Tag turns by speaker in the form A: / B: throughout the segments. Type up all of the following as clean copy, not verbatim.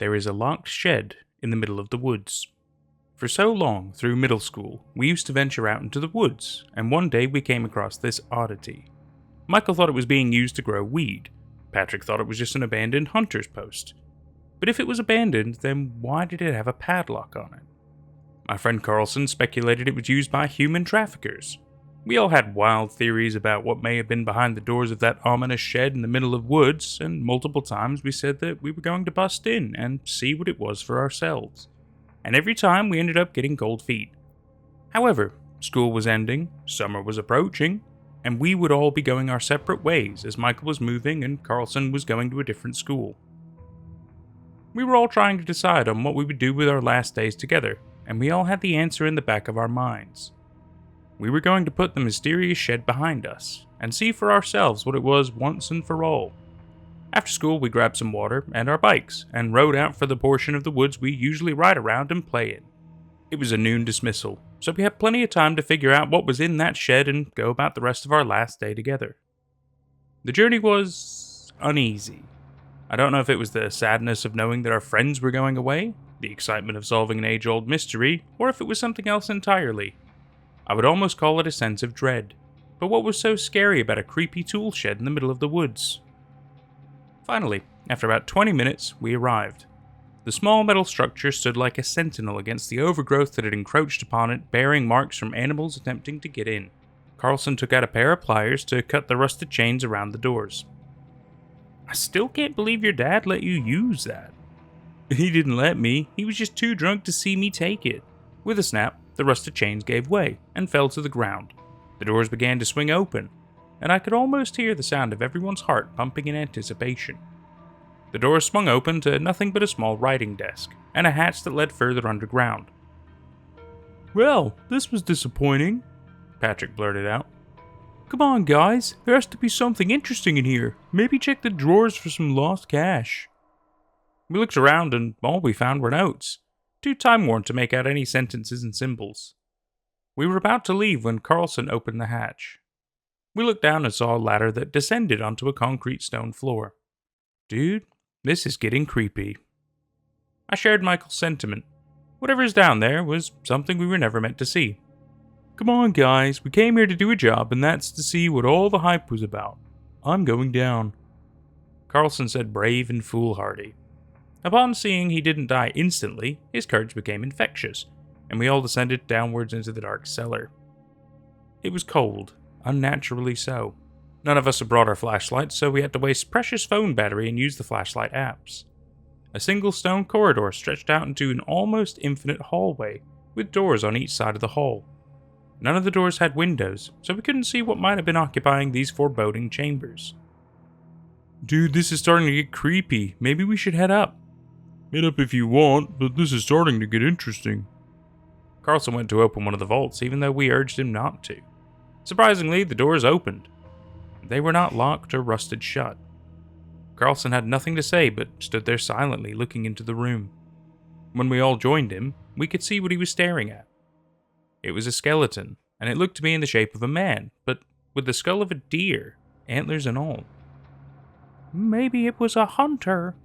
A: there is a locked shed in the middle of the woods. For so long, through middle school, we used to venture out into the woods, and one day we came across this oddity. Michael thought it was being used to grow weed. Patrick thought it was just an abandoned hunter's post. But if it was abandoned, then why did it have a padlock on it? My friend Carlson speculated it was used by human traffickers. We all had wild theories about what may have been behind the doors of that ominous shed in the middle of woods, and multiple times we said that we were going to bust in and see what it was for ourselves. And every time we ended up getting cold feet. However, school was ending, summer was approaching, and we would all be going our separate ways as Michael was moving and Carlson was going to a different school. We were all trying to decide on what we would do with our last days together, and we all had the answer in the back of our minds. We were going to put the mysterious shed behind us, and see for ourselves what it was once and for all. After school, we grabbed some water and our bikes, and rode out for the portion of the woods we usually ride around and play in. It was a noon dismissal, so we had plenty of time to figure out what was in that shed and go about the rest of our last day together. The journey was uneasy. I don't know if it was the sadness of knowing that our friends were going away, the excitement of solving an age-old mystery, or if it was something else entirely. I would almost call it a sense of dread. But what was so scary about a creepy tool shed in the middle of the woods? Finally, after about 20 minutes, we arrived. The small metal structure stood like a sentinel against the overgrowth that had encroached upon it, bearing marks from animals attempting to get in. Carlson took out a pair of pliers to cut the rusted chains around the doors. "I still can't believe your dad let you use that." "He didn't let me, he was just too drunk to see me take it." With a snap, the rusted chains gave way and fell to the ground. The doors began to swing open, and I could almost hear the sound of everyone's heart pumping in anticipation. The doors swung open to nothing but a small writing desk, and a hatch that led further underground. "Well, this was disappointing," Patrick blurted out. "Come on, guys, there has to be something interesting in here. Maybe check the drawers for some lost cash." We looked around, and all we found were notes, too time-worn to make out any sentences and symbols. We were about to leave when Carlson opened the hatch. We looked down and saw a ladder that descended onto a concrete stone floor. "Dude, this is getting creepy." I shared Michael's sentiment. Whatever's down there was something we were never meant to see. "Come on, guys, we came here to do a job, and that's to see what all the hype was about. I'm going down," Carlson said, brave and foolhardy. Upon seeing he didn't die instantly, his courage became infectious, and we all descended downwards into the dark cellar. It was cold, unnaturally so. None of us had brought our flashlights, so we had to waste precious phone battery and use the flashlight apps. A single stone corridor stretched out into an almost infinite hallway, with doors on each side of the hall. None of the doors had windows, so we couldn't see what might have been occupying these foreboding chambers. "Dude, this is starting to get creepy. Maybe we should head up." "Head up if you want, but this is starting to get interesting." Carlson went to open one of the vaults, even though we urged him not to. Surprisingly, the doors opened. They were not locked or rusted shut. Carlson had nothing to say, but stood there silently, looking into the room. When we all joined him, we could see what he was staring at. It was a skeleton, and it looked to be in the shape of a man, but with the skull of a deer, antlers and all. "Maybe it was a hunter."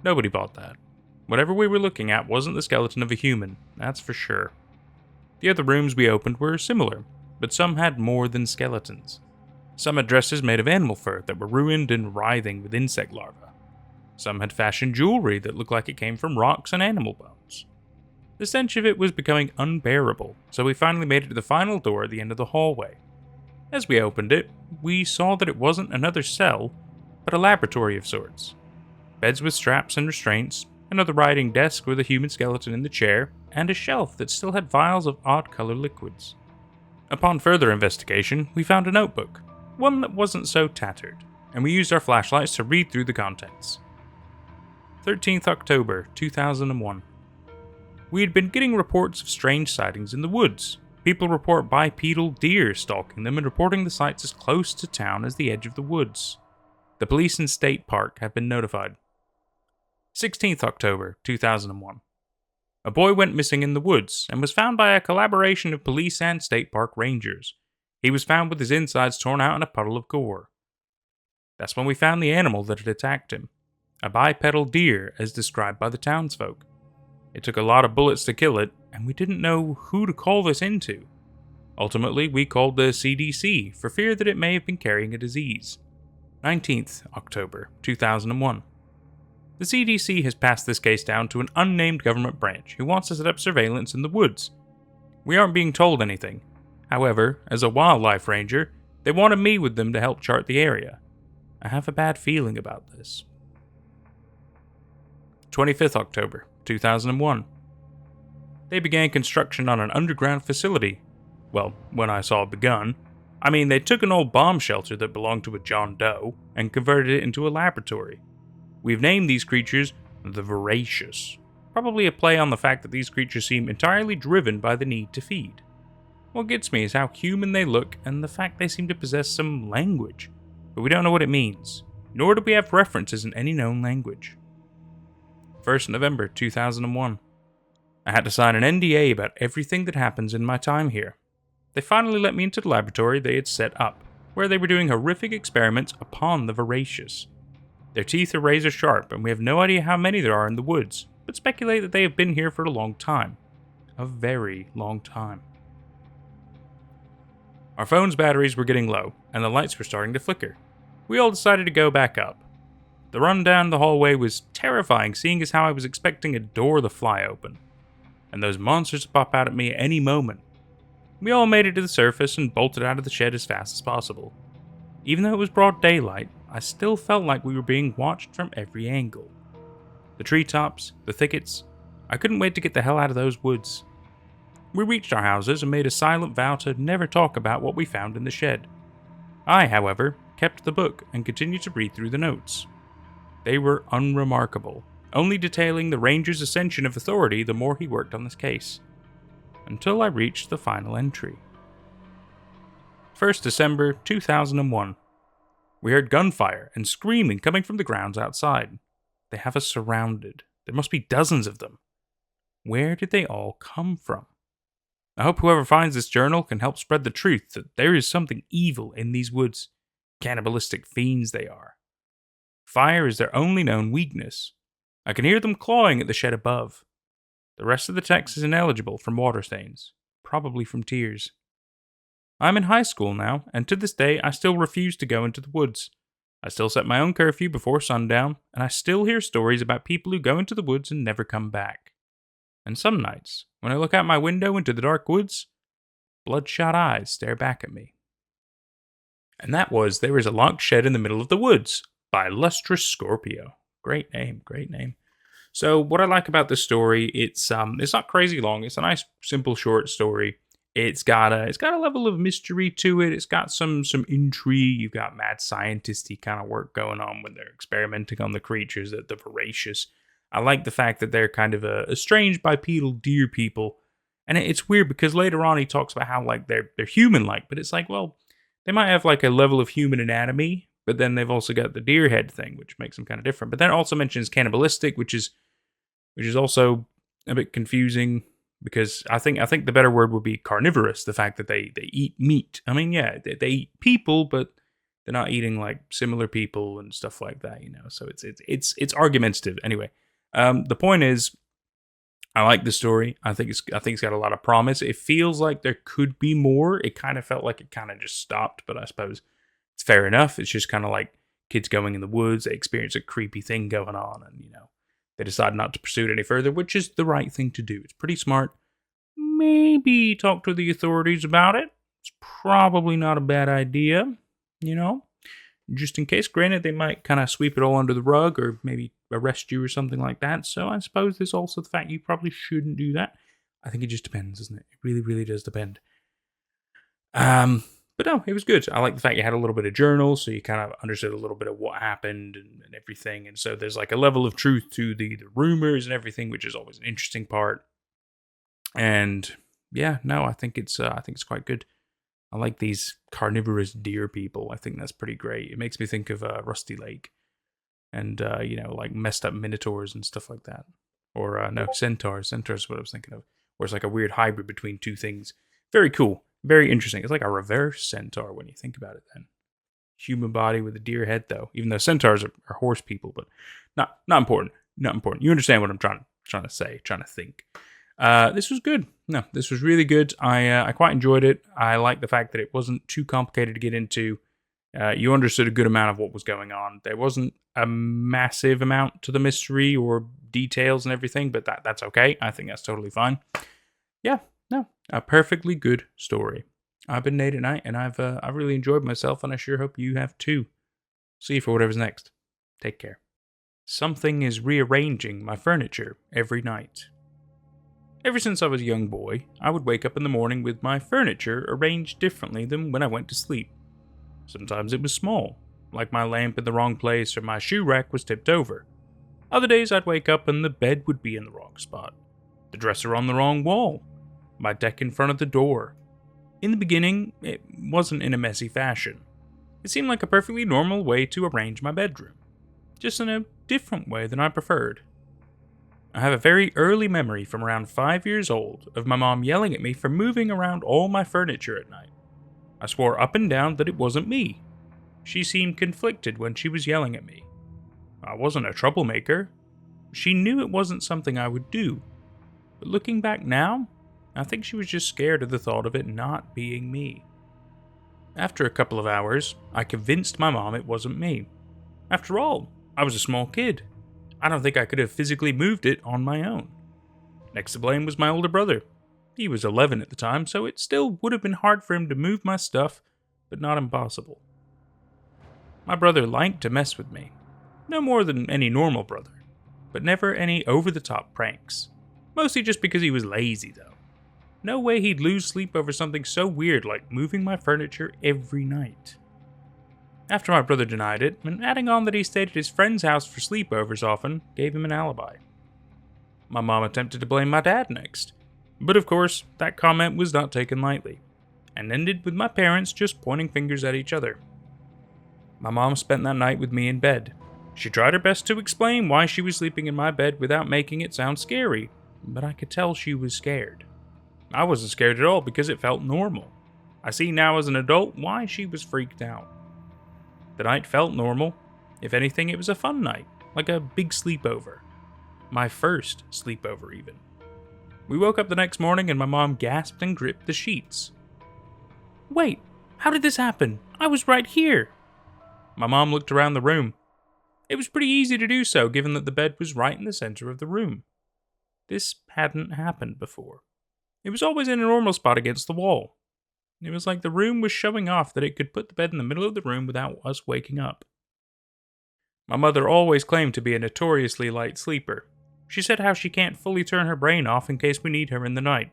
A: Nobody bought that. Whatever we were looking at wasn't the skeleton of a human, that's for sure. The other rooms we opened were similar, but some had more than skeletons. Some had dresses made of animal fur that were ruined and writhing with insect larvae. Some had fashioned jewelry that looked like it came from rocks and animal bones. The stench of it was becoming unbearable, so we finally made it to the final door at the end of the hallway. As we opened it, we saw that it wasn't another cell, but a laboratory of sorts. Beds with straps and restraints, another writing desk with a human skeleton in the chair, and a shelf that still had vials of odd-colored liquids. Upon further investigation, we found a notebook, one that wasn't so tattered, and we used our flashlights to read through the contents. 13th October, 2001. We had been getting reports of strange sightings in the woods. People report bipedal deer stalking them and reporting the sights as close to town as the edge of the woods. The police and state park have been notified. 16th October, 2001. A boy went missing in the woods and was found by a collaboration of police and state park rangers. He was found with his insides torn out in a puddle of gore. That's when we found the animal that had attacked him. a bipedal deer as described by the townsfolk. It took a lot of bullets to kill it, and we didn't know who to call this into. Ultimately, we called the CDC for fear that it may have been carrying a disease. 19th October 2001. The CDC has passed this case down to an unnamed government branch who wants to set up surveillance in the woods. We aren't being told anything. However, as a wildlife ranger, they wanted me with them to help chart the area. I have a bad feeling about this. 25th October 2001. They began construction on an underground facility. Well, when I saw it begun, they took an old bomb shelter that belonged to a John Doe and converted it into a laboratory. We've named these creatures the Voracious, probably a play on the fact that these creatures seem entirely driven by the need to feed. What gets me is how human they look and the fact they seem to possess some language, but we don't know what it means, nor do we have references in any known language. 1st November 2001. I had to sign an NDA about everything that happens in my time here. They finally let me into the laboratory they had set up, where they were doing horrific experiments upon the Voracious. Their teeth are razor sharp, and we have no idea how many there are in the woods, but speculate that they have been here for a long time. A very long time. Our phone's batteries were getting low, and the lights were starting to flicker. We all decided to go back up. The run down the hallway was terrifying, seeing as how I was expecting a door to fly open, and those monsters to pop out at me at any moment. We all made it to the surface and bolted out of the shed as fast as possible. Even though it was broad daylight, I still felt like we were being watched from every angle. The treetops, the thickets, I couldn't wait to get the hell out of those woods. We reached our houses and made a silent vow to never talk about what we found in the shed. I, however, kept the book and continued to read through the notes. They were unremarkable, only detailing the ranger's ascension of authority the more he worked on this case. Until I reached the final entry. 1st December 2001. We heard gunfire and screaming coming from the grounds outside. They have us surrounded. There must be dozens of them. Where did they all come from? I hope whoever finds this journal can help spread the truth that there is something evil in these woods. Cannibalistic fiends they are. Fire is their only known weakness. I can hear them clawing at the shed above. The rest of the text is ineligible from water stains, probably from tears. I'm in high school now, and to this day I still refuse to go into the woods. I still set my own curfew before sundown, and I still hear stories about people who go into the woods and never come back. And some nights, when I look out my window into the dark woods, bloodshot eyes stare back at me. And that was There Is a Locked Shed in the Middle of the Woods by Lustrous Scorpio. Great name, great name. So what I like about this story, it's not crazy long. It's a nice, simple, short story. It's got a level of mystery to it. It's got some intrigue. You've got mad scientisty kind of work going on when they're experimenting on the creatures, the Voracious. I like the fact that they're kind of a strange bipedal deer people, and it's weird because later on he talks about how like they're human-like, but it's like, well, they might have like a level of human anatomy, but then they've also got the deer head thing, which makes them kind of different. But then it also mentions cannibalistic, which is also a bit confusing. Because I think the better word would be carnivorous, the fact that they eat meat. They eat people, but they're not eating like similar people and stuff like that, So it's argumentative. Anyway, the point is, I like the story. I think it's got a lot of promise. It feels like there could be more. It kind of felt like it kind of just stopped, but I suppose it's fair enough. It's just kind of like kids going in the woods. They experience a creepy thing going on, and they decide not to pursue it any further, which is the right thing to do. It's pretty smart. Maybe talk to the authorities about it. It's probably not a bad idea, just in case. Granted, they might kind of sweep it all under the rug or maybe arrest you or something like that. So I suppose there's also the fact you probably shouldn't do that. I think it just depends, doesn't it? It really, really does depend. But no, it was good. I like the fact you had a little bit of journal, so you kind of understood a little bit of what happened and everything. And so there's like a level of truth to the rumors and everything, which is always an interesting part. And yeah, no, I think it's quite good. I like these carnivorous deer people. I think that's pretty great. It makes me think of Rusty Lake and like messed up minotaurs and stuff like that. Or no, centaurs. Centaurs is what I was thinking of. Where it's like a weird hybrid between two things. Very cool. Very interesting. It's like a reverse centaur when you think about it then. human body with a deer head, though. Even though centaurs are horse people, but not important. Not important. You understand what I'm trying to say, trying to think. This was good. No, this was really good. I quite enjoyed it. I like the fact that it wasn't too complicated to get into. You understood a good amount of what was going on. There wasn't a massive amount to the mystery or details and everything, but that's okay. I think that's totally fine. Yeah, no, a perfectly good story. I've been Nate at Night, and I've really enjoyed myself, and I sure hope you have too. See you for whatever's next. Take care. Something is rearranging my furniture every night. Ever since I was a young boy, I would wake up in the morning with my furniture arranged differently than when I went to sleep. Sometimes it was small, like my lamp in the wrong place or my shoe rack was tipped over. Other days I'd wake up and the bed would be in the wrong spot, the dresser on the wrong wall, my deck in front of the door. In the beginning, it wasn't in a messy fashion. It seemed like a perfectly normal way to arrange my bedroom, just in a different way than I preferred. I have a very early memory from around 5 years old of my mom yelling at me for moving around all my furniture at night. I swore up and down that it wasn't me. She seemed conflicted when she was yelling at me. I wasn't a troublemaker. She knew it wasn't something I would do. But looking back now, I think she was just scared of the thought of it not being me. After a couple of hours, I convinced my mom it wasn't me. After all, I was a small kid. I don't think I could have physically moved it on my own. Next to blame was my older brother. He was 11 at the time, so it still would have been hard for him to move my stuff, but not impossible. My brother liked to mess with me. No more than any normal brother, but never any over-the-top pranks. Mostly just because he was lazy, though. No way he'd lose sleep over something so weird like moving my furniture every night. After my brother denied it, and adding on that he stayed at his friend's house for sleepovers often, gave him an alibi. My mom attempted to blame my dad next. But of course, that comment was not taken lightly, and ended with my parents just pointing fingers at each other. My mom spent that night with me in bed. She tried her best to explain why she was sleeping in my bed without making it sound scary, but I could tell she was scared. I wasn't scared at all because it felt normal. I see now as an adult why she was freaked out. The night felt normal. If anything, it was a fun night, like a big sleepover. My first sleepover, even. We woke up the next morning and my mom gasped and gripped the sheets. "Wait, how did this happen? I was right here." My mom looked around the room. It was pretty easy to do so, given that the bed was right in the center of the room. This hadn't happened before. It was always in a normal spot against the wall. It was like the room was showing off that it could put the bed in the middle of the room without us waking up. My mother always claimed to be a notoriously light sleeper. She said how she can't fully turn her brain off in case we need her in the night,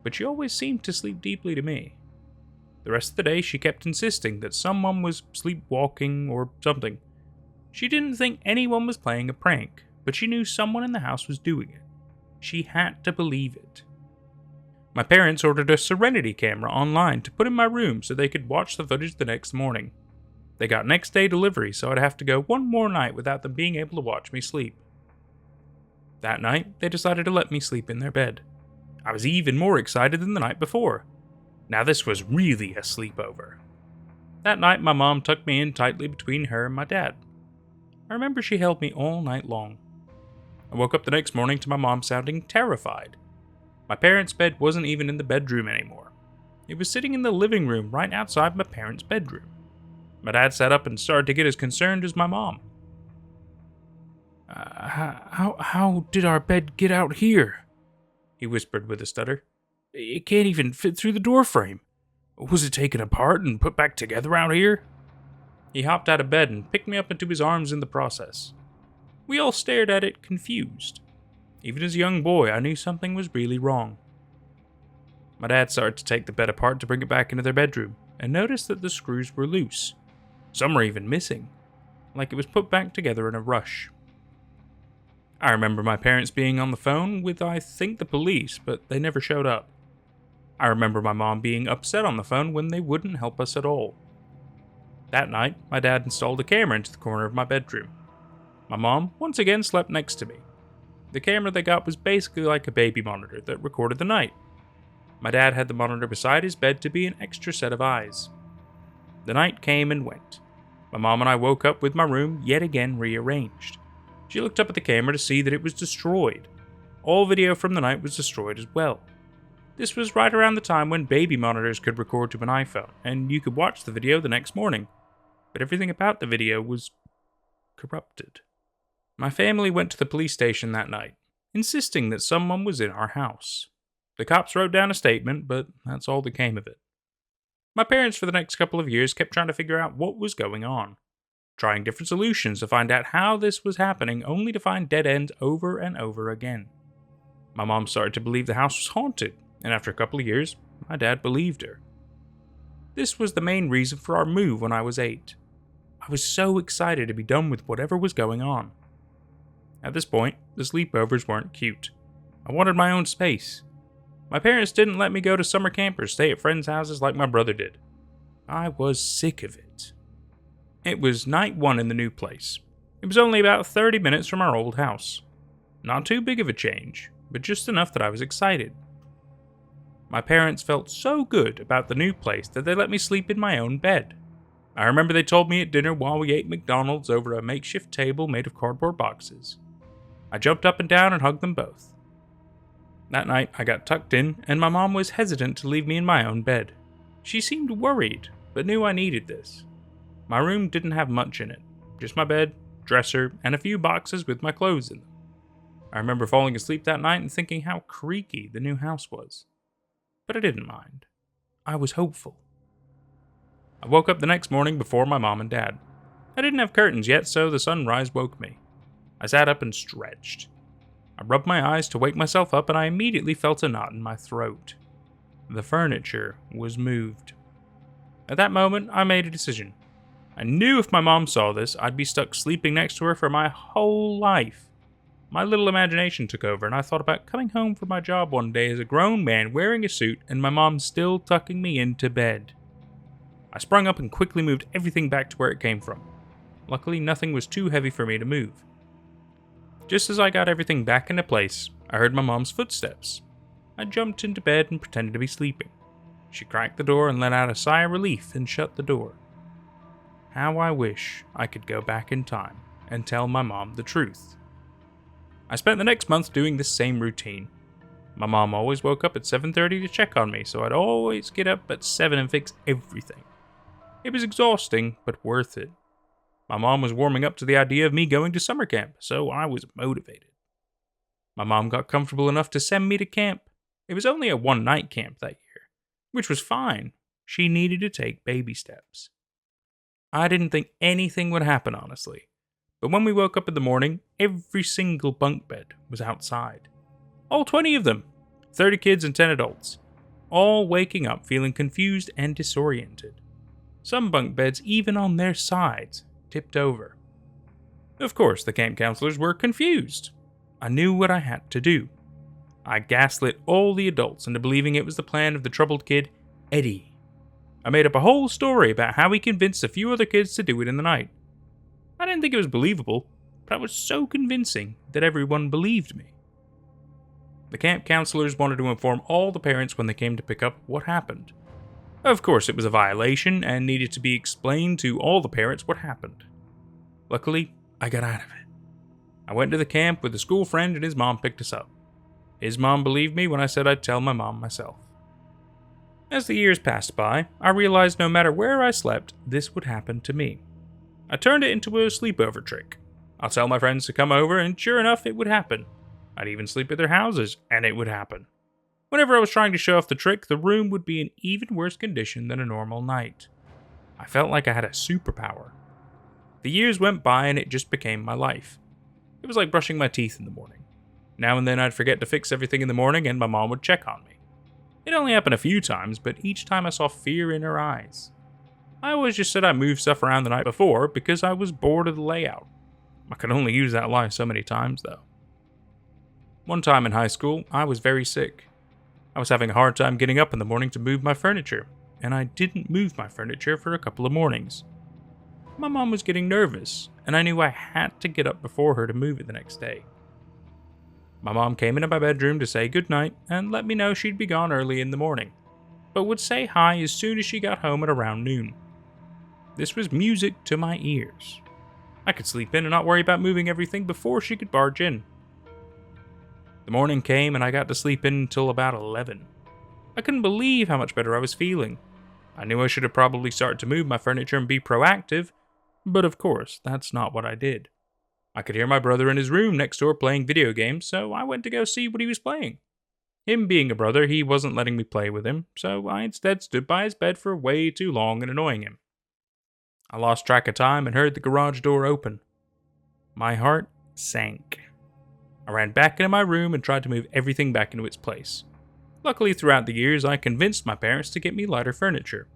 A: but she always seemed to sleep deeply to me. The rest of the day she kept insisting that someone was sleepwalking or something. She didn't think anyone was playing a prank, but she knew someone in the house was doing it. She had to believe it. My parents ordered a Serenity camera online to put in my room so they could watch the footage the next morning. They got next day delivery, so I'd have to go one more night without them being able to watch me sleep. That night, they decided to let me sleep in their bed. I was even more excited than the night before. Now this was really a sleepover. That night, my mom tucked me in tightly between her and my dad. I remember she held me all night long. I woke up the next morning to my mom sounding terrified. My parents' bed wasn't even in the bedroom anymore. It was sitting in the living room right outside my parents' bedroom. My dad sat up and started to get as concerned as my mom. How did our bed get out here?" he whispered with a stutter. "It can't even fit through the door frame. Was it taken apart and put back together out here?" He hopped out of bed and picked me up into his arms in the process. We all stared at it, confused. Even as a young boy, I knew something was really wrong. My dad started to take the bed apart to bring it back into their bedroom, and noticed that the screws were loose. Some were even missing, like it was put back together in a rush. I remember my parents being on the phone with, I think, the police, but they never showed up. I remember my mom being upset on the phone when they wouldn't help us at all. That night, my dad installed a camera into the corner of my bedroom. My mom once again slept next to me. The camera they got was basically like a baby monitor that recorded the night. My dad had the monitor beside his bed to be an extra set of eyes. The night came and went. My mom and I woke up with my room yet again rearranged. She looked up at the camera to see that it was destroyed. All video from the night was destroyed as well. This was right around the time when baby monitors could record to an iPhone, and you could watch the video the next morning. But everything about the video was corrupted. My family went to the police station that night, insisting that someone was in our house. The cops wrote down a statement, but that's all that came of it. My parents for the next couple of years kept trying to figure out what was going on, trying different solutions to find out how this was happening, only to find dead ends over and over again. My mom started to believe the house was haunted, and after a couple of years, my dad believed her. This was the main reason for our move when I was 8. I was so excited to be done with whatever was going on. At this point, the sleepovers weren't cute. I wanted my own space. My parents didn't let me go to summer camp or stay at friends' houses like my brother did. I was sick of it. It was night 1 in the new place. It was only about 30 minutes from our old house. Not too big of a change, but just enough that I was excited. My parents felt so good about the new place that they let me sleep in my own bed. I remember they told me at dinner while we ate McDonald's over a makeshift table made of cardboard boxes. I jumped up and down and hugged them both. That night, I got tucked in, and my mom was hesitant to leave me in my own bed. She seemed worried, but knew I needed this. My room didn't have much in it, just my bed, dresser, and a few boxes with my clothes in them. I remember falling asleep that night and thinking how creaky the new house was. But I didn't mind. I was hopeful. I woke up the next morning before my mom and dad. I didn't have curtains yet, so the sunrise woke me. I sat up and stretched. I rubbed my eyes to wake myself up, and I immediately felt a knot in my throat. The furniture was moved. At that moment, I made a decision. I knew if my mom saw this, I'd be stuck sleeping next to her for my whole life. My little imagination took over, and I thought about coming home from my job one day as a grown man wearing a suit and my mom still tucking me into bed. I sprung up and quickly moved everything back to where it came from. Luckily, nothing was too heavy for me to move. Just as I got everything back into place, I heard my mom's footsteps. I jumped into bed and pretended to be sleeping. She cracked the door and let out a sigh of relief and shut the door. How I wish I could go back in time and tell my mom the truth. I spent the next month doing this same routine. My mom always woke up at 7:30 to check on me, so I'd always get up at 7 and fix everything. It was exhausting, but worth it. My mom was warming up to the idea of me going to summer camp, so I was motivated. My mom got comfortable enough to send me to camp. It was only a one-night camp that year, which was fine. She needed to take baby steps. I didn't think anything would happen, honestly. But when we woke up in the morning, every single bunk bed was outside. All 20 of them, 30 kids and 10 adults, all waking up feeling confused and disoriented. Some bunk beds, even on their sides, tipped over. Of course, the camp counselors were confused. I knew what I had to do. I gaslit all the adults into believing it was the plan of the troubled kid, Eddie. I made up a whole story about how he convinced a few other kids to do it in the night. I didn't think it was believable, but I was so convincing that everyone believed me. The camp counselors wanted to inform all the parents when they came to pick up what happened. Of course, it was a violation and needed to be explained to all the parents what happened. Luckily, I got out of it. I went to the camp with a school friend and his mom picked us up. His mom believed me when I said I'd tell my mom myself. As the years passed by, I realized no matter where I slept, this would happen to me. I turned it into a sleepover trick. I'll tell my friends to come over, and sure enough, it would happen. I'd even sleep at their houses, and it would happen. Whenever I was trying to show off the trick, the room would be in even worse condition than a normal night. I felt like I had a superpower. The years went by and it just became my life. It was like brushing my teeth in the morning. Now and then I'd forget to fix everything in the morning and my mom would check on me. It only happened a few times, but each time I saw fear in her eyes. I always just said I moved stuff around the night before because I was bored of the layout. I could only use that lie so many times though. One time in high school, I was very sick. I was having a hard time getting up in the morning to move my furniture, and I didn't move my furniture for a couple of mornings. My mom was getting nervous, and I knew I had to get up before her to move it the next day. My mom came into my bedroom to say goodnight and let me know she'd be gone early in the morning, but would say hi as soon as she got home at around noon. This was music to my ears. I could sleep in and not worry about moving everything before she could barge in. The morning came and I got to sleep in until about 11. I couldn't believe how much better I was feeling. I knew I should have probably started to move my furniture and be proactive, but of course, that's not what I did. I could hear my brother in his room next door playing video games, so I went to go see what he was playing. Him being a brother, he wasn't letting me play with him, so I instead stood by his bed for way too long and annoying him. I lost track of time and heard the garage door open. My heart sank. I ran back into my room and tried to move everything back into its place. Luckily, throughout the years, I convinced my parents to get me lighter furniture.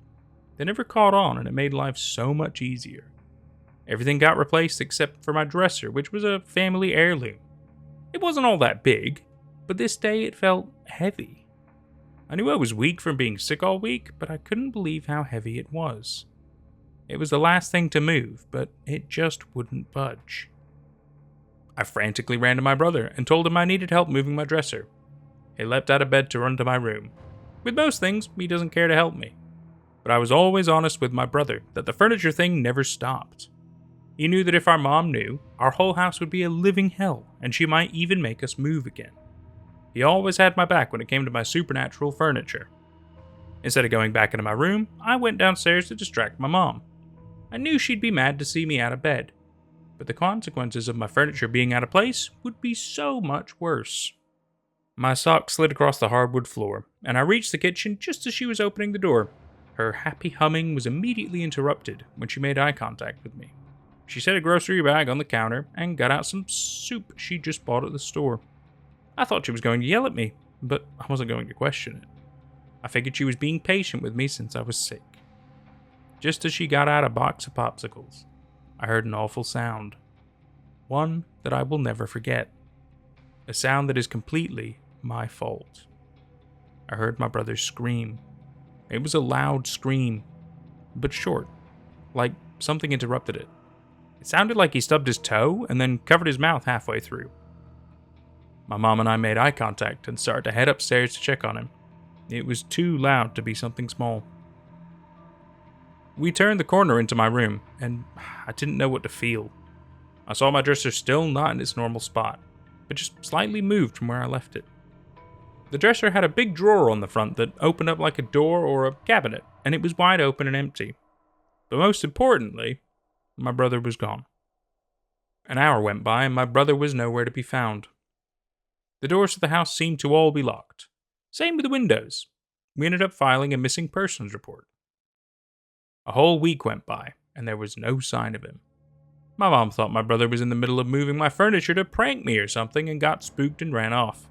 A: They never caught on, and it made life so much easier. Everything got replaced except for my dresser, which was a family heirloom. It wasn't all that big, but this day it felt heavy. I knew I was weak from being sick all week, but I couldn't believe how heavy it was. It was the last thing to move, but it just wouldn't budge. I frantically ran to my brother and told him I needed help moving my dresser. He leapt out of bed to run to my room. With most things, he doesn't care to help me. But I was always honest with my brother that the furniture thing never stopped. He knew that if our mom knew, our whole house would be a living hell, and she might even make us move again. He always had my back when it came to my supernatural furniture. Instead of going back into my room, I went downstairs to distract my mom. I knew she'd be mad to see me out of bed, but the consequences of my furniture being out of place would be so much worse. My sock slid across the hardwood floor, and I reached the kitchen just as she was opening the door. Her happy humming was immediately interrupted when she made eye contact with me. She set a grocery bag on the counter and got out some soup she just bought at the store. I thought she was going to yell at me, but I wasn't going to question it. I figured she was being patient with me since I was sick. Just as she got out a box of popsicles, I heard an awful sound. One that I will never forget. A sound that is completely my fault. I heard my brother scream. It was a loud scream, but short, like something interrupted it. It sounded like he stubbed his toe and then covered his mouth halfway through. My mom and I made eye contact and started to head upstairs to check on him. It was too loud to be something small. We turned the corner into my room, and I didn't know what to feel. I saw my dresser still not in its normal spot, but just slightly moved from where I left it. The dresser had a big drawer on the front that opened up like a door or a cabinet, and it was wide open and empty. But most importantly, my brother was gone. An hour went by, and my brother was nowhere to be found. The doors to the house seemed to all be locked. Same with the windows. We ended up filing a missing persons report. A whole week went by, and there was no sign of him. My mom thought my brother was in the middle of moving my furniture to prank me or something and got spooked and ran off.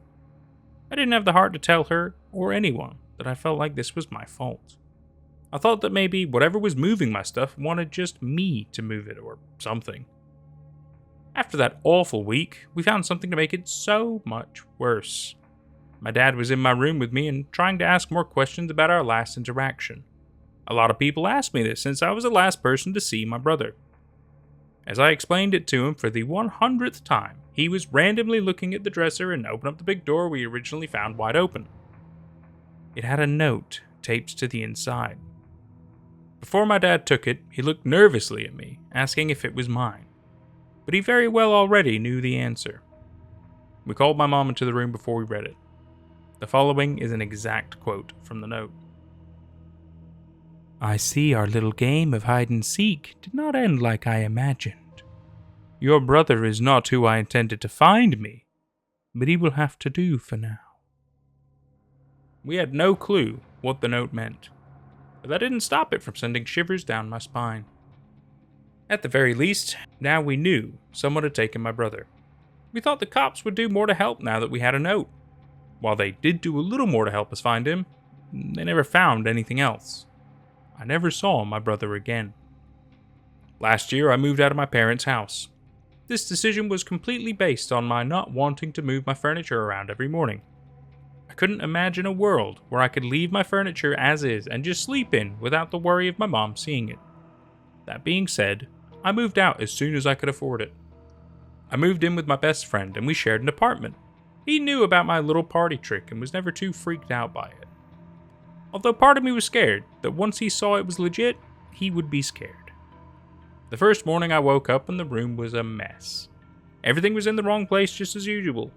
A: I didn't have the heart to tell her or anyone that I felt like this was my fault. I thought that maybe whatever was moving my stuff wanted just me to move it or something. After that awful week, we found something to make it so much worse. My dad was in my room with me and trying to ask more questions about our last interaction. A lot of people asked me this since I was the last person to see my brother. As I explained it to him for the 100th time, he was randomly looking at the dresser and opened up the big door we originally found wide open. It had a note taped to the inside. Before my dad took it, he looked nervously at me, asking if it was mine. But he very well already knew the answer. We called my mom into the room before we read it. The following is an exact quote from the note. I see our little game of hide and seek did not end like I imagined. Your brother is not who I intended to find me, but he will have to do for now. We had no clue what the note meant, but that didn't stop it from sending shivers down my spine. At the very least, now we knew someone had taken my brother. We thought the cops would do more to help now that we had a note. While they did do a little more to help us find him, they never found anything else. I never saw my brother again. Last year, I moved out of my parents' house. This decision was completely based on my not wanting to move my furniture around every morning. I couldn't imagine a world where I could leave my furniture as is and just sleep in without the worry of my mom seeing it. That being said, I moved out as soon as I could afford it. I moved in with my best friend and we shared an apartment. He knew about my little party trick and was never too freaked out by it. Although part of me was scared that once he saw it was legit, he would be scared. The first morning I woke up and the room was a mess. Everything was in the wrong place just as usual,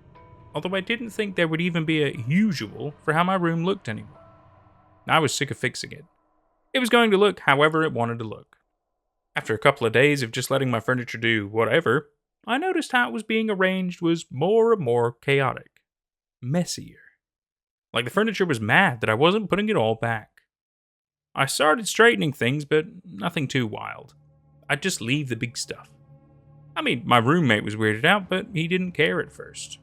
A: although I didn't think there would even be a usual for how my room looked anymore. I was sick of fixing it. It was going to look however it wanted to look. After a couple of days of just letting my furniture do whatever, I noticed how it was being arranged was more and more chaotic. Messier. Like the furniture was mad that I wasn't putting it all back. I started straightening things, but nothing too wild. I'd just leave the big stuff. I mean, my roommate was weirded out, but he didn't care at first.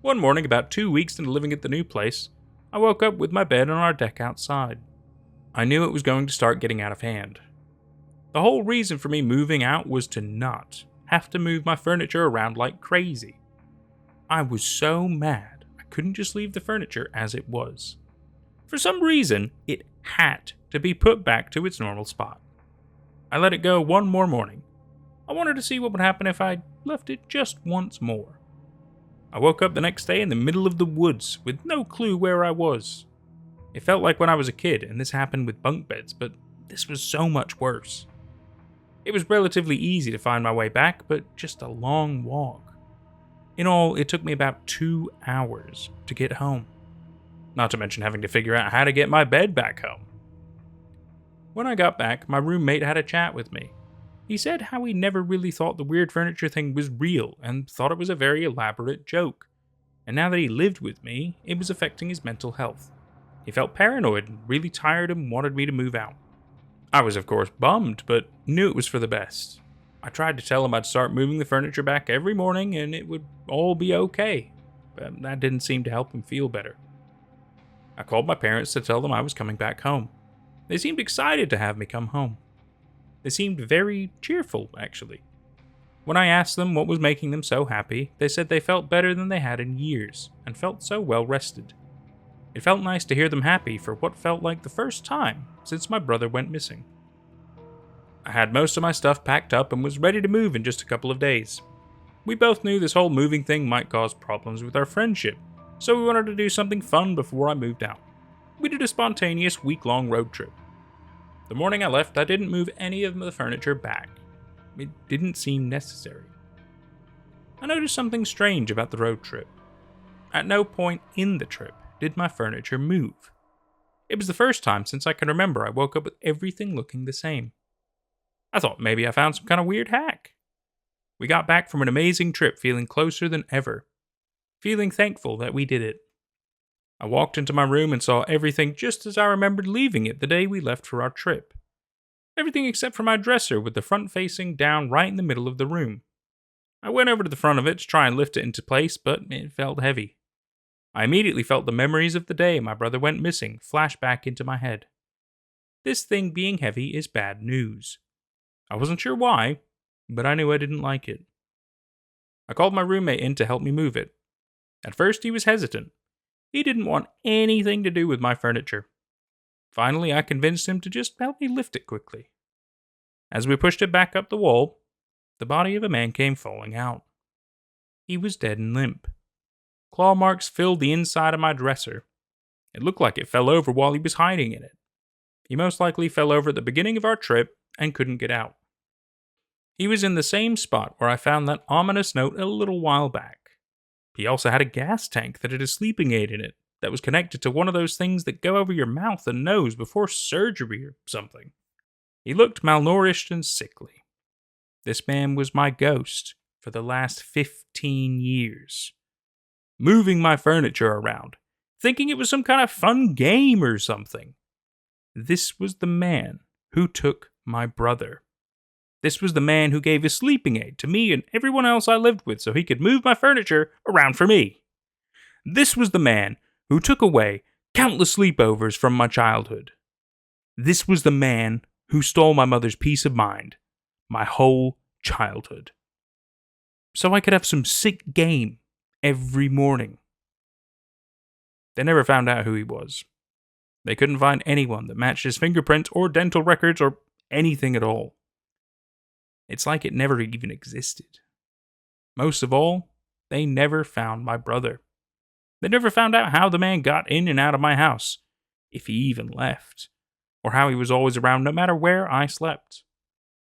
A: One morning, about 2 weeks into living at the new place, I woke up with my bed on our deck outside. I knew it was going to start getting out of hand. The whole reason for me moving out was to not have to move my furniture around like crazy. I was so mad I couldn't just leave the furniture as it was. For some reason, it had to be put back to its normal spot. I let it go one more morning. I wanted to see what would happen if I left it just once more. I woke up the next day in the middle of the woods with no clue where I was. It felt like when I was a kid, and this happened with bunk beds, but this was so much worse. It was relatively easy to find my way back, but just a long walk. In all, it took me about 2 hours to get home. Not to mention having to figure out how to get my bed back home. When I got back, my roommate had a chat with me. He said how he never really thought the weird furniture thing was real and thought it was a very elaborate joke. And now that he lived with me, it was affecting his mental health. He felt paranoid and really tired and wanted me to move out. I was of course bummed, but knew it was for the best. I tried to tell him I'd start moving the furniture back every morning and it would all be okay, but that didn't seem to help him feel better. I called my parents to tell them I was coming back home. They seemed excited to have me come home. They seemed very cheerful, actually. When I asked them what was making them so happy, they said they felt better than they had in years, and felt so well rested. It felt nice to hear them happy for what felt like the first time since my brother went missing. I had most of my stuff packed up and was ready to move in just a couple of days. We both knew this whole moving thing might cause problems with our friendship, so we wanted to do something fun before I moved out. We did a spontaneous week-long road trip. The morning I left, I didn't move any of the furniture back. It didn't seem necessary. I noticed something strange about the road trip. At no point in the trip did my furniture move. It was the first time since I can remember I woke up with everything looking the same. I thought maybe I found some kind of weird hack. We got back from an amazing trip feeling closer than ever, feeling thankful that we did it. I walked into my room and saw everything just as I remembered leaving it the day we left for our trip. Everything except for my dresser with the front facing down right in the middle of the room. I went over to the front of it to try and lift it into place, but it felt heavy. I immediately felt the memories of the day my brother went missing flash back into my head. This thing being heavy is bad news. I wasn't sure why, but I knew I didn't like it. I called my roommate in to help me move it. At first he was hesitant. He didn't want anything to do with my furniture. Finally, I convinced him to just help me lift it quickly. As we pushed it back up the wall, the body of a man came falling out. He was dead and limp. Claw marks filled the inside of my dresser. It looked like it fell over while he was hiding in it. He most likely fell over at the beginning of our trip and couldn't get out. He was in the same spot where I found that ominous note a little while back. He also had a gas tank that had a sleeping aid in it that was connected to one of those things that go over your mouth and nose before surgery or something. He looked malnourished and sickly. This man was my ghost for the last 15 years. Moving my furniture around, thinking it was some kind of fun game or something. This was the man who took my brother. This was the man who gave a sleeping aid to me and everyone else I lived with so he could move my furniture around for me. This was the man who took away countless sleepovers from my childhood. This was the man who stole my mother's peace of mind, my whole childhood. So I could have some sick game every morning. They never found out who he was. They couldn't find anyone that matched his fingerprints or dental records or anything at all. It's like it never even existed. Most of all, they never found my brother. They never found out how the man got in and out of my house, if he even left, or how he was always around no matter where I slept.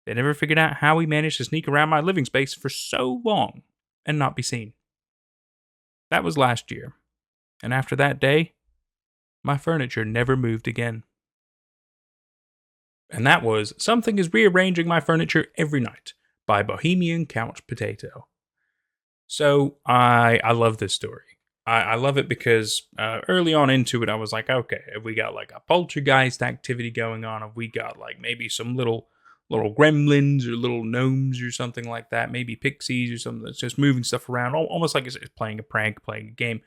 A: They never figured out how he managed to sneak around my living space for so long and not be seen. That was last year, and after that day, my furniture never moved again. And that was Something is Rearranging My Furniture Every Night by Bohemian Couch Potato. So I love this story. I love it because early on into it, I was like, okay, have we got like a poltergeist activity going on? Have we got like maybe some little gremlins or little gnomes or something like that? Maybe pixies or something that's just moving stuff around, almost like it's playing a prank, playing a game.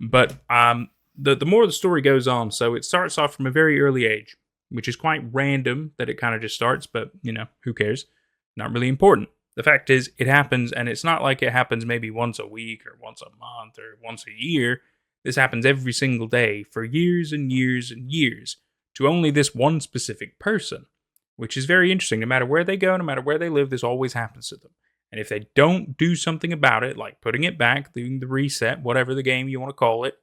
A: But the more the story goes on, so it starts off from a very early age, which is quite random that it kind of just starts, but who cares? Not really important. The fact is, it happens, and it's not like it happens maybe once a week or once a month or once a year. This happens every single day for years and years and years to only this one specific person, which is very interesting. No matter where they go, no matter where they live, this always happens to them. And if they don't do something about it, like putting it back, doing the reset, whatever the game you want to call it,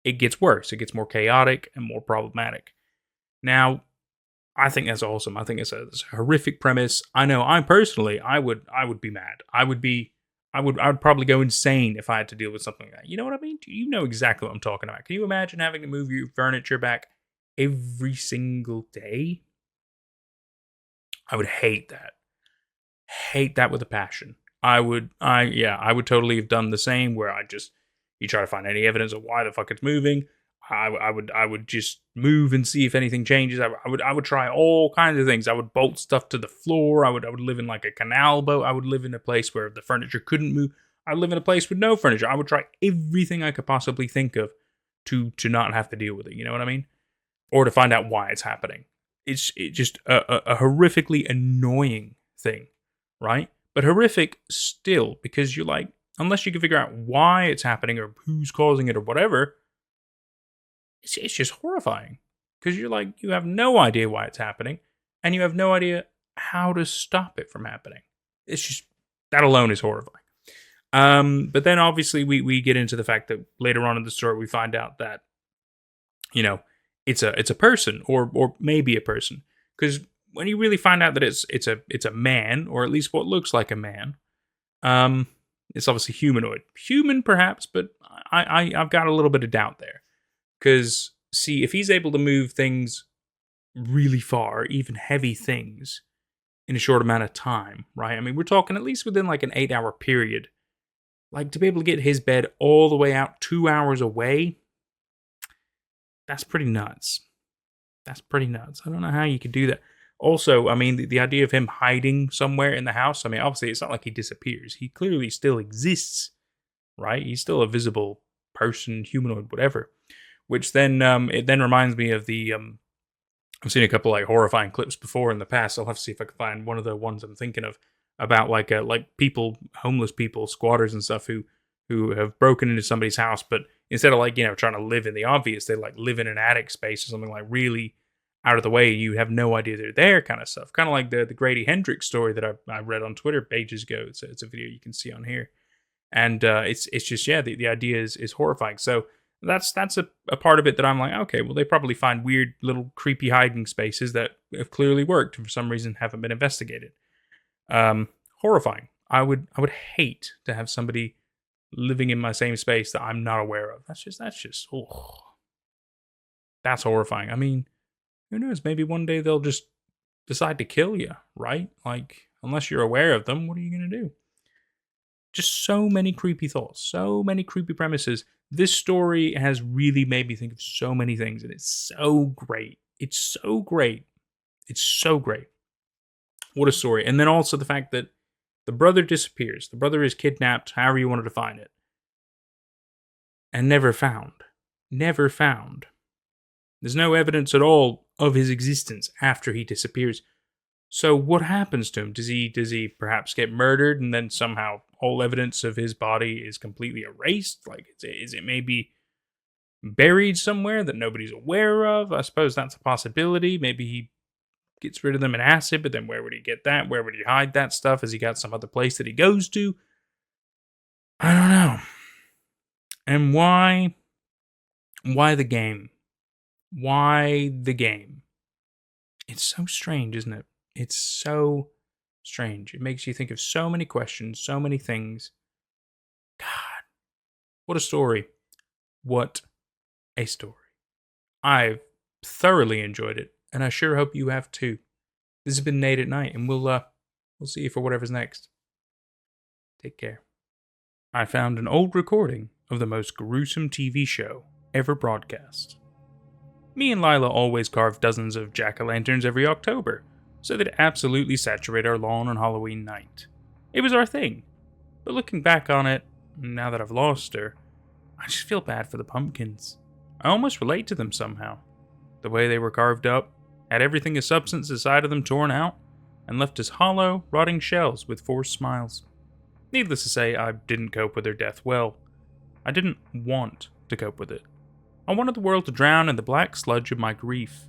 A: it gets worse. It gets more chaotic and more problematic. Now, I think that's awesome. I think it's a horrific premise. I know I would be mad. I would probably go insane if I had to deal with something like that. You know what I mean? You know exactly what I'm talking about. Can you imagine having to move your furniture back every single day? I would hate that. Hate that with a passion. I would totally have done the same where you try to find any evidence of why the fuck it's moving. I would just move and see if anything changes. I would try all kinds of things. I would bolt stuff to the floor. I would live in like a canal boat. I would live in a place where the furniture couldn't move. I'd live in a place with no furniture. I would try everything I could possibly think of to not have to deal with it. You know what I mean? Or to find out why it's happening. It's just a horrifically annoying thing, right? But horrific still, because you're like, unless you can figure out why it's happening or who's causing it or whatever, it's just horrifying. Because you're like, you have no idea why it's happening, and you have no idea how to stop it from happening. It's just, that alone is horrifying. But then obviously we get into the fact that later on in the story we find out that, it's a person or maybe a person. Because when you really find out that it's a man, or at least what looks like a man, it's obviously humanoid. Human perhaps, but I've got a little bit of doubt there. Because, see, if he's able to move things really far, even heavy things, in a short amount of time, right? I mean, we're talking at least within like an 8-hour period. Like, to be able to get his bed all the way out 2 hours away, that's pretty nuts. That's pretty nuts. I don't know how you could do that. Also, I mean, the idea of him hiding somewhere in the house, I mean, obviously, it's not like he disappears. He clearly still exists, right? He's still a visible person, humanoid, whatever. Which then it then reminds me of the I've seen a couple like horrifying clips before in the past. I'll have to see if I can find one of the ones I'm thinking of about like people, homeless people, squatters and stuff who have broken into somebody's house, but instead of like trying to live in the obvious, they like live in an attic space or something like really out of the way. You have no idea they're there, kind of stuff. Kind of like the Grady Hendrix story that I read on Twitter ages ago. It's a video you can see on here, and it's just the idea is horrifying. So. That's a part of it that I'm like, okay, well, they probably find weird little creepy hiding spaces that have clearly worked and for some reason haven't been investigated. Horrifying. I would hate to have somebody living in my same space that I'm not aware of. That's just that's horrifying. I mean, who knows? Maybe one day they'll just decide to kill you, right? Like, unless you're aware of them, what are you gonna do? Just so many creepy thoughts, so many creepy premises. This story has really made me think of so many things, and it's so great. It's so great. It's so great. What a story. And then also the fact that the brother disappears. The brother is kidnapped, however you want to define it, and never found. Never found. There's no evidence at all of his existence after he disappears. So what happens to him? Does he perhaps get murdered and then somehow all evidence of his body is completely erased? Like, is it maybe buried somewhere that nobody's aware of? I suppose that's a possibility. Maybe he gets rid of them in acid, but then where would he get that? Where would he hide that stuff? Has he got some other place that he goes to? I don't know. And why the game? Why the game? It's so strange, isn't it? It's so Strange. It makes you think of so many questions, so many things. God, what a story. What a story. I've thoroughly enjoyed it, and I sure hope you have too. This has been Nate at Night, and we'll see you for whatever's next. Take care. I found an old recording of the most gruesome TV show ever broadcast. Me and Lila always carve dozens of jack-o'-lanterns every October, so they'd absolutely saturate our lawn on Halloween night. It was our thing. But looking back on it, now that I've lost her, I just feel bad for the pumpkins. I almost relate to them somehow. The way they were carved up, had everything of substance inside of them torn out, and left as hollow, rotting shells with forced smiles. Needless to say, I didn't cope with their death well. I didn't want to cope with it. I wanted the world to drown in the black sludge of my grief.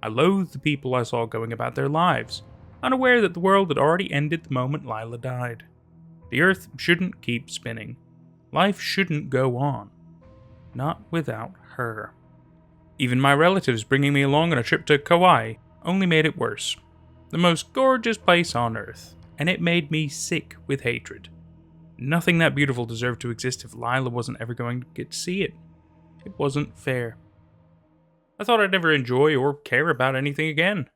A: I loathed the people I saw going about their lives, unaware that the world had already ended the moment Lila died. The earth shouldn't keep spinning. Life shouldn't go on. Not without her. Even my relatives bringing me along on a trip to Kauai only made it worse. The most gorgeous place on earth, and it made me sick with hatred. Nothing that beautiful deserved to exist if Lila wasn't ever going to get to see it. It wasn't fair. I thought I'd never enjoy or care about anything again.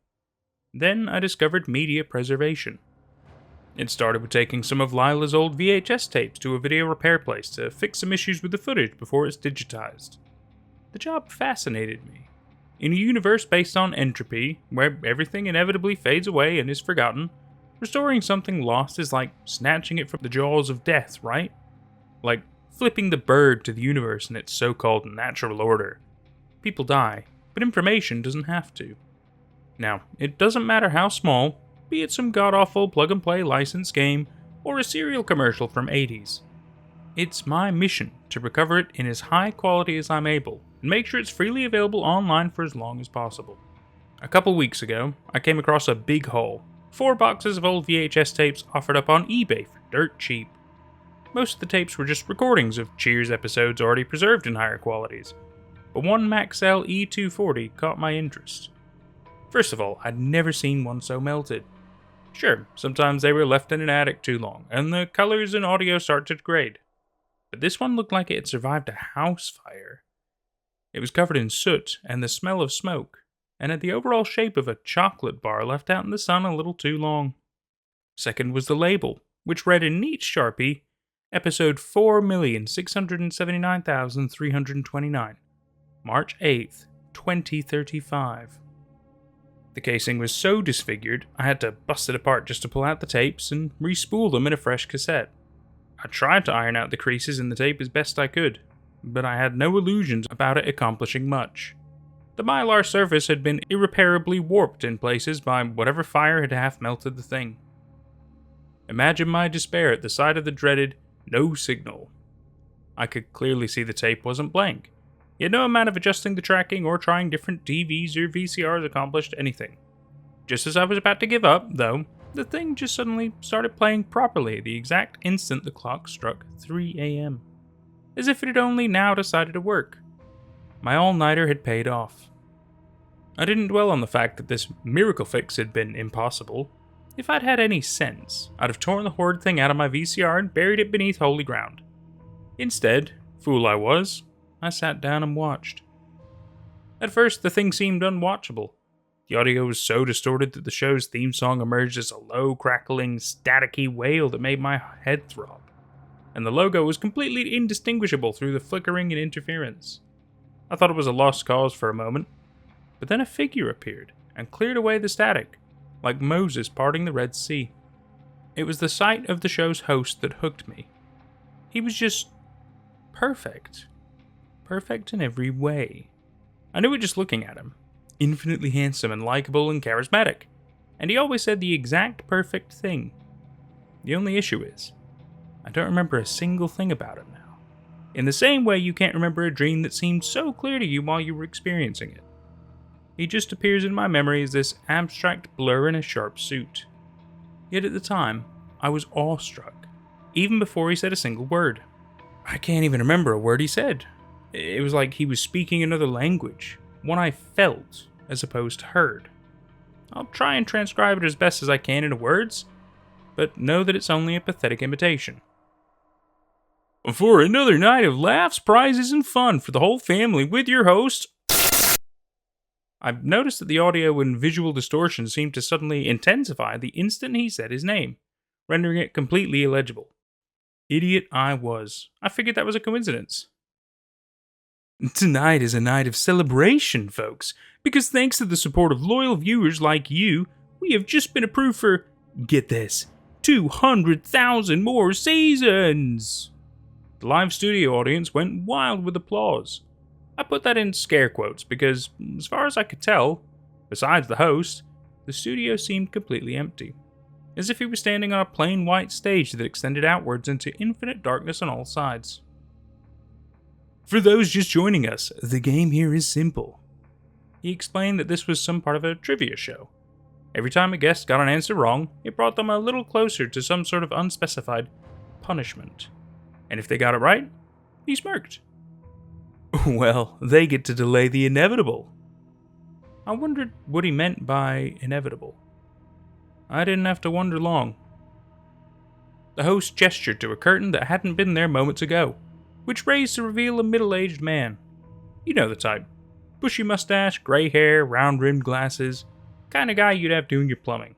A: Then I discovered media preservation. It started with taking some of Lila's old VHS tapes to a video repair place to fix some issues with the footage before it's digitized. The job fascinated me. In a universe based on entropy, where everything inevitably fades away and is forgotten, restoring something lost is like snatching it from the jaws of death, right? Like flipping the bird to the universe in its so-called natural order. People die, but information doesn't have to. Now, it doesn't matter how small, be it some god-awful plug-and-play licensed game or a cereal commercial from 80s. It's my mission to recover it in as high quality as I'm able and make sure it's freely available online for as long as possible. A couple weeks ago, I came across a big haul. 4 boxes of old VHS tapes offered up on eBay for dirt cheap. Most of the tapes were just recordings of Cheers episodes already preserved in higher qualities, but one Maxell E240 caught my interest. First of all, I'd never seen one so melted. Sure, sometimes they were left in an attic too long, and the colors and audio start to degrade. But this one looked like it had survived a house fire. It was covered in soot and the smell of smoke, and had the overall shape of a chocolate bar left out in the sun a little too long. Second was the label, which read in neat Sharpie, Episode 4,679,329, March 8th, 2035. The casing was so disfigured, I had to bust it apart just to pull out the tapes and re-spool them in a fresh cassette. I tried to iron out the creases in the tape as best I could, but I had no illusions about it accomplishing much. The mylar surface had been irreparably warped in places by whatever fire had half melted the thing. Imagine my despair at the sight of the dreaded no signal. I could clearly see the tape wasn't blank, yet no amount of adjusting the tracking or trying different DVs or VCRs accomplished anything. Just as I was about to give up, though, the thing just suddenly started playing properly the exact instant the clock struck 3 a.m. As if it had only now decided to work. My all-nighter had paid off. I didn't dwell on the fact that this miracle fix had been impossible. If I'd had any sense, I'd have torn the horrid thing out of my VCR and buried it beneath holy ground. Instead, fool I was, I sat down and watched. At first, the thing seemed unwatchable. The audio was so distorted that the show's theme song emerged as a low, crackling, staticky wail that made my head throb. And the logo was completely indistinguishable through the flickering and interference. I thought it was a lost cause for a moment, but then a figure appeared and cleared away the static, like Moses parting the Red Sea. It was the sight of the show's host that hooked me. He was just perfect. Perfect in every way. I knew it just looking at him. Infinitely handsome and likable and charismatic. And he always said the exact perfect thing. The only issue is, I don't remember a single thing about him now. In the same way you can't remember a dream that seemed so clear to you while you were experiencing it. He just appears in my memory as this abstract blur in a sharp suit. Yet at the time, I was awestruck, even before he said a single word. I can't even remember a word he said. It was like he was speaking another language, one I felt as opposed to heard. I'll try and transcribe it as best as I can into words, but know that it's only a pathetic imitation. For another night of laughs, prizes, and fun for the whole family with your host... I've noticed that the audio and visual distortion seemed to suddenly intensify the instant he said his name, rendering it completely illegible. Idiot I was. I figured that was a coincidence. Tonight is a night of celebration, folks, because thanks to the support of loyal viewers like you, we have just been approved for, get this, 200,000 more seasons! The live studio audience went wild with applause. I put that in scare quotes because, as far as I could tell, besides the host, the studio seemed completely empty, as if he was standing on a plain white stage that extended outwards into infinite darkness on all sides. For those just joining us, the game here is simple. He explained that this was some part of a trivia show. Every time a guest got an answer wrong, it brought them a little closer to some sort of unspecified punishment. And if they got it right, he smirked. Well, they get to delay the inevitable. I wondered what he meant by inevitable. I didn't have to wonder long. The host gestured to a curtain that hadn't been there moments ago, which raised to reveal a middle-aged man. You know the type. Bushy mustache, gray hair, round-rimmed glasses. Kind of guy you'd have doing your plumbing.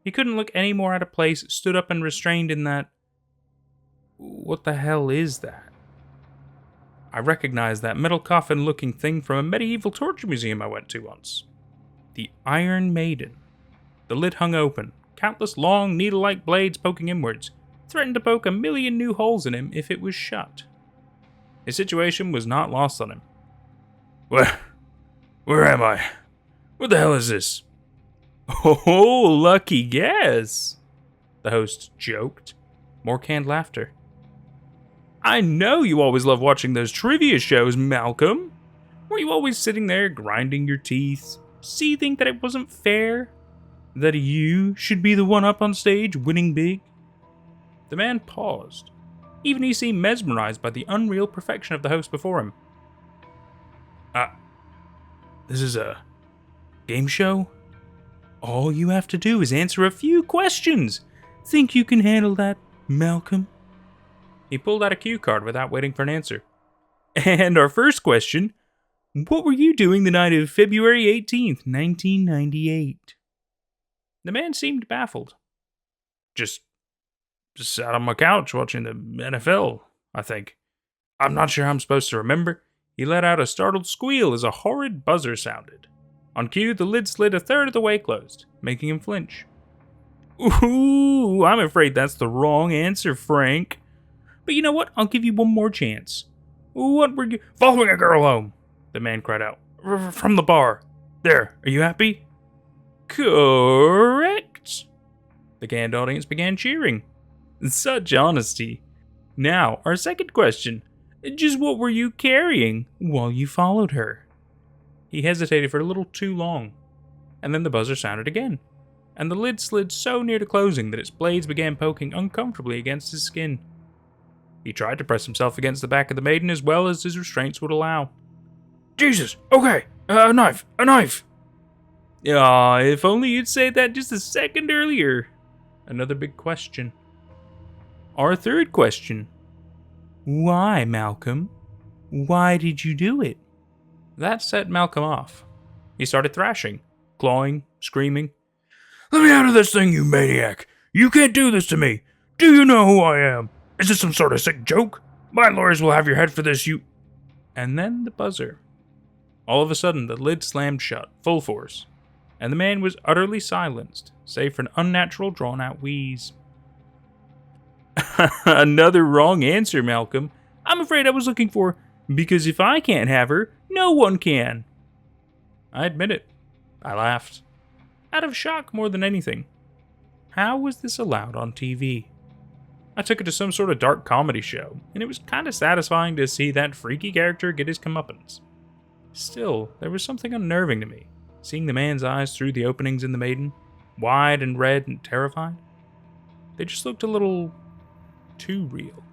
A: He couldn't look any more out of place, stood up and restrained in that... What the hell is that? I recognized that metal coffin-looking thing from a medieval torture museum I went to once. The Iron Maiden. The lid hung open, countless long, needle-like blades poking inwards, threatened to poke a million new holes in him if it was shut. His situation was not lost on him. Where am I? What the hell is this? Oh, lucky guess, the host joked. More canned laughter. I know you always love watching those trivia shows, Malcolm. Were you always sitting there grinding your teeth, seething that it wasn't fair? That you should be the one up on stage winning big? The man paused. Even he seemed mesmerized by the unreal perfection of the host before him. This is a game show? All you have to do is answer a few questions. Think you can handle that, Malcolm? He pulled out a cue card without waiting for an answer. And our first question, what were you doing the night of February 18th, 1998? The man seemed baffled. Just sat on my couch watching the NFL, I think. I'm not sure how I'm supposed to remember. He let out a startled squeal as a horrid buzzer sounded. On cue, the lid slid a third of the way closed, making him flinch. Ooh, I'm afraid that's the wrong answer, Frank. But you know what? I'll give you one more chance. What were you... Following a girl home, the man cried out. From the bar. There, are you happy? Correct. The canned audience began cheering. Such honesty. Now, our second question. Just what were you carrying while you followed her? He hesitated for a little too long, and then the buzzer sounded again, and the lid slid so near to closing that its blades began poking uncomfortably against his skin. He tried to press himself against the back of the maiden as well as his restraints would allow. Jesus, okay, a knife! Ah, if only you'd said that just a second earlier. Another big question. Our third question. Why, Malcolm? Why did you do it? That set Malcolm off. He started thrashing, clawing, screaming. Let me out of this thing, you maniac! You can't do this to me! Do you know who I am? Is this some sort of sick joke? My lawyers will have your head for this, you... And then the buzzer. All of a sudden, the lid slammed shut, full force, and the man was utterly silenced, save for an unnatural, drawn-out wheeze. Another wrong answer, Malcolm. I'm afraid I was looking for, because if I can't have her, no one can. I admit it. I laughed. Out of shock more than anything. How was this allowed on TV? I took it to some sort of dark comedy show, and it was kind of satisfying to see that freaky character get his comeuppance. Still, there was something unnerving to me, seeing the man's eyes through the openings in the maiden, wide and red and terrified. They just looked a little... too real.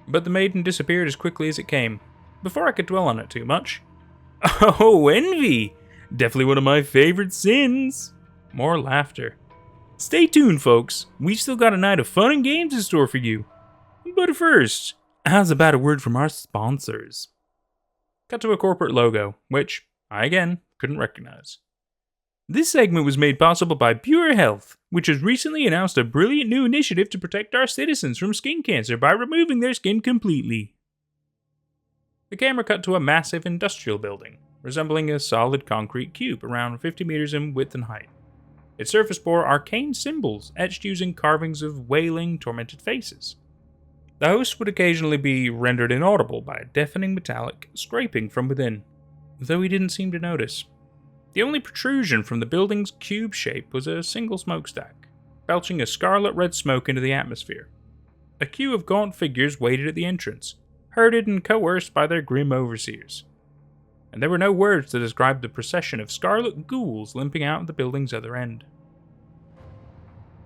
A: But the maiden disappeared as quickly as it came, before I could dwell on it too much. Oh, envy! Definitely one of my favorite sins! More laughter. Stay tuned, folks. We've still got a night of fun and games in store for you. But first, how's about a word from our sponsors? Cut to a corporate logo, which I again couldn't recognize. This segment was made possible by Pure Health, which has recently announced a brilliant new initiative to protect our citizens from skin cancer by removing their skin completely. The camera cut to a massive industrial building, resembling a solid concrete cube around 50 meters in width and height. Its surface bore arcane symbols etched using carvings of wailing, tormented faces. The host would occasionally be rendered inaudible by a deafening metallic scraping from within, though he didn't seem to notice. The only protrusion from the building's cube shape was a single smokestack, belching a scarlet-red smoke into the atmosphere. A queue of gaunt figures waited at the entrance, herded and coerced by their grim overseers. And there were no words to describe the procession of scarlet ghouls limping out at the building's other end.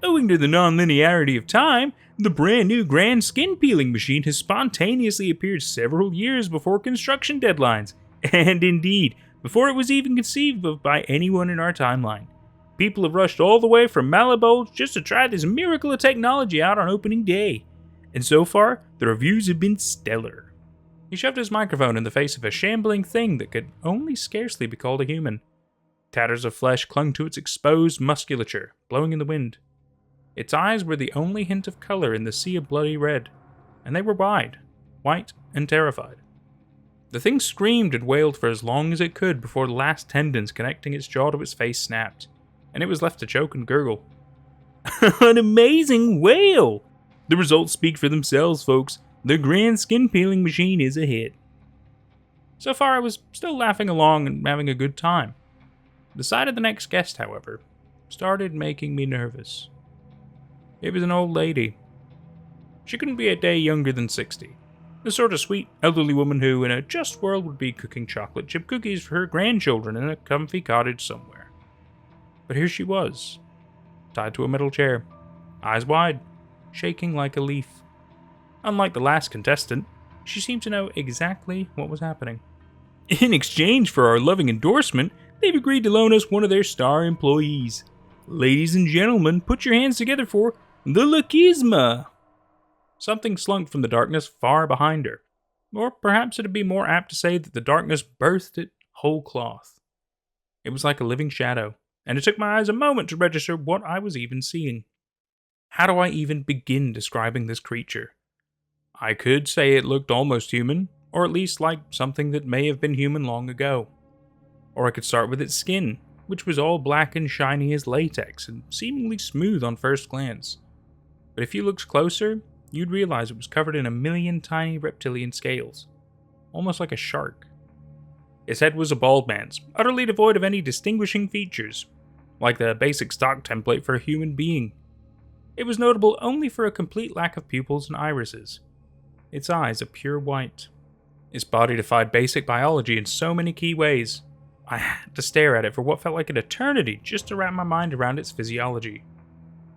A: Owing to the non-linearity of time, the brand new grand skin peeling machine has spontaneously appeared several years before construction deadlines, and indeed, before it was even conceived of by anyone in our timeline. People have rushed all the way from Malibol just to try this miracle of technology out on opening day. And so far, the reviews have been stellar. He shoved his microphone in the face of a shambling thing that could only scarcely be called a human. Tatters of flesh clung to its exposed musculature, blowing in the wind. Its eyes were the only hint of color in the sea of bloody red, and they were wide, white, and terrified. The thing screamed and wailed for as long as it could before the last tendons connecting its jaw to its face snapped, and it was left to choke and gurgle. An amazing wail! The results speak for themselves, folks. The grand skin peeling machine is a hit. So far, I was still laughing along and having a good time. The sight of the next guest, however, started making me nervous. It was an old lady. She couldn't be a day younger than 60. The sort of sweet, elderly woman who, in a just world, would be cooking chocolate chip cookies for her grandchildren in a comfy cottage somewhere. But here she was, tied to a metal chair, eyes wide, shaking like a leaf. Unlike the last contestant, she seemed to know exactly what was happening. In exchange for our loving endorsement, they've agreed to loan us one of their star employees. Ladies and gentlemen, put your hands together for the Laquisma. Something slunk from the darkness far behind her. Or perhaps it'd be more apt to say that the darkness birthed it whole cloth. It was like a living shadow, and it took my eyes a moment to register what I was even seeing. How do I even begin describing this creature? I could say it looked almost human, or at least like something that may have been human long ago. Or I could start with its skin, which was all black and shiny as latex and seemingly smooth on first glance. But if you looked closer, you'd realize it was covered in a million tiny reptilian scales, almost like a shark. Its head was a bald man's, utterly devoid of any distinguishing features, like the basic stock template for a human being. It was notable only for a complete lack of pupils and irises. Its eyes a pure white. Its body defied basic biology in so many key ways. I had to stare at it for what felt like an eternity just to wrap my mind around its physiology.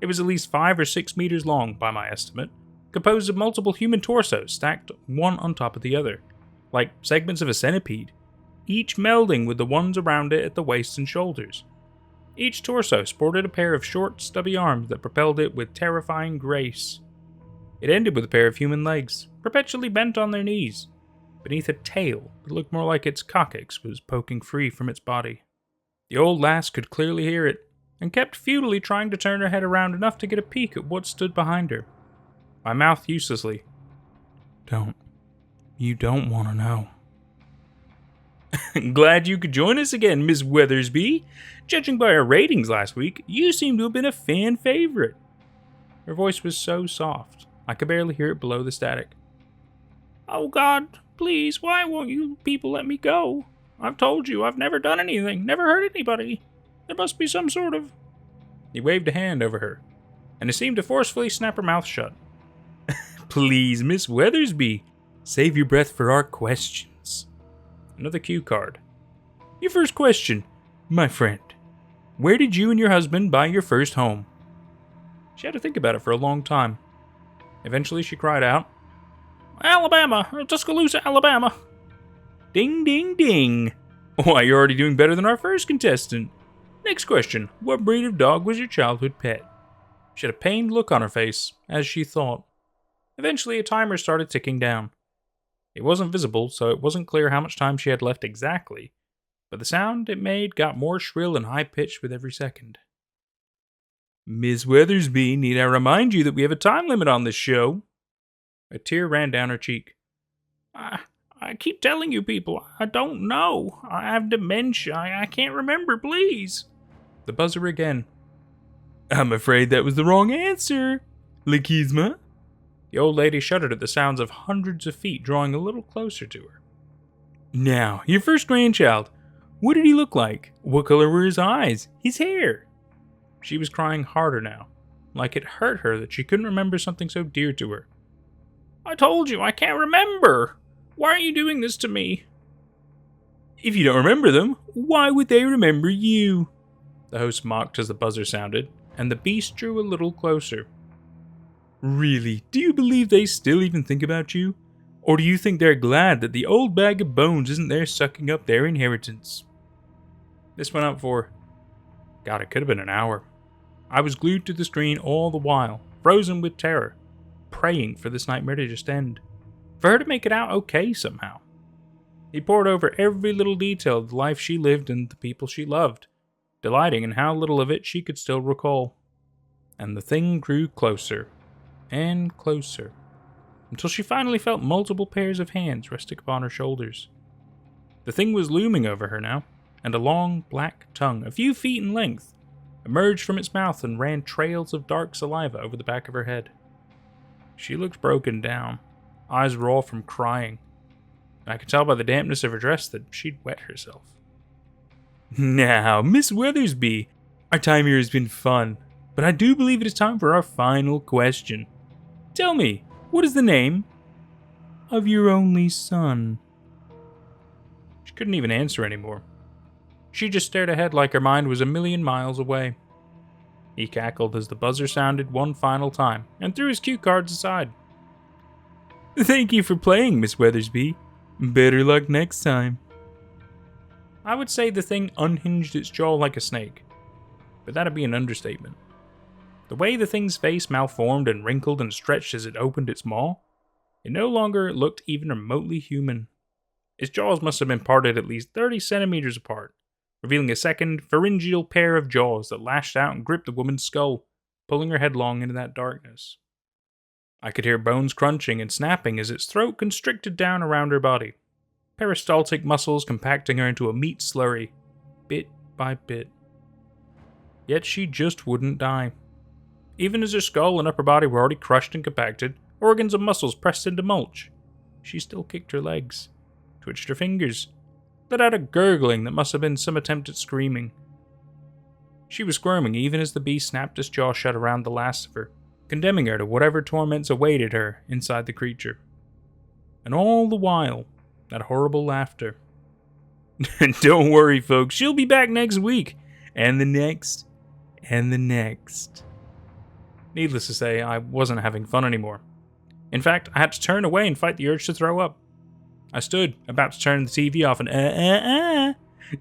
A: It was at least 5 or 6 meters long, by my estimate, composed of multiple human torsos stacked one on top of the other, like segments of a centipede, each melding with the ones around it at the waist and shoulders. Each torso sported a pair of short, stubby arms that propelled it with terrifying grace. It ended with a pair of human legs, perpetually bent on their knees, beneath a tail that looked more like its coccyx was poking free from its body. The old lass could clearly hear it, and kept futilely trying to turn her head around enough to get a peek at what stood behind her. My mouth uselessly. You don't want to know. Glad you could join us again, Miss Weathersby. Judging by our ratings last week, you seem to have been a fan favorite. Her voice was so soft, I could barely hear it below the static. Oh God, please, why won't you people let me go? I've told you, I've never done anything, never hurt anybody. There must be some sort of... He waved a hand over her, and it seemed to forcefully snap her mouth shut. Please, Miss Weathersby, save your breath for our questions. Another cue card. Your first question, my friend. Where did you and your husband buy your first home? She had to think about it for a long time. Eventually she cried out, Alabama, Tuscaloosa, Alabama. Ding, ding, ding. Why, you're already doing better than our first contestant. Next question, what breed of dog was your childhood pet? She had a pained look on her face, as she thought. Eventually, a timer started ticking down. It wasn't visible, so it wasn't clear how much time she had left exactly, but the sound it made got more shrill and high-pitched with every second. Miss Weathersby, need I remind you that we have a time limit on this show? A tear ran down her cheek. I keep telling you people, I don't know. I have dementia. I can't remember, please. The buzzer again. I'm afraid that was the wrong answer. Lacheesma? The old lady shuddered at the sounds of hundreds of feet drawing a little closer to her. Now, your first grandchild. What did he look like? What color were his eyes? His hair? She was crying harder now, like it hurt her that she couldn't remember something so dear to her. I told you, I can't remember. Why are you doing this to me? If you don't remember them, why would they remember you? The host mocked as the buzzer sounded, and the beast drew a little closer. Really, do you believe they still even think about you? Or do you think they're glad that the old bag of bones isn't there sucking up their inheritance? This went up for... God, it could have been an hour. I was glued to the screen all the while, frozen with terror, praying for this nightmare to just end. For her to make it out okay somehow. He pored over every little detail of the life she lived and the people she loved, delighting in how little of it she could still recall. And the thing grew closer and closer, until she finally felt multiple pairs of hands resting upon her shoulders. The thing was looming over her now, and a long black tongue, a few feet in length, emerged from its mouth and ran trails of dark saliva over the back of her head. She looked broken down, eyes raw from crying. I could tell by the dampness of her dress that she'd wet herself. Now, Miss Weathersby, our time here has been fun, but I do believe it is time for our final question. Tell me, what is the name of your only son? She couldn't even answer anymore. She just stared ahead like her mind was a million miles away. He cackled as the buzzer sounded one final time and threw his cue cards aside. Thank you for playing, Miss Weathersby. Better luck next time. I would say the thing unhinged its jaw like a snake, but that'd be an understatement. The way the thing's face malformed and wrinkled and stretched as it opened its maw, it no longer looked even remotely human. Its jaws must have been parted at least 30 centimeters apart, revealing a second, pharyngeal pair of jaws that lashed out and gripped the woman's skull, pulling her headlong into that darkness. I could hear bones crunching and snapping as its throat constricted down around her body, peristaltic muscles compacting her into a meat slurry, bit by bit. Yet she just wouldn't die. Even as her skull and upper body were already crushed and compacted, organs and muscles pressed into mulch, she still kicked her legs, twitched her fingers, let out a gurgling that must have been some attempt at screaming. She was squirming even as the beast snapped its jaw shut around the last of her, condemning her to whatever torments awaited her inside the creature. And all the while, that horrible laughter. Don't worry, folks, she'll be back next week, and the next, and the next. Needless to say, I wasn't having fun anymore. In fact, I had to turn away and fight the urge to throw up. I stood, about to turn the TV off and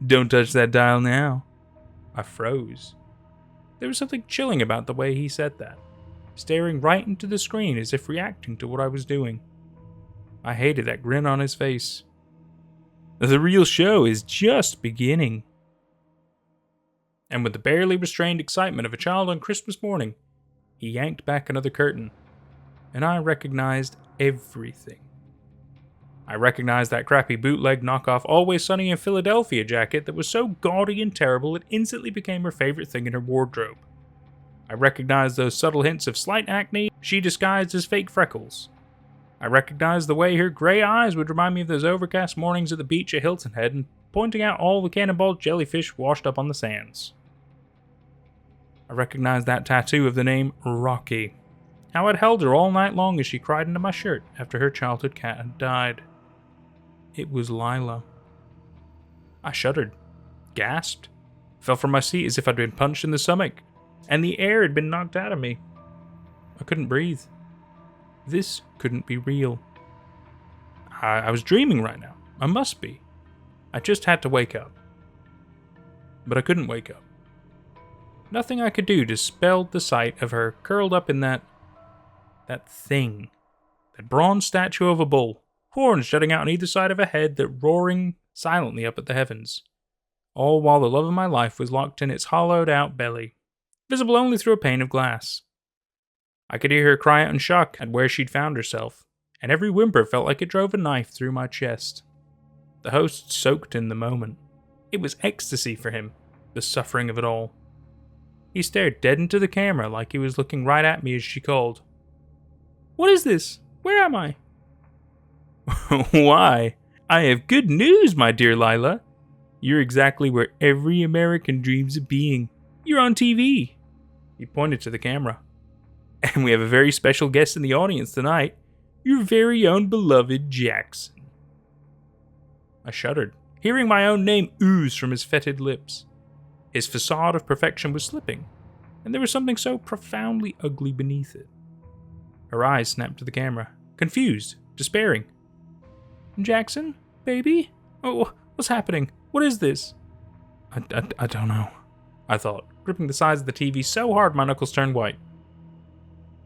A: don't touch that dial now. I froze. There was something chilling about the way he said that, staring right into the screen as if reacting to what I was doing. I hated that grin on his face. The real show is just beginning. And with the barely restrained excitement of a child on Christmas morning, he yanked back another curtain, and I recognized everything. I recognized that crappy bootleg knockoff Always Sunny in Philadelphia jacket that was so gaudy and terrible it instantly became her favorite thing in her wardrobe. I recognized those subtle hints of slight acne she disguised as fake freckles. I recognized the way her gray eyes would remind me of those overcast mornings at the beach at Hilton Head and pointing out all the cannonball jellyfish washed up on the sands. I recognized that tattoo of the name Rocky. How I'd held her all night long as she cried into my shirt after her childhood cat had died. It was Lila. I shuddered, gasped, fell from my seat as if I'd been punched in the stomach, and the air had been knocked out of me. I couldn't breathe. This couldn't be real. I was dreaming right now. I must be. I just had to wake up. But I couldn't wake up. Nothing I could do dispelled the sight of her curled up in that thing. That bronze statue of a bull, horns jutting out on either side of a head that roaring silently up at the heavens. All while the love of my life was locked in its hollowed-out belly, visible only through a pane of glass. I could hear her cry out in shock at where she'd found herself, and every whimper felt like it drove a knife through my chest. The host soaked in the moment. It was ecstasy for him, the suffering of it all. He stared dead into the camera like he was looking right at me as she called. "What is this? Where am I?" "Why, I have good news, my dear Lila. You're exactly where every American dreams of being. You're on TV." He pointed to the camera. "And we have a very special guest in the audience tonight. Your very own beloved Jackson." I shuddered, hearing my own name ooze from his fetid lips. His facade of perfection was slipping, and there was something so profoundly ugly beneath it. Her eyes snapped to the camera, confused, despairing. "Jackson? Baby? Oh, what's happening? What is this?" I don't know, I thought, gripping the sides of the TV so hard my knuckles turned white.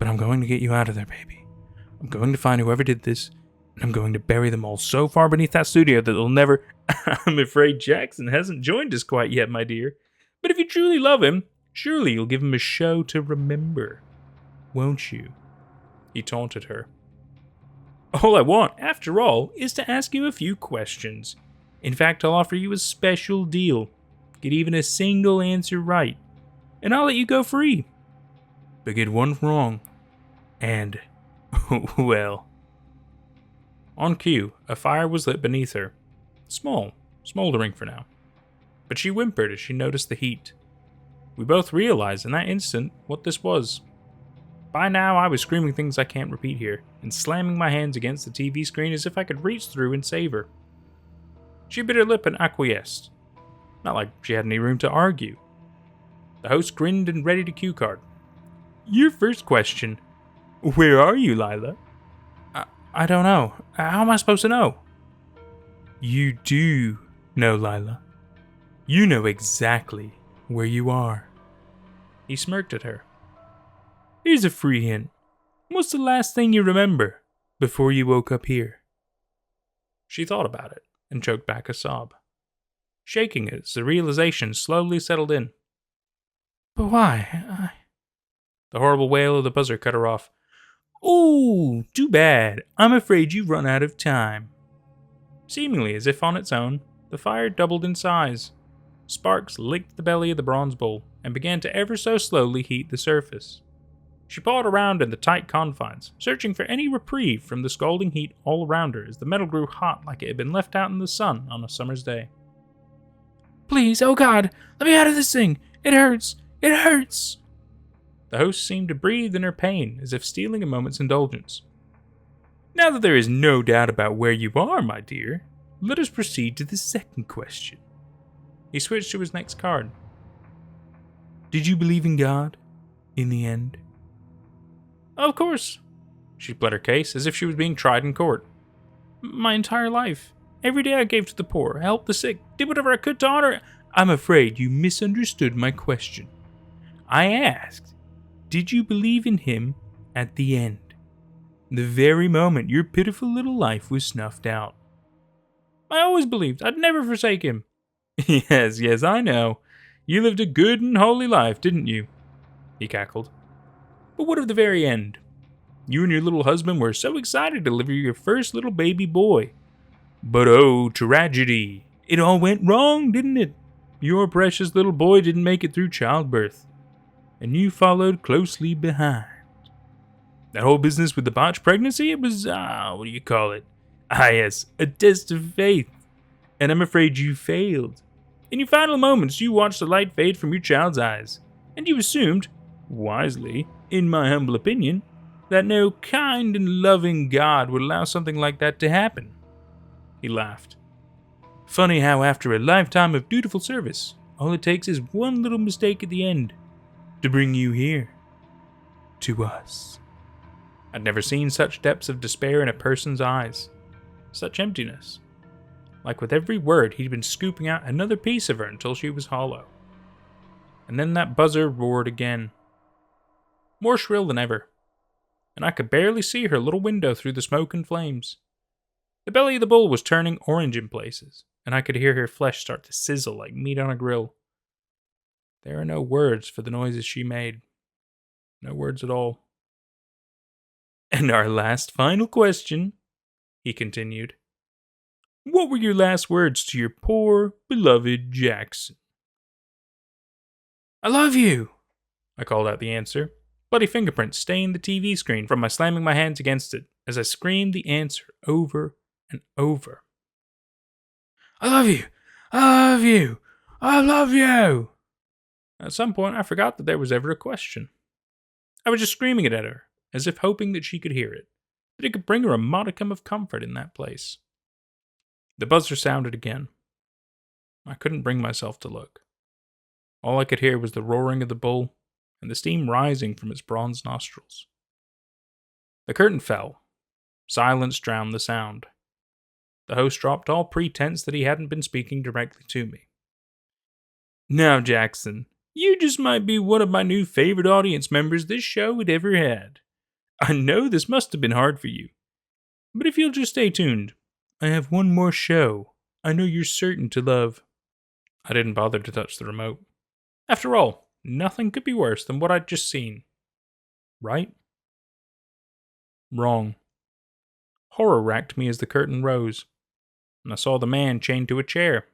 A: "But I'm going to get you out of there, baby. I'm going to find whoever did this, and I'm going to bury them all so far beneath that studio that they'll never..." "I'm afraid Jackson hasn't joined us quite yet, my dear. But if you truly love him, surely you'll give him a show to remember. Won't you?" He taunted her. "All I want, after all, is to ask you a few questions. In fact, I'll offer you a special deal. Get even a single answer right, and I'll let you go free. But get one wrong, and, well..." On cue, a fire was lit beneath her. Small, smoldering for now. But she whimpered as she noticed the heat. We both realized in that instant what this was. By now, I was screaming things I can't repeat here, and slamming my hands against the TV screen as if I could reach through and save her. She bit her lip and acquiesced. Not like she had any room to argue. The host grinned and readied a cue card. "Your first question. Where are you, Lila?" I don't know. How am I supposed to know?" "You do know, Lila. You know exactly where you are." He smirked at her. "Here's a free hint. What's the last thing you remember before you woke up here?" She thought about it and choked back a sob, shaking as the realization slowly settled in. "But why? The horrible wail of the buzzer cut her off. "Oh, too bad. I'm afraid you've run out of time." Seemingly as if on its own, the fire doubled in size. Sparks licked the belly of the bronze bowl and began to ever so slowly heat the surface. She pawed around in the tight confines, searching for any reprieve from the scalding heat all around her as the metal grew hot like it had been left out in the sun on a summer's day. "Please, oh God, let me out of this thing. It hurts. It hurts." The host seemed to breathe in her pain, as if stealing a moment's indulgence. "Now that there is no doubt about where you are, my dear, let us proceed to the second question." He switched to his next card. "Did you believe in God, in the end?" "Of course." She pled her case as if she was being tried in court. "My entire life. Every day I gave to the poor, helped the sick, did whatever I could to honor..." "I'm afraid you misunderstood my question. I asked, did you believe in him at the end? The very moment your pitiful little life was snuffed out." "I always believed I'd never forsake him." Yes, I know. You lived a good and holy life, didn't you?" He cackled. "But what of the very end? You and your little husband were so excited to deliver your first little baby boy. But oh, tragedy. It all went wrong, didn't it? Your precious little boy didn't make it through childbirth, and you followed closely behind. That whole business with the botched pregnancy, it was, what do you call it? Yes, a test of faith. And I'm afraid you failed. In your final moments, you watched the light fade from your child's eyes, and you assumed, wisely, in my humble opinion, that no kind and loving God would allow something like that to happen." He laughed. "Funny how after a lifetime of dutiful service, all it takes is one little mistake at the end to bring you here. To us." I'd never seen such depths of despair in a person's eyes. Such emptiness. Like with every word, he'd been scooping out another piece of her until she was hollow. And then that buzzer roared again, more shrill than ever, and I could barely see her little window through the smoke and flames. The belly of the bull was turning orange in places, and I could hear her flesh start to sizzle like meat on a grill. There are no words for the noises she made. No words at all. And our last final question, he continued. What were your last words to your poor, beloved Jackson? I love you, I called out the answer. Bloody fingerprints stained the TV screen from my slamming my hands against it as I screamed the answer over and over. I love you! I love you! I love you! At some point, I forgot that there was ever a question. I was just screaming it at her, as if hoping that she could hear it, that it could bring her a modicum of comfort in that place. The buzzer sounded again. I couldn't bring myself to look. All I could hear was the roaring of the bull and the steam rising from its bronze nostrils. The curtain fell. Silence drowned the sound. The host dropped all pretense that he hadn't been speaking directly to me. Now, Jackson, you just might be one of my new favorite audience members this show had ever had. I know this must have been hard for you. But if you'll just stay tuned, I have one more show I know you're certain to love. I didn't bother to touch the remote. After all, nothing could be worse than what I'd just seen. Right? Wrong. Horror racked me as the curtain rose, and I saw the man chained to a chair.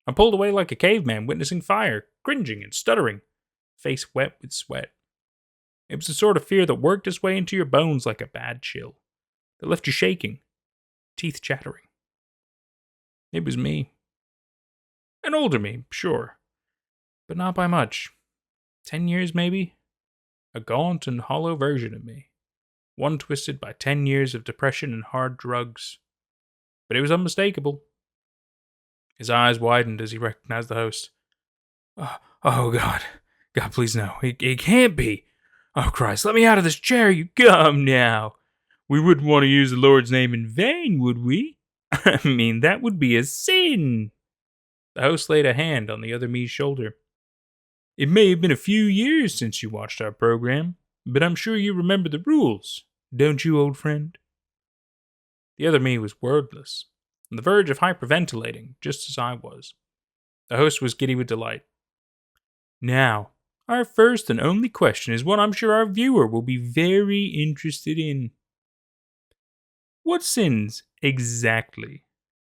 A: I pulled away like a caveman witnessing fire, cringing and stuttering, face wet with sweat. It was the sort of fear that worked its way into your bones like a bad chill, that left you shaking, teeth chattering. It was me. An older me, sure, but not by much. 10 years, maybe? A gaunt and hollow version of me, one twisted by 10 years of depression and hard drugs. But it was unmistakable. His eyes widened as he recognized the host. Oh, God. God, please no. It can't be. Oh, Christ, let me out of this chair, you come now. We wouldn't want to use the Lord's name in vain, would we? I mean, that would be a sin. The host laid a hand on the other me's shoulder. It may have been a few years since you watched our program, but I'm sure you remember the rules, don't you, old friend? The other me was wordless, on the verge of hyperventilating, just as I was. The host was giddy with delight. Now, our first and only question is one I'm sure our viewer will be very interested in. What sins, exactly,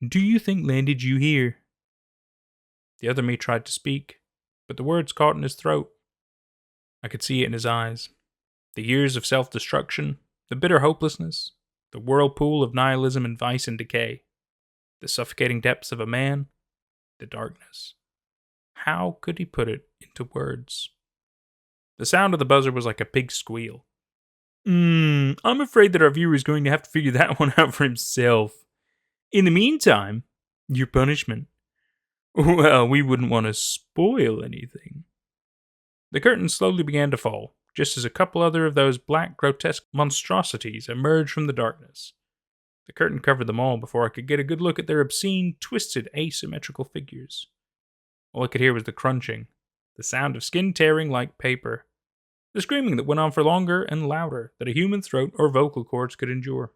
A: do you think landed you here? The other me tried to speak, but the words caught in his throat. I could see it in his eyes. The years of self-destruction, the bitter hopelessness, the whirlpool of nihilism and vice and decay, the suffocating depths of a man, the darkness. How could he put it into words? The sound of the buzzer was like a pig squeal. I'm afraid that our viewer is going to have to figure that one out for himself. In the meantime, your punishment. Well, we wouldn't want to spoil anything. The curtain slowly began to fall, just as a couple other of those black, grotesque monstrosities emerged from the darkness. The curtain covered them all before I could get a good look at their obscene, twisted, asymmetrical figures. All I could hear was the crunching, the sound of skin tearing like paper, the screaming that went on for longer and louder than a human throat or vocal cords could endure.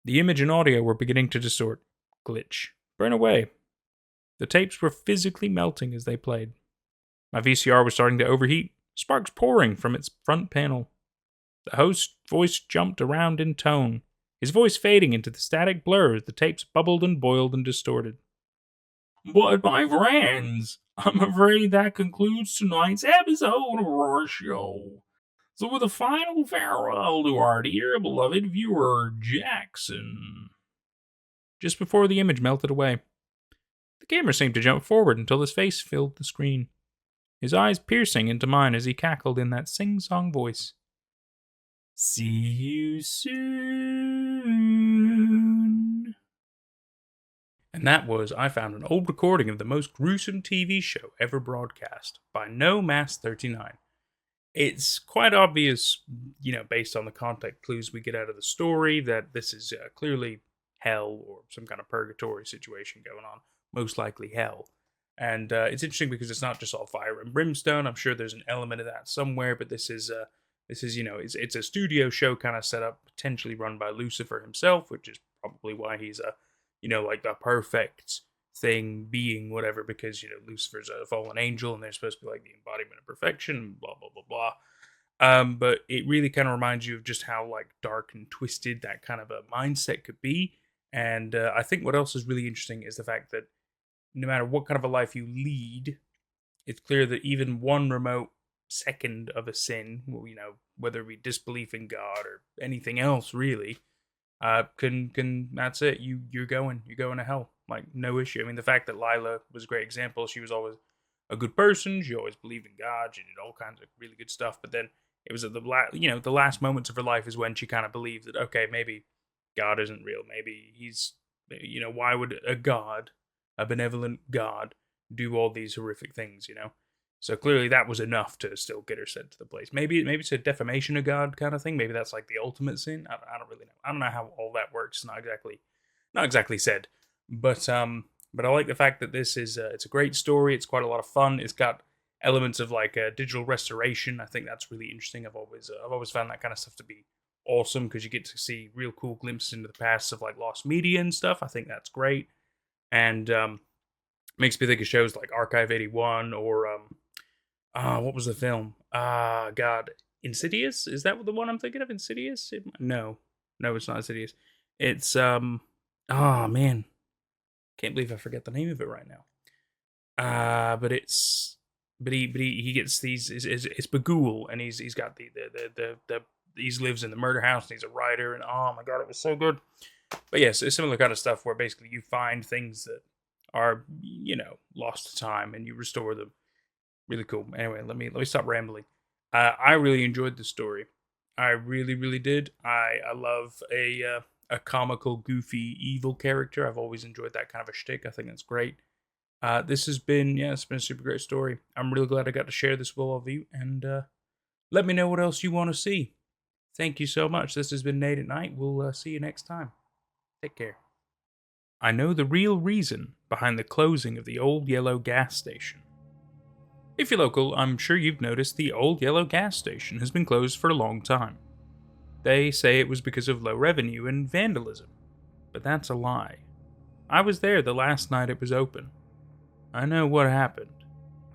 A: The image and audio were beginning to distort, glitch, burn away. The tapes were physically melting as they played. My VCR was starting to overheat, sparks pouring from its front panel. The host's voice jumped around in tone, his voice fading into the static blur as the tapes bubbled and boiled and distorted. But my friends, I'm afraid that concludes tonight's episode of our show. So with a final farewell to our dear beloved viewer, Jackson. Just before the image melted away, the camera seemed to jump forward until his face filled the screen, his eyes piercing into mine as he cackled in that sing-song voice. See you soon. And that was, I found, an old recording of the most gruesome TV show ever broadcast by No Mass 39. It's quite obvious, based on the context clues we get out of the story, that this is clearly hell or some kind of purgatory situation going on. Most likely hell. And it's interesting because it's not just all fire and brimstone. I'm sure there's an element of that somewhere, but this is it's a studio show kind of set up, potentially run by Lucifer himself, which is probably why he's a like the perfect thing being whatever, because Lucifer's a fallen angel and they're supposed to be like the embodiment of perfection, blah blah blah blah. But it really kind of reminds you of just how like dark and twisted that kind of a mindset could be. And I think what else is really interesting is the fact that no matter what kind of a life you lead, it's clear that even one remote second of a sin, whether it be disbelief in God or anything else, really, can that's it. You're going to hell, like no issue. I mean, the fact that Lila was a great example. She was always a good person. She always believed in God. She did all kinds of really good stuff. But then it was at the last moments of her life is when she kind of believed that okay, maybe God isn't real. Maybe he's why would a benevolent God, do all these horrific things? So clearly that was enough to still get her sent to the place. Maybe it's a defamation of God kind of thing. Maybe that's like the ultimate sin. I don't really know. I don't know how all that works. Not exactly said. But I like the fact that this is it's a great story. It's quite a lot of fun. It's got elements of like digital restoration. I think that's really interesting. I've always found that kind of stuff to be awesome because you get to see real cool glimpses into the past of like lost media and stuff. I think that's great, and makes me think of shows like Archive 81 or what was the film? God, Insidious? Is that the one I'm thinking of? Insidious? No, it's not Insidious. It's oh man, can't believe I forget the name of it right now. But he gets these. It's Bagul, and he's got the he lives in the murder house, and he's a writer, and oh my god, it was so good. But yes, it's similar kind of stuff where basically you find things that are lost to time and you restore them. Really cool. Anyway, let me stop rambling. I really enjoyed the story. I really, really did. I love a comical, goofy, evil character. I've always enjoyed that kind of a shtick. I think that's great. It's been a super great story. I'm really glad I got to share this with all of you, and let me know what else you want to see. Thank you so much. This has been Nate at Night. We'll see you next time. Take care. I know the real reason behind the closing of the old yellow gas station. If you're local, I'm sure you've noticed the old yellow gas station has been closed for a long time. They say it was because of low revenue and vandalism, but that's a lie. I was there the last night it was open. I know what happened.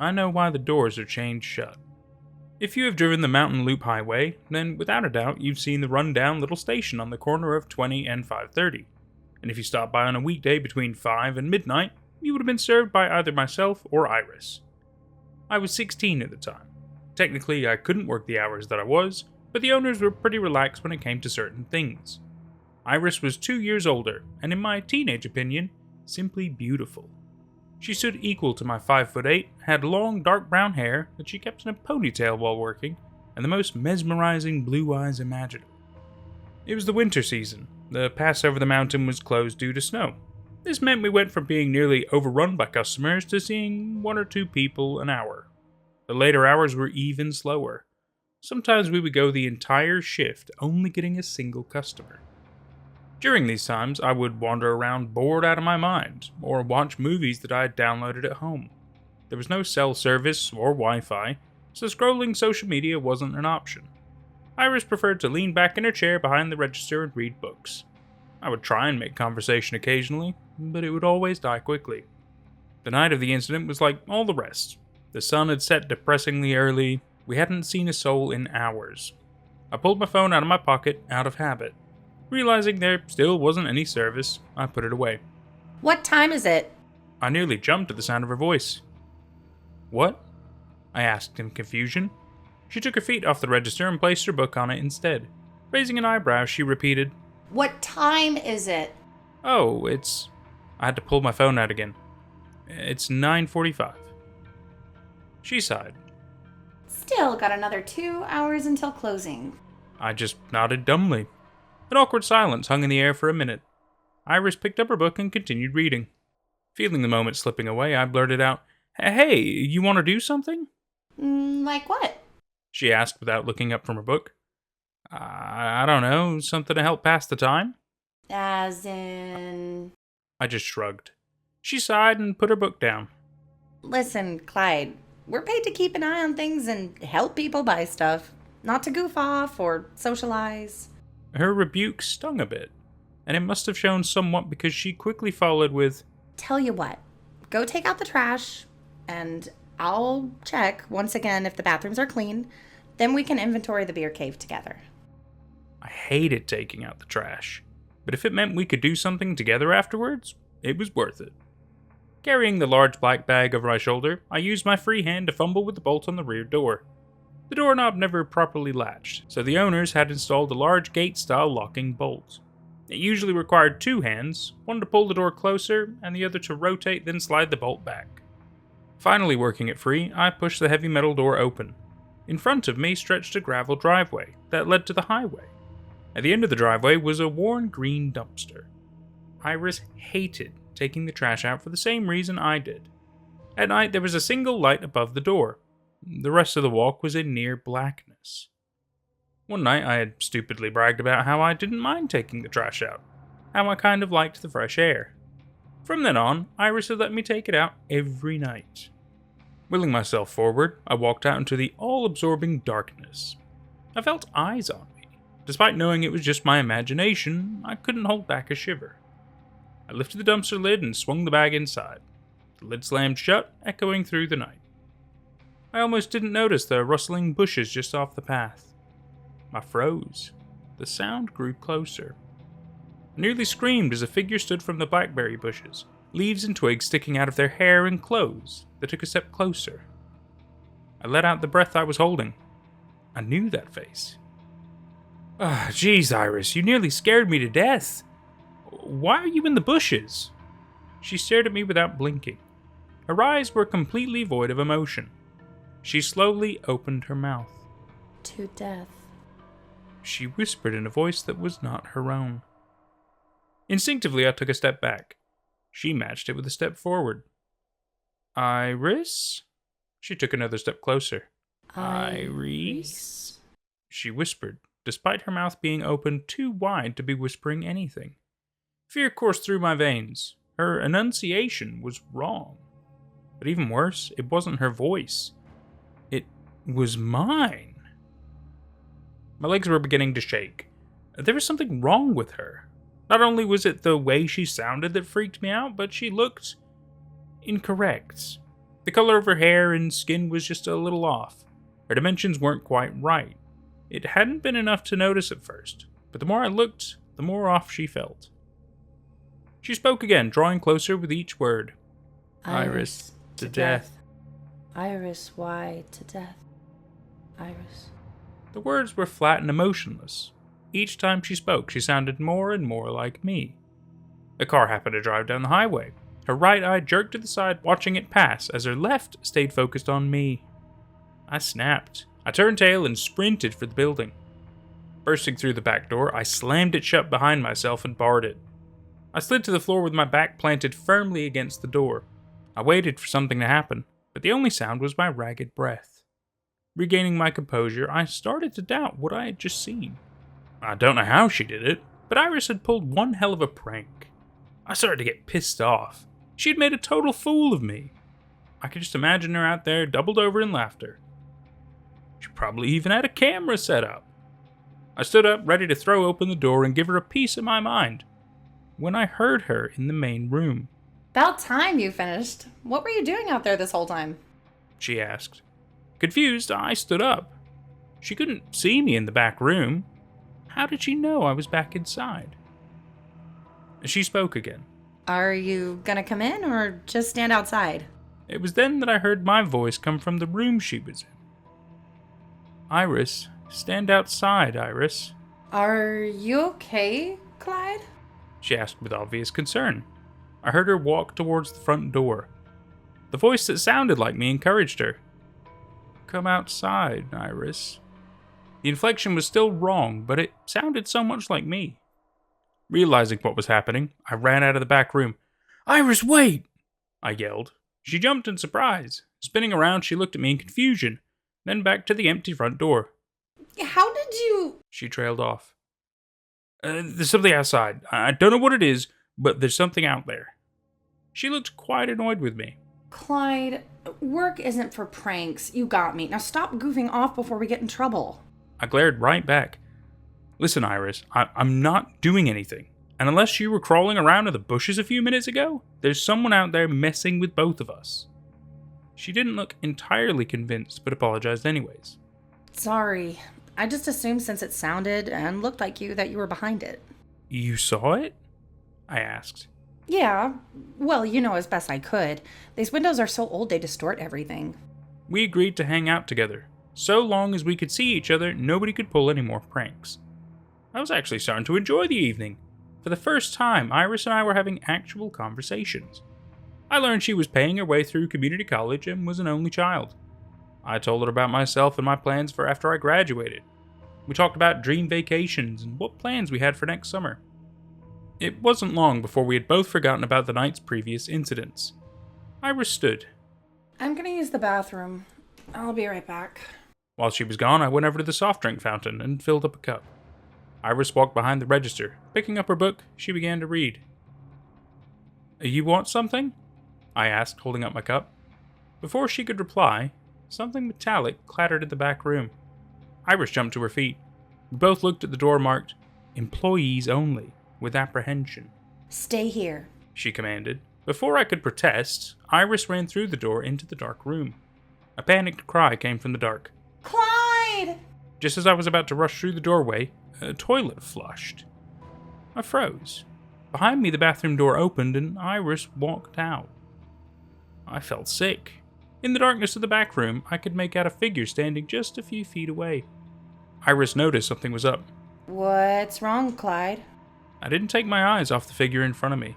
A: I know why the doors are chained shut. If you have driven the Mountain Loop Highway, then without a doubt you've seen the run-down little station on the corner of 20 and 530. And if you stopped by on a weekday between 5 and midnight, you would have been served by either myself or Iris. I was 16 at the time. Technically, I couldn't work the hours that I was, but the owners were pretty relaxed when it came to certain things. Iris was 2 years older, and in my teenage opinion, simply beautiful. She stood equal to my 5'8", had long dark brown hair that she kept in a ponytail while working, and the most mesmerizing blue eyes imaginable. It was the winter season. The pass over the mountain was closed due to snow. This meant we went from being nearly overrun by customers to seeing 1 or 2 people an hour. The later hours were even slower. Sometimes we would go the entire shift only getting a single customer. During these times, I would wander around bored out of my mind, or watch movies that I had downloaded at home. There was no cell service or Wi-Fi, so scrolling social media wasn't an option. Iris preferred to lean back in her chair behind the register and read books. I would try and make conversation occasionally, but it would always die quickly. The night of the incident was like all the rest. The sun had set depressingly early. We hadn't seen a soul in hours. I pulled my phone out of my pocket out of habit. Realizing there still wasn't any service, I put it away.
B: What time is it?
A: I nearly jumped at the sound of her voice. What? I asked in confusion. She took her feet off the register and placed her book on it instead. Raising an eyebrow, she repeated,
B: What time is it?
A: Oh, it's... I had to pull my phone out again. It's 9:45. She sighed.
B: Still got another 2 hours until closing.
A: I just nodded dumbly. An awkward silence hung in the air for a minute. Iris picked up her book and continued reading. Feeling the moment slipping away, I blurted out, Hey, you want to do something?
B: Like what?
A: She asked without looking up from her book. I don't know, something to help pass the time?
B: As in...
A: I just shrugged. She sighed and put her book down.
B: Listen, Clyde, we're paid to keep an eye on things and help people buy stuff, not to goof off or socialize.
A: Her rebuke stung a bit, and it must have shown somewhat because she quickly followed with,
B: Tell you what, go take out the trash, and I'll check once again if the bathrooms are clean. Then we can inventory the beer cave together.
A: I hated taking out the trash, but if it meant we could do something together afterwards, it was worth it. Carrying the large black bag over my shoulder, I used my free hand to fumble with the bolt on the rear door. The doorknob never properly latched, so the owners had installed a large gate-style locking bolt. It usually required two hands, one to pull the door closer, and the other to rotate then slide the bolt back. Finally working it free, I pushed the heavy metal door open. In front of me stretched a gravel driveway that led to the highway. At the end of the driveway was a worn green dumpster. Iris hated taking the trash out for the same reason I did. At night there was a single light above the door. The rest of the walk was in near blackness. One night I had stupidly bragged about how I didn't mind taking the trash out, how I kind of liked the fresh air. From then on, Iris had let me take it out every night. Willing myself forward, I walked out into the all-absorbing darkness. I felt eyes on me. Despite knowing it was just my imagination, I couldn't hold back a shiver. I lifted the dumpster lid and swung the bag inside. The lid slammed shut, echoing through the night. I almost didn't notice the rustling bushes just off the path. I froze. The sound grew closer. I nearly screamed as a figure stood from the blackberry bushes, leaves and twigs sticking out of their hair and clothes. They took a step closer. I let out the breath I was holding. I knew that face. Jeez, Iris, you nearly scared me to death. Why are you in the bushes? She stared at me without blinking. Her eyes were completely void of emotion. She slowly opened her mouth.
B: To death.
A: She whispered in a voice that was not her own. Instinctively, I took a step back. She matched it with a step forward. Iris? She took another step closer. Iris? She whispered, despite her mouth being open too wide to be whispering anything. Fear coursed through my veins. Her enunciation was wrong. But even worse, it wasn't her voice. It was mine. My legs were beginning to shake. There was something wrong with her. Not only was it the way she sounded that freaked me out, but she looked incorrect. The color of her hair and skin was just a little off. Her dimensions weren't quite right. It hadn't been enough to notice at first, but the more I looked, the more off she felt. She spoke again, drawing closer with each word. Iris, to death.
B: Iris, why to death? Iris.
A: The words were flat and emotionless. Each time she spoke, she sounded more and more like me. A car happened to drive down the highway. Her right eye jerked to the side, watching it pass, as her left stayed focused on me. I snapped. I turned tail and sprinted for the building. Bursting through the back door, I slammed it shut behind myself and barred it. I slid to the floor with my back planted firmly against the door. I waited for something to happen, but the only sound was my ragged breath. Regaining my composure, I started to doubt what I had just seen. I don't know how she did it, but Iris had pulled one hell of a prank. I started to get pissed off. She had made a total fool of me. I could just imagine her out there, doubled over in laughter. She probably even had a camera set up. I stood up, ready to throw open the door and give her a piece of my mind, when I heard her in the main room.
B: About time you finished. What were you doing out there this whole time?
A: She asked. Confused, I stood up. She couldn't see me in the back room. How did she know I was back inside? She spoke again.
B: Are you gonna come in or just stand outside?
A: It was then that I heard my voice come from the room she was in. Iris, stand outside, Iris.
B: Are you okay, Clyde?
A: She asked with obvious concern. I heard her walk towards the front door. The voice that sounded like me encouraged her. Come outside, Iris. The inflection was still wrong, but it sounded so much like me. Realizing what was happening, I ran out of the back room. Iris, wait! I yelled. She jumped in surprise. Spinning around, she looked at me in confusion, then back to the empty front door.
B: How did you...
A: She trailed off. There's something outside. I don't know what it is, but there's something out there. She looked quite annoyed with me.
B: Clyde, work isn't for pranks. You got me. Now stop goofing off before we get in trouble.
A: I glared right back. Listen, Iris, I'm not doing anything. And unless you were crawling around in the bushes a few minutes ago, there's someone out there messing with both of us. She didn't look entirely convinced, but apologized anyways.
B: Sorry. I just assumed since it sounded and looked like you that you were behind it.
A: You saw it? I asked.
B: Yeah. Well, as best I could. These windows are so old they distort everything.
A: We agreed to hang out together. So long as we could see each other, nobody could pull any more pranks. I was actually starting to enjoy the evening. For the first time, Iris and I were having actual conversations. I learned she was paying her way through community college and was an only child. I told her about myself and my plans for after I graduated. We talked about dream vacations and what plans we had for next summer. It wasn't long before we had both forgotten about the night's previous incidents. Iris stood.
B: I'm gonna use the bathroom. I'll be right back.
A: While she was gone, I went over to the soft drink fountain and filled up a cup. Iris walked behind the register. Picking up her book, she began to read. You want something? I asked, holding up my cup. Before she could reply, something metallic clattered in the back room. Iris jumped to her feet. We both looked at the door marked, Employees Only, with apprehension.
B: Stay here,
A: she commanded. Before I could protest, Iris ran through the door into the dark room. A panicked cry came from the dark.
B: Clyde!
A: Just as I was about to rush through the doorway, a toilet flushed. I froze. Behind me, the bathroom door opened and Iris walked out. I felt sick. In the darkness of the back room, I could make out a figure standing just a few feet away. Iris noticed something was up.
B: What's wrong, Clyde?
A: I didn't take my eyes off the figure in front of me.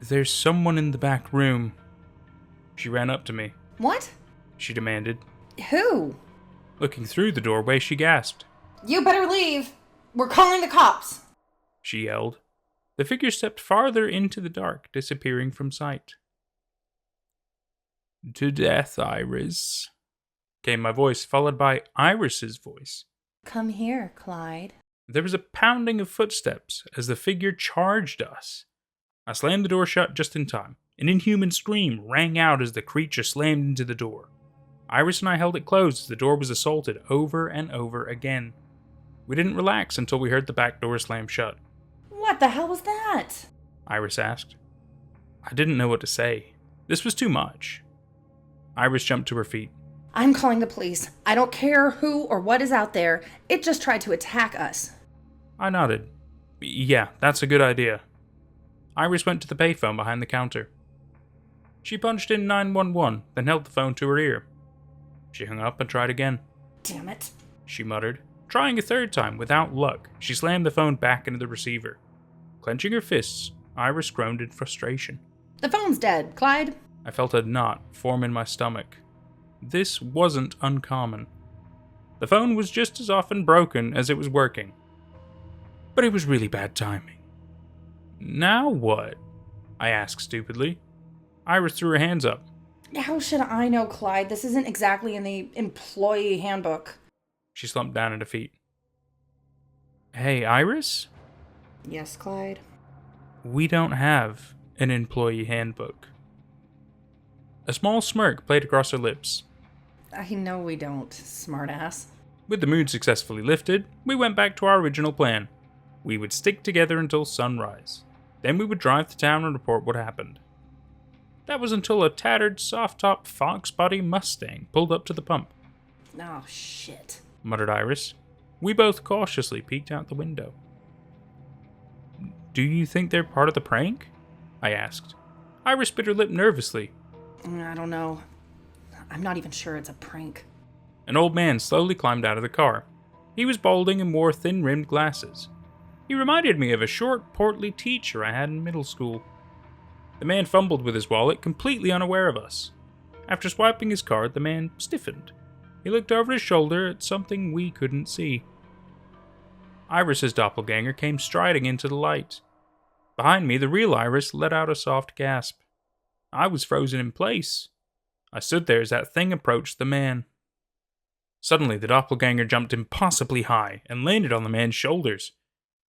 A: There's someone in the back room. She ran up to me.
B: What?
A: She demanded.
B: Who?
A: Looking through the doorway, she gasped.
B: You better leave. We're calling the cops.
A: She yelled. The figure stepped farther into the dark, disappearing from sight. To death, Iris, came my voice, followed by Iris's voice.
B: Come here, Clyde.
A: There was a pounding of footsteps as the figure charged us. I slammed the door shut just in time. An inhuman scream rang out as the creature slammed into the door. Iris and I held it closed as the door was assaulted over and over again. We didn't relax until we heard the back door slam shut.
B: What the hell was that?
A: Iris asked. I didn't know what to say. This was too much. Iris jumped to her feet.
B: I'm calling the police. I don't care who or what is out there. It just tried to attack us.
A: I nodded. Yeah, that's a good idea. Iris went to the payphone behind the counter. She punched in 911, then held the phone to her ear. She hung up and tried again.
B: Damn it,
A: she muttered. Trying a third time without luck, she slammed the phone back into the receiver. Clenching her fists, Iris groaned in frustration.
B: The phone's dead, Clyde.
A: I felt a knot form in my stomach. This wasn't uncommon. The phone was just as often broken as it was working. But it was really bad timing. Now what? I asked stupidly. Iris threw her hands up.
B: How should I know, Clyde? This isn't exactly in the employee handbook.
A: She slumped down at her feet. Hey, Iris?
B: Yes, Clyde?
A: We don't have an employee handbook. A small smirk played across her lips.
B: I know we don't, smartass.
A: With the mood successfully lifted, we went back to our original plan. We would stick together until sunrise. Then we would drive to town and report what happened. That was until a tattered, soft-top Fox body Mustang pulled up to the pump.
B: Oh, shit,
A: muttered Iris. We both cautiously peeked out the window. Do you think they're part of the prank? I asked. Iris bit her lip nervously.
B: I don't know. I'm not even sure it's a prank.
A: An old man slowly climbed out of the car. He was balding and wore thin-rimmed glasses. He reminded me of a short, portly teacher I had in middle school. The man fumbled with his wallet, completely unaware of us. After swiping his card, the man stiffened. He looked over his shoulder at something we couldn't see. Iris's doppelganger came striding into the light. Behind me, the real Iris let out a soft gasp. I was frozen in place. I stood there as that thing approached the man. Suddenly, the doppelganger jumped impossibly high and landed on the man's shoulders.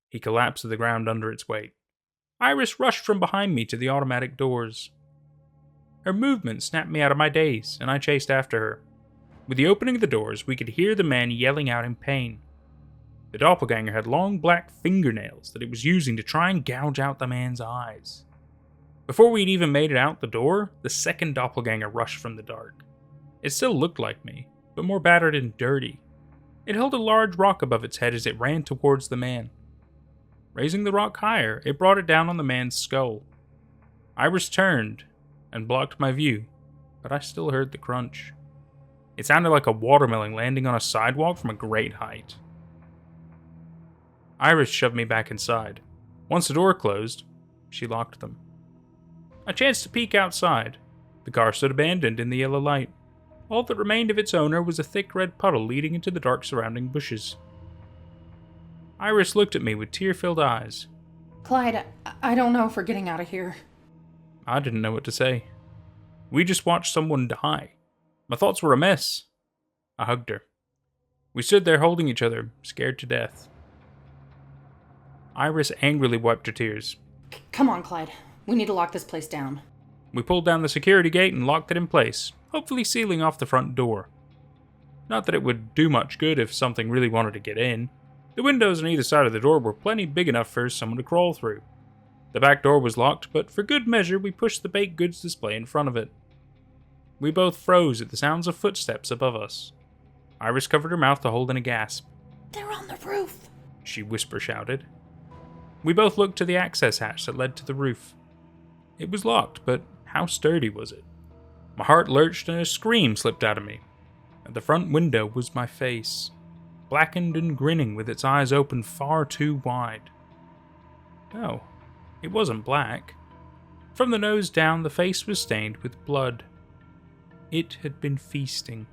A: He collapsed to the ground under its weight. Iris rushed from behind me to the automatic doors. Her movement snapped me out of my daze, and I chased after her. With the opening of the doors, we could hear the man yelling out in pain. The doppelganger had long black fingernails that it was using to try and gouge out the man's eyes. Before we'd even made it out the door, the second doppelganger rushed from the dark. It still looked like me, but more battered and dirty. It held a large rock above its head as it ran towards the man. Raising the rock higher, it brought it down on the man's skull. Iris turned and blocked my view, but I still heard the crunch. It sounded like a watermelon landing on a sidewalk from a great height. Iris shoved me back inside. Once the door closed, she locked them. I chanced to peek outside. The car stood abandoned in the yellow light. All that remained of its owner was a thick red puddle leading into the dark surrounding bushes. Iris looked at me with tear-filled eyes.
B: Clyde, I don't know if we're getting out of here.
A: I didn't know what to say. We just watched someone die. My thoughts were a mess. I hugged her. We stood there holding each other, scared to death. Iris angrily wiped her tears.
B: Come on, Clyde. We need to lock this place down.
A: We pulled down the security gate and locked it in place, hopefully sealing off the front door. Not that it would do much good if something really wanted to get in. The windows on either side of the door were plenty big enough for someone to crawl through. The back door was locked, but for good measure we pushed the baked goods display in front of it. We both froze at the sounds of footsteps above us. Iris covered her mouth to hold in a gasp.
B: They're on the roof,
A: she whisper-shouted. We both looked to the access hatch that led to the roof. It was locked, but how sturdy was it? My heart lurched and a scream slipped out of me. At the front window was my face, blackened and grinning with its eyes open far too wide. No, it wasn't black. From the nose down, the face was stained with blood. It had been feasting.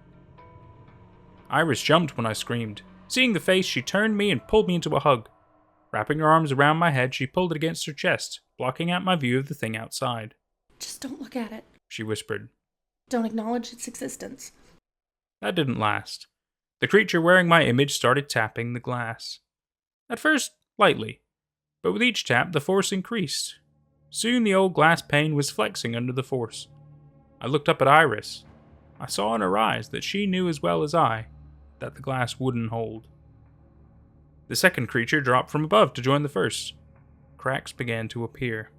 A: Iris jumped when I screamed. Seeing the face, she turned me and pulled me into a hug. Wrapping her arms around my head, she pulled it against her chest, blocking out my view of the thing outside.
B: Just don't look at it,
A: she whispered.
B: Don't acknowledge its existence.
A: That didn't last. The creature wearing my image started tapping the glass. At first, lightly, but with each tap the force increased. Soon the old glass pane was flexing under the force. I looked up at Iris. I saw in her eyes that she knew as well as I that the glass wouldn't hold. The second creature dropped from above to join the first. Cracks began to appear.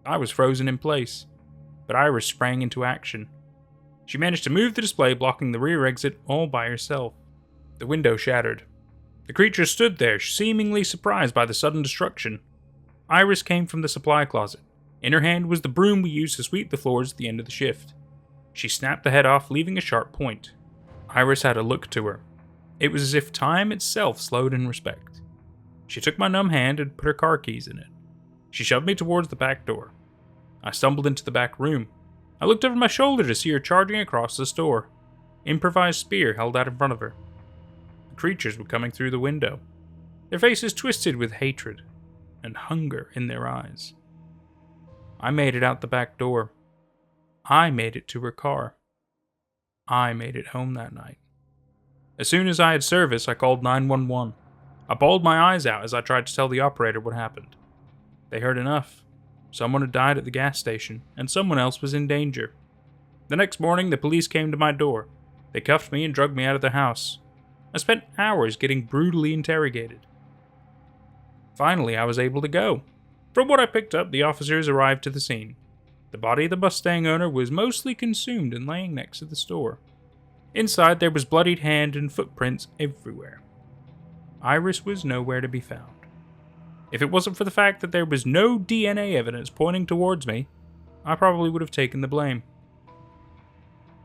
A: I was frozen in place, but Iris sprang into action. She managed to move the display, blocking the rear exit all by herself. The window shattered. The creature stood there, seemingly surprised by the sudden destruction. Iris came from the supply closet. In her hand was the broom we used to sweep the floors at the end of the shift. She snapped the head off, leaving a sharp point. Iris had a look to her. It was as if time itself slowed in respect. She took my numb hand and put her car keys in it. She shoved me towards the back door. I stumbled into the back room. I looked over my shoulder to see her charging across the store, improvised spear held out in front of her. The creatures were coming through the window, their faces twisted with hatred and hunger in their eyes. I made it out the back door. I made it to her car. I made it home that night. As soon as I had service, I called 911. I bawled my eyes out as I tried to tell the operator what happened. They heard enough. Someone had died at the gas station, and someone else was in danger. The next morning, the police came to my door. They cuffed me and dragged me out of the house. I spent hours getting brutally interrogated. Finally, I was able to go. From what I picked up, the officers arrived to the scene. The body of the Mustang owner was mostly consumed and laying next to the store. Inside, there was bloodied hand and footprints everywhere. Iris was nowhere to be found. If it wasn't for the fact that there was no DNA evidence pointing towards me, I probably would have taken the blame.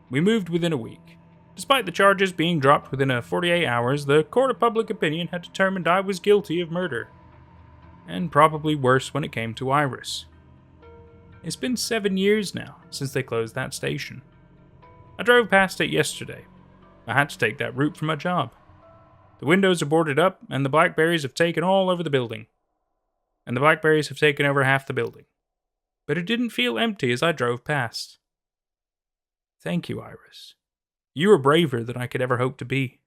A: We moved within a week. Despite the charges being dropped within 48 hours, the court of public opinion had determined I was guilty of murder. And probably worse when it came to Iris. It's been 7 years now since they closed that station. I drove past it yesterday. I had to take that route for my job. The windows are boarded up, and the blackberries have taken all over the building. And the blackberries have taken over half the building. But it didn't feel empty as I drove past. Thank you, Iris. You are braver than I could ever hope to be.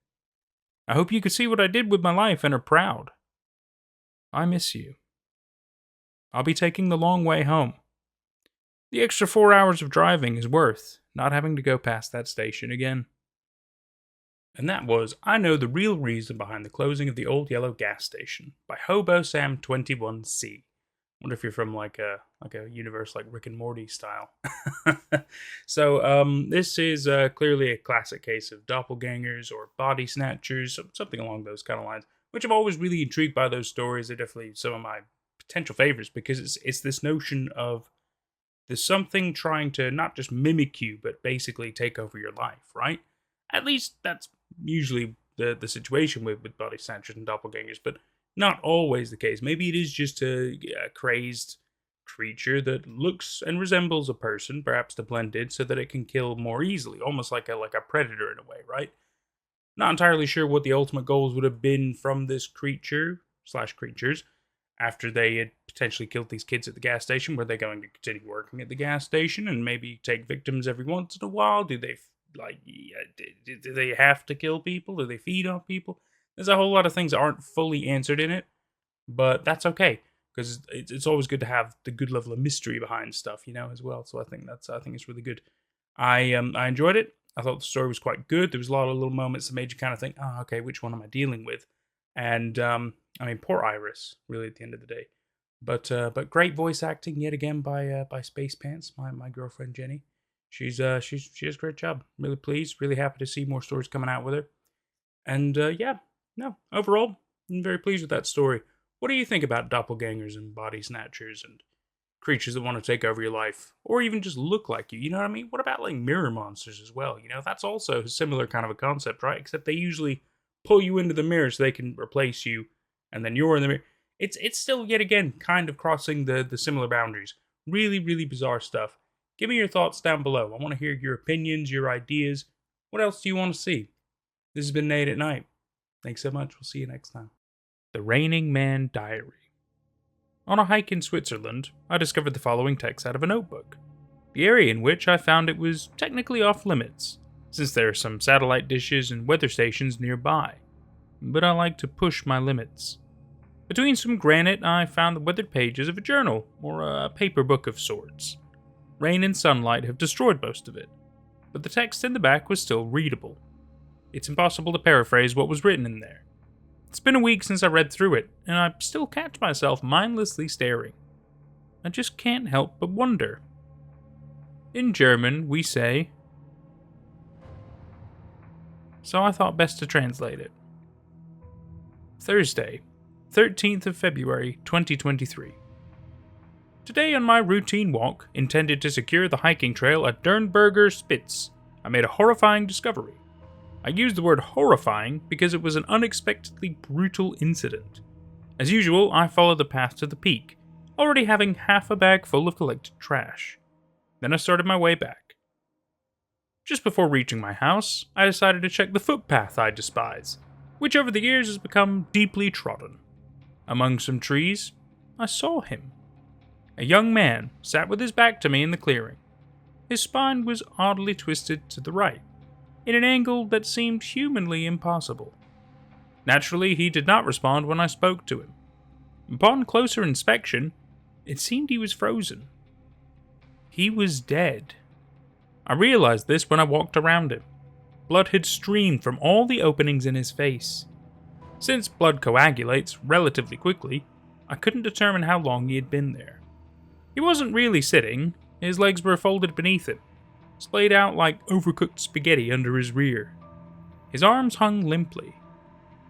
A: I hope you could see what I did with my life and are proud. I miss you. I'll be taking the long way home. The extra 4 hours of driving is worth not having to go past that station again. And that was I Know the Real Reason Behind the Closing of the Old Yellow Gas Station by Hobo Sam 21C. Wonder if you're from like a universe like Rick and Morty style. So this is clearly a classic case of doppelgangers or body snatchers, something along those kind of lines, which I'm always really intrigued by those stories. They're definitely some of my potential favorites because it's this notion of there's something trying to not just mimic you, but basically take over your life, right? At least that's usually the situation with body snatchers and doppelgangers, but not always the case. Maybe it is just a crazed creature that looks and resembles a person, perhaps to blend in so that it can kill more easily, almost like a predator in a way, right? Not entirely sure what the ultimate goals would have been from this creature/creatures after they had potentially killed these kids at the gas station. Were they going to continue working at the gas station and maybe take victims every once in a while? Do they do they have to kill people? Do they feed on people? There's a whole lot of things that aren't fully answered in it, but that's okay because it's always good to have the good level of mystery behind stuff, as well. So I think it's really good. I enjoyed it. I thought the story was quite good. There was a lot of little moments that made you kind of think, oh, okay, which one am I dealing with? And poor Iris, really, at the end of the day. But great voice acting yet again by Space Pants, my girlfriend Jenny. She does a great job. Really pleased, really happy to see more stories coming out with her. And overall, I'm very pleased with that story. What do you think about doppelgangers and body snatchers and creatures that want to take over your life, or even just look like you? You know what I mean? What about like mirror monsters as well? That's also a similar kind of a concept, right? Except they usually pull you into the mirror so they can replace you, and then you're in the mirror. It's still yet again kind of crossing the similar boundaries. Really, really bizarre stuff. Give me your thoughts down below. I want to hear your opinions, your ideas. What else do you want to see? This has been Nate at Night. Thanks so much. We'll see you next time. The Raining Man Diary. On a hike in Switzerland, I discovered the following text out of a notebook. The area in which I found it was technically off limits, since there are some satellite dishes and weather stations nearby. But I like to push my limits. Between some granite, I found the weathered pages of a journal, or a paper book of sorts. Rain and sunlight have destroyed most of it, but the text in the back was still readable. It's impossible to paraphrase what was written in there. It's been a week since I read through it, and I still catch myself mindlessly staring. I just can't help but wonder. In German, we say, so I thought best to translate it. Thursday, 13th of February, 2023. Today on my routine walk, intended to secure the hiking trail at Dernberger Spitz, I made a horrifying discovery. I used the word horrifying because it was an unexpectedly brutal incident. As usual, I followed the path to the peak, already having half a bag full of collected trash. Then I started my way back. Just before reaching my house, I decided to check the footpath I despise, which over the years has become deeply trodden. Among some trees, I saw him. A young man sat with his back to me in the clearing. His spine was oddly twisted to the right, in an angle that seemed humanly impossible. Naturally, he did not respond when I spoke to him. Upon closer inspection, it seemed he was frozen. He was dead. I realized this when I walked around him. Blood had streamed from all the openings in his face. Since blood coagulates relatively quickly, I couldn't determine how long he had been there. He wasn't really sitting, his legs were folded beneath him, splayed out like overcooked spaghetti under his rear. His arms hung limply.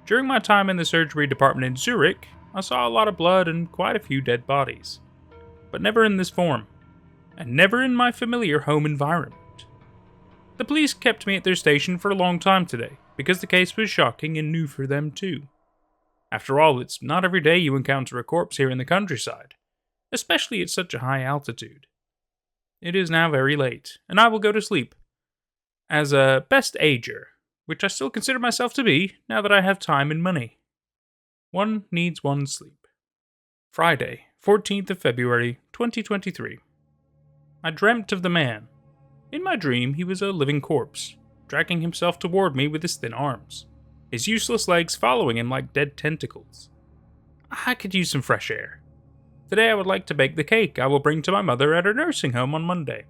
A: During my time in the surgery department in Zurich, I saw a lot of blood and quite a few dead bodies. But never in this form, and never in my familiar home environment. The police kept me at their station for a long time today, because the case was shocking and new for them too. After all, it's not every day you encounter a corpse here in the countryside, especially at such a high altitude. It is now very late, and I will go to sleep. As a best ager, which I still consider myself to be, now that I have time and money. One needs one's sleep. Friday, 14th of February, 2023. I dreamt of the man. In my dream, he was a living corpse, dragging himself toward me with his thin arms, his useless legs following him like dead tentacles. I could use some fresh air. Today I would like to bake the cake I will bring to my mother at her nursing home on Monday.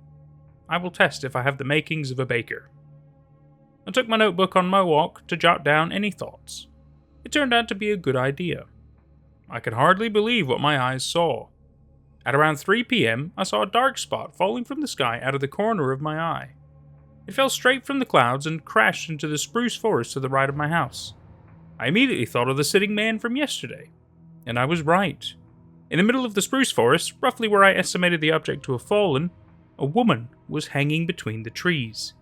A: I will test if I have the makings of a baker. I took my notebook on my walk to jot down any thoughts. It turned out to be a good idea. I could hardly believe what my eyes saw. At around 3 p.m., I saw a dark spot falling from the sky out of the corner of my eye. It fell straight from the clouds and crashed into the spruce forest to the right of my house. I immediately thought of the sitting man from yesterday. And I was right. In the middle of the spruce forest, roughly where I estimated the object to have fallen, a woman was hanging between the trees.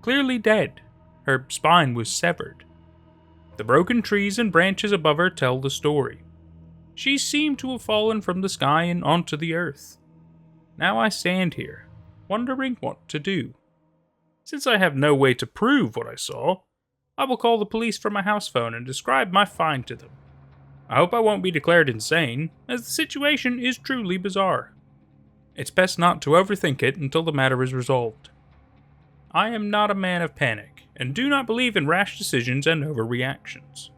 A: Clearly dead. Her spine was severed. The broken trees and branches above her tell the story. She seemed to have fallen from the sky and onto the earth. Now I stand here, wondering what to do. Since I have no way to prove what I saw, I will call the police from my house phone and describe my find to them. I hope I won't be declared insane, as the situation is truly bizarre. It's best not to overthink it until the matter is resolved. I am not a man of panic, and do not believe in rash decisions and overreactions.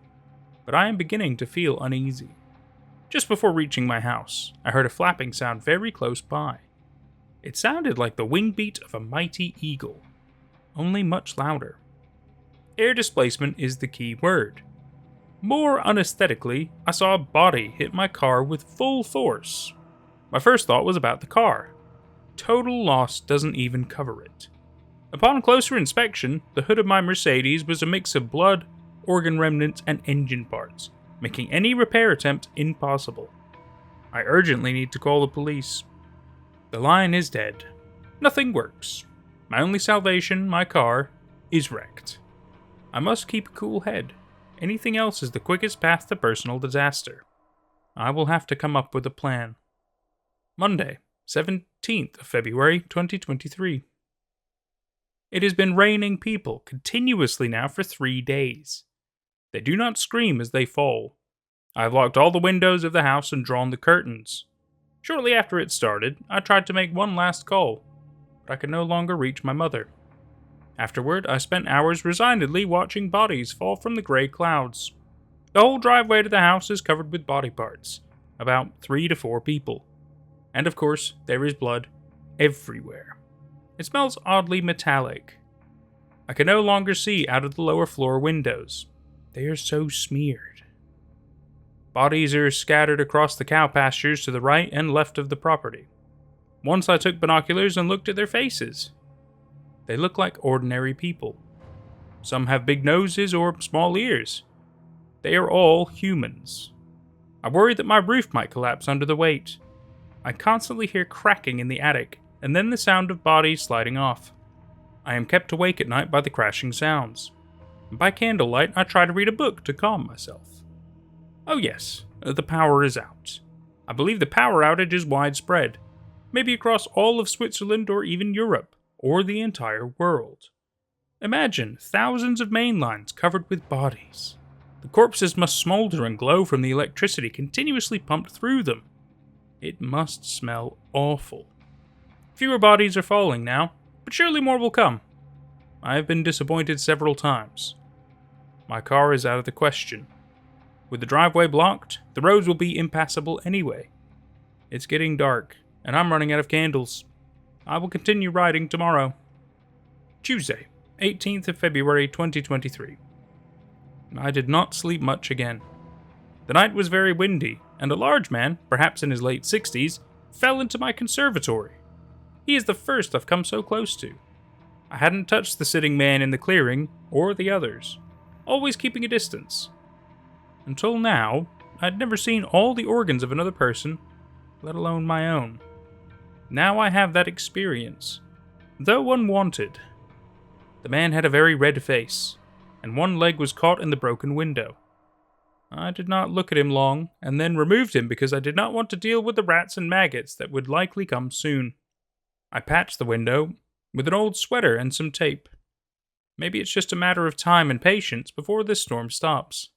A: But I am beginning to feel uneasy. Just before reaching my house, I heard a flapping sound very close by. It sounded like the wing beat of a mighty eagle, only much louder. Air displacement is the key word. More unaesthetically, I saw a body hit my car with full force. My first thought was about the car. Total loss doesn't even cover it. Upon closer inspection, the hood of my Mercedes was a mix of blood, organ remnants, and engine parts, making any repair attempt impossible. I urgently need to call the police. The line is dead. Nothing works. My only salvation, my car, is wrecked. I must keep a cool head. Anything else is the quickest path to personal disaster. I will have to come up with a plan. Monday, 17th of February, 2023. It has been raining people continuously now for 3 days. They do not scream as they fall. I have locked all the windows of the house and drawn the curtains. Shortly after it started, I tried to make one last call, but I could no longer reach my mother. Afterward, I spent hours resignedly watching bodies fall from the grey clouds. The whole driveway to the house is covered with body parts, about 3 to 4 people. And of course, there is blood everywhere. It smells oddly metallic. I can no longer see out of the lower floor windows. They are so smeared. Bodies are scattered across the cow pastures to the right and left of the property. Once I took binoculars and looked at their faces. They look like ordinary people. Some have big noses or small ears. They are all humans. I worry that my roof might collapse under the weight. I constantly hear cracking in the attic, and then the sound of bodies sliding off. I am kept awake at night by the crashing sounds. By candlelight, I try to read a book to calm myself. Oh yes, the power is out. I believe the power outage is widespread, maybe across all of Switzerland or even Europe, or the entire world. Imagine thousands of main lines covered with bodies. The corpses must smolder and glow from the electricity continuously pumped through them. It must smell awful. Fewer bodies are falling now, but surely more will come. I have been disappointed several times. My car is out of the question. With the driveway blocked, the roads will be impassable anyway. It's getting dark, and I'm running out of candles. I will continue riding tomorrow. Tuesday, 18th of February 2023. I did not sleep much again. The night was very windy, and a large man, perhaps in his late 60s, fell into my conservatory. He is the first I've come so close to. I hadn't touched the sitting man in the clearing, or the others, always keeping a distance. Until now, I'd never seen all the organs of another person, let alone my own. Now I have that experience, though unwanted. The man had a very red face, and one leg was caught in the broken window. I did not look at him long, and then removed him because I did not want to deal with the rats and maggots that would likely come soon. I patched the window with an old sweater and some tape. Maybe it's just a matter of time and patience before this storm stops.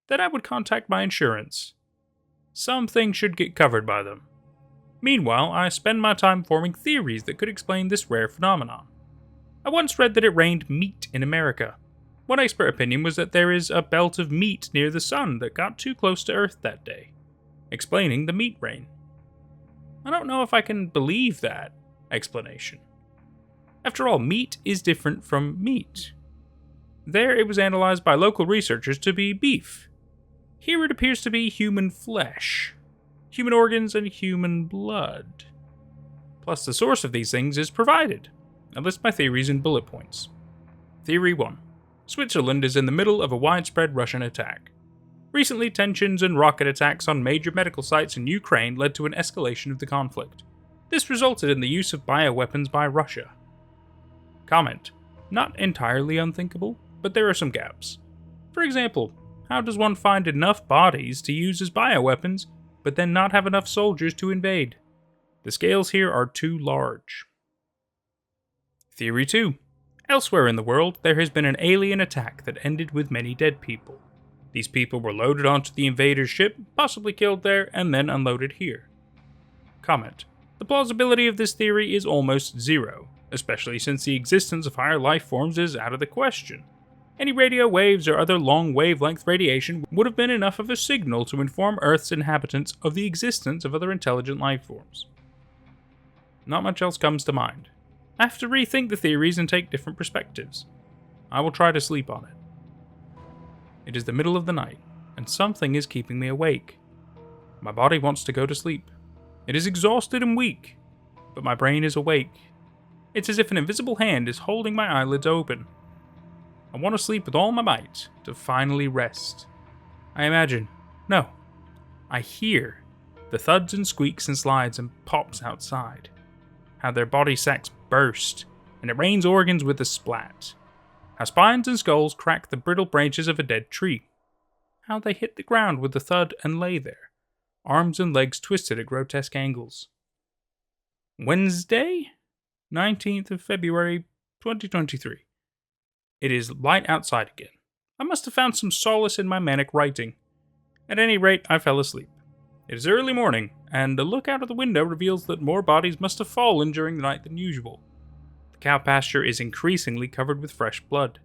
A: Then I would contact my insurance. Something should get covered by them. Meanwhile, I spend my time forming theories that could explain this rare phenomenon. I once read that it rained meat in America. One expert opinion was that there is a belt of meat near the sun that got too close to Earth that day. explaining the meat rain. I don't know if I can believe that explanation. After all, meat is different from meat. There it was analyzed by local researchers to be beef. Here it appears to be human flesh, human organs, and human blood. Plus the source of these things is provided. I list my theories in bullet points. Theory 1. Switzerland is in the middle of a widespread Russian attack. Recently, tensions and rocket attacks on major medical sites in Ukraine led to an escalation of the conflict. This resulted in the use of bioweapons by Russia. Comment. Not entirely unthinkable, but there are some gaps. For example, how does one find enough bodies to use as bioweapons, but then not have enough soldiers to invade? The scales here are too large. Theory 2. Elsewhere in the world, there has been an alien attack that ended with many dead people. These people were loaded onto the invader's ship, possibly killed there, and then unloaded here. Comment. The plausibility of this theory is almost zero, especially since the existence of higher life forms is out of the question. Any radio waves or other long wavelength radiation would have been enough of a signal to inform Earth's inhabitants of the existence of other intelligent life forms. Not much else comes to mind. I have to rethink the theories and take different perspectives. I will try to sleep on it. It is the middle of the night, and something is keeping me awake. My body wants to go to sleep. It is exhausted and weak, but my brain is awake. It's as if an invisible hand is holding my eyelids open. I want to sleep with all my might to finally rest. I imagine, no, I hear the thuds and squeaks and slides and pops outside. How their body sacks burst, and it rains organs with a splat. How spines and skulls crack the brittle branches of a dead tree. How they hit the ground with a thud and lay there, arms and legs twisted at grotesque angles. Wednesday, 19th of February, 2023. It is light outside again. I must have found some solace in my manic writing. At any rate, I fell asleep. It is early morning, and a look out of the window reveals that more bodies must have fallen during the night than usual. The cow pasture is increasingly covered with fresh blood.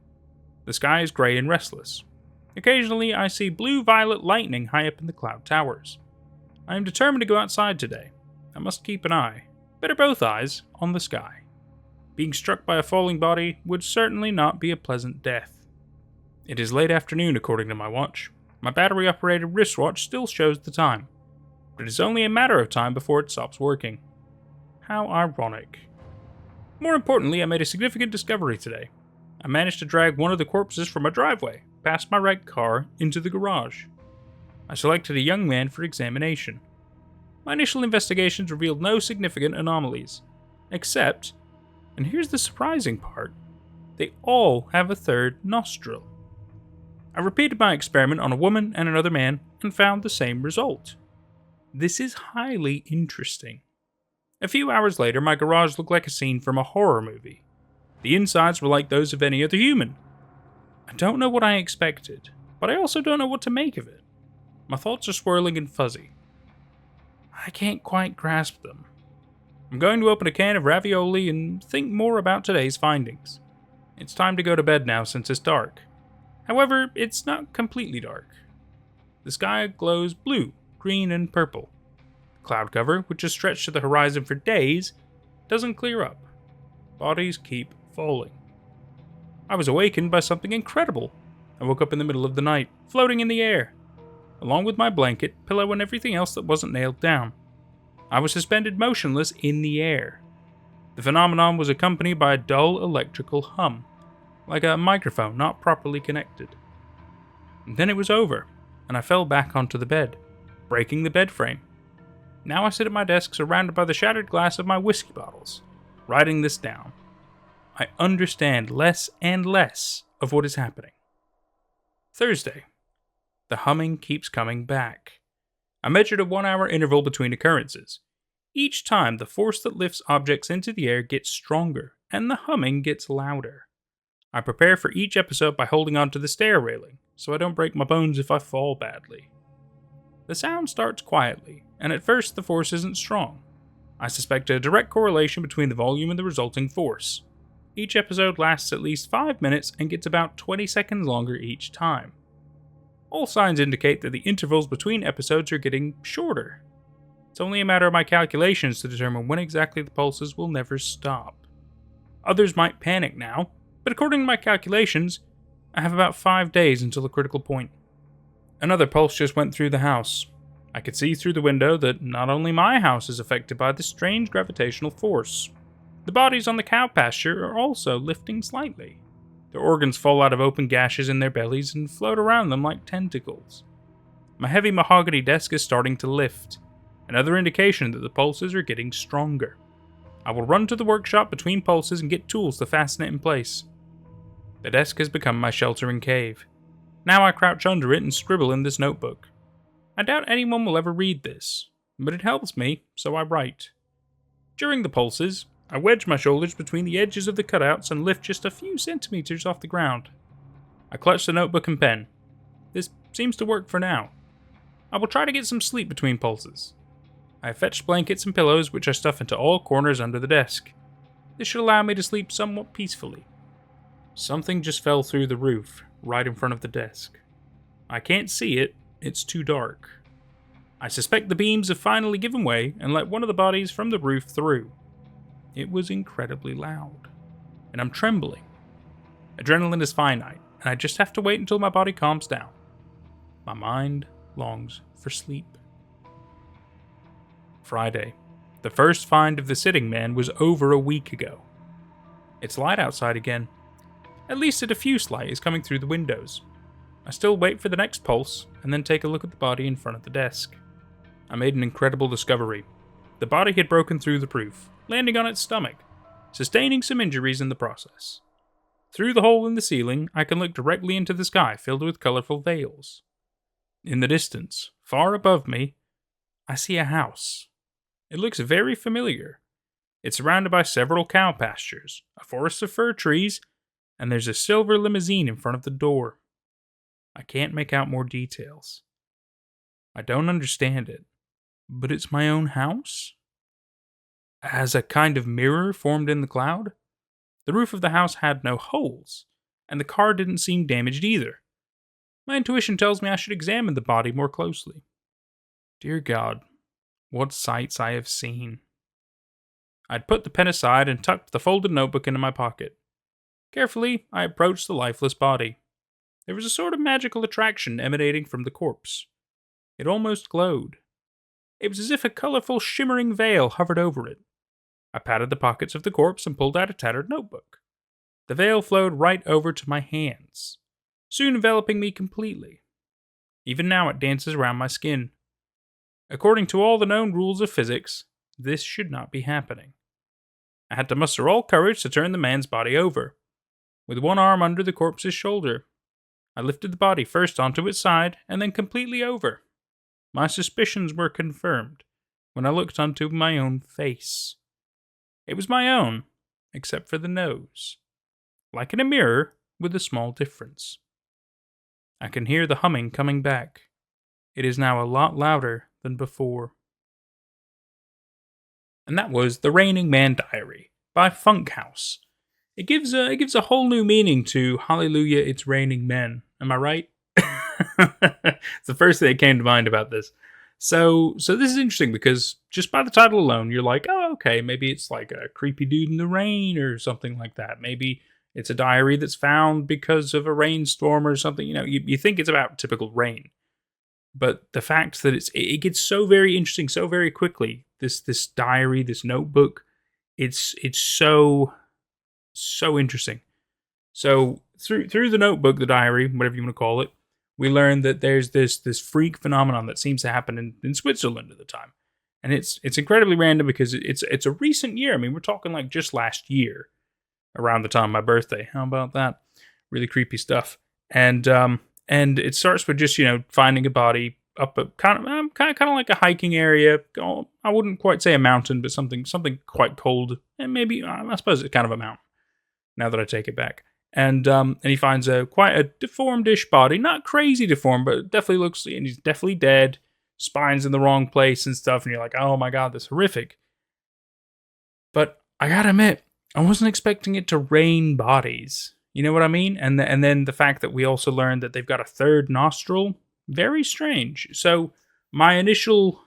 A: The sky is grey and restless. Occasionally, I see blue-violet lightning high up in the cloud towers. I am determined to go outside today. I must keep an eye, better both eyes, on the sky. Being struck by a falling body would certainly not be a pleasant death. It is late afternoon according to my watch. My battery-operated wristwatch still shows the time, but it is only a matter of time before it stops working. How ironic. More importantly, I made a significant discovery today. I managed to drag one of the corpses from a driveway, past my wrecked car, into the garage. I selected a young man for examination. My initial investigations revealed no significant anomalies, except, and here's the surprising part, they all have a third nostril. I repeated my experiment on a woman and another man and found the same result. This is highly interesting. A few hours later, my garage looked like a scene from a horror movie. The insides were like those of any other human. I don't know what I expected, but I also don't know what to make of it. My thoughts are swirling and fuzzy. I can't quite grasp them. I'm going to open a can of ravioli and think more about today's findings. It's time to go to bed now since it's dark. However, it's not completely dark. The sky glows blue, green, and purple. The cloud cover, which has stretched to the horizon for days, doesn't clear up. Bodies keep falling. I was awakened by something incredible. I woke up in the middle of the night, floating in the air, along with my blanket, pillow, and everything else that wasn't nailed down. I was suspended motionless in the air. The phenomenon was accompanied by a dull electrical hum, like a microphone not properly connected. And then it was over, and I fell back onto the bed, breaking the bed frame. Now I sit at my desk surrounded by the shattered glass of my whiskey bottles, writing this down. I understand less and less of what is happening. Thursday. The humming keeps coming back. I measured a 1-hour interval between occurrences. Each time, the force that lifts objects into the air gets stronger, and the humming gets louder. I prepare for each episode by holding onto the stair railing, so I don't break my bones if I fall badly. The sound starts quietly, and at first the force isn't strong. I suspect a direct correlation between the volume and the resulting force. Each episode lasts at least 5 minutes and gets about 20 seconds longer each time. All signs indicate that the intervals between episodes are getting shorter. It's only a matter of my calculations to determine when exactly the pulses will never stop. Others might panic now, but according to my calculations, I have about 5 days until the critical point. Another pulse just went through the house. I could see through the window that not only my house is affected by this strange gravitational force. The bodies on the cow pasture are also lifting slightly. Their organs fall out of open gashes in their bellies and float around them like tentacles. My heavy mahogany desk is starting to lift, another indication that the pulses are getting stronger. I will run to the workshop between pulses and get tools to fasten it in place. The desk has become my sheltering cave. Now I crouch under it and scribble in this notebook. I doubt anyone will ever read this, but it helps me, so I write. During the pulses, I wedge my shoulders between the edges of the cutouts and lift just a few centimeters off the ground. I clutch the notebook and pen. This seems to work for now. I will try to get some sleep between pulses. I have fetched blankets and pillows which I stuff into all corners under the desk. This should allow me to sleep somewhat peacefully. Something just fell through the roof, right in front of the desk. I can't see it, it's too dark. I suspect the beams have finally given way and let one of the bodies from the roof through. It was incredibly loud, and I'm trembling. Adrenaline is finite, and I just have to wait until my body calms down. My mind longs for sleep. Friday. The first find of the sitting man was over a week ago. It's light outside again. At least a diffuse light is coming through the windows. I still wait for the next pulse, and then take a look at the body in front of the desk. I made an incredible discovery. The body had broken through the roof, landing on its stomach, sustaining some injuries in the process. Through the hole in the ceiling, I can look directly into the sky filled with colorful veils. In the distance, far above me, I see a house. It looks very familiar. It's surrounded by several cow pastures, a forest of fir trees, and there's a silver limousine in front of the door. I can't make out more details. I don't understand it, but it's my own house? Has a kind of mirror formed in the cloud? The roof of the house had no holes, and the car didn't seem damaged either. My intuition tells me I should examine the body more closely. Dear God, what sights I have seen. I'd put the pen aside and tucked the folded notebook into my pocket. Carefully, I approached the lifeless body. There was a sort of magical attraction emanating from the corpse. It almost glowed. It was as if a colorful, shimmering veil hovered over it. I patted the pockets of the corpse and pulled out a tattered notebook. The veil flowed right over to my hands, soon enveloping me completely. Even now it dances around my skin. According to all the known rules of physics, this should not be happening. I had to muster all courage to turn the man's body over. With one arm under the corpse's shoulder, I lifted the body first onto its side and then completely over. My suspicions were confirmed when I looked onto my own face. It was my own, except for the nose. Like in a mirror, with a small difference. I can hear the humming coming back. It is now a lot louder than before. And that was The Raining Man Diary by Funkhouse. It gives a whole new meaning to Hallelujah, It's Raining Men. Am I right? It's the first thing that came to mind about this. So this is interesting because just by the title alone, you're like, oh, okay, maybe it's like a creepy dude in the rain or something like that. Maybe it's a diary that's found because of a rainstorm or something. You know, you think it's about typical rain. But the fact that it gets so very interesting so very quickly. This diary, this notebook, it's so interesting. So through the notebook, the diary, whatever you want to call it, we learn that there's this freak phenomenon that seems to happen in Switzerland at the time. And it's incredibly random because it's a recent year. I mean, we're talking like just last year, around the time of my birthday. How about that? Really creepy stuff. And it starts with just, finding a body up a kind of like a hiking area. I wouldn't quite say a mountain, but something quite cold, and maybe I suppose it's kind of a mountain. Now that I take it back, and he finds quite a deformed-ish body, not crazy deformed, but definitely looks, and he's definitely dead. Spine's in the wrong place and stuff, and you're like, oh my God, that's horrific. But I gotta admit, I wasn't expecting it to rain bodies. You know what I mean? And then the fact that we also learned that they've got a third nostril Very strange. So, my initial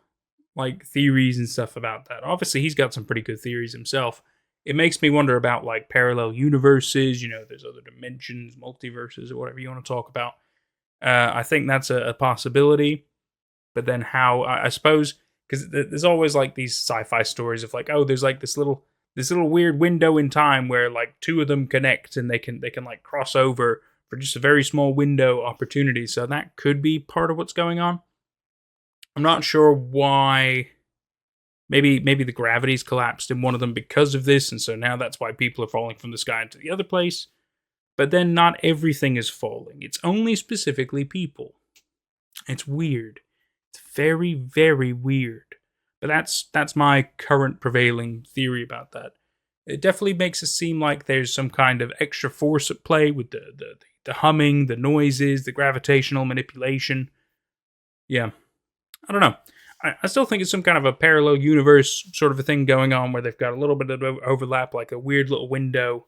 A: theories and stuff about that. Obviously, he's got some pretty good theories himself. It makes me wonder about like parallel universes. There's other dimensions, multiverses, or whatever you want to talk about. I think that's a possibility. But then how? I suppose because there's always like these sci-fi stories of like, oh, there's like this little weird window in time where like two of them connect and they can like cross over for just a very small window opportunity. So that could be part of what's going on. I'm not sure why. Maybe the gravity's collapsed in one of them because of this, and so now that's why people are falling from the sky into the other place. But then not everything is falling. It's only specifically people. It's weird. It's very, very weird. But that's my current prevailing theory about that. It definitely makes it seem like there's some kind of extra force at play with the humming, the noises, the gravitational manipulation. Yeah, I don't know. I still think it's some kind of a parallel universe sort of a thing going on where they've got a little bit of overlap, like a weird little window,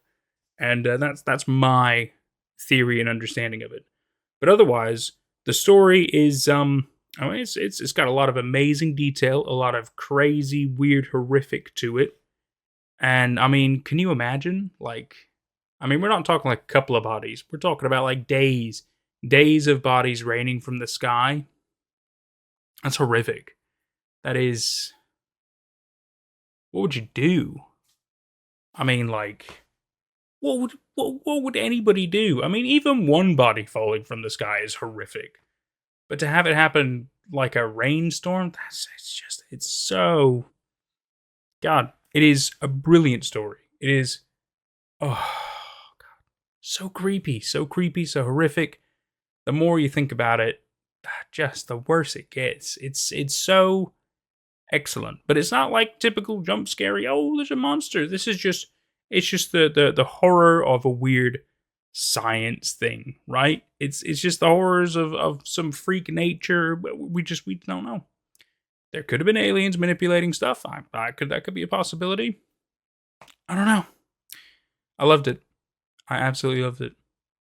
A: and that's my theory and understanding of it. But otherwise, the story is it's got a lot of amazing detail, a lot of crazy, weird, horrific to it, and I mean, can you imagine? We're not talking like a couple of bodies. We're talking about like days of bodies raining from the sky. That's horrific. That is, what would you do? I mean, like, what would anybody do? I mean, even one body falling from the sky is horrific, but to have it happen like a rainstorm, it's so. God, it is a brilliant story. It is, oh God, so creepy, so horrific. The more you think about it, just the worse it gets. It's so excellent, but it's not like typical jump scary. Oh, there's a monster. It's just the horror of a weird science thing, right? It's just the horrors of some freak nature. We don't know. There could have been aliens manipulating stuff. That could be a possibility. I don't know. I loved it. I absolutely loved it.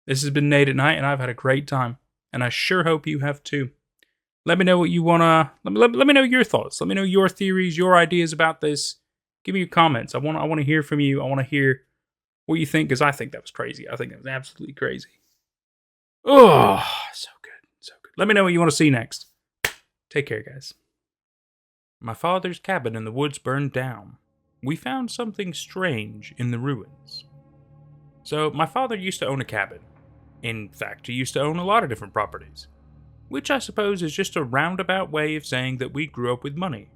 A: This has been Nate at Night, and I've had a great time, and I sure hope you have too. Let me know what you wanna. Let me know your thoughts. Let me know your theories, your ideas about this. Give me your comments. I want to hear from you. I want to hear what you think, because I think that was crazy. I think that was absolutely crazy. Oh, so good, so good. Let me know what you want to see next. Take care, guys. My father's cabin in the woods burned down. We found something strange in the ruins. So, my father used to own a cabin. In fact, he used to own a lot of different properties. Which I suppose is just a roundabout way of saying that we grew up with money.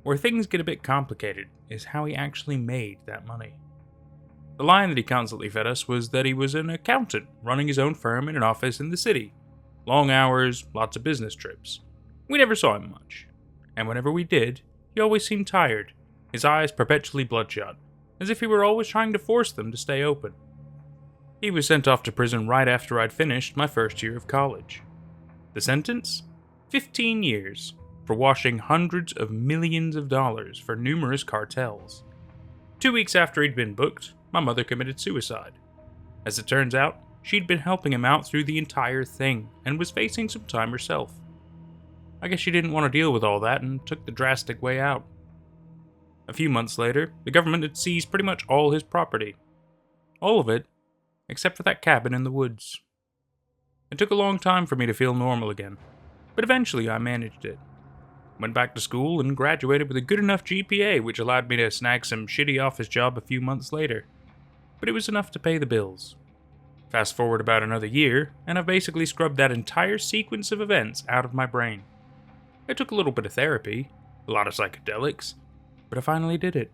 A: Where things get a bit complicated is how he actually made that money. The line that he constantly fed us was that he was an accountant running his own firm in an office in the city. Long hours, lots of business trips. We never saw him much. And whenever we did, he always seemed tired, his eyes perpetually bloodshot, as if he were always trying to force them to stay open. He was sent off to prison right after I'd finished my first year of college. The sentence? 15 years, for washing hundreds of millions of dollars for numerous cartels. 2 weeks after he'd been booked, my mother committed suicide. As it turns out, she'd been helping him out through the entire thing, and was facing some time herself. I guess she didn't want to deal with all that and took the drastic way out. A few months later, the government had seized pretty much all his property. All of it, except for that cabin in the woods. It took a long time for me to feel normal again, but eventually I managed it. Went back to school and graduated with a good enough GPA, which allowed me to snag some shitty office job a few months later. But it was enough to pay the bills. Fast forward about another year, and I've basically scrubbed that entire sequence of events out of my brain. It took a little bit of therapy, a lot of psychedelics, but I finally did it.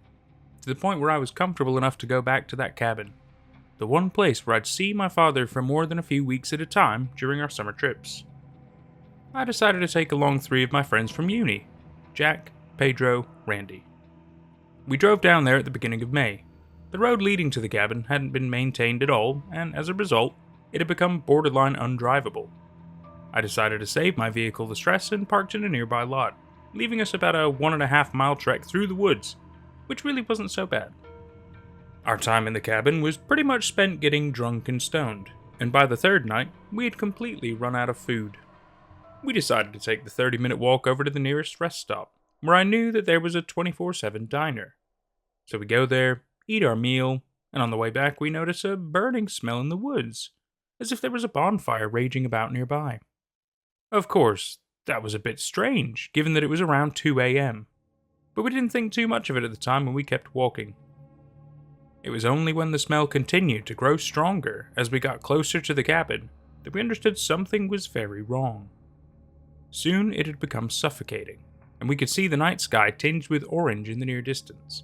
A: To the point where I was comfortable enough to go back to that cabin. The one place where I'd see my father for more than a few weeks at a time during our summer trips. I decided to take along 3 of my friends from uni, Jack, Pedro, Randy. We drove down there at the beginning of May. The road leading to the cabin hadn't been maintained at all, and as a result, it had become borderline undrivable. I decided to save my vehicle the stress and parked in a nearby lot, leaving us about a 1.5 mile trek through the woods, which really wasn't so bad. Our time in the cabin was pretty much spent getting drunk and stoned, and by the 3rd night, we had completely run out of food. we decided to take the 30-minute walk over to the nearest rest stop, where I knew that there was a 24/7 diner. So we go there, eat our meal, and on the way back we notice a burning smell in the woods, as if there was a bonfire raging about nearby. Of course, that was a bit strange, given that it was around 2 a.m., but we didn't think too much of it at the time and we kept walking. It was only when the smell continued to grow stronger as we got closer to the cabin that we understood something was very wrong. Soon it had become suffocating, and we could see the night sky tinged with orange in the near distance.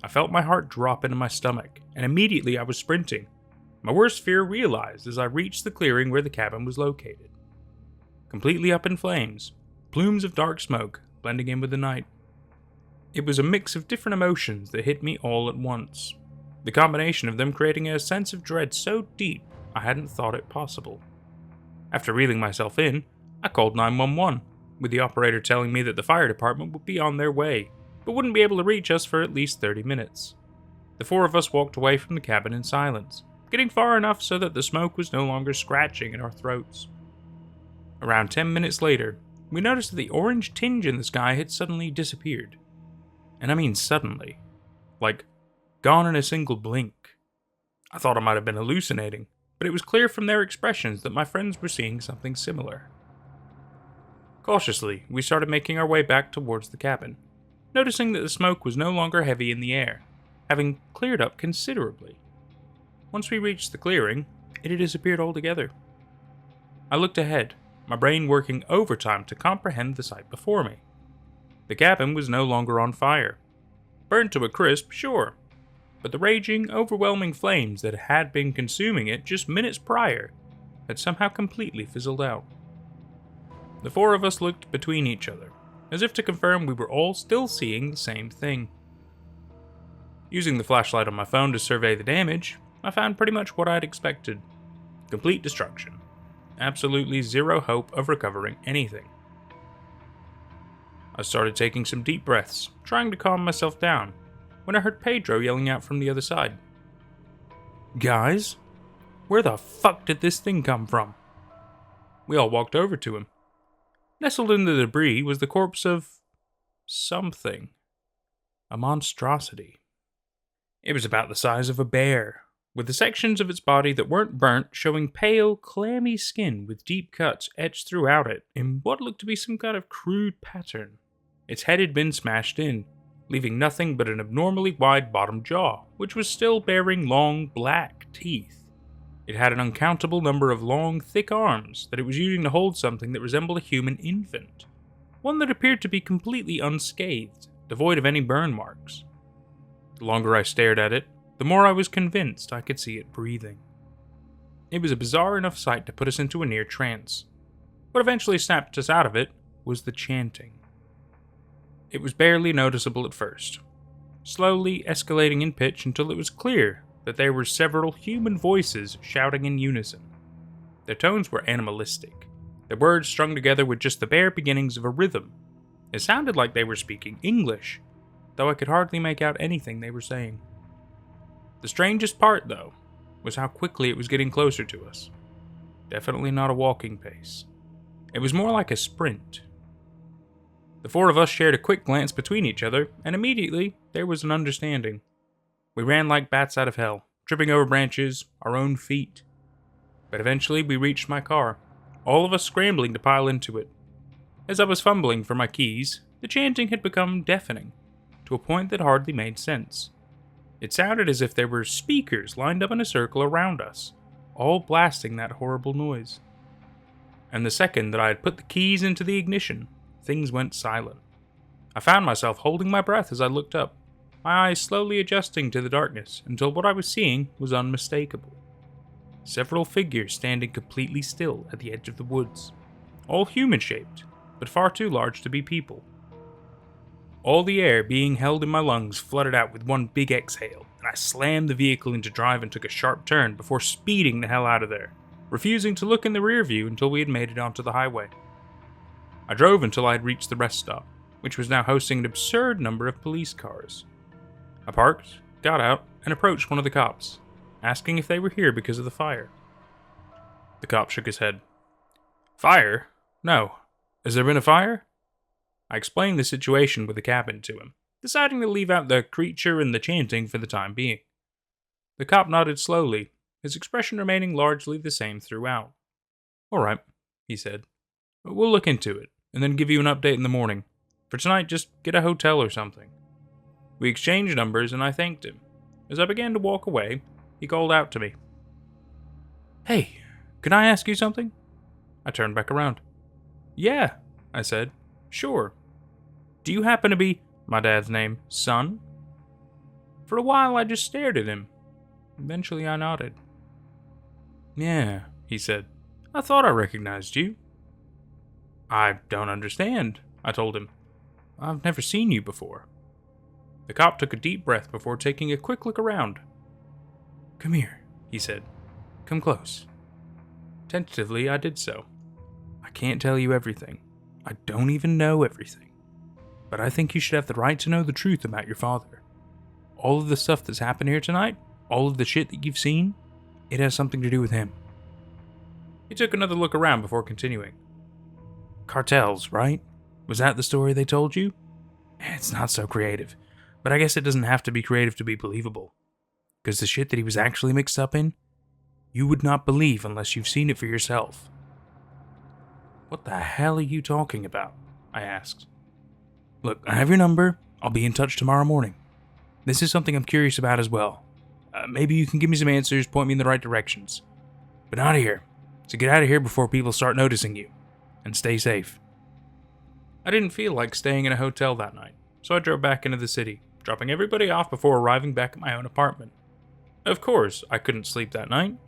A: I felt my heart drop into my stomach, and immediately I was sprinting. My worst fear realized as I reached the clearing where the cabin was located. Completely up in flames, plumes of dark smoke blending in with the night. It was a mix of different emotions that hit me all at once, the combination of them creating a sense of dread so deep I hadn't thought it possible. After reeling myself in, I called 911, with the operator telling me that the fire department would be on their way, but wouldn't be able to reach us for at least 30 minutes. The four of us walked away from the cabin in silence, getting far enough so that the smoke was no longer scratching in our throats. Around 10 minutes later, we noticed that the orange tinge in the sky had suddenly disappeared. And I mean suddenly. Like, gone in a single blink. I thought I might have been hallucinating, but it was clear from their expressions that my friends were seeing something similar. Cautiously, we started making our way back towards the cabin, noticing that the smoke was no longer heavy in the air, having cleared up considerably. Once we reached the clearing, it had disappeared altogether. I looked ahead, my brain working overtime to comprehend the sight before me. The cabin was no longer on fire. Burnt to a crisp, sure, but the raging, overwhelming flames that had been consuming it just minutes prior had somehow completely fizzled out. The four of us looked between each other, as if to confirm we were all still seeing the same thing. Using the flashlight on my phone to survey the damage, I found pretty much what I'd expected. Complete destruction. Absolutely zero hope of recovering anything. I started taking some deep breaths, trying to calm myself down, when I heard Pedro yelling out from the other side. "Guys, where the fuck did this thing come from?" We all walked over to him. Nestled in the debris was the corpse of something. A monstrosity. It was about the size of a bear, with the sections of its body that weren't burnt showing pale, clammy skin with deep cuts etched throughout it in what looked to be some kind of crude pattern. Its head had been smashed in, leaving nothing but an abnormally wide bottom jaw, which was still bearing long, black teeth. It had an uncountable number of long, thick arms that it was using to hold something that resembled a human infant, one that appeared to be completely unscathed, devoid of any burn marks. The longer I stared at it, the more I was convinced I could see it breathing. It was a bizarre enough sight to put us into a near trance. What eventually snapped us out of it was the chanting. It was barely noticeable at first, slowly escalating in pitch until it was clear that there were several human voices shouting in unison. Their tones were animalistic, their words strung together with just the bare beginnings of a rhythm. It sounded like they were speaking English, though I could hardly make out anything they were saying. The strangest part, though, was how quickly it was getting closer to us. Definitely not a walking pace. It was more like a sprint. The four of us shared a quick glance between each other, and immediately there was an understanding. We ran like bats out of hell, tripping over branches, our own feet. But eventually we reached my car, all of us scrambling to pile into it. As I was fumbling for my keys, the chanting had become deafening, to a point that hardly made sense. It sounded as if there were speakers lined up in a circle around us, all blasting that horrible noise. And the second that I had put the keys into the ignition, things went silent. I found myself holding my breath as I looked up, my eyes slowly adjusting to the darkness until what I was seeing was unmistakable. Several figures standing completely still at the edge of the woods, all human-shaped, but far too large to be people. All the air being held in my lungs flooded out with one big exhale, and I slammed the vehicle into drive and took a sharp turn before speeding the hell out of there, refusing to look in the rear view until we had made it onto the highway. I drove until I had reached the rest stop, which was now hosting an absurd number of police cars. I parked, got out, and approached one of the cops, asking if they were here because of the fire. The cop shook his head. "Fire? No. Has there been a fire? I explained the situation with the cabin to him, deciding to leave out the creature and the chanting for the time being. The cop nodded slowly, his expression remaining largely the same throughout. All right, he said. We'll look into it, and then give you an update in the morning. For tonight, just get a hotel or something. We exchanged numbers, and I thanked him. As I began to walk away, he called out to me. Hey, can I ask you something? I turned back around. Yeah, I said. Sure. Do you happen to be my dad's name, Son? For a while, I just stared at him. Eventually, I nodded. Yeah, he said. I thought I recognized you. I don't understand, I told him. I've never seen you before. The cop took a deep breath before taking a quick look around. Come here, he said. Come close. Tentatively, I did so. I can't tell you everything. I don't even know everything. But I think you should have the right to know the truth about your father. All of the stuff that's happened here tonight, all of the shit that you've seen, it has something to do with him. He took another look around before continuing. Cartels, right? Was that the story they told you? It's not so creative, but I guess it doesn't have to be creative to be believable. Because the shit that he was actually mixed up in, you would not believe unless you've seen it for yourself. What the hell are you talking about? I asked. Look, I have your number. I'll be in touch tomorrow morning. This is something I'm curious about as well. Maybe you can give me some answers, point me in the right directions. But not here. So get out of here before people start noticing you. And stay safe. I didn't feel like staying in a hotel that night, so I drove back into the city, dropping everybody off before arriving back at my own apartment. Of course, I couldn't sleep that night.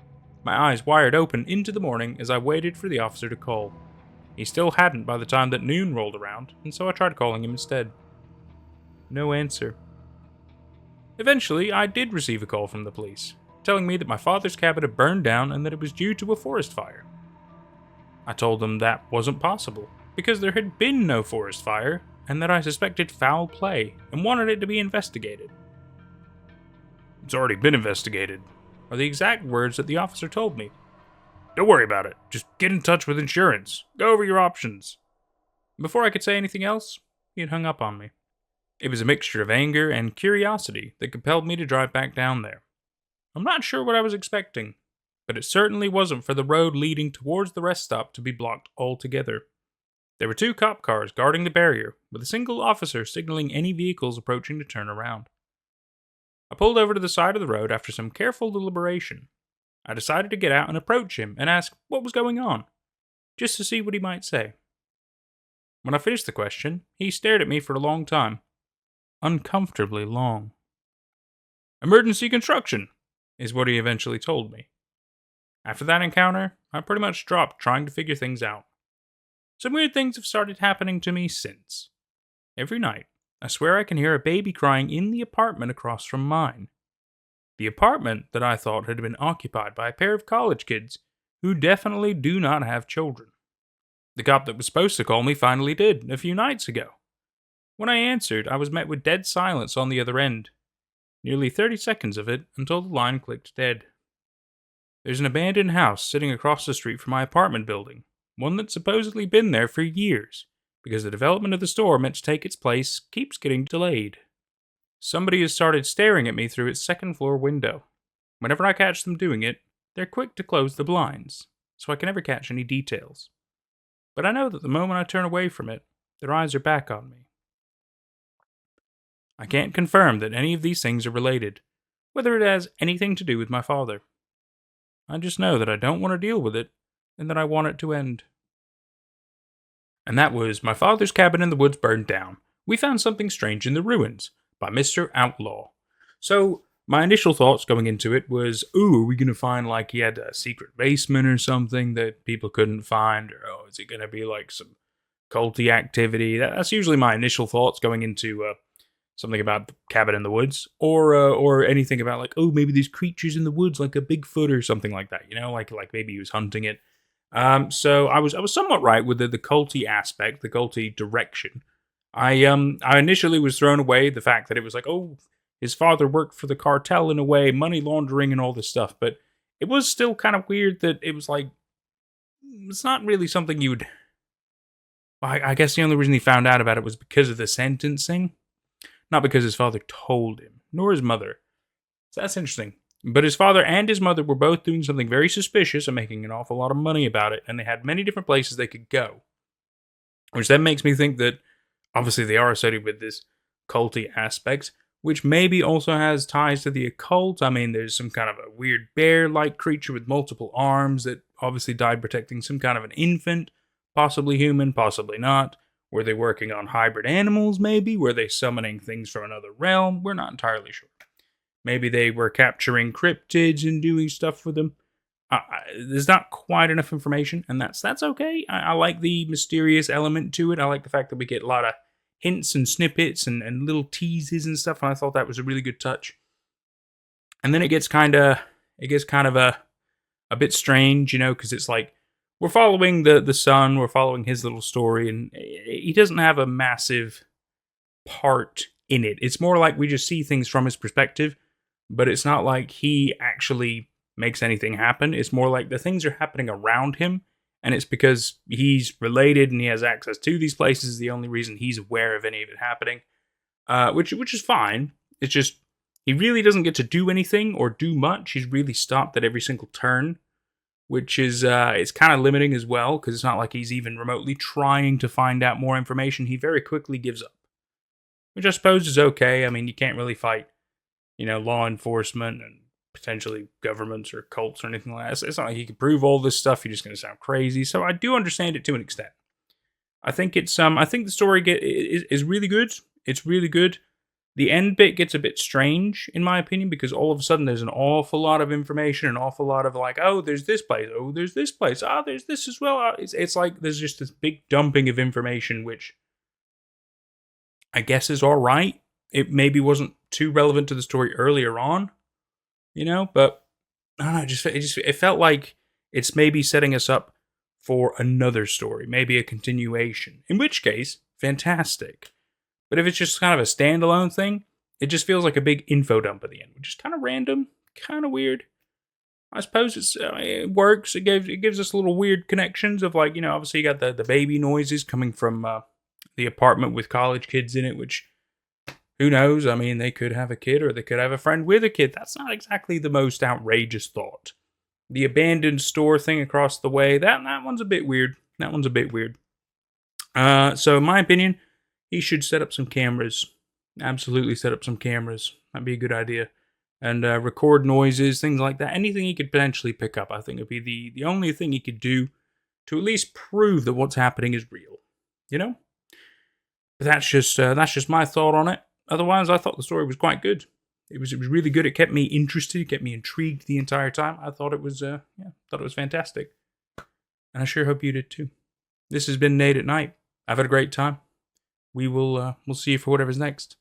A: My eyes wired open into the morning as I waited for the officer to call. He still hadn't by the time that noon rolled around, and so I tried calling him instead. No answer. Eventually, I did receive a call from the police, telling me that my father's cabin had burned down and that it was due to a forest fire. I told them that wasn't possible, because there had been no forest fire, and that I suspected foul play and wanted it to be investigated. It's already been investigated, are the exact words that the officer told me. Don't worry about it, just get in touch with insurance, go over your options. Before I could say anything else, he had hung up on me. It was a mixture of anger and curiosity that compelled me to drive back down there. I'm not sure what I was expecting, but it certainly wasn't for the road leading towards the rest stop to be blocked altogether. There were 2 cop cars guarding the barrier, with a single officer signaling any vehicles approaching to turn around. I pulled over to the side of the road after some careful deliberation. I decided to get out and approach him and ask what was going on, just to see what he might say. When I finished the question, he stared at me for a long time. Uncomfortably long. Emergency construction, is what he eventually told me. After that encounter, I pretty much dropped trying to figure things out. Some weird things have started happening to me since. Every night, I swear I can hear a baby crying in the apartment across from mine. The apartment that I thought had been occupied by a pair of college kids who definitely do not have children. The cop that was supposed to call me finally did, a few nights ago. When I answered, I was met with dead silence on the other end. Nearly 30 seconds of it until the line clicked dead. There's an abandoned house sitting across the street from my apartment building, one that's supposedly been there for years, because the development of the store meant to take its place keeps getting delayed. Somebody has started staring at me through its second-floor window. Whenever I catch them doing it, they're quick to close the blinds, so I can never catch any details. But I know that the moment I turn away from it, their eyes are back on me. I can't confirm that any of these things are related, whether it has anything to do with my father. I just know that I don't want to deal with it, and that I want it to end. And that was My Father's Cabin in the Woods Burned Down. We Found Something Strange in the Ruins by Mr. Outlaw. So, my initial thoughts going into it was, are we going to find like he had a secret basement or something that people couldn't find? Or, is it going to be like some culty activity? That's usually my initial thoughts going into something about the cabin in the woods. Or anything about like, maybe there's creatures in the woods like a Bigfoot or something like that. Like maybe he was hunting it. So I was somewhat right with the culty aspect, the culty direction. I initially was thrown away the fact that it was like, his father worked for the cartel in a way, money laundering and all this stuff, but it was still kind of weird that it was like, it's not really something you'd I guess the only reason he found out about it was because of the sentencing, not because his father told him, nor his mother. So that's interesting. But his father and his mother were both doing something very suspicious and making an awful lot of money about it, and they had many different places they could go. Which then makes me think that obviously they are associated with this culty aspect, which maybe also has ties to the occult. I mean, there's some kind of a weird bear-like creature with multiple arms that obviously died protecting some kind of an infant, possibly human, possibly not. Were they working on hybrid animals, maybe? Were they summoning things from another realm? We're not entirely sure. Maybe they were capturing cryptids and doing stuff with them. There's not quite enough information, and that's okay. I like the mysterious element to it. I like the fact that we get a lot of hints and snippets and little teases and stuff, and I thought that was a really good touch. And then it gets kind of a bit strange, because it's like we're following the son, we're following his little story, and he doesn't have a massive part in it. It's more like we just see things from his perspective, but it's not like he actually makes anything happen. It's more like the things are happening around him, and it's because he's related and he has access to these places is the only reason he's aware of any of it happening, which is fine. It's just he really doesn't get to do anything or do much. He's really stopped at every single turn, which is it's kind of limiting as well, because it's not like he's even remotely trying to find out more information. He very quickly gives up, which I suppose is okay. I mean, you can't really fight, law enforcement and potentially governments or cults or anything like that. It's not like you can prove all this stuff. You're just going to sound crazy. So I do understand it to an extent. I think I think the story is really good. It's really good. The end bit gets a bit strange, in my opinion, because all of a sudden there's an awful lot of information, an awful lot of like, oh, there's this place, oh, there's this place, there's this as well. It's like there's just this big dumping of information, which I guess is all right. It maybe wasn't too relevant to the story earlier on, but I don't know. It felt like it's maybe setting us up for another story, maybe a continuation. In which case, fantastic. But if it's just kind of a standalone thing, it just feels like a big info dump at the end, which is kind of random, kind of weird. I suppose it works. It gives us little weird connections of like, obviously you got the baby noises coming from the apartment with college kids in it, which who knows? I mean, they could have a kid or they could have a friend with a kid. That's not exactly the most outrageous thought. The abandoned store thing across the way, that one's a bit weird. So in my opinion, he should set up some cameras. Absolutely set up some cameras. That'd be a good idea. And record noises, things like that. Anything he could potentially pick up, I think would be the only thing he could do to at least prove that what's happening is real. But that's just my thought on it. Otherwise, I thought the story was quite good. It was really good. It kept me interested. It kept me intrigued the entire time. I thought it was fantastic. And I sure hope you did too. This has been Nate at Night. I've had a great time. We'll see you for whatever's next.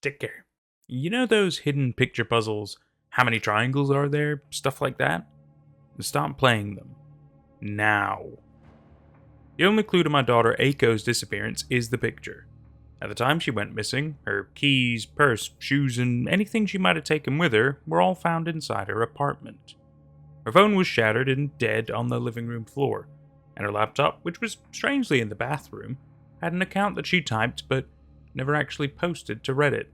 A: Take care. Those hidden picture puzzles? How many triangles are there? Stuff like that? Stop playing them. Now. The only clue to my daughter Aiko's disappearance is the picture. At the time she went missing, her keys, purse, shoes, and anything she might have taken with her were all found inside her apartment. Her phone was shattered and dead on the living room floor, and her laptop, which was strangely in the bathroom, had an account that she typed but never actually posted to Reddit.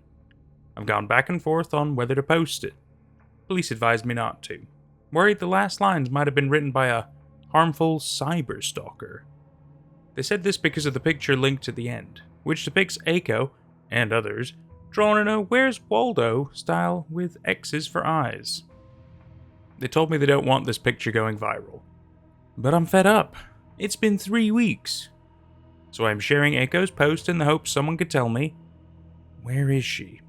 A: I've gone back and forth on whether to post it. Police advised me not to, worried the last lines might have been written by a harmful cyber stalker. They said this because of the picture linked at the end, which depicts Aiko, and others, drawn in a Where's Waldo style with X's for eyes. They told me they don't want this picture going viral. But I'm fed up. It's been 3 weeks. So I'm sharing Aiko's post in the hopes someone could tell me, where is she?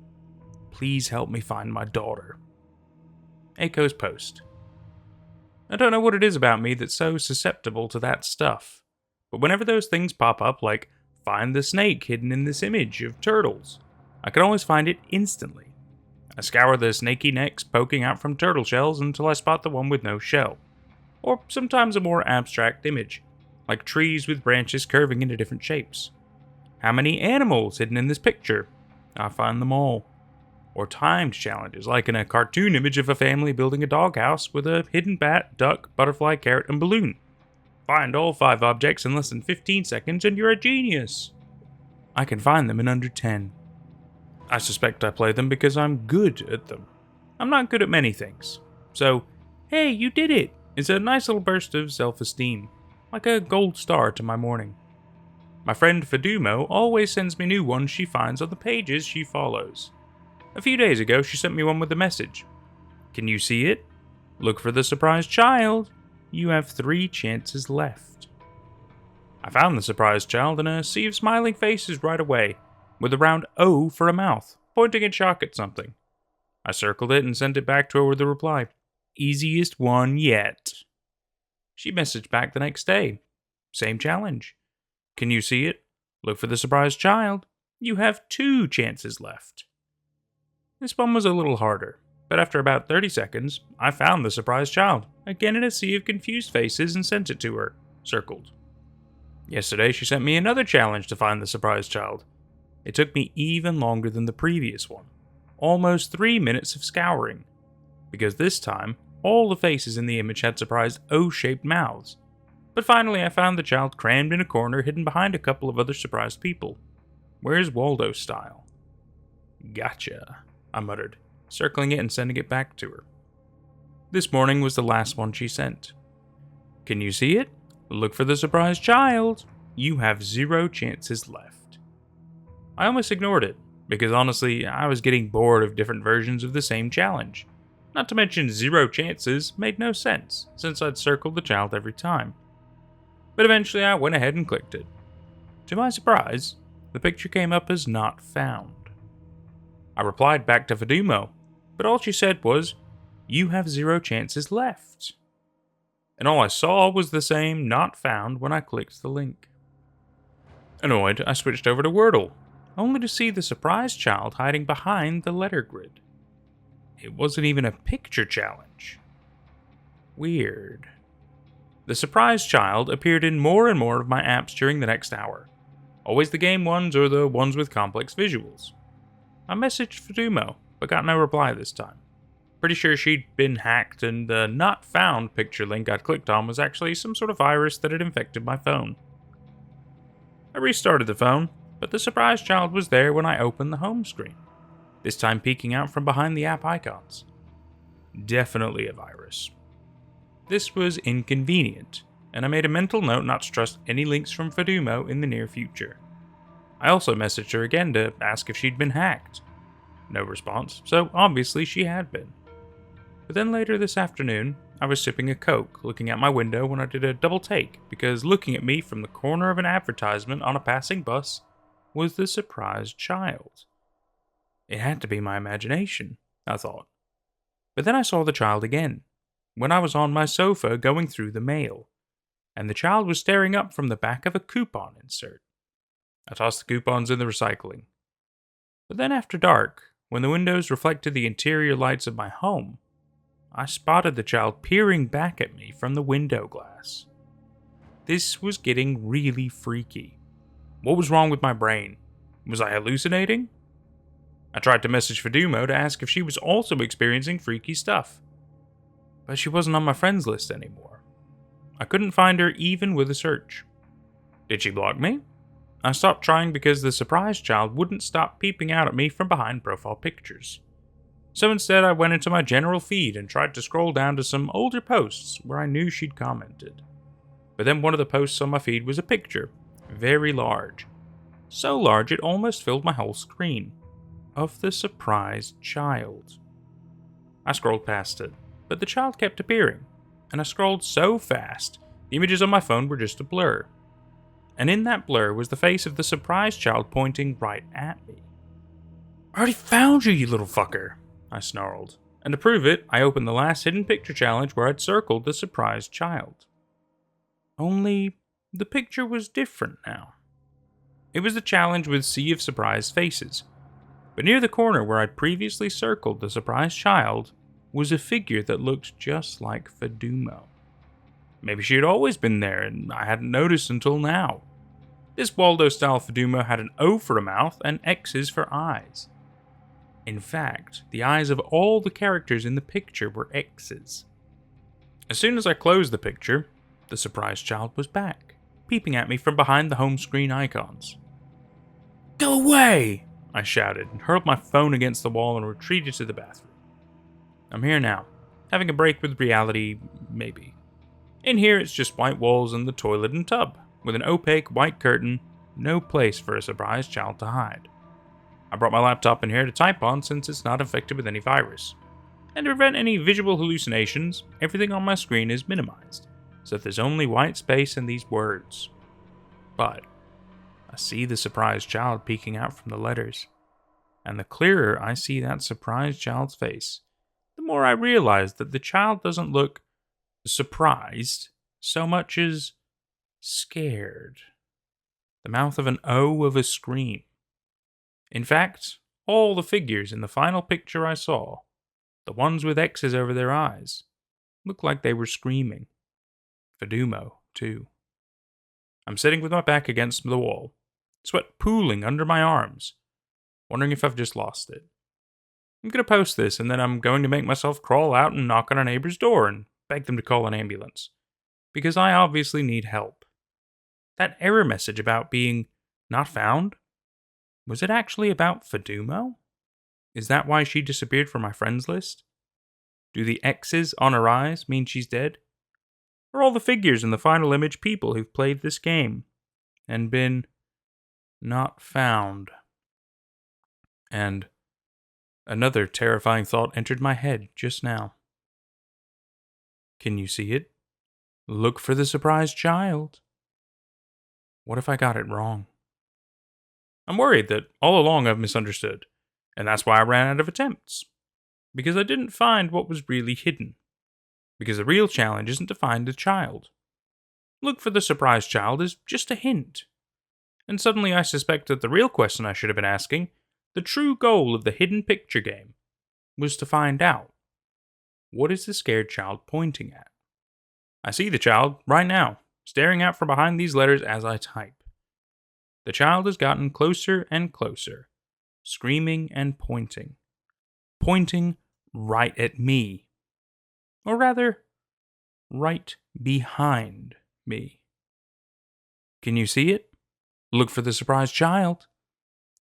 A: Please help me find my daughter. Aiko's post. I don't know what it is about me that's so susceptible to that stuff, but whenever those things pop up like, find the snake hidden in this image of turtles, I can always find it instantly. I scour the snaky necks poking out from turtle shells until I spot the one with no shell. Or sometimes a more abstract image, like trees with branches curving into different shapes. How many animals hidden in this picture? I find them all. Or timed challenges, like in a cartoon image of a family building a doghouse with a hidden bat, duck, butterfly, carrot, and balloon. Find all 5 objects in less than 15 seconds and you're a genius. I can find them in under 10. I suspect I play them because I'm good at them. I'm not good at many things. So, hey, you did it! It's a nice little burst of self-esteem, like a gold star to my morning. My friend Fadumo always sends me new ones she finds on the pages she follows. A few days ago, she sent me one with a message. Can you see it? Look for the surprised child. You have 3 chances left. I found the surprised child in a sea of smiling faces right away, with a round O for a mouth, pointing in shock at something. I circled it and sent it back to her with the reply, easiest one yet. She messaged back the next day. Same challenge. Can you see it? Look for the surprised child. You have 2 chances left. This one was a little harder, but after about 30 seconds, I found the surprised child, again in a sea of confused faces, and sent it to her, circled. Yesterday, she sent me another challenge to find the surprised child. It took me even longer than the previous one, almost 3 minutes of scouring, because this time, all the faces in the image had surprised O-shaped mouths. But finally, I found the child crammed in a corner hidden behind a couple of other surprised people. Where's Waldo style? Gotcha, I muttered, circling it and sending it back to her. This morning was the last one she sent. Can you see it? Look for the surprised child. You have 0 chances left. I almost ignored it, because honestly, I was getting bored of different versions of the same challenge. Not to mention 0 chances made no sense, since I'd circled the child every time. But eventually I went ahead and clicked it. To my surprise, the picture came up as not found. I replied back to Fadumo, but all she said was, you have 0 chances left. And all I saw was the same not found when I clicked the link. Annoyed, I switched over to Wordle, only to see the surprised child hiding behind the letter grid. It wasn't even a picture challenge. Weird. The surprised child appeared in more and more of my apps during the next hour. Always the game ones or the ones with complex visuals. I messaged Fadumo, but got no reply this time. Pretty sure she'd been hacked and the not found picture link I'd clicked on was actually some sort of virus that had infected my phone. I restarted the phone, but the surprised child was there when I opened the home screen, this time peeking out from behind the app icons. Definitely a virus. This was inconvenient, and I made a mental note not to trust any links from Fadumo in the near future. I also messaged her again to ask if she'd been hacked. No response, so obviously she had been. But then later this afternoon, I was sipping a Coke, looking out my window when I did a double take, because looking at me from the corner of an advertisement on a passing bus was the surprised child. It had to be my imagination, I thought. But then I saw the child again, when I was on my sofa going through the mail, and the child was staring up from the back of a coupon insert. I tossed the coupons in the recycling. But then after dark, when the windows reflected the interior lights of my home, I spotted the child peering back at me from the window glass. This was getting really freaky. What was wrong with my brain? Was I hallucinating? I tried to message Fadumo to ask if she was also experiencing freaky stuff, but she wasn't on my friends list anymore. I couldn't find her even with a search. Did she block me? I stopped trying because the surprised child wouldn't stop peeping out at me from behind profile pictures. So instead I went into my general feed and tried to scroll down to some older posts where I knew she'd commented. But then one of the posts on my feed was a picture, very large. So large it almost filled my whole screen, of the surprised child. I scrolled past it, but the child kept appearing, and I scrolled so fast, the images on my phone were just a blur. And in that blur was the face of the surprised child pointing right at me. I already found you, you little fucker, I snarled. And to prove it, I opened the last hidden picture challenge where I'd circled the surprised child. Only, the picture was different now. It was the challenge with sea of surprised faces, but near the corner where I'd previously circled the surprised child was a figure that looked just like Fadumo. Maybe she had always been there and I hadn't noticed until now. This Waldo-style Fadumo had an O for a mouth and X's for eyes. In fact, the eyes of all the characters in the picture were X's. As soon as I closed the picture, The surprised child was back, peeping at me from behind the home screen icons. "Go away!" I shouted, and hurled my phone against the wall and retreated to the bathroom. I'm here now, having a break with reality, maybe. In here, it's just white walls and the toilet and tub, with an opaque white curtain, no place for a surprised child to hide. I brought my laptop in here to type on since it's not infected with any virus. And to prevent any visual hallucinations, everything on my screen is minimized, so that there's only white space and these words. But I see the surprised child peeking out from the letters, and the clearer I see that surprised child's face, the more I realize that the child doesn't look surprised so much as scared. The mouth of an O of a scream. In fact, all the figures in the final picture I saw, the ones with X's over their eyes, looked like they were screaming. Fedumo, too. I'm sitting with my back against the wall, sweat pooling under my arms, wondering if I've just lost it. I'm going to post this, and then I'm going to make myself crawl out and knock on a neighbor's door and beg them to call an ambulance. Because I obviously need help. That error message about being not found? Was it actually about Fedumo? Is that why she disappeared from my friends list? Do the X's on her eyes mean she's dead? Are all the figures in the final image people who've played this game and been not found? And another terrifying thought entered my head just now. Can you see it? Look for the surprised child. What if I got it wrong? I'm worried that all along I've misunderstood, and that's why I ran out of attempts. Because I didn't find what was really hidden. Because the real challenge isn't to find the child. Look for the surprised child is just a hint. And suddenly I suspect that the real question I should have been asking, the true goal of the hidden picture game, was to find out, what is the scared child pointing at? I see the child right now, staring out from behind these letters as I type. The child has gotten closer and closer, screaming and pointing. Pointing right at me. Or rather, right behind me. Can you see it? Look for the surprised child.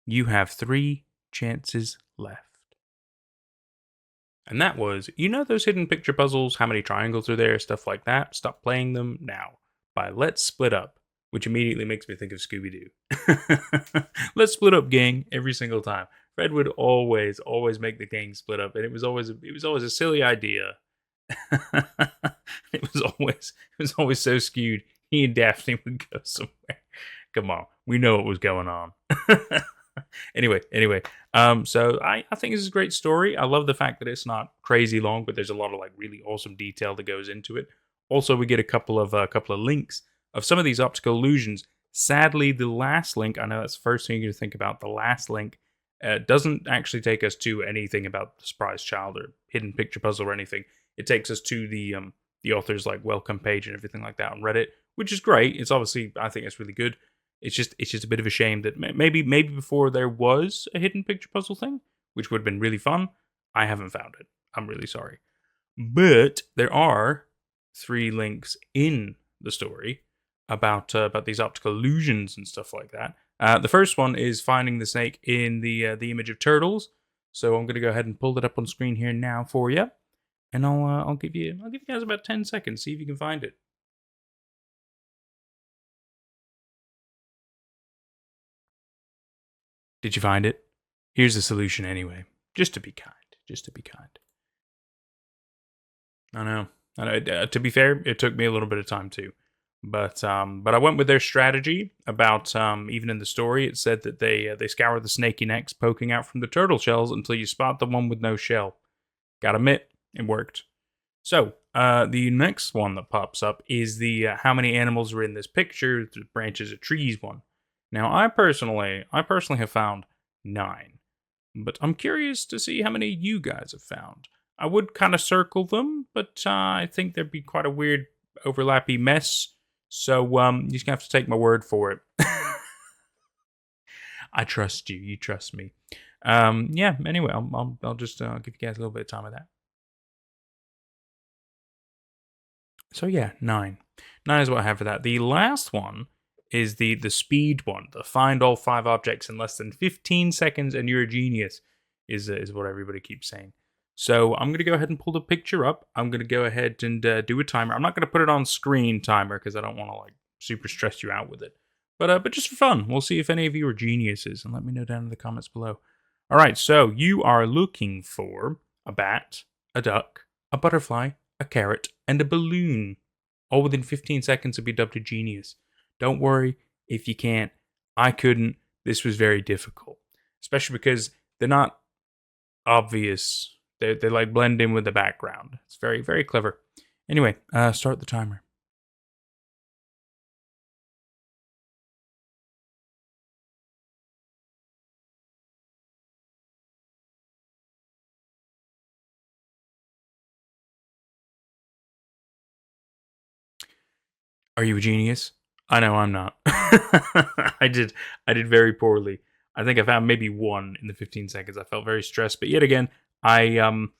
A: You have 3 chances left. And that was, you know those hidden picture puzzles, how many triangles are there, stuff like that? Stop playing them now. By Let's Split Up, which immediately makes me think of Scooby-Doo. Let's split up, gang, every single time. Fred would always make the gang split up, and it was always a silly idea. it was always so skewed. He and Daphne would go somewhere. Come on, we know what was going on. Anyway, so I think this is a great story. I love the fact that it's not crazy long, but there's a lot of like really awesome detail that goes into it. Also, we get a couple of links of some of these optical illusions. Sadly, the last link, I know that's the first thing you're going to think about, the last link doesn't actually take us to anything about the surprise child or hidden picture puzzle or anything. It takes us to the author's like welcome page and everything like that on Reddit, which is great. It's obviously, I think it's really good. It's just a bit of a shame that maybe before there was a hidden picture puzzle thing, which would have been really fun. I haven't found it. I'm really sorry. But there are 3 links in the story about these optical illusions and stuff like that. The first one is finding the snake in the image of turtles. So I'm going to go ahead and pull it up on screen here now for you, and I'll give you guys about 10 seconds. See if you can find it. Did you find it? Here's the solution anyway. Just to be kind. I know. To be fair, it took me a little bit of time too. But I went with their strategy about, even in the story, it said that they scour the snaky necks poking out from the turtle shells until you spot the one with no shell. Gotta admit, it worked. So, the next one that pops up is the how many animals are in this picture, the branches of trees one. Now, I personally have found 9, but I'm curious to see how many you guys have found. I would kind of circle them, but I think there'd be quite a weird overlappy mess. So you're just gonna have to take my word for it. I trust you. You trust me. Yeah. Anyway, I'll just give you guys a little bit of time with that. So yeah, 9. That is what I have for that. The last one is the speed one. The find all 5 objects in less than 15 seconds and you're a genius is what everybody keeps saying. So I'm going to go ahead and pull the picture up. I'm going to go ahead and do a timer. I'm not going to put it on screen timer because I don't want to like super stress you out with it. But just for fun, we'll see if any of you are geniuses, and let me know down in the comments below. All right, so you are looking for a bat, a duck, a butterfly, a carrot, and a balloon. All within 15 seconds of be dubbed a genius. Don't worry if you can't. I couldn't. This was very difficult, especially because they're not obvious. They like blend in with the background. It's very, very clever. Anyway, start the timer. Are you a genius? I know I'm not. I did very poorly. I think I found maybe one in the 15 seconds. I felt very stressed, but yet again, I didn't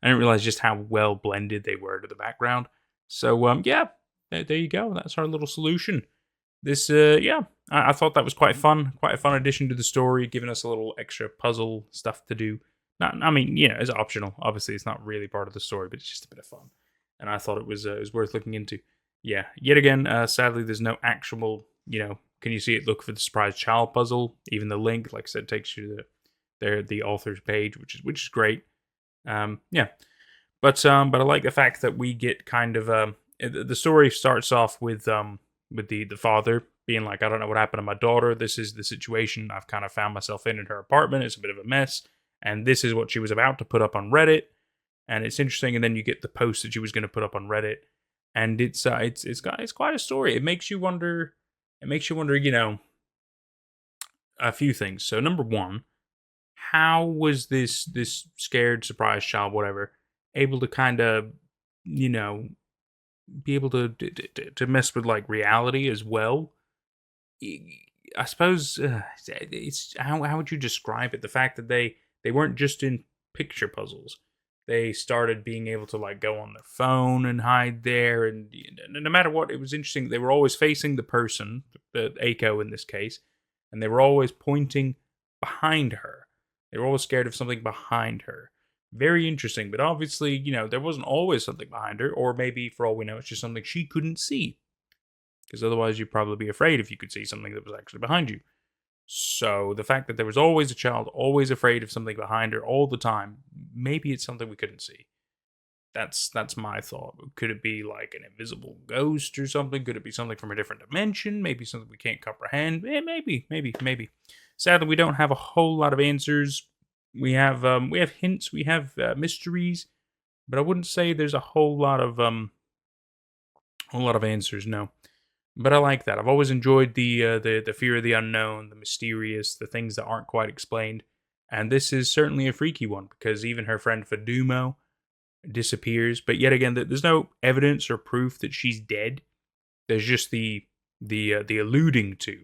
A: realize just how well blended they were to the background. So yeah, there you go. That's our little solution. This yeah, I thought that was quite fun, quite a fun addition to the story, giving us a little extra puzzle stuff to do. Not, I mean, you know, it's optional. Obviously, it's not really part of the story, but it's just a bit of fun, and I thought it was worth looking into. Yeah, yet again, sadly, there's no actual, you know, can you see it? Look for the surprise child puzzle. Even the link, like I said, takes you to the author's page, which is great. Yeah, but I like the fact that we get kind of the story starts off with the father being like, I don't know what happened to my daughter. This is the situation I've kind of found myself in her apartment. It's a bit of a mess, and this is what she was about to put up on Reddit. And it's interesting. And then you get the post that she was going to put up on Reddit. And it's quite a story. It makes you wonder. You know, a few things. So number one, how was this scared surprise child, whatever, able to kind of, you know, be able to mess with like reality as well? I suppose it's how would you describe it? The fact that they weren't just in picture puzzles. They started being able to like go on their phone and hide there, and no matter what, it was interesting. They were always facing the person, the Aiko in this case, and they were always pointing behind her. They were always scared of something behind her. Very interesting, but obviously, you know, there wasn't always something behind her, or maybe for all we know, it's just something she couldn't see. Because otherwise, you'd probably be afraid if you could see something that was actually behind you. So the fact that there was always a child, always afraid of something behind her all the time, maybe it's something we couldn't see. That's my thought. Could it be like an invisible ghost or something? Could it be something from a different dimension? Maybe something we can't comprehend? Maybe. Sadly, we don't have a whole lot of answers. We have hints, we have mysteries, but I wouldn't say there's a whole lot of answers. No. But I like that. I've always enjoyed the fear of the unknown, the mysterious, the things that aren't quite explained. And this is certainly a freaky one because even her friend Fadumo disappears. But yet again, there's no evidence or proof that she's dead. There's just the alluding to,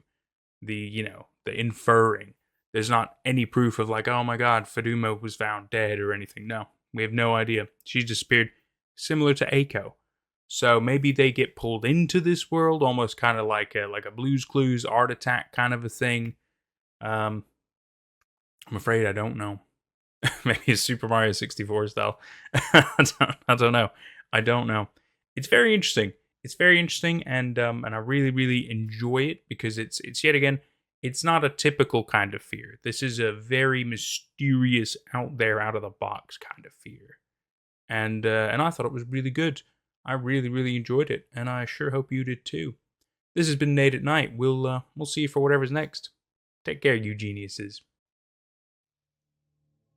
A: the inferring. There's not any proof of like, oh my God, Fadumo was found dead or anything. No, we have no idea. She's disappeared, similar to Aiko. So maybe they get pulled into this world, almost kind of like a Blue's Clues Art Attack kind of a thing. I'm afraid I don't know. Maybe a Super Mario 64 style. I don't know. I don't know. It's very interesting. And I really, really enjoy it because it's yet again, it's not a typical kind of fear. This is a very mysterious, out there, out of the box kind of fear. And I thought it was really good. I really, really enjoyed it, and I sure hope you did too. This has been Nate at Night. We'll see you for whatever's next. Take care, you geniuses.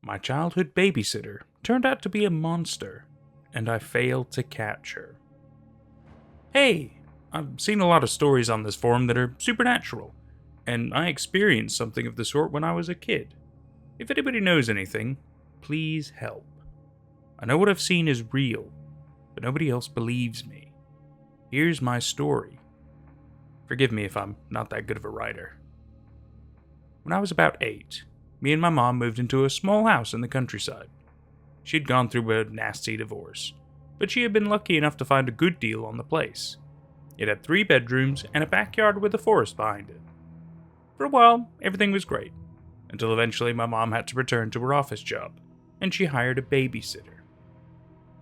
A: My childhood babysitter turned out to be a monster, and I failed to catch her. Hey, I've seen a lot of stories on this forum that are supernatural, and I experienced something of the sort when I was a kid. If anybody knows anything, please help. I know what I've seen is real, but nobody else believes me. Here's my story. Forgive me if I'm not that good of a writer. When I was about 8, me and my mom moved into a small house in the countryside. She'd gone through a nasty divorce, but she had been lucky enough to find a good deal on the place. It had 3 bedrooms and a backyard with a forest behind it. For a while, everything was great, until eventually my mom had to return to her office job, and she hired a babysitter.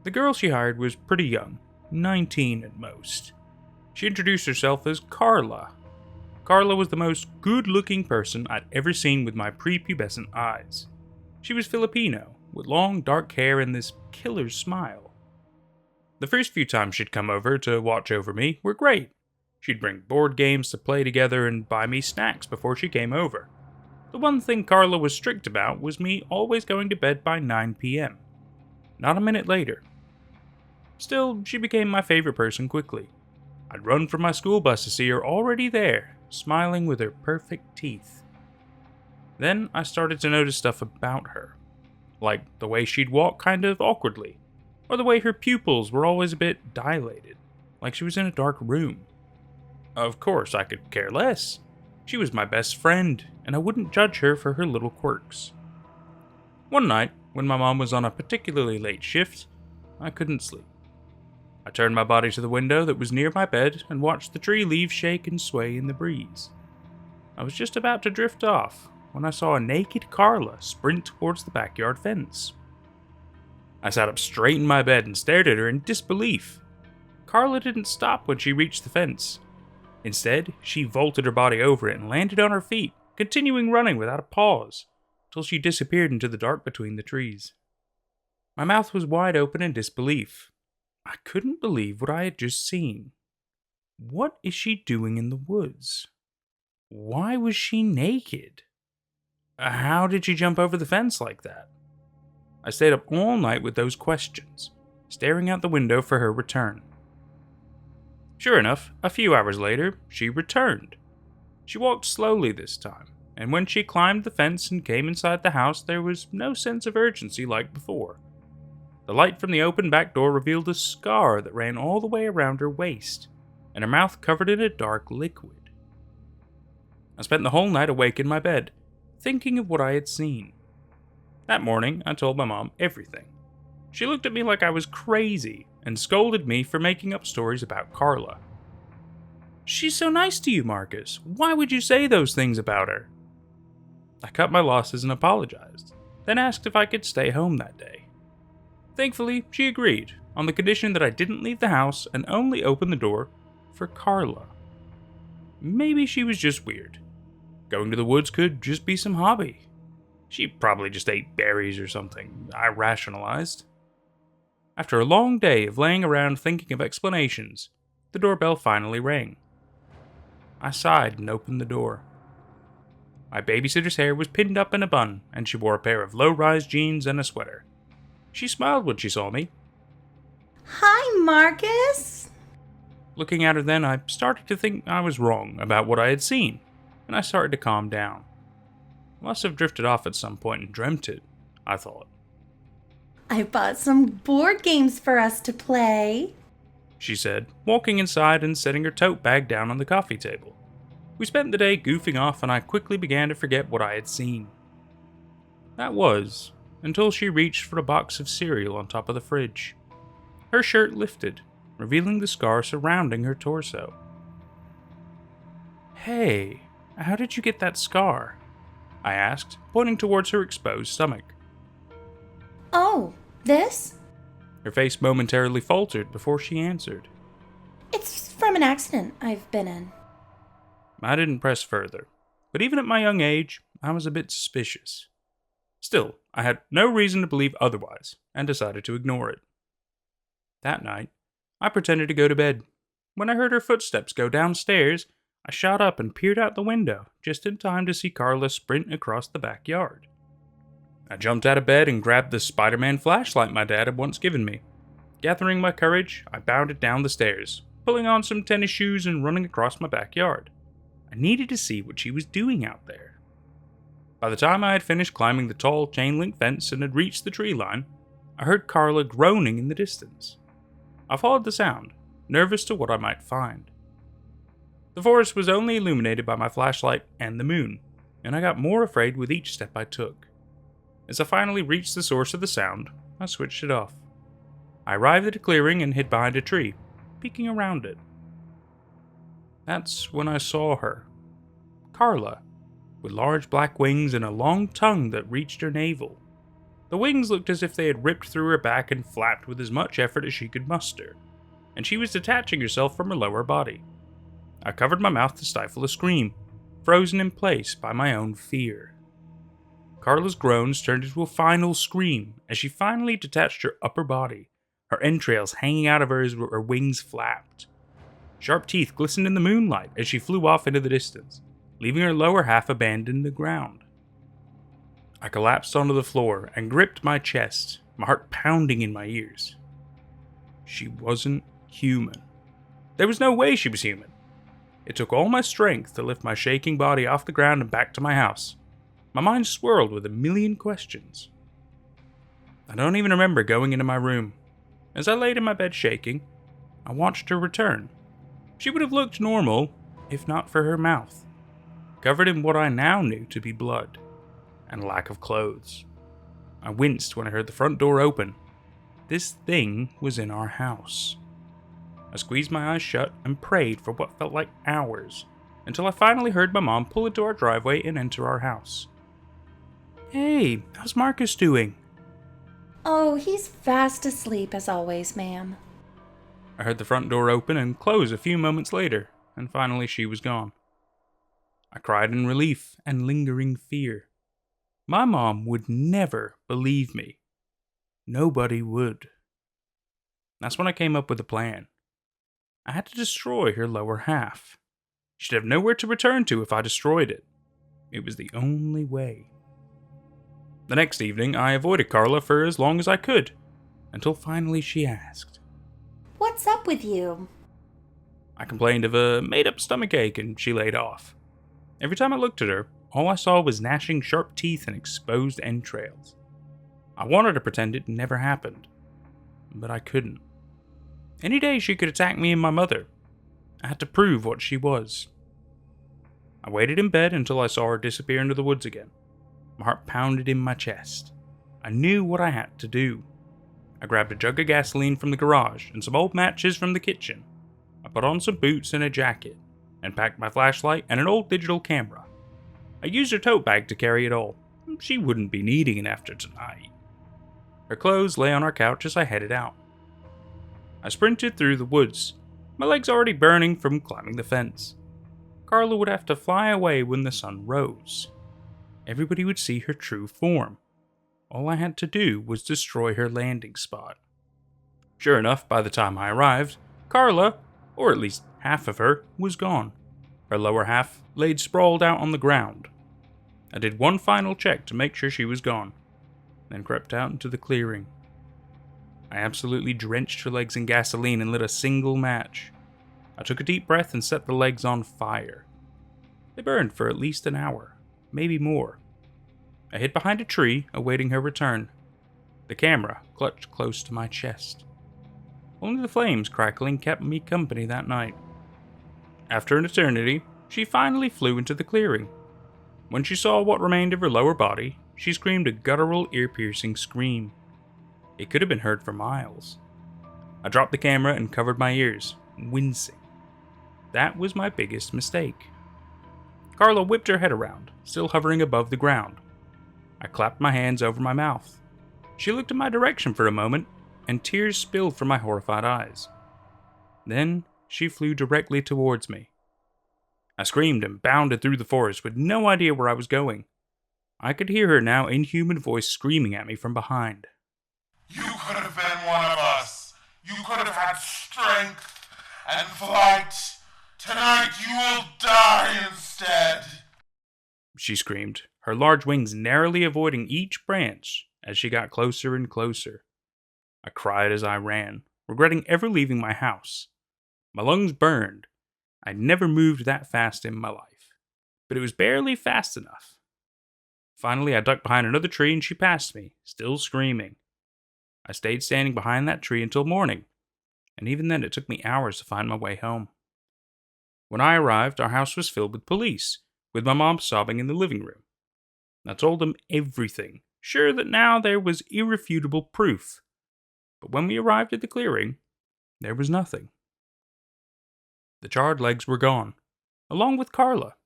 A: The girl she hired was pretty young, 19 at most. She introduced herself as Carla. Carla was the most good-looking person I'd ever seen with my prepubescent eyes. She was Filipino, with long dark hair and this killer smile. The first few times she'd come over to watch over me were great. She'd bring board games to play together and buy me snacks before she came over. The one thing Carla was strict about was me always going to bed by 9 p.m. Not a minute later. Still, she became my favorite person quickly. I'd run from my school bus to see her already there, smiling with her perfect teeth. Then I started to notice stuff about her, like the way she'd walk kind of awkwardly, or the way her pupils were always a bit dilated, like she was in a dark room. Of course, I could care less. She was my best friend, and I wouldn't judge her for her little quirks. One night, when my mom was on a particularly late shift, I couldn't sleep. I turned my body to the window that was near my bed and watched the tree leaves shake and sway in the breeze. I was just about to drift off when I saw a naked Carla sprint towards the backyard fence. I sat up straight in my bed and stared at her in disbelief. Carla didn't stop when she reached the fence. Instead, she vaulted her body over it and landed on her feet, continuing running without a pause, till she disappeared into the dark between the trees. My mouth was wide open in disbelief. I couldn't believe what I had just seen. What is she doing in the woods? Why was she naked? How did she jump over the fence like that? I stayed up all night with those questions, staring out the window for her return. Sure enough, a few hours later, she returned. She walked slowly this time, and when she climbed the fence and came inside the house, there was no sense of urgency like before. The light from the open back door revealed a scar that ran all the way around her waist, and her mouth covered in a dark liquid. I spent the whole night awake in my bed, thinking of what I had seen. That morning, I told my mom everything. She looked at me like I was crazy and scolded me for making up stories about Carla. "She's so nice to you, Marcus. Why would you say those things about her?" I cut my losses and apologized, then asked if I could stay home that day. Thankfully, she agreed, on the condition that I didn't leave the house and only open the door for Carla. Maybe she was just weird. Going to the woods could just be some hobby. She probably just ate berries or something, I rationalized. After a long day of laying around thinking of explanations, the doorbell finally rang. I sighed and opened the door. My babysitter's hair was pinned up in a bun, and she wore a pair of low-rise jeans and a sweater. She smiled when she saw me.
B: Hi, Marcus.
A: Looking at her then, I started to think I was wrong about what I had seen, and I started to calm down. I must have drifted off at some point and dreamt it, I thought.
B: I bought some board games for us to play,
A: she said, walking inside and setting her tote bag down on the coffee table. We spent the day goofing off, and I quickly began to forget what I had seen. That was until she reached for a box of cereal on top of the fridge. Her shirt lifted, revealing the scar surrounding her torso. "Hey, how did you get that scar?" I asked, pointing towards her exposed stomach.
B: "Oh, this?"
A: Her face momentarily faltered before she answered.
B: "It's from an accident I've been in."
A: I didn't press further, but even at my young age, I was a bit suspicious. Still, I had no reason to believe otherwise, and decided to ignore it. That night, I pretended to go to bed. When I heard her footsteps go downstairs, I shot up and peered out the window, just in time to see Carla sprint across the backyard. I jumped out of bed and grabbed the Spider-Man flashlight my dad had once given me. Gathering my courage, I bounded down the stairs, pulling on some tennis shoes and running across my backyard. I needed to see what she was doing out there. By the time I had finished climbing the tall chain-link fence and had reached the tree line, I heard Carla groaning in the distance. I followed the sound, nervous to what I might find. The forest was only illuminated by my flashlight and the moon, and I got more afraid with each step I took. As I finally reached the source of the sound, I switched it off. I arrived at a clearing and hid behind a tree, peeking around it. That's when I saw her. Carla, with large black wings and a long tongue that reached her navel. The wings looked as if they had ripped through her back and flapped with as much effort as she could muster, and she was detaching herself from her lower body. I covered my mouth to stifle a scream, frozen in place by my own fear. Carla's groans turned into a final scream as she finally detached her upper body, her entrails hanging out of her as her wings flapped. Sharp teeth glistened in the moonlight as she flew off into the distance, leaving her lower half abandoned in the ground. I collapsed onto the floor and gripped my chest, my heart pounding in my ears. She wasn't human. There was no way she was human. It took all my strength to lift my shaking body off the ground and back to my house. My mind swirled with a million questions. I don't even remember going into my room. As I laid in my bed shaking, I watched her return. She would have looked normal, if not for her mouth, covered in what I now knew to be blood, and lack of clothes. I winced when I heard the front door open. This thing was in our house. I squeezed my eyes shut and prayed for what felt like hours, until I finally heard my mom pull into our driveway and enter our house. "Hey, how's Marcus doing?"
B: Oh, he's fast asleep as always, ma'am.
A: I heard the front door open and close a few moments later, and finally she was gone. I cried in relief and lingering fear. My mom would never believe me. Nobody would. That's when I came up with a plan. I had to destroy her lower half. She'd have nowhere to return to if I destroyed it. It was the only way. The next evening, I avoided Carla for as long as I could, until finally she asked,
B: What's up with you?
A: I complained of a made-up stomachache and she laid off. Every time I looked at her, all I saw was gnashing sharp teeth and exposed entrails. I wanted to pretend it never happened, but I couldn't. Any day she could attack me and my mother. I had to prove what she was. I waited in bed until I saw her disappear into the woods again. My heart pounded in my chest. I knew what I had to do. I grabbed a jug of gasoline from the garage and some old matches from the kitchen. I put on some boots and a jacket, and packed my flashlight and an old digital camera. I used her tote bag to carry it all. She wouldn't be needing it after tonight. Her clothes lay on our couch as I headed out. I sprinted through the woods, my legs already burning from climbing the fence. Carla would have to fly away when the sun rose. Everybody would see her true form. All I had to do was destroy her landing spot. Sure enough, by the time I arrived, Carla, or at least half of her, was gone. Her lower half laid sprawled out on the ground. I did one final check to make sure she was gone, then crept out into the clearing. I absolutely drenched her legs in gasoline and lit a single match. I took a deep breath and set the legs on fire. They burned for at least an hour, maybe more. I hid behind a tree, awaiting her return. The camera clutched close to my chest. Only the flames crackling kept me company that night. After an eternity, she finally flew into the clearing. When she saw what remained of her lower body, she screamed a guttural, ear-piercing scream. It could have been heard for miles. I dropped the camera and covered my ears, wincing. That was my biggest mistake. Carla whipped her head around, still hovering above the ground. I clapped my hands over my mouth. She looked in my direction for a moment, and tears spilled from my horrified eyes. Then she flew directly towards me. I screamed and bounded through the forest with no idea where I was going. I could hear her now inhuman voice screaming at me from behind.
C: You could have been one of us. You could have had strength and flight. Tonight you will die instead.
A: She screamed, her large wings narrowly avoiding each branch as she got closer and closer. I cried as I ran, regretting ever leaving my house. My lungs burned. I'd never moved that fast in my life, but it was barely fast enough. Finally, I ducked behind another tree and she passed me, still screaming. I stayed standing behind that tree until morning, and even then it took me hours to find my way home. When I arrived, our house was filled with police, with my mom sobbing in the living room. I told them everything, sure that now there was irrefutable proof. But when we arrived at the clearing, there was nothing. The charred legs were gone, along with Carla.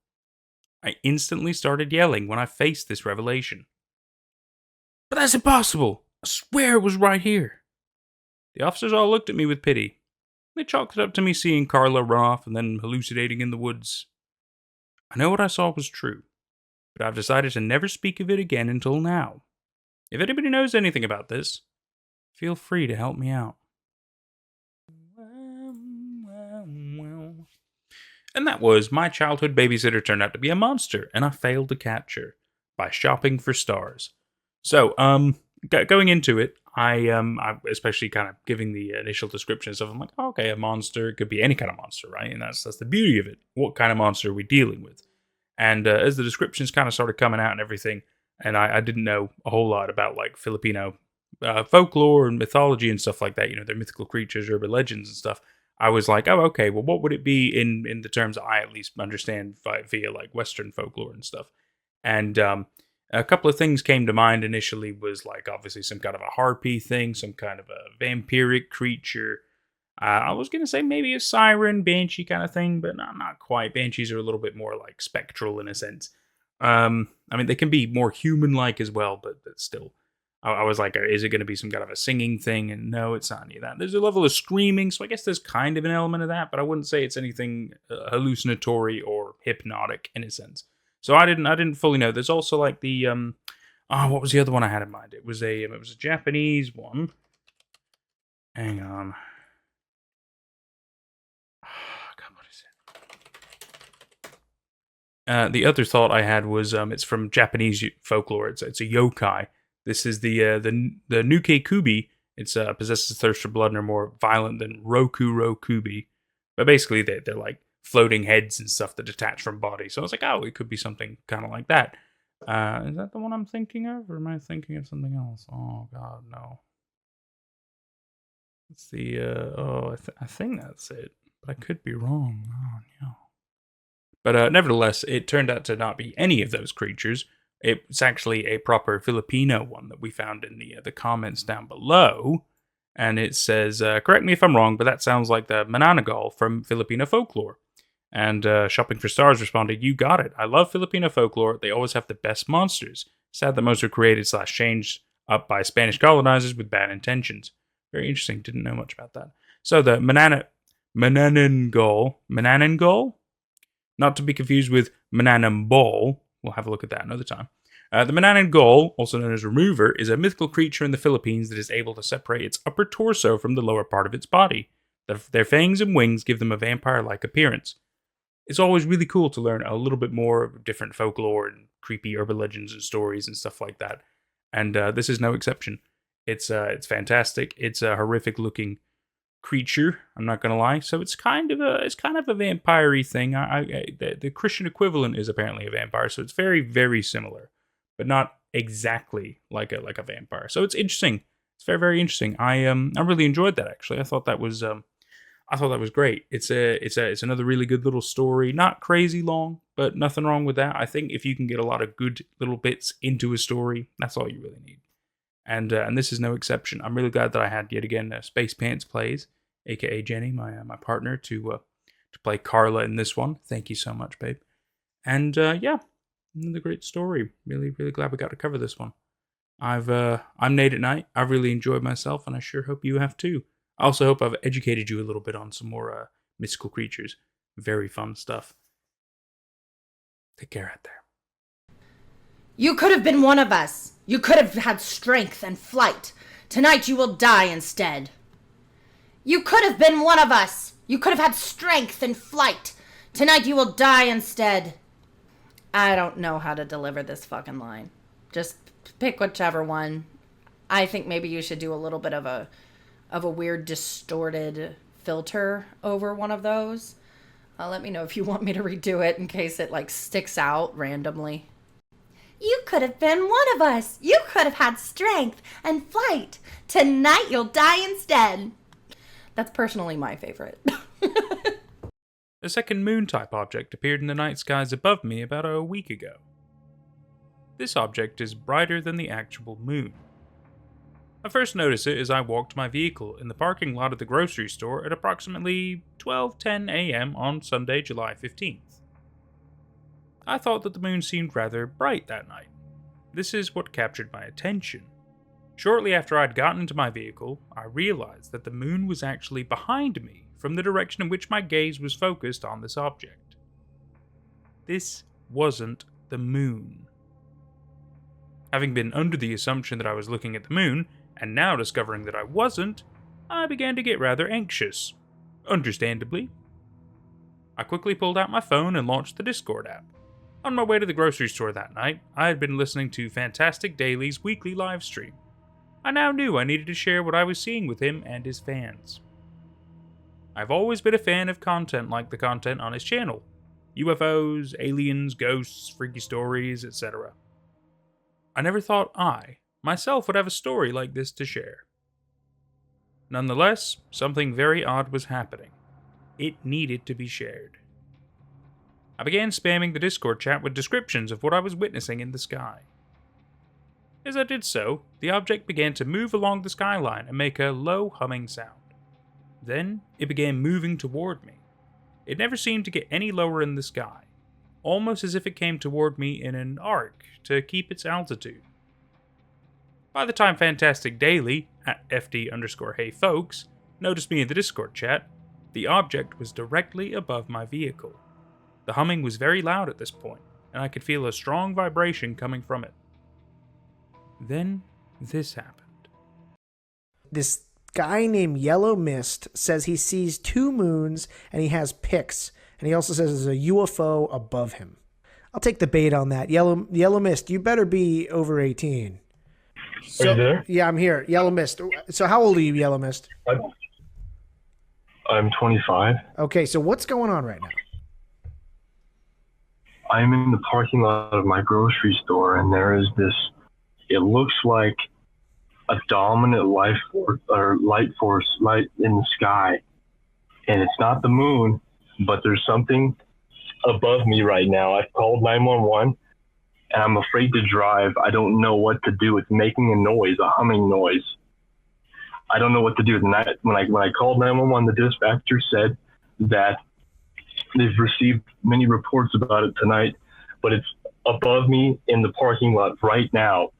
A: I instantly started yelling when I faced this revelation. But that's impossible! I swear it was right here! The officers all looked at me with pity. They chalked it up to me seeing Carla run off and then hallucinating in the woods. I know what I saw was true, but I've decided to never speak of it again until now. If anybody knows anything about this, feel free to help me out. And that was My Childhood Babysitter Turned Out to Be a Monster, and I Failed to Catch Her by Shopping for Stars. So, going into it, I especially kind of giving the initial description and stuff, I'm like, oh, okay, a monster, it could be any kind of monster, right? And that's the beauty of it. What kind of monster are we dealing with? And as the descriptions kind of started coming out and everything, and I didn't know a whole lot about like Filipino folklore and mythology and stuff like that, you know, their mythical creatures, urban legends and stuff. I was like, oh, okay, well, what would it be in the terms I at least understand via like Western folklore and stuff? And a couple of things came to mind initially was like obviously some kind of a harpy thing, some kind of a vampiric creature. I was going to say maybe a siren, banshee kind of thing, but not quite. Banshees are a little bit more like spectral in a sense. I mean, they can be more human-like as well, but still. I was like, is it going to be some kind of a singing thing? And no, it's not any of that. There's a level of screaming, so I guess there's kind of an element of that, but I wouldn't say it's anything hallucinatory or hypnotic in a sense. So I didn't fully know. There's also like the what was the other one I had in mind? It was a Japanese one. Hang on. God, what is it? The other thought I had was it's from Japanese folklore. It's a yokai. This is the Nuke Kubi. It's possesses thirst for blood and are more violent than Roku Rokubi. But basically, they're like floating heads and stuff that detach from bodies. So I was like, oh, it could be something kind of like that. Is that the one I'm thinking of, or am I thinking of something else? Oh God, no. It's the I think that's it, but I could be wrong. Oh no. But nevertheless, it turned out to not be any of those creatures. It's actually a proper Filipino one that we found in the comments down below. And it says, correct me if I'm wrong, but that sounds like the Mananagal from Filipino folklore. And Shopping for Stars responded, you got it. I love Filipino folklore. They always have the best monsters. Sad that most are created / changed up by Spanish colonizers with bad intentions. Very interesting. Didn't know much about that. So the Manananggal, not to be confused with Mananambal. We'll have a look at that another time. The Manananggal, also known as Remover, is a mythical creature in the Philippines that is able to separate its upper torso from the lower part of its body. Their fangs and wings give them a vampire-like appearance. It's always really cool to learn a little bit more of different folklore and creepy urban legends and stories and stuff like that. And this is no exception. It's fantastic. It's a horrific-looking creature. I'm not gonna lie. So it's kind of a vampire-y thing. The Christian equivalent is apparently a vampire, so it's very, very similar, but not exactly like a vampire. So it's interesting. It's very, very interesting. I really enjoyed that actually. I thought that was great. It's another really good little story. Not crazy long, but nothing wrong with that. I think if you can get a lot of good little bits into a story, that's all you really need. And this is no exception. I'm really glad that I had yet again Space Pants Plays, aka Jenny, my partner, to play Carla in this one. Thank you so much, babe. And yeah, another great story. Really, really glad we got to cover this one. I'm Nate at Night. I've really enjoyed myself, and I sure hope you have too. I also hope I've educated you a little bit on some more mystical creatures. Very fun stuff. Take care out there.
B: You could have been one of us. You could have had strength and flight. Tonight you will die instead. You could have been one of us. You could have had strength and flight. Tonight you will die instead. I don't know how to deliver this fucking line. Just pick whichever one. I think maybe you should do a little bit of a weird distorted filter over one of those. Let me know if you want me to redo it in case it like sticks out randomly. You could have been one of us. You could have had strength and flight. Tonight you'll die instead. That's personally my favorite.
A: A second moon-type object appeared in the night skies above me about a week ago. This object is brighter than the actual moon. I first noticed it as I walked my vehicle in the parking lot of the grocery store at approximately 12:10 a.m. on Sunday, July 15th. I thought that the moon seemed rather bright that night. This is what captured my attention. Shortly after I'd gotten into my vehicle, I realized that the moon was actually behind me from the direction in which my gaze was focused on this object. This wasn't the moon. Having been under the assumption that I was looking at the moon, and now discovering that I wasn't, I began to get rather anxious. Understandably. I quickly pulled out my phone and launched the Discord app. On my way to the grocery store that night, I had been listening to Fantastic Daily's weekly live stream. I now knew I needed to share what I was seeing with him and his fans. I've always been a fan of content like the content on his channel. UFOs, aliens, ghosts, freaky stories, etc. I never thought I, myself, would have a story like this to share. Nonetheless, something very odd was happening. It needed to be shared. I began spamming the Discord chat with descriptions of what I was witnessing in the sky. As I did so, the object began to move along the skyline and make a low humming sound. Then, it began moving toward me. It never seemed to get any lower in the sky, almost as if it came toward me in an arc to keep its altitude. By the time Fantastic Daily, at FD_HeyFolks, noticed me in the Discord chat, the object was directly above my vehicle. The humming was very loud at this point, and I could feel a strong vibration coming from it. Then, this happened.
D: This guy named Yellow Mist says he sees 2 moons and he has pics. And he also says there's a UFO above him. I'll take the bait on that. Yellow Mist, you better be over 18.
E: Are you there?
D: Yeah, I'm here. Yellow Mist. So how old are you, Yellow Mist?
E: I'm 25.
D: Okay, so what's going on right now?
E: I'm in the parking lot of my grocery store, and there is this, it looks like a dominant light force light in the sky. And it's not the moon, but there's something above me right now. I've called 911, and I'm afraid to drive. I don't know what to do. It's making a noise, a humming noise. I don't know what to do. When I called 911, the dispatcher said that they've received many reports about it tonight, but it's above me in the parking lot right now.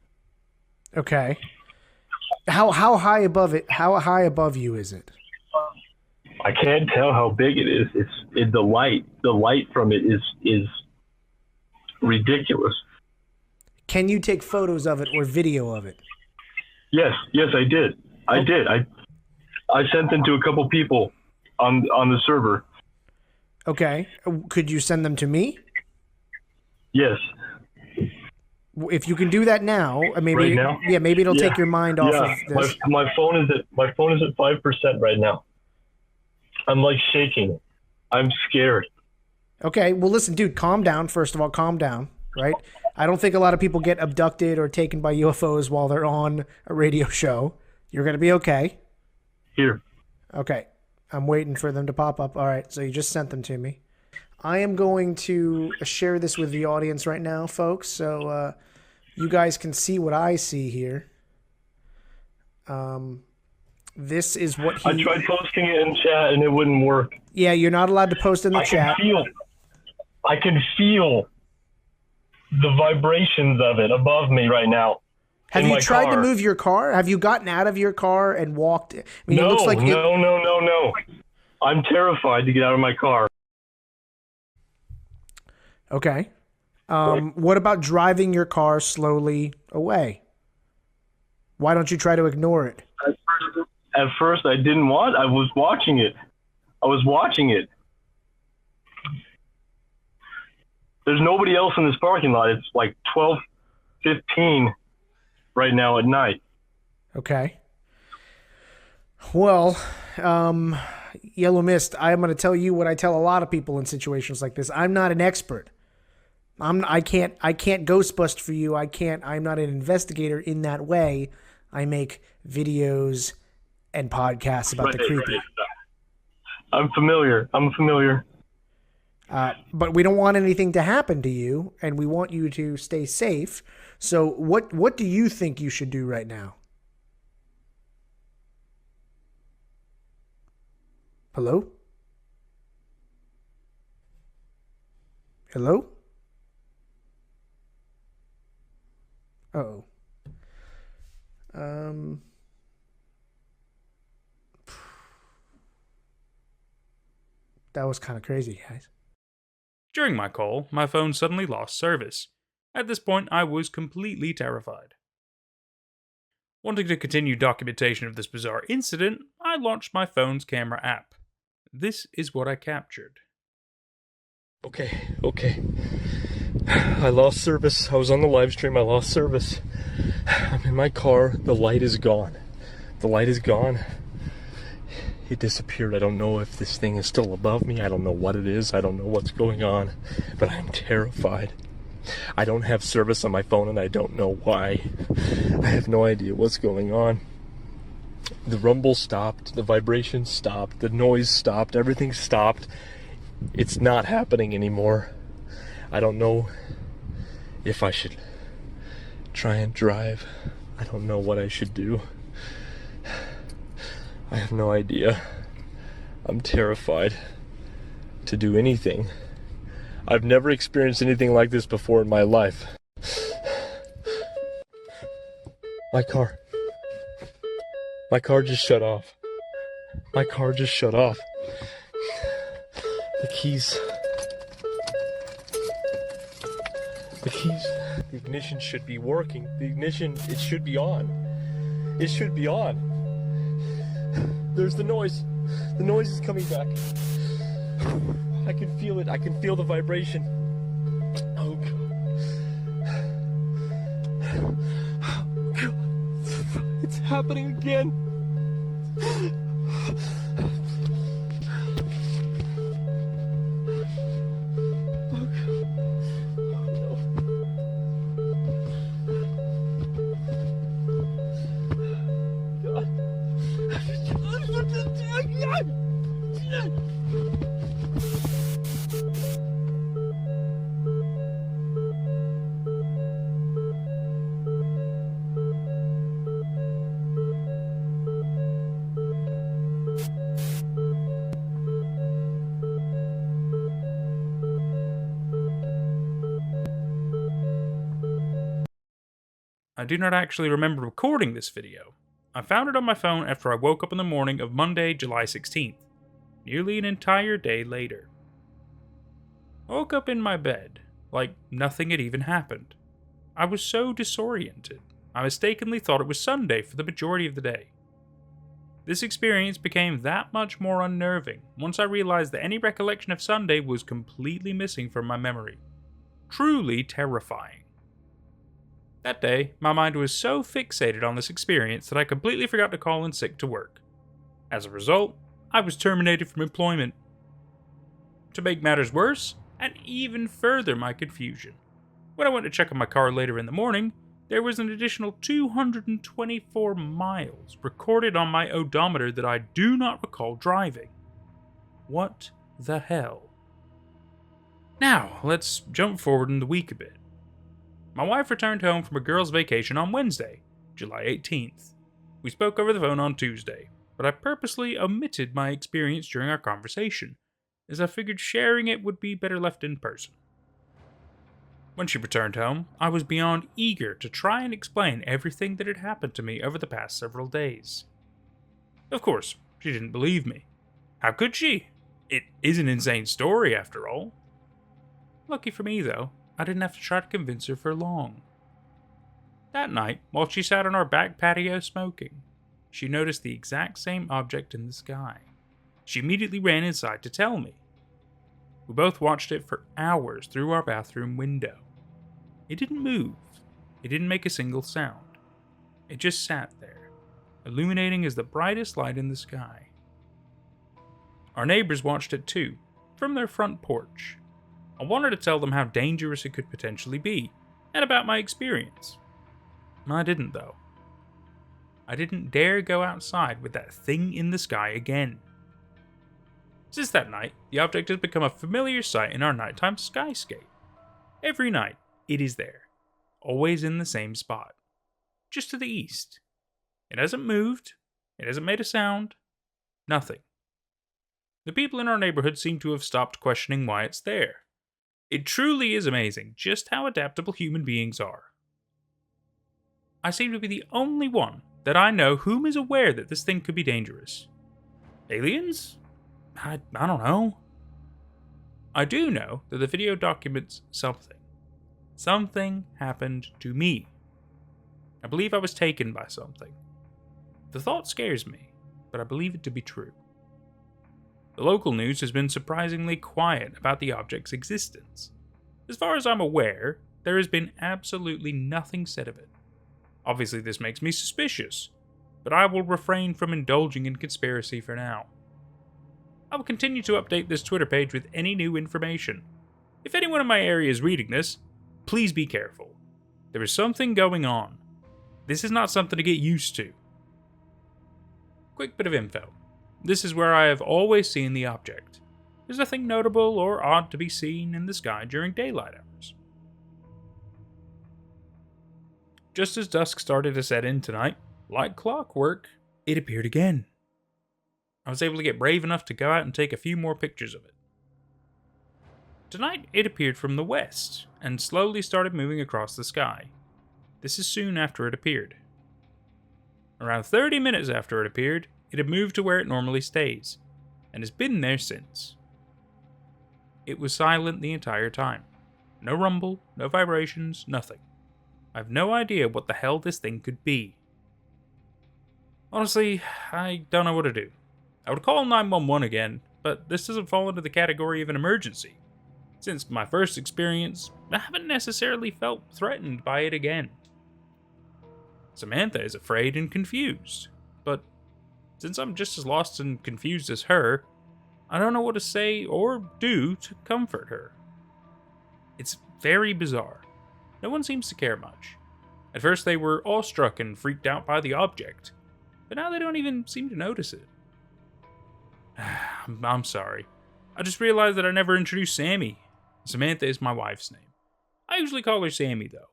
D: Okay. How high above it? How high above you is it?
E: I can't tell how big it is. The light from it is ridiculous.
D: Can you take photos of it or video of it?
E: Yes, I did. I did. I sent them to a couple people on the server.
D: Okay. Could you send them to me?
E: Yes.
D: If you can do that now, maybe
E: right now?
D: Yeah, maybe it'll take your mind off of this.
E: My phone is at 5% right now. I'm like shaking. I'm scared.
D: Okay, well listen, dude, calm down. First of all, calm down, right? I don't think a lot of people get abducted or taken by UFOs while they're on a radio show. You're going to be okay.
E: Here.
D: Okay. I'm waiting for them to pop up. All right, so you just sent them to me. I am going to share this with the audience right now, folks, so you guys can see what I see here. This is what he...
E: I tried posting it in chat and it wouldn't work.
D: Yeah, you're not allowed to post in the chat.
E: I can feel the vibrations of it above me right now.
D: Have you tried to move your car? Have you gotten out of your car and walked? I mean,
E: no,
D: it looks like
E: no. I'm terrified to get out of my car.
D: Okay. What about driving your car slowly away? Why don't you try to ignore it?
E: At first, I didn't want. I was watching it. There's nobody else in this parking lot. It's like 12:15 right now at night.
D: Okay. Well, Yellow Mist, I'm going to tell you what I tell a lot of people in situations like this. I'm not an expert. I can't ghost bust for you. I'm not an investigator in that way. I make videos and podcasts about the creepy.
E: Right. I'm familiar.
D: But we don't want anything to happen to you, and we want you to stay safe. So what do you think you should do right now? Hello? Hello? Uh-oh. That was kind of crazy, guys.
A: During my call, my phone suddenly lost service. At this point, I was completely terrified. Wanting to continue documentation of this bizarre incident, I launched my phone's camera app. This is what I captured.
F: Okay. I lost service. I was on the live stream. I lost service. I'm in my car. The light is gone. It disappeared. I don't know if this thing is still above me. I don't know what it is. I don't know what's going on. But I'm terrified. I don't have service on my phone and I don't know why. I have no idea what's going on. The rumble stopped. The vibration stopped. The noise stopped. Everything stopped. It's not happening anymore. I don't know if I should try and drive. I don't know what I should do. I have no idea. I'm terrified to do anything. I've never experienced anything like this before in my life. My car just shut off. The keys. The ignition should be working. It should be on. There's the noise. The noise is coming back. I can feel it. I can feel the vibration. Oh, God. It's happening again.
A: I do not actually remember recording this video. I found it on my phone after I woke up in the morning of Monday, July 16th, nearly an entire day later. I woke up in my bed, like nothing had even happened. I was so disoriented, I mistakenly thought it was Sunday for the majority of the day. This experience became that much more unnerving once I realized that any recollection of Sunday was completely missing from my memory. Truly terrifying. That day, my mind was so fixated on this experience that I completely forgot to call in sick to work. As a result, I was terminated from employment. To make matters worse, and even further my confusion, when I went to check on my car later in the morning, there was an additional 224 miles recorded on my odometer that I do not recall driving. What the hell? Now, let's jump forward in the week a bit. My wife returned home from a girls' vacation on Wednesday, July 18th. We spoke over the phone on Tuesday, but I purposely omitted my experience during our conversation, as I figured sharing it would be better left in person. When she returned home, I was beyond eager to try and explain everything that had happened to me over the past several days. Of course, she didn't believe me. How could she? It is an insane story, after all. Lucky for me, though, I didn't have to try to convince her for long. That night, while she sat on our back patio smoking, she noticed the exact same object in the sky. She immediately ran inside to tell me. We both watched it for hours through our bathroom window. It didn't move. It didn't make a single sound. It just sat there, illuminating as the brightest light in the sky. Our neighbors watched it too, from their front porch. I wanted to tell them how dangerous it could potentially be, and about my experience. I didn't, though. I didn't dare go outside with that thing in the sky again. Since that night, the object has become a familiar sight in our nighttime skyscape. Every night, it is there, always in the same spot, just to the east. It hasn't moved, it hasn't made a sound, nothing. The people in our neighborhood seem to have stopped questioning why it's there. It truly is amazing just how adaptable human beings are. I seem to be the only one that I know whom is aware that this thing could be dangerous. Aliens? I don't know. I do know that the video documents something. Something happened to me. I believe I was taken by something. The thought scares me, but I believe it to be true. The local news has been surprisingly quiet about the object's existence. As far as I'm aware, there has been absolutely nothing said of it. Obviously, this makes me suspicious, but I will refrain from indulging in conspiracy for now. I will continue to update this Twitter page with any new information. If anyone in my area is reading this, please be careful. There is something going on. This is not something to get used to. Quick bit of info. This is where I have always seen the object. There's nothing notable or odd to be seen in the sky during daylight hours. Just as dusk started to set in tonight, like clockwork, it appeared again. I was able to get brave enough to go out and take a few more pictures of it. Tonight, it appeared from the west and slowly started moving across the sky. This is soon after it appeared. Around 30 minutes after it appeared, it had moved to where it normally stays, and has been there since. It was silent the entire time. No rumble, no vibrations, nothing. I have no idea what the hell this thing could be. Honestly, I don't know what to do. I would call 911 again, but this doesn't fall into the category of an emergency. Since my first experience, I haven't necessarily felt threatened by it again. Samantha is afraid and confused, but since I'm just as lost and confused as her, I don't know what to say or do to comfort her. It's very bizarre. No one seems to care much. At first they were awestruck and freaked out by the object, but now they don't even seem to notice it. I'm sorry. I just realized that I never introduced Sammy. Samantha is my wife's name. I usually call her Sammy, though.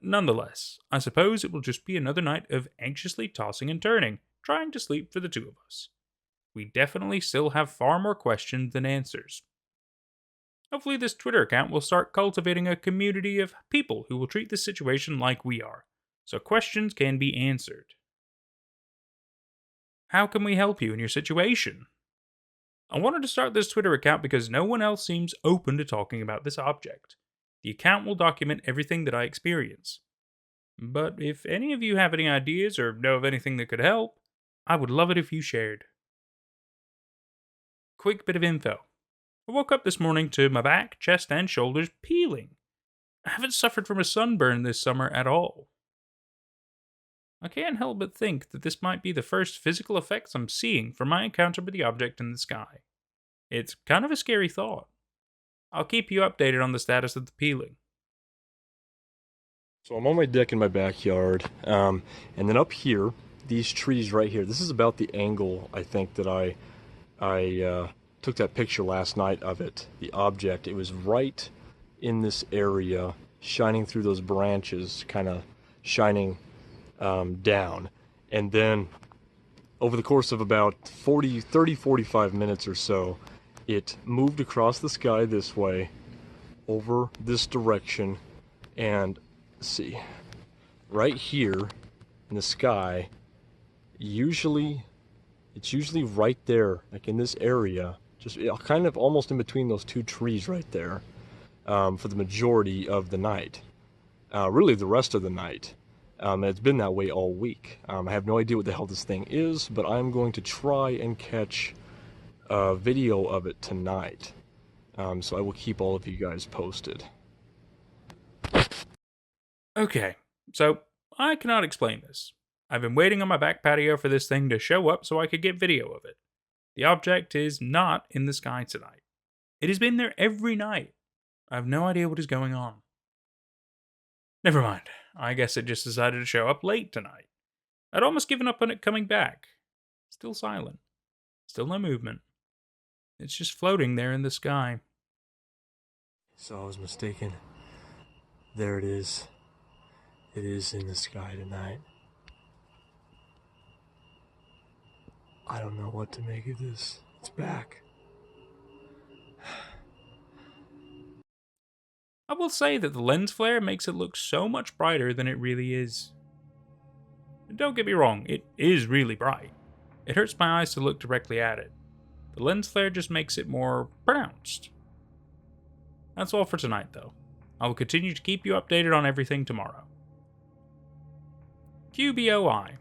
A: Nonetheless, I suppose it will just be another night of anxiously tossing and turning, trying to sleep for the two of us. We definitely still have far more questions than answers. Hopefully this Twitter account will start cultivating a community of people who will treat this situation like we are, so questions can be answered. How can we help you in your situation? I wanted to start this Twitter account because no one else seems open to talking about this object. The account will document everything that I experience. But if any of you have any ideas or know of anything that could help, I would love it if you shared. Quick bit of info. I woke up this morning to my back, chest, and shoulders peeling. I haven't suffered from a sunburn this summer at all. I can't help but think that this might be the first physical effects I'm seeing from my encounter with the object in the sky. It's kind of a scary thought. I'll keep you updated on the status of the peeling.
F: So I'm on my deck in my backyard, and then up here, these trees right here, this is about the angle, I think, that I took that picture last night of it, the object. It was right in this area, shining through those branches, kind of shining down. And then over the course of about 45 minutes or so, it moved across the sky this way, over this direction, and let's see, right here in the sky, it's usually right there, like in this area, just kind of almost in between those two trees right there, for the majority of the night. Really the rest of the night. It's been that way all week. I have no idea what the hell this thing is, but I'm going to try and catch a video of it tonight. So I will keep all of you guys posted.
A: Okay, so I cannot explain this. I've been waiting on my back patio for this thing to show up so I could get video of it. The object is not in the sky tonight. It has been there every night. I have no idea what is going on. Never mind. I guess it just decided to show up late tonight. I'd almost given up on it coming back. Still silent. Still no movement. It's just floating there in the sky.
F: So I was mistaken. There it is. It is in the sky tonight. I don't know what to make of this. It's back.
A: I will say that the lens flare makes it look so much brighter than it really is. Don't get me wrong, it is really bright. It hurts my eyes to look directly at it. The lens flare just makes it more pronounced. That's all for tonight, though. I will continue to keep you updated on everything tomorrow. QBOI.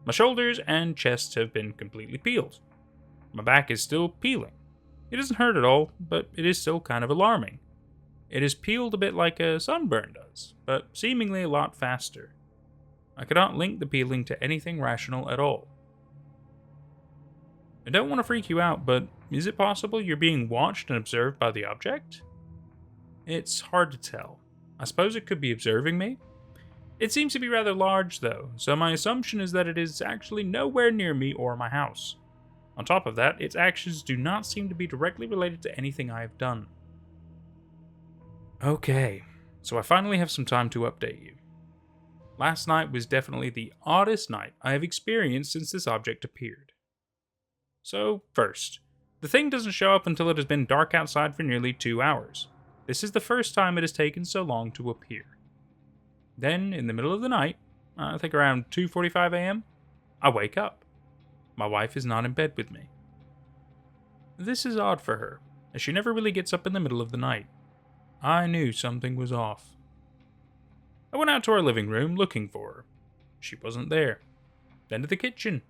A: My shoulders and chest have been completely peeled. My back is still peeling. It doesn't hurt at all, but it is still kind of alarming. It is peeled a bit like a sunburn does, but seemingly a lot faster. I cannot link the peeling to anything rational at all. I don't want to freak you out, but is it possible you're being watched and observed by the object? It's hard to tell. I suppose it could be observing me. It seems to be rather large, though, so my assumption is that it is actually nowhere near me or my house. On top of that, its actions do not seem to be directly related to anything I have done. Okay, so I finally have some time to update you. Last night was definitely the oddest night I have experienced since this object appeared. So, first, the thing doesn't show up until it has been dark outside for nearly 2 hours. This is the first time it has taken so long to appear. Then, in the middle of the night, I think around 2:45 a.m., I wake up. My wife is not in bed with me. This is odd for her, as she never really gets up in the middle of the night. I knew something was off. I went out to our living room looking for her. She wasn't there. Then to the kitchen.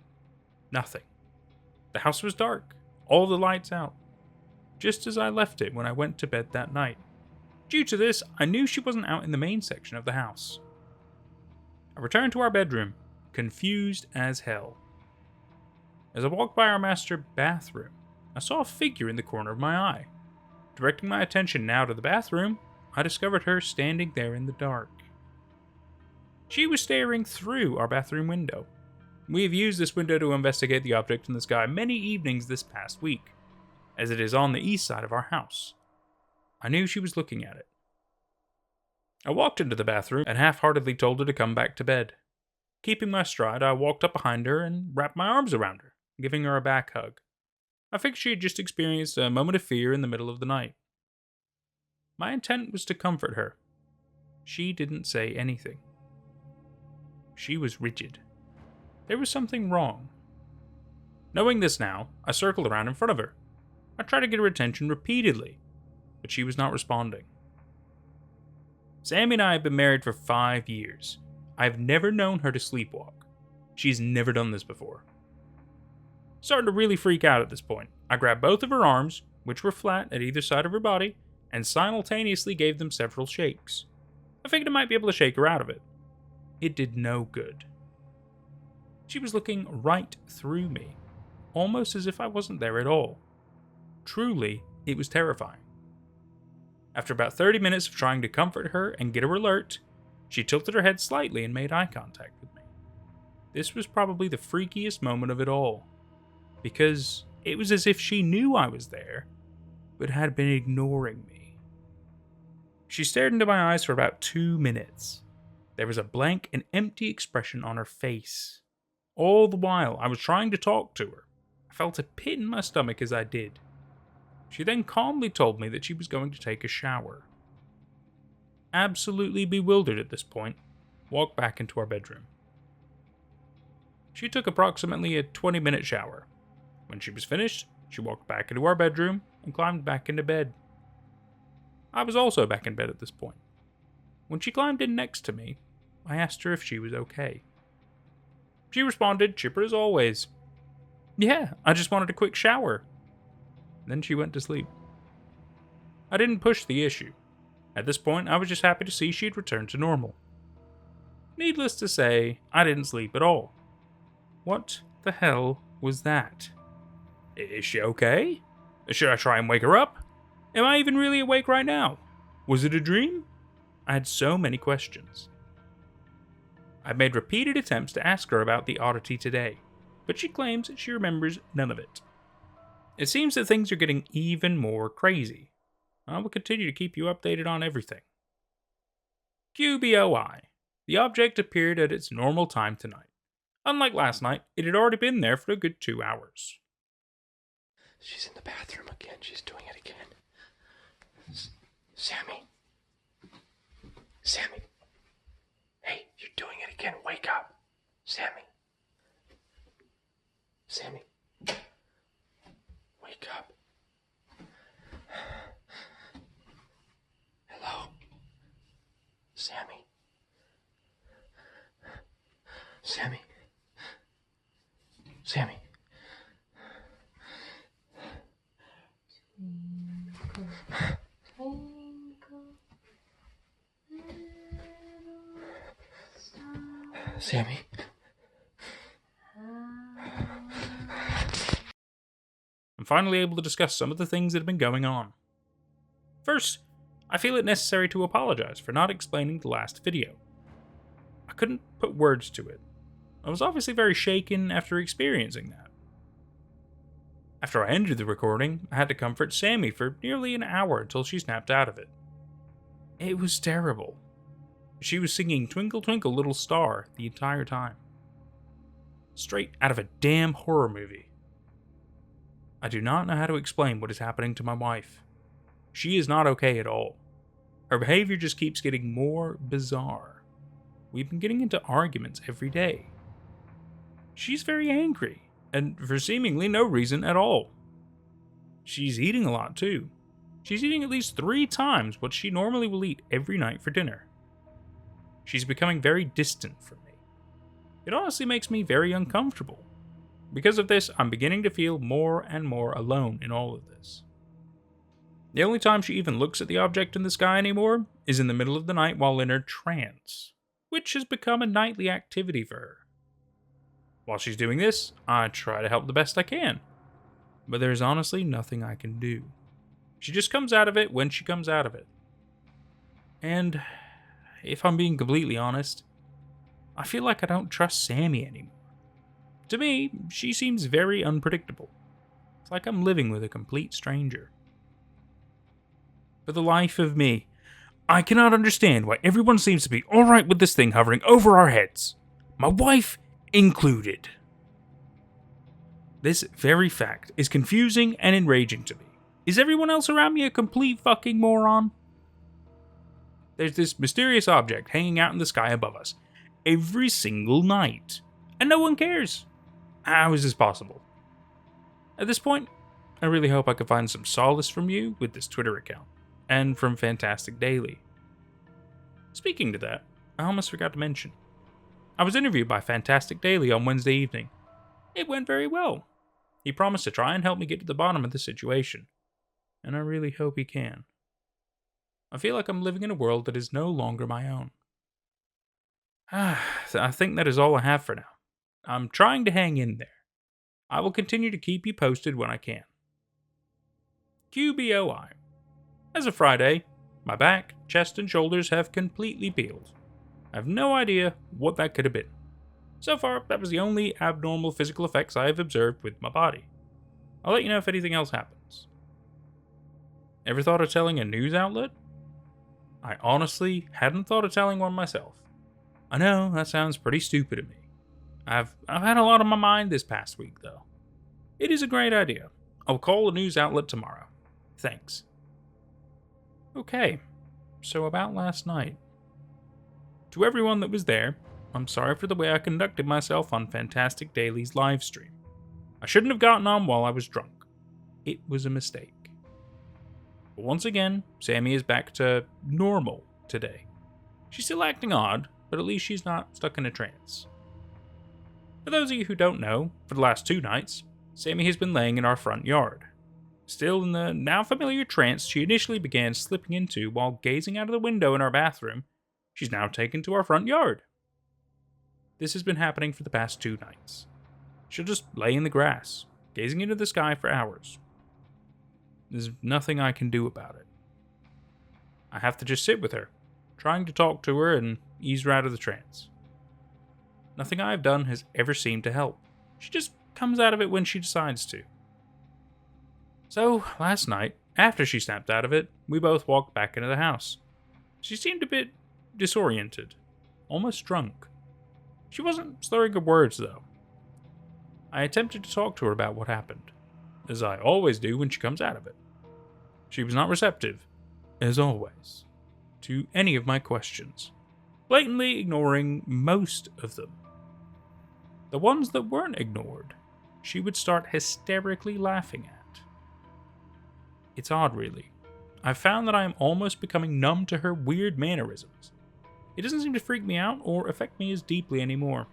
A: Nothing. The house was dark, all the lights out, just as I left it when I went to bed that night. Due to this, I knew she wasn't out in the main section of the house. I returned to our bedroom, confused as hell. As I walked by our master bathroom, I saw a figure in the corner of my eye. Directing my attention now to the bathroom, I discovered her standing there in the dark. She was staring through our bathroom window. We have used this window to investigate the object in the sky many evenings this past week, as it is on the east side of our house. I knew she was looking at it. I walked into the bathroom and half-heartedly told her to come back to bed. Keeping my stride, I walked up behind her and wrapped my arms around her, giving her a back hug. I figured she had just experienced a moment of fear in the middle of the night. My intent was to comfort her. She didn't say anything. She was rigid. There was something wrong. Knowing this now, I circled around in front of her. I tried to get her attention repeatedly, but she was not responding. Sammy and I have been married for 5 years. I have never known her to sleepwalk. She's never done this before. Starting to really freak out at this point, I grabbed both of her arms, which were flat at either side of her body, and simultaneously gave them several shakes. I figured I might be able to shake her out of it. It did no good. She was looking right through me, almost as if I wasn't there at all. Truly, it was terrifying. After about 30 minutes of trying to comfort her and get her alert, she tilted her head slightly and made eye contact with me. This was probably the freakiest moment of it all, because it was as if she knew I was there, but had been ignoring me. She stared into my eyes for about 2 minutes. There was a blank and empty expression on her face. All the while, I was trying to talk to her. I felt a pit in my stomach as I did. She then calmly told me that she was going to take a shower. Absolutely bewildered at this point, walked back into our bedroom. She took approximately a 20-minute shower. When she was finished, she walked back into our bedroom and climbed back into bed. I was also back in bed at this point. When she climbed in next to me, I asked her if she was okay. She responded, chipper as always. Yeah, I just wanted a quick shower. Then she went to sleep. I didn't push the issue. At this point, I was just happy to see she'd returned to normal. Needless to say, I didn't sleep at all. What the hell was that? Is she okay? Should I try and wake her up? Am I even really awake right now? Was it a dream? I had so many questions. I've made repeated attempts to ask her about the oddity today, but she claims she remembers none of it. It seems that things are getting even more crazy. I will continue to keep you updated on everything. QBOI. The object appeared at its normal time tonight. Unlike last night, it had already been there for a good 2 hours.
F: She's in the bathroom again. She's doing it again. Sammy. Sammy. Hey, you're doing it again. Wake up. Sammy. Sammy. Wake up. Hello? Sammy? Sammy? Sammy? Sammy?
A: I'm finally able to discuss some of the things that have been going on. First, I feel it necessary to apologize for not explaining the last video. I couldn't put words to it. I was obviously very shaken after experiencing that. After I ended the recording, I had to comfort Sammy for nearly an hour until she snapped out of it. It was terrible. She was singing Twinkle Twinkle Little Star the entire time. Straight out of a damn horror movie. I do not know how to explain what is happening to my wife. She is not okay at all. Her behavior just keeps getting more bizarre. We've been getting into arguments every day. She's very angry, and for seemingly no reason at all. She's eating a lot too. She's eating at least 3 times what she normally will eat every night for dinner. She's becoming very distant from me. It honestly makes me very uncomfortable. Because of this, I'm beginning to feel more and more alone in all of this. The only time she even looks at the object in the sky anymore is in the middle of the night while in her trance, which has become a nightly activity for her. While she's doing this, I try to help the best I can, but there's honestly nothing I can do. She just comes out of it when she comes out of it. And if I'm being completely honest, I feel like I don't trust Sammy anymore. To me, she seems very unpredictable. It's like I'm living with a complete stranger. For the life of me, I cannot understand why everyone seems to be alright with this thing hovering over our heads. My wife included. This very fact is confusing and enraging to me. Is everyone else around me a complete fucking moron? There's this mysterious object hanging out in the sky above us every single night, and no one cares. How is this possible? At this point, I really hope I can find some solace from you with this Twitter account, and from Fantastic Daily. Speaking to that, I almost forgot to mention. I was interviewed by Fantastic Daily on Wednesday evening. It went very well. He promised to try and help me get to the bottom of the situation, and I really hope he can. I feel like I'm living in a world that is no longer my own. I think that is all I have for now. I'm trying to hang in there. I will continue to keep you posted when I can. QBOI. As of Friday, my back, chest, and shoulders have completely peeled. I have no idea what that could have been. So far, that was the only abnormal physical effects I have observed with my body. I'll let you know if anything else happens. Ever thought of telling a news outlet? I honestly hadn't thought of telling one myself. I know, that sounds pretty stupid of me. I've had a lot on my mind this past week, though. It is a great idea. I'll call a news outlet tomorrow. Thanks. Okay, so about last night. To everyone that was there, I'm sorry for the way I conducted myself on Fantastic Daily's live stream. I shouldn't have gotten on while I was drunk. It was a mistake. But once again, Sammy is back to normal today. She's still acting odd, but at least she's not stuck in a trance. For those of you who don't know, for the last 2 nights, Sammy has been laying in our front yard. Still in the now familiar trance she initially began slipping into while gazing out of the window in our bathroom, she's now taken to our front yard. This has been happening for the past 2 nights. She'll just lay in the grass, gazing into the sky for hours. There's nothing I can do about it. I have to just sit with her, trying to talk to her and ease her out of the trance. Nothing I've done has ever seemed to help. She just comes out of it when she decides to. So, last night, after she snapped out of it, we both walked back into the house. She seemed a bit disoriented, almost drunk. She wasn't slurring her words, though. I attempted to talk to her about what happened. as I always do when she comes out of it. She was not receptive, as always, to any of my questions, blatantly ignoring most of them. The ones that weren't ignored, she would start hysterically laughing at. It's odd, really. I've found that I am almost becoming numb to her weird mannerisms. It doesn't seem to freak me out or affect me as deeply anymore.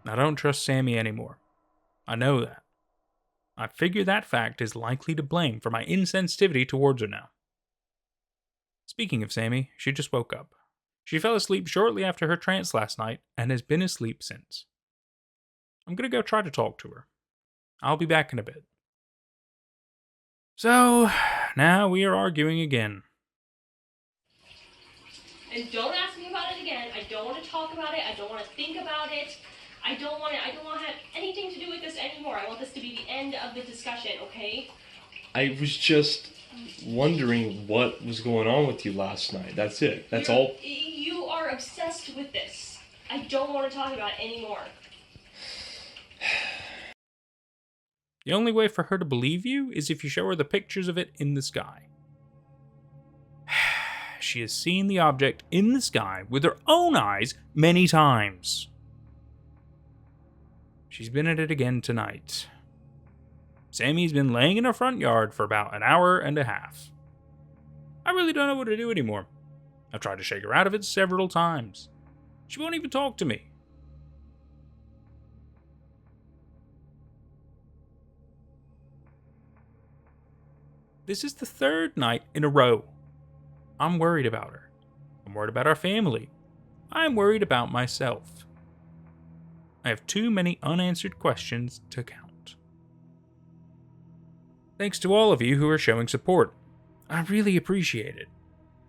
A: I don't trust Sammy anymore. I know that. I figure that fact is likely to blame for my insensitivity towards her now. Speaking of Sammy, she just woke up. She fell asleep shortly after her trance last night and has been asleep since. I'm gonna go try to talk to her. I'll be back in a bit. So, now we are arguing again.
G: And don't ask me about it again. I don't want to talk about it. I don't want to think about it. I don't want to have anything to do with this anymore. I want this to be the end of the discussion, okay?
F: I was just wondering what was going on with you last night. That's it. That's all.
G: You are obsessed with this. I don't want to talk about it anymore.
A: The only way for her to believe you is if you show her the pictures of it in the sky. She has seen the object in the sky with her own eyes many times. She's been at it again tonight. Sammy's been laying in her front yard for about an hour and a half. I really don't know what to do anymore. I've tried to shake her out of it several times. She won't even talk to me. This is the third night in a row. I'm worried about her. I'm worried about our family. I'm worried about myself. I have too many unanswered questions to count. Thanks to all of you who are showing support. I really appreciate it.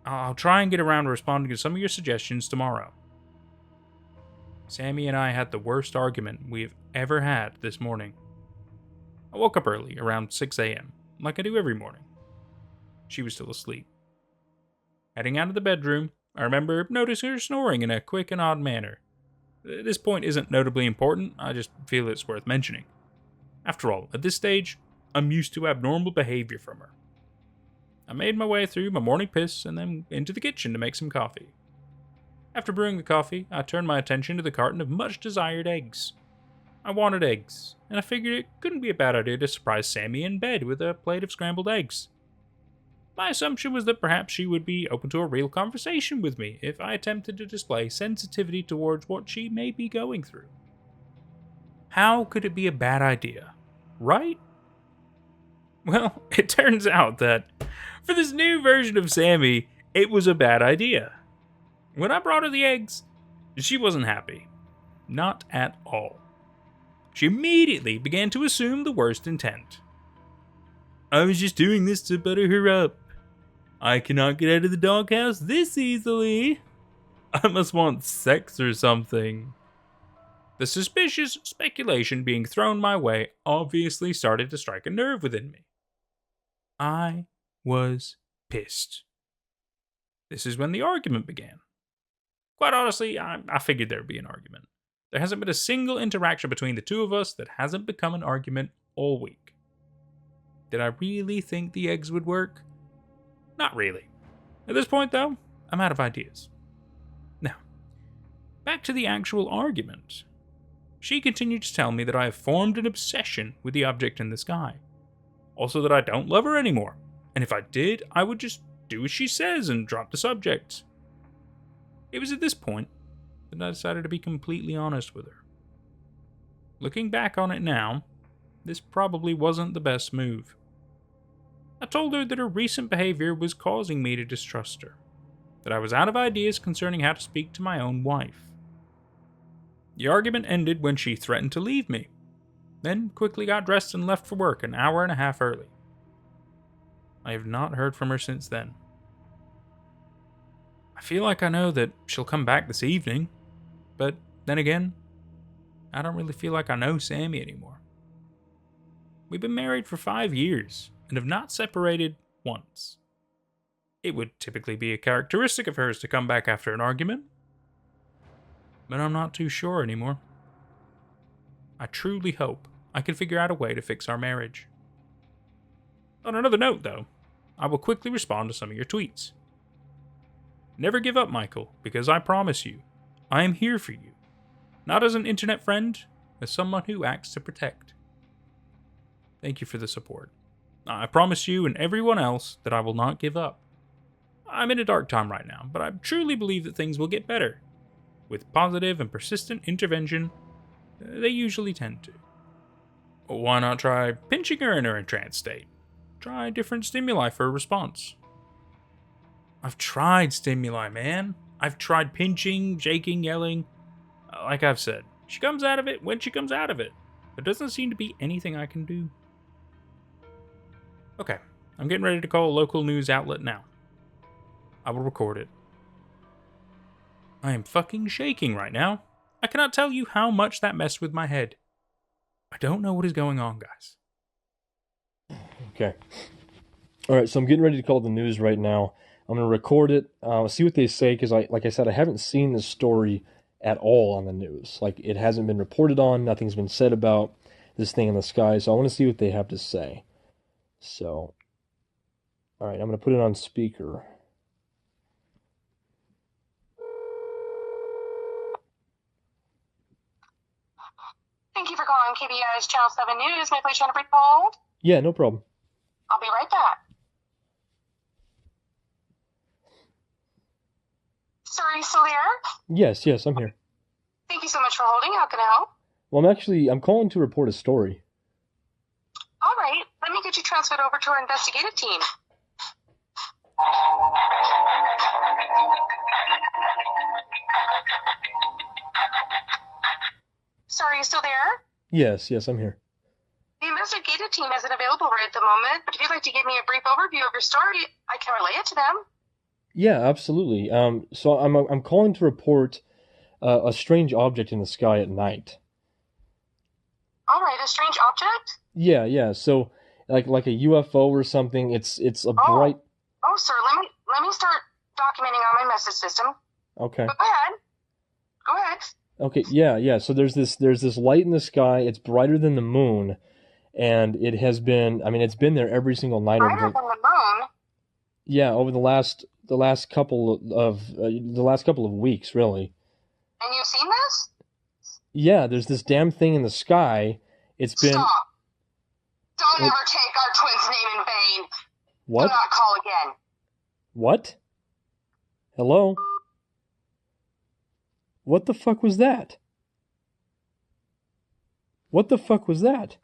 A: I'll try and get around to responding to some of your suggestions tomorrow. Sammy and I had the worst argument we've ever had this morning. I woke up early, around 6 a.m., like I do every morning. She was still asleep. Heading out of the bedroom, I remember noticing her snoring in a quick and odd manner. This point isn't notably important, I just feel it's worth mentioning. After all, at this stage, I'm used to abnormal behavior from her. I made my way through my morning piss and then into the kitchen to make some coffee. After brewing the coffee, I turned my attention to the carton of much-desired eggs. I wanted eggs, and I figured it couldn't be a bad idea to surprise Sammy in bed with a plate of scrambled eggs. My assumption was that perhaps she would be open to a real conversation with me if I attempted to display sensitivity towards what she may be going through. How could it be a bad idea, right? Well, it turns out that for this new version of Sammy, it was a bad idea. When I brought her the eggs, she wasn't happy. Not at all. She immediately began to assume the worst intent. I was just doing this to butter her up. I cannot get out of the doghouse this easily. I must want sex or something. The suspicious speculation being thrown my way obviously started to strike a nerve within me. I was pissed. This is when the argument began. Quite honestly, I figured there would be an argument. There hasn't been a single interaction between the two of us that hasn't become an argument all week. Did I really think the eggs would work? Not really. At this point, though, I'm out of ideas. Now, back to the actual argument. She continued to tell me that I have formed an obsession with the object in the sky. Also that I don't love her anymore, and if I did, I would just do as she says and drop the subject. It was at this point that I decided to be completely honest with her. Looking back on it now, this probably wasn't the best move. I told her that her recent behavior was causing me to distrust her, that I was out of ideas concerning how to speak to my own wife. The argument ended when she threatened to leave me, then quickly got dressed and left for work an hour and a half early. I have not heard from her since then. I feel like I know that she'll come back this evening, but then again, I don't really feel like I know Sammy anymore. We've been married for 5 years and have not separated once. It would typically be a characteristic of hers to come back after an argument, but I'm not too sure anymore. I truly hope I can figure out a way to fix our marriage. On another note, though, I will quickly respond to some of your tweets. Never give up, Michael, because I promise you, I am here for you. Not as an internet friend, as someone who acts to protect. Thank you for the support. I promise you and everyone else that I will not give up. I'm in a dark time right now, but I truly believe that things will get better. With positive and persistent intervention, they usually tend to. Why not try pinching her in her entranced state? Try different stimuli for a response. I've tried stimuli, man. I've tried pinching, shaking, yelling. Like I've said, she comes out of it when she comes out of it. There doesn't seem to be anything I can do. Okay, I'm getting ready to call a local news outlet now. I will record it. I am fucking shaking right now. I cannot tell you how much that messed with my head. I don't know what is going on, guys.
F: Okay. Alright, so I'm getting ready to call the news right now. I'm going to record it, see what they say, because like I said, I haven't seen this story at all on the news. Like, it hasn't been reported on, nothing's been said about this thing in the sky, so I want to see what they have to say. So, alright, I'm going to put it on speaker.
H: Thank you for calling KBI's Channel 7 News. May I place you on a brief hold?
F: Yeah, no problem.
H: I'll be right back. Sir, are you still there?
F: Yes, I'm here.
H: Thank you so much for holding. How can I help?
F: Well, I'm calling to report a story.
H: All right. Let me get you transferred over to our investigative team. Sir, are you still there?
F: Yes, I'm here.
H: The investigative team isn't available right at the moment, but if you'd like to give me a brief overview of your story, I can relay it to them.
F: Yeah, absolutely. So I'm calling to report a strange object in the sky at night.
H: All right, a strange object?
F: Yeah. So like a UFO or something. It's a bright.
H: Oh, sir, let me start documenting on my message system.
F: Okay.
H: Go ahead.
F: Okay. Yeah. So there's this light in the sky. It's brighter than the moon, and it has been. I mean, it's been there every single night.
H: Brighter than the moon?
F: Yeah, over the last couple of weeks, really.
H: And you've seen this?
F: Yeah, there's this damn thing in the sky. It's been.
H: Stop! Don't ever take our twins' name in vain.
F: What?
H: Do not call again.
F: What? Hello? What the fuck was that? What the fuck was that?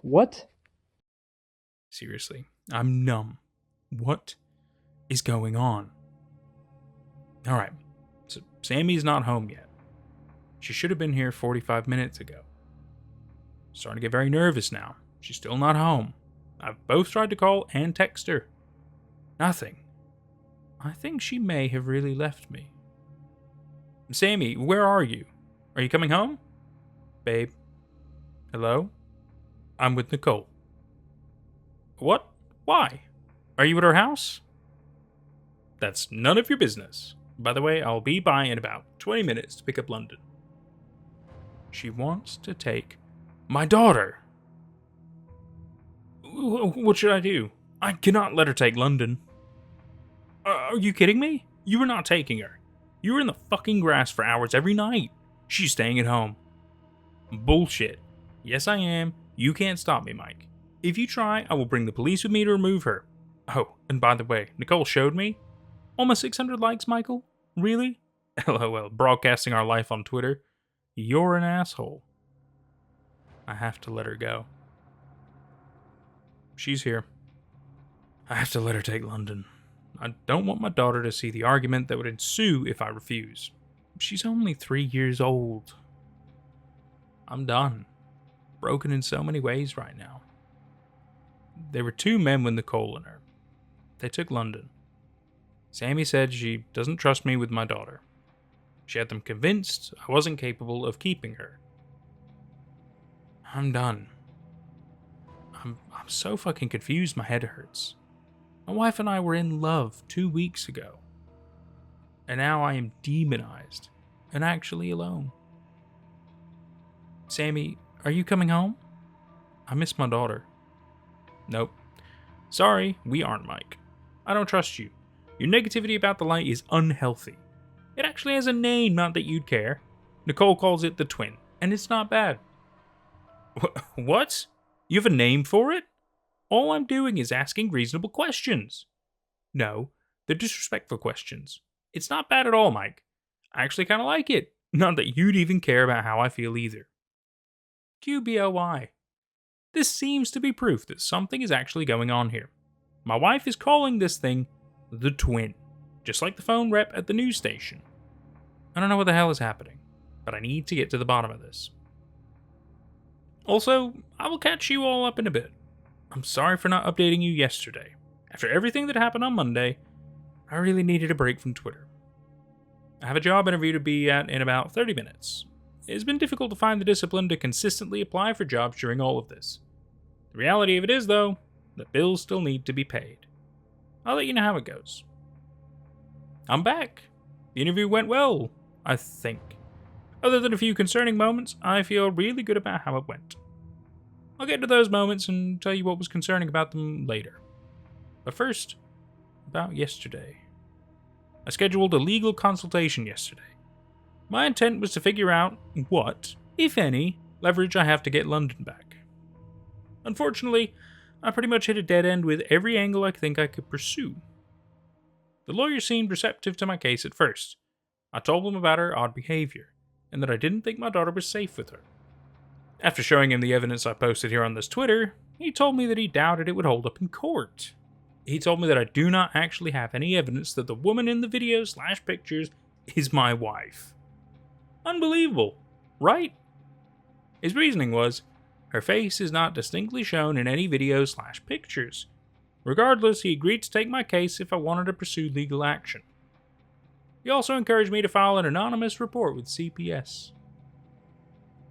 F: What?
A: Seriously, I'm numb. What is going on? Alright, so Sammy's not home yet. She should have been here 45 minutes ago. Starting to get very nervous now. She's still not home. I've both tried to call and text her. Nothing. I think she may have really left me. Sammy, where are you? Are you coming home? Babe? Hello? I'm with Nicole. What? Why? Are you at her house? That's none of your business. By the way, I'll be by in about 20 minutes to pick up London. She wants to take my daughter. What should I do? I cannot let her take London. Are you kidding me? You are not taking her. You were in the fucking grass for hours every night. She's staying at home. Bullshit. Yes, I am. You can't stop me, Mike. If you try, I will bring the police with me to remove her. Oh, and by the way, Nicole showed me. Almost 600 likes, Michael? Really? LOL, broadcasting our life on Twitter. You're an asshole. I have to let her go. She's here. I have to let her take London. I don't want my daughter to see the argument that would ensue if I refuse. She's only 3 years old. I'm done. Broken in so many ways right now. There were 2 men with Nicole and her. They took London. Sammy said she doesn't trust me with my daughter. She had them convinced I wasn't capable of keeping her. I'm done. I'm so fucking confused my head hurts. My wife and I were in love 2 weeks ago. And now I am demonized and actually alone. Sammy, are you coming home? I miss my daughter. Nope. Sorry, we aren't, Mike. I don't trust you. Your negativity about the light is unhealthy. It actually has a name, not that you'd care. Nicole calls it the twin, and it's not bad. What? You have a name for it? All I'm doing is asking reasonable questions. No, they're disrespectful questions. It's not bad at all, Mike. I actually kind of like it. Not that you'd even care about how I feel either. QBOY. This seems to be proof that something is actually going on here. My wife is calling this thing the twin, just like the phone rep at the news station. I don't know what the hell is happening, but I need to get to the bottom of this. Also, I will catch you all up in a bit. I'm sorry for not updating you yesterday. After everything that happened on Monday, I really needed a break from Twitter. I have a job interview to be at in about 30 minutes. It's been difficult to find the discipline to consistently apply for jobs during all of this. The reality of it is, though, that bills still need to be paid. I'll let you know how it goes. I'm back. The interview went well, I think. Other than a few concerning moments, I feel really good about how it went. I'll get to those moments and tell you what was concerning about them later. But first, about yesterday. I scheduled a legal consultation yesterday. My intent was to figure out what, if any, leverage I have to get London back. Unfortunately, I pretty much hit a dead end with every angle I think I could pursue. The lawyer seemed receptive to my case at first. I told him about her odd behavior, and that I didn't think my daughter was safe with her. After showing him the evidence I posted here on this Twitter, he told me that he doubted it would hold up in court. He told me that I do not actually have any evidence that the woman in the videos/pictures is my wife. Unbelievable, right? His reasoning was, her face is not distinctly shown in any videos/pictures. Regardless, he agreed to take my case if I wanted to pursue legal action. He also encouraged me to file an anonymous report with CPS.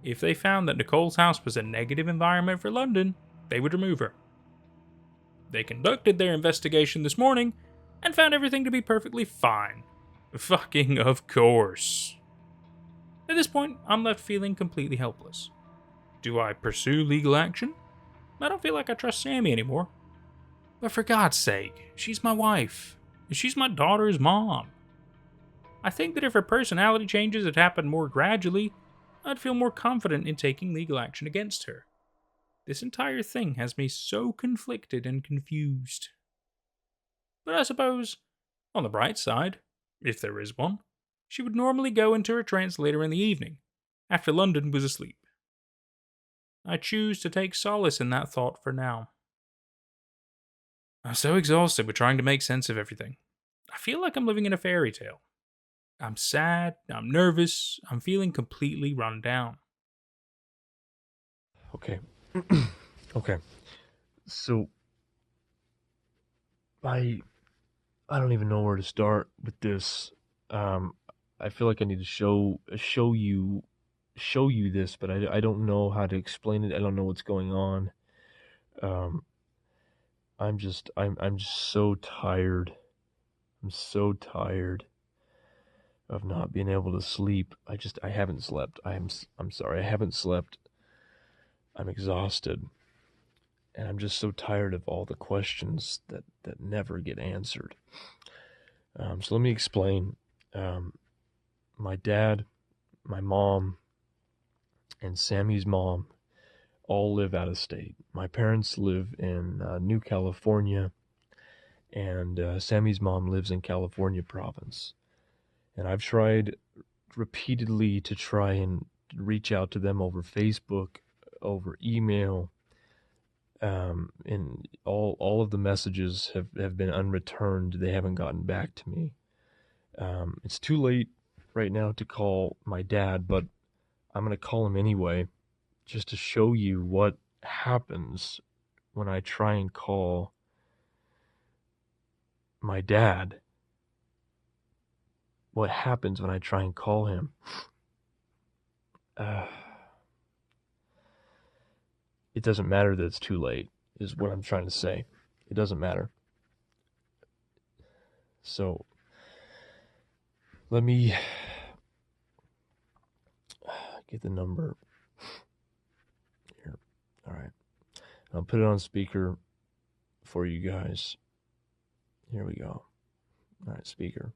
A: If they found that Nicole's house was a negative environment for London, they would remove her. They conducted their investigation this morning and found everything to be perfectly fine. Fucking of course. At this point, I'm left feeling completely helpless. Do I pursue legal action? I don't feel like I trust Sammy anymore. But for God's sake, she's my wife. She's my daughter's mom. I think that if her personality changes had happened more gradually, I'd feel more confident in taking legal action against her. This entire thing has me so conflicted and confused. But I suppose, on the bright side, if there is one, she would normally go into her trance later in the evening, after London was asleep. I choose to take solace in that thought for now. I'm so exhausted with trying to make sense of everything. I feel like I'm living in a fairy tale. I'm sad, I'm nervous, I'm feeling completely run down.
F: Okay. Okay. So I don't even know where to start with this. I feel like I need to show you this, but I don't know how to explain it. I don't know what's going on. I'm just so tired. I'm so tired of not being able to sleep. I haven't slept. I'm sorry. I haven't slept. I'm exhausted. And I'm just so tired of all the questions that never get answered. So let me explain. My dad, my mom, and Sammy's mom all live out of state. My parents live in New California, and Sammy's mom lives in California province. And I've tried repeatedly to try and reach out to them over Facebook, over email, and all of the messages have been unreturned. They haven't gotten back to me. It's too late right now to call my dad, but I'm going to call him anyway, just to show you what happens when I try and call my dad. What happens when I try and call him? It doesn't matter that it's too late, is what I'm trying to say. It doesn't matter. So, let me get the number. All right. I'll put it on speaker for you guys. Here we go. All right, speaker.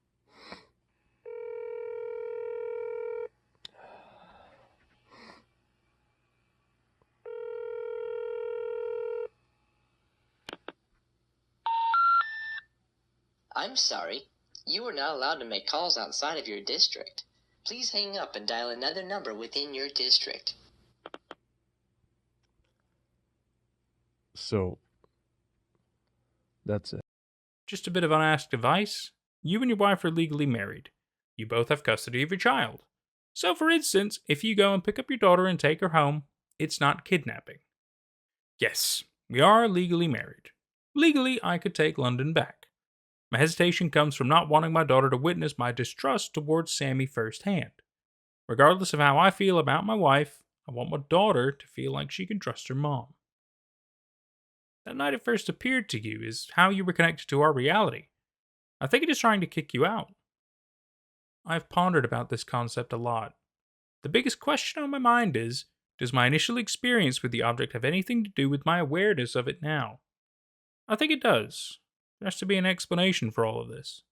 I: I'm sorry. You are not allowed to make calls outside of your district. Please hang up and dial another number within your district.
F: So, that's it.
A: Just a bit of unasked advice. You and your wife are legally married. You both have custody of your child. So, for instance, if you go and pick up your daughter and take her home, it's not kidnapping. Yes, we are legally married. Legally, I could take London back. My hesitation comes from not wanting my daughter to witness my distrust towards Sammy firsthand. Regardless of how I feel about my wife, I want my daughter to feel like she can trust her mom. That night it first appeared to you is how you were connected to our reality. I think it is trying to kick you out. I've pondered about this concept a lot. The biggest question on my mind is, does my initial experience with the object have anything to do with my awareness of it now? I think it does. There has to be an explanation for all of this.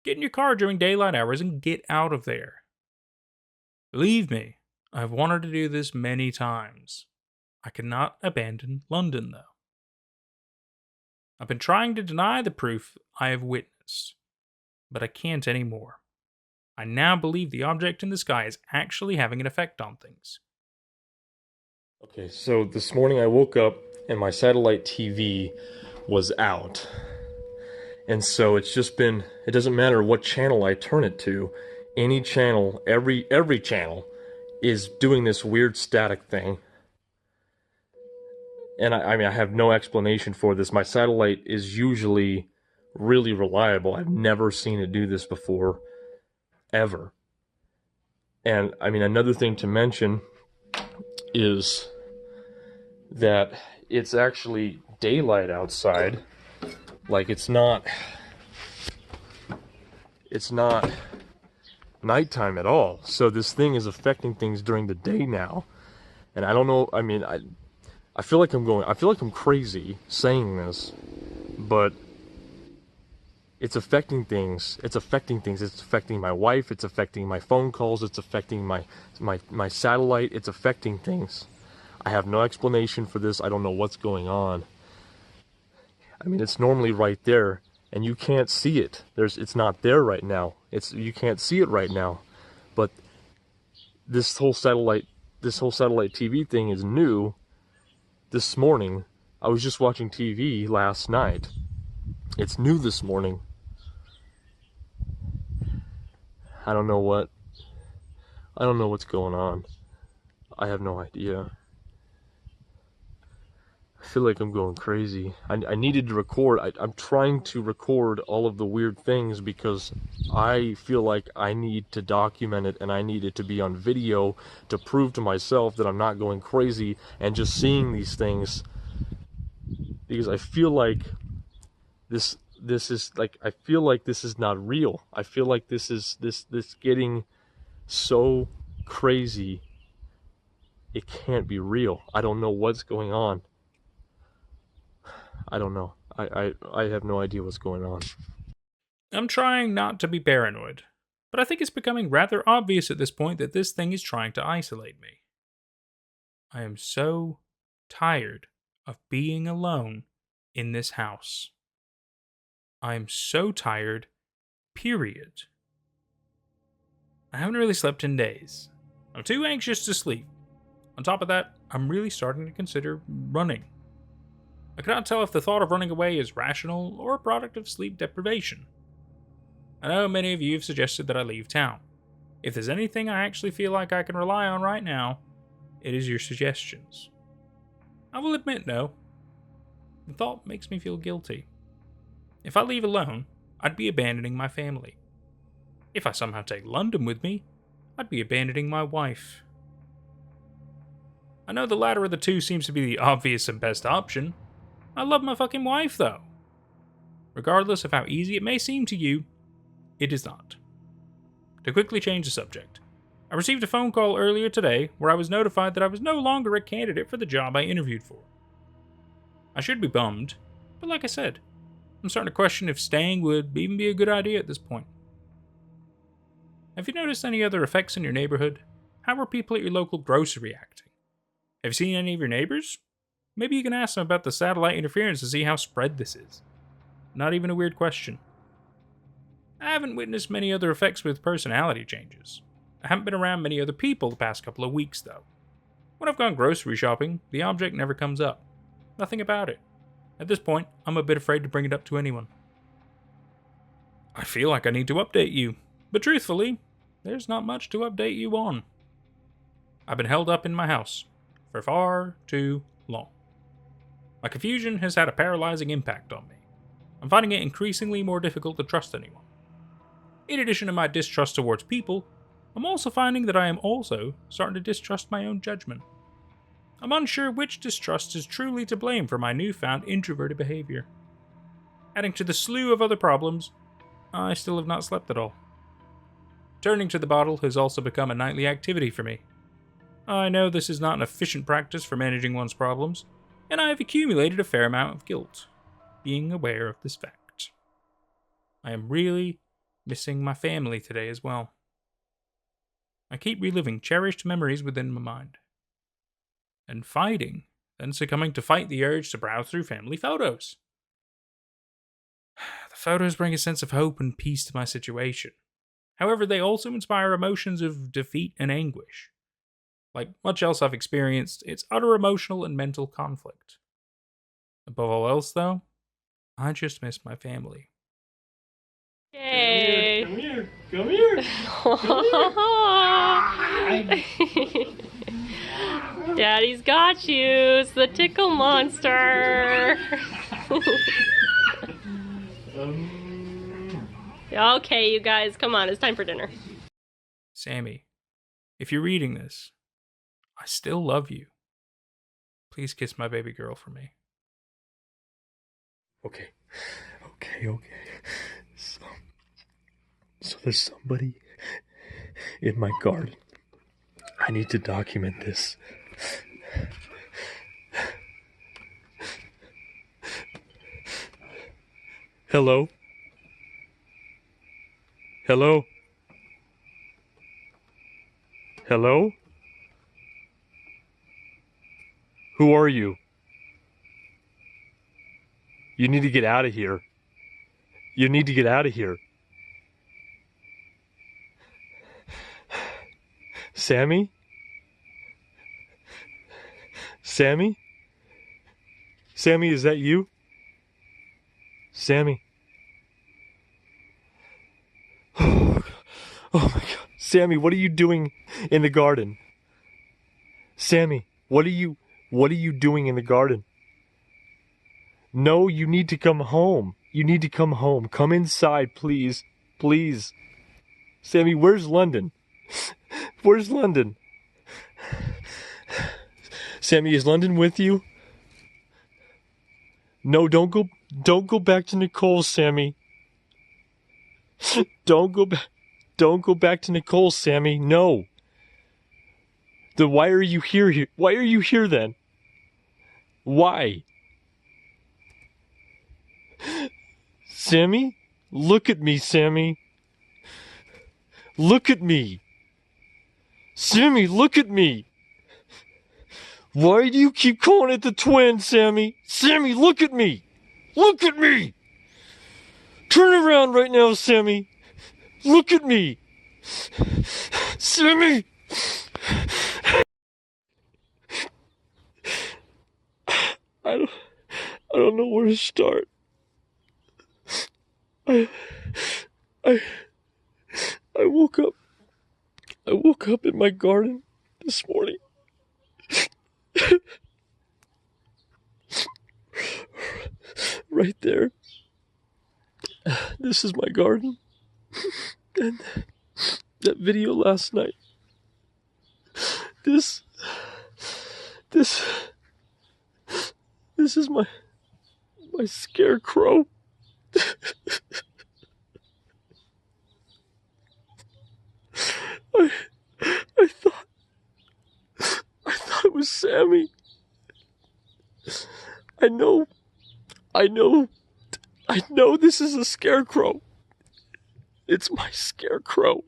A: Get in your car during daylight hours and get out of there. Believe me, I've wanted to do this many times. I cannot abandon London, though. I've been trying to deny the proof I have witnessed, but I can't anymore. I now believe the object in the sky is actually having an effect on things.
F: Okay, so this morning I woke up and my satellite TV was out. And so it's just been, it doesn't matter what channel I turn it to, any channel, every channel is doing this weird static thing. And I mean, I have no explanation for this. My satellite is usually really reliable. I've never seen it do this before, ever. And I mean, another thing to mention is that it's actually daylight outside. Like, it's not nighttime at all. So this thing is affecting things during the day now. And I don't know, I mean, I feel like I'm crazy saying this, but it's affecting things. It's affecting my wife, it's affecting my phone calls, it's affecting my satellite, it's affecting things. I have no explanation for this. I don't know what's going on. I mean, it's normally right there, and you can't see it. It's not there right now. You can't see it right now. But this whole satellite TV thing is new. This morning, I was just watching TV last night. It's new this morning. I don't know what's going on. I have no idea. I feel like I'm going crazy. I needed to record. I'm trying to record all of the weird things because I feel like I need to document it and I need it to be on video to prove to myself that I'm not going crazy and just seeing these things, because I feel like this is like, I feel like this is not real. I feel like this is getting so crazy. It can't be real. I don't know what's going on. I don't know. I have no idea what's going on.
A: I'm trying not to be paranoid, but I think it's becoming rather obvious at this point that this thing is trying to isolate me. I am so tired of being alone in this house. I am so tired, period. I haven't really slept in days. I'm too anxious to sleep. On top of that, I'm really starting to consider running. I cannot tell if the thought of running away is rational or a product of sleep deprivation. I know many of you have suggested that I leave town. If there's anything I actually feel like I can rely on right now, it is your suggestions. I will admit, though, the thought makes me feel guilty. If I leave alone, I'd be abandoning my family. If I somehow take London with me, I'd be abandoning my wife. I know the latter of the two seems to be the obvious and best option. I love my fucking wife, though. Regardless of how easy it may seem to you, it is not. To quickly change the subject, I received a phone call earlier today where I was notified that I was no longer a candidate for the job I interviewed for. I should be bummed, but like I said, I'm starting to question if staying would even be a good idea at this point. Have you noticed any other effects in your neighborhood? How are people at your local grocery acting? Have you seen any of your neighbors? Maybe you can ask them about the satellite interference to see how spread this is. Not even a weird question. I haven't witnessed many other effects with personality changes. I haven't been around many other people the past couple of weeks, though. When I've gone grocery shopping, the object never comes up. Nothing about it. At this point, I'm a bit afraid to bring it up to anyone. I feel like I need to update you, but truthfully, there's not much to update you on. I've been held up in my house for far too long. My confusion has had a paralyzing impact on me. I'm finding it increasingly more difficult to trust anyone. In addition to my distrust towards people, I'm also finding that I am also starting to distrust my own judgment. I'm unsure which distrust is truly to blame for my newfound introverted behavior. Adding to the slew of other problems, I still have not slept at all. Turning to the bottle has also become a nightly activity for me. I know this is not an efficient practice for managing one's problems, and I have accumulated a fair amount of guilt, being aware of this fact. I am really missing my family today as well. I keep reliving cherished memories within my mind. And fighting, then succumbing to fight the urge to browse through family photos. The photos bring a sense of hope and peace to my situation. However, they also inspire emotions of defeat and anguish. Like much else I've experienced, it's utter emotional and mental conflict. Above all else, though, I just miss my family.
G: Yay!
F: Come here! Come here!
G: Daddy's got you. It's the tickle monster. Okay, you guys, come on. It's time for dinner.
A: Sammy, if you're reading this, I still love you. Please kiss my baby girl for me.
F: Okay. So there's somebody in my garden. I need to document this. Hello? Hello? Hello? Who are you? You need to get out of here. You need to get out of here. Sammy? Sammy? Sammy, is that you? Sammy? Oh my God. Sammy, what are you doing in the garden? Sammy, what are you doing in the garden? No, you need to come home. You need to come home. Come inside, please. Please. Sammy, where's London? Where's London? Sammy, is London with you? No, don't go back to Nicole, Sammy. Don't go back to Nicole, Sammy. No. Why are you here? Why are you here then? Why? Sammy? Look at me, Sammy. Look at me. Sammy, look at me. Why do you keep calling it the twin, Sammy? Sammy, look at me. Look at me. Turn around right now, Sammy. Look at me. Sammy. I don't know where to start. I woke up in my garden this morning. Right there. This is my garden. And that video last night. This is my scarecrow. I thought it was Sammy. I know this is a scarecrow. It's my scarecrow.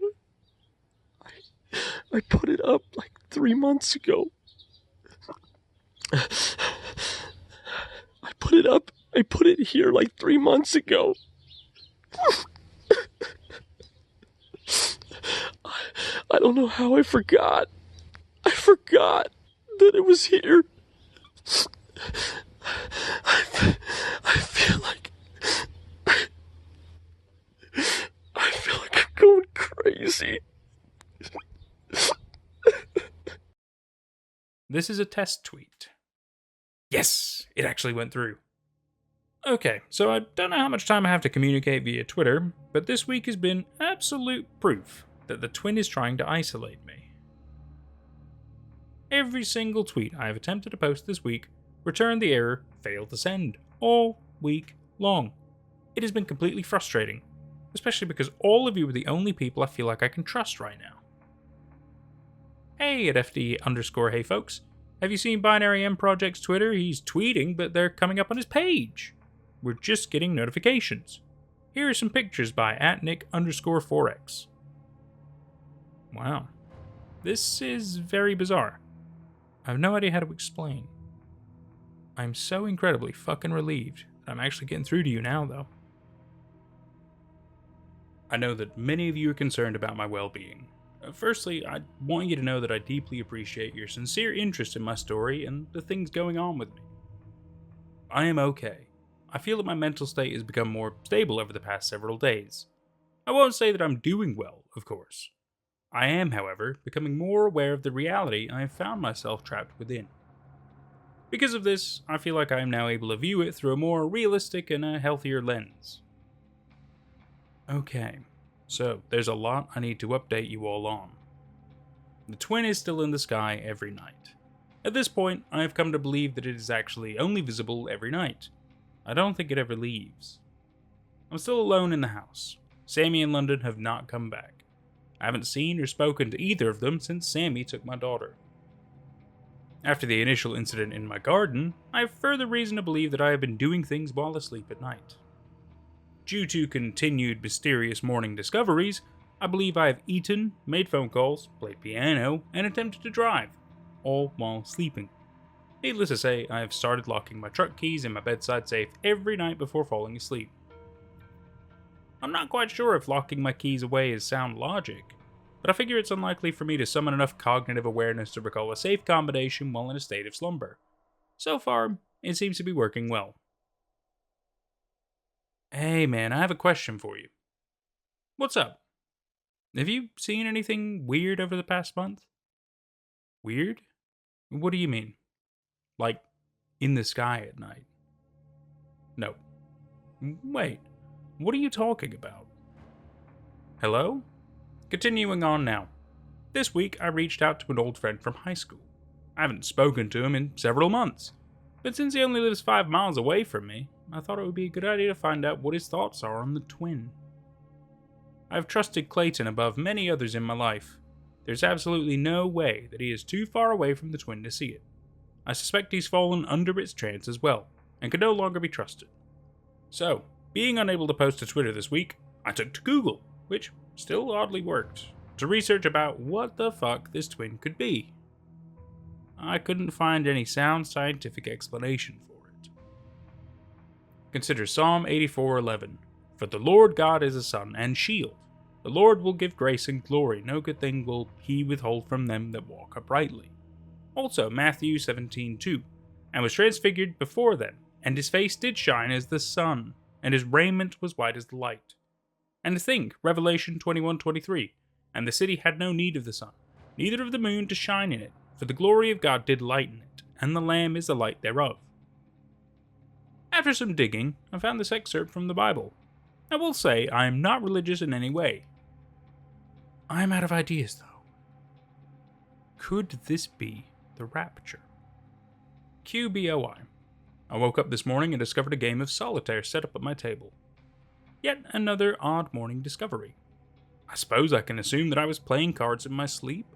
F: I put it up like 3 months ago. I put it here like 3 months ago. I don't know how I forgot. I forgot that it was here. I feel like I'm going crazy.
A: This is a test tweet. Yes, it actually went through. Okay, so I don't know how much time I have to communicate via Twitter, but this week has been absolute proof that the twin is trying to isolate me. Every single tweet I have attempted to post this week returned the error failed to send all week long. It has been completely frustrating, especially because all of you are the only people I feel like I can trust right now. Hey at FD_hey folks, have you seen Binary M Project's Twitter? He's tweeting, but they're coming up on his page. We're just getting notifications. Here are some pictures by @Nick_4x. Wow. This is very bizarre. I have no idea how to explain. I'm so incredibly fucking relieved that I'm actually getting through to you now, though. I know that many of you are concerned about my well-being. Firstly, I want you to know that I deeply appreciate your sincere interest in my story and the things going on with me. I am okay. I feel that my mental state has become more stable over the past several days. I won't say that I'm doing well, of course. I am, however, becoming more aware of the reality I have found myself trapped within. Because of this, I feel like I am now able to view it through a more realistic and a healthier lens. Okay, so there's a lot I need to update you all on. The twin is still in the sky every night. At this point, I have come to believe that it is actually only visible every night. I don't think it ever leaves. I'm still alone in the house. Sammy and London have not come back. I haven't seen or spoken to either of them since Sammy took my daughter. After the initial incident in my garden, I have further reason to believe that I have been doing things while asleep at night. Due to continued mysterious morning discoveries, I believe I have eaten, made phone calls, played piano, and attempted to drive, all while sleeping. Needless to say, I have started locking my truck keys in my bedside safe every night before falling asleep. I'm not quite sure if locking my keys away is sound logic, but I figure it's unlikely for me to summon enough cognitive awareness to recall a safe combination while in a state of slumber. So far, it seems to be working well. Hey man, I have a question for you. What's up? Have you seen anything weird over the past month? Weird? What do you mean? Like, in the sky at night? No. Wait, what are you talking about? Hello? Continuing on now. This week I reached out to an old friend from high school. I haven't spoken to him in several months, but since he only lives 5 miles away from me, I thought it would be a good idea to find out what his thoughts are on the twin. I've trusted Clayton above many others in my life. There's absolutely no way that he is too far away from the twin to see it. I suspect he's fallen under its trance as well, and can no longer be trusted. So, being unable to post to Twitter this week, I took to Google, which still oddly worked, to research about what the fuck this twin could be. I couldn't find any sound scientific explanation for it. Consider Psalm 84:11. For the Lord God is a sun and shield. The Lord will give grace and glory. No good thing will he withhold from them that walk uprightly. Also Matthew 17:2. And was transfigured before them, and his face did shine as the sun, and his raiment was white as the light. And think, Revelation 21:23. And the city had no need of the sun, neither of the moon to shine in it, for the glory of God did lighten it, and the Lamb is the light thereof. After some digging, I found this excerpt from the Bible. I will say I am not religious in any way. I am out of ideas, though. Could this be the rapture? QBOI. I woke up this morning and discovered a game of solitaire set up at my table. Yet another odd morning discovery. I suppose I can assume that I was playing cards in my sleep,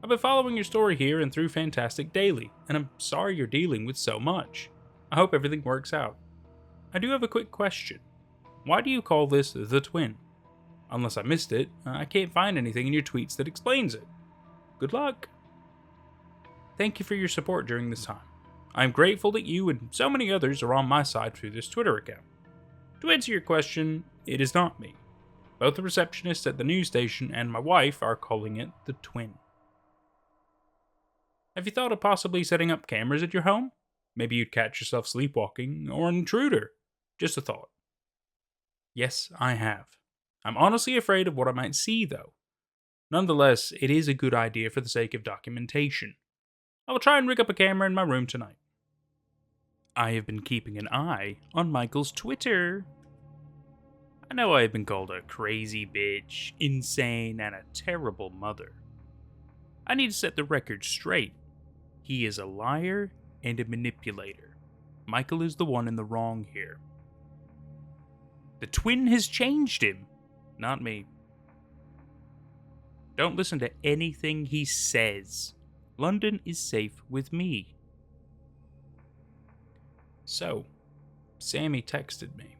A: I've been following your story here and through Fantastic Daily, and I'm sorry you're dealing with so much. I hope everything works out. I do have a quick question. Why do you call this the twin? Unless I missed it, I can't find anything in your tweets that explains it. Good luck. Thank you for your support during this time. I am grateful that you and so many others are on my side through this Twitter account. To answer your question, it is not me. Both the receptionist at the news station and my wife are calling it the twin. Have you thought of possibly setting up cameras at your home? Maybe you'd catch yourself sleepwalking, or an intruder. Just a thought. Yes, I have. I'm honestly afraid of what I might see, though. Nonetheless, it is a good idea for the sake of documentation. I will try and rig up a camera in my room tonight. I have been keeping an eye on Michael's Twitter. I know I have been called a crazy bitch, insane, and a terrible mother. I need to set the record straight. He is a liar and a manipulator. Michael is the one in the wrong here. The twin has changed him, not me. Don't listen to anything he says. London is safe with me. So, Sammy texted me.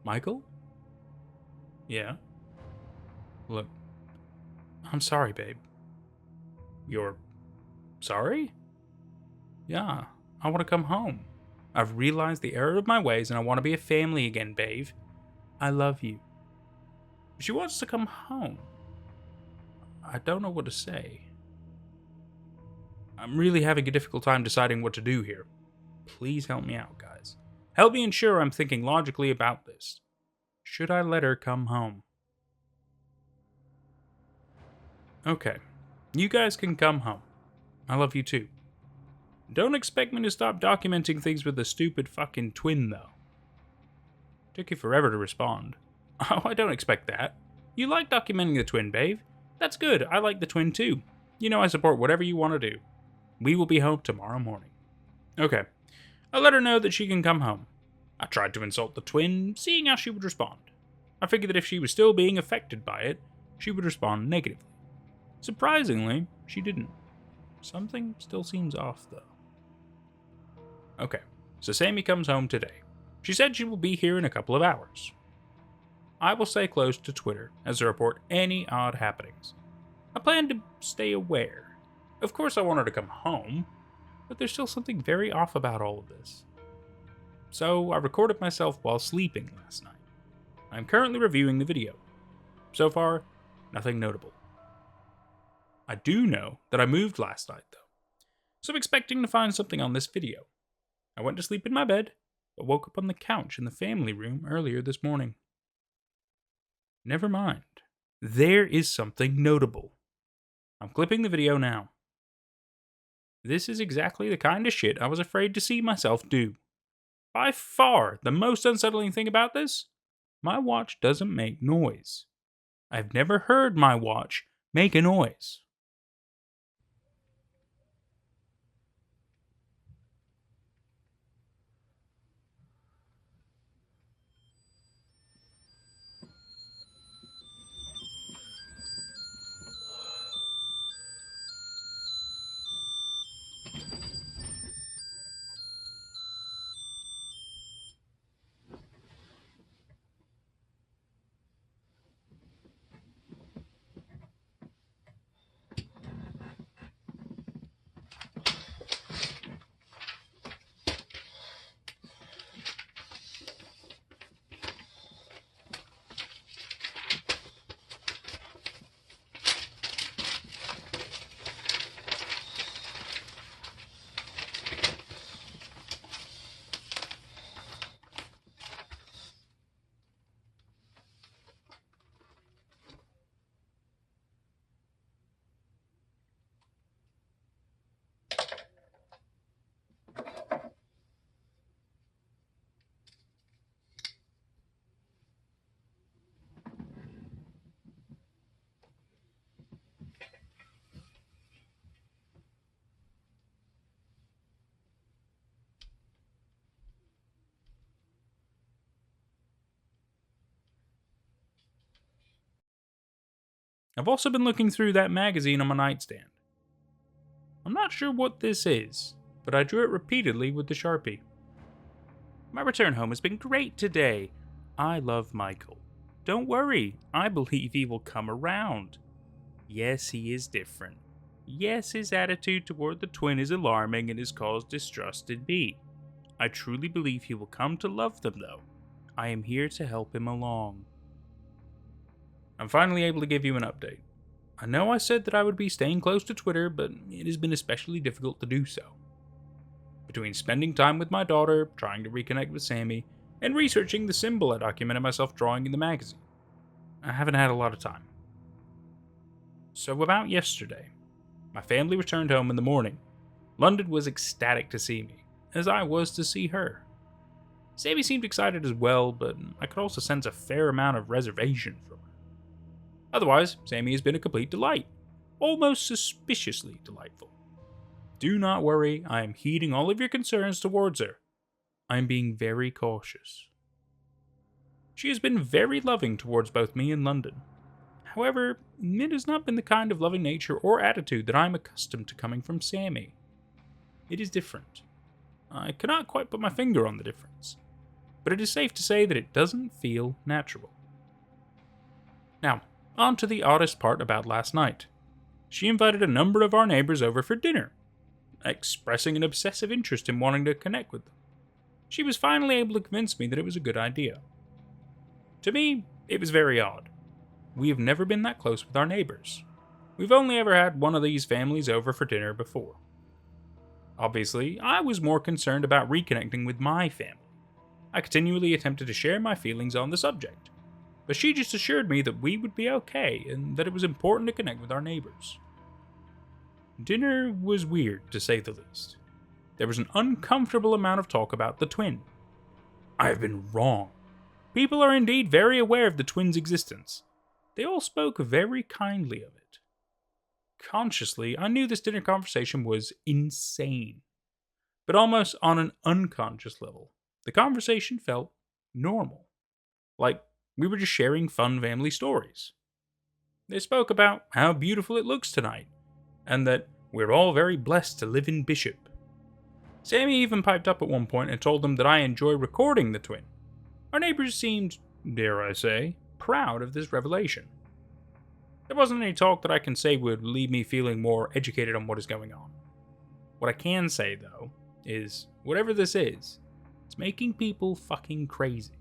A: Michael? Yeah? Look, I'm sorry, babe. You're sorry? Yeah, I want to come home. I've realized the error of my ways and I want to be a family again, babe. I love you. She wants to come home. I don't know what to say. I'm really having a difficult time deciding what to do here. Please help me out, guys. Help me ensure I'm thinking logically about this. Should I let her come home? Okay, you guys can come home. I love you too. Don't expect me to stop documenting things with the stupid fucking twin, though. Took you forever to respond. Oh, I don't expect that. You like documenting the twin, babe. That's good. I like the twin too. You know I support whatever you want to do. We will be home tomorrow morning. Okay. I'll let her know that she can come home. I tried to insult the twin, seeing how she would respond. I figured that if she was still being affected by it, she would respond negatively. Surprisingly, she didn't. Something still seems off, though. Okay, so Sammy comes home today. She said she will be here in a couple of hours. I will stay close to Twitter as to report any odd happenings. I plan to stay aware. Of course I want her to come home, but there's still something very off about all of this. So I recorded myself while sleeping last night. I'm currently reviewing the video. So far, nothing notable. I do know that I moved last night, though, so I'm expecting to find something on this video. I went to sleep in my bed, but woke up on the couch in the family room earlier this morning. Never mind. There is something notable. I'm clipping the video now. This is exactly the kind of shit I was afraid to see myself do. By far, the most unsettling thing about this? My watch doesn't make noise. I've never heard my watch make a noise. I've also been looking through that magazine on my nightstand. I'm not sure what this is, but I drew it repeatedly with the Sharpie. My return home has been great today. I love Michael. Don't worry, I believe he will come around. Yes, he is different. Yes, his attitude toward the twin is alarming and has caused distrust in me. I truly believe he will come to love them, though. I am here to help him along. I'm finally able to give you an update. I know I said that I would be staying close to Twitter, but it has been especially difficult to do so. Between spending time with my daughter, trying to reconnect with Sammy, and researching the symbol I documented myself drawing in the magazine, I haven't had a lot of time. So about yesterday, my family returned home in the morning. London was ecstatic to see me, as I was to see her. Sammy seemed excited as well, but I could also sense a fair amount of reservation from her. Otherwise, Sammy has been a complete delight, almost suspiciously delightful. Do not worry, I am heeding all of your concerns towards her. I am being very cautious. She has been very loving towards both me and London. However, it has not been the kind of loving nature or attitude that I am accustomed to coming from Sammy. It is different. I cannot quite put my finger on the difference, but it is safe to say that it doesn't feel natural. Now, on to the oddest part about last night. She invited a number of our neighbors over for dinner, expressing an obsessive interest in wanting to connect with them. She was finally able to convince me that it was a good idea. To me, it was very odd. We have never been that close with our neighbors. We've only ever had one of these families over for dinner before. Obviously, I was more concerned about reconnecting with my family. I continually attempted to share my feelings on the subject, but she just assured me that we would be okay and that it was important to connect with our neighbors. Dinner was weird, to say the least. There was an uncomfortable amount of talk about the twin. I have been wrong. People are indeed very aware of the twin's existence. They all spoke very kindly of it. Consciously, I knew this dinner conversation was insane. But almost on an unconscious level, the conversation felt normal. Like we were just sharing fun family stories. They spoke about how beautiful it looks tonight, and that we're all very blessed to live in Bishop. Sammy even piped up at one point and told them that I enjoy recording the twin. Our neighbors seemed, dare I say, proud of this revelation. There wasn't any talk that I can say would leave me feeling more educated on what is going on. What I can say, though, is whatever this is, it's making people fucking crazy.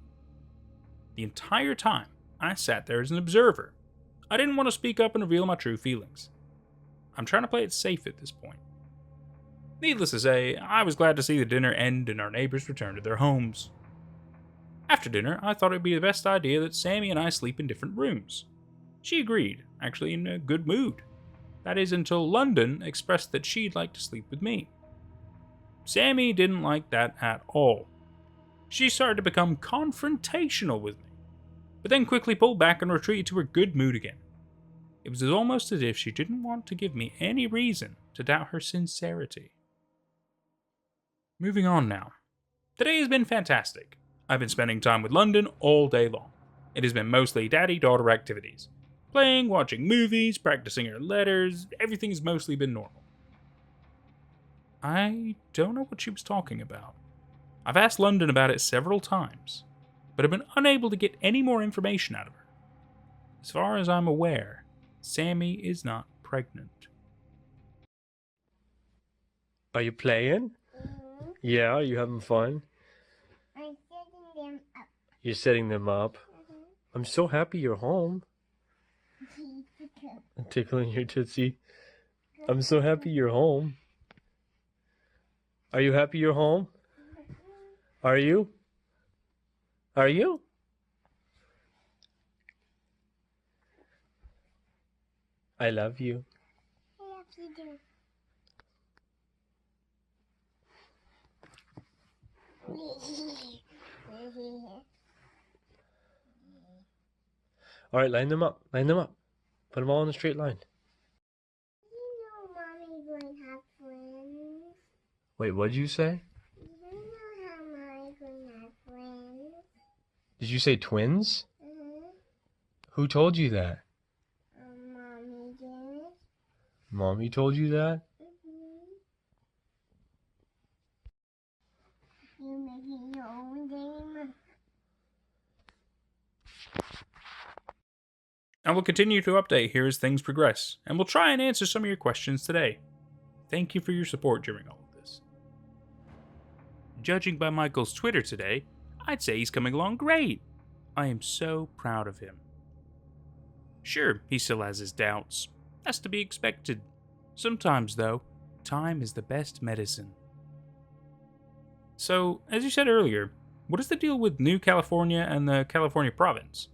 A: The entire time, I sat there as an observer. I didn't want to speak up and reveal my true feelings. I'm trying to play it safe at this point. Needless to say, I was glad to see the dinner end and our neighbors return to their homes. After dinner, I thought it would be the best idea that Sammy and I sleep in different rooms. She agreed, actually in a good mood. That is until London expressed that she'd like to sleep with me. Sammy didn't like that at all. She started to become confrontational with me, but then quickly pulled back and retreated to her good mood again. It was almost as if she didn't want to give me any reason to doubt her sincerity. Moving on now. Today has been fantastic. I've been spending time with London all day long. It has been mostly daddy-daughter activities. Playing, watching movies, practicing her letters, everything has mostly been normal. I don't know what she was talking about. I've asked London about it several times, but have been unable to get any more information out of her. As far as I'm aware, Sammy is not pregnant.
F: Are you playing?
J: Mm-hmm.
F: Yeah, are you having fun?
J: I'm setting them up.
F: You're setting them up?
J: Mm-hmm.
F: I'm so happy you're home. I'm tickling your tootsie. I'm so happy you're home. Are you happy you're home? Are you? Are you? I love you.
J: I love you too.
F: All right, line them up. Line them up. Put them all in a straight line.
J: You know Mommy's going to have friends.
F: Wait, what'd you say?
J: You know how Mommy's going to have friends.
F: Did you say twins?
J: Mm-hmm.
F: Who told you that?
J: Mommy.
F: Mommy told you that?
J: You're making your own game.
A: And we'll continue to update here as things progress, and we'll try and answer some of your questions today. Thank you for your support during all of this. Judging by Michael's Twitter today, I'd say he's coming along great. I am so proud of him. Sure, he still has his doubts. That's to be expected. Sometimes, though, time is the best medicine. So, as you said earlier, what is the deal with New California and the California province?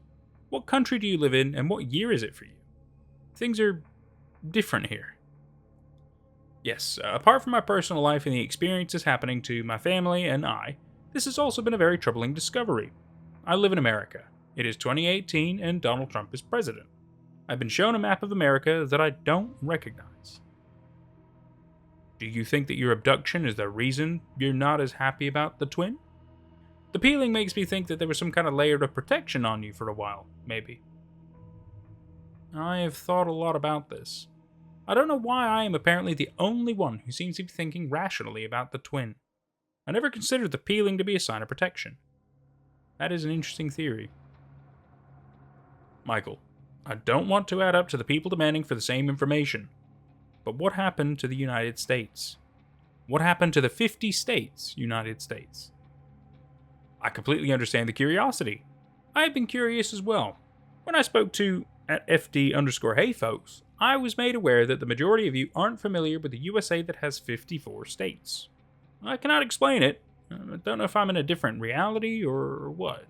A: What country do you live in, and what year is it for you? Things are different here. Yes, apart from my personal life and the experiences happening to my family and I, this has also been a very troubling discovery. I live in America. It is 2018 and Donald Trump is president. I've been shown a map of America that I don't recognize. Do you think that your abduction is the reason you're not as happy about the twin? The peeling makes me think that there was some kind of layer of protection on you for a while, maybe. I have thought a lot about this. I don't know why I am apparently the only one who seems to be thinking rationally about the twin. I never considered the peeling to be a sign of protection. That is an interesting theory. Michael, I don't want to add up to the people demanding for the same information. But what happened to the United States? What happened to the 50 states, United States? I completely understand the curiosity. I have been curious as well. When I spoke to at FD_hey folks, I was made aware that the majority of you aren't familiar with the USA that has 54 states. I cannot explain it. I don't know if I'm in a different reality or what.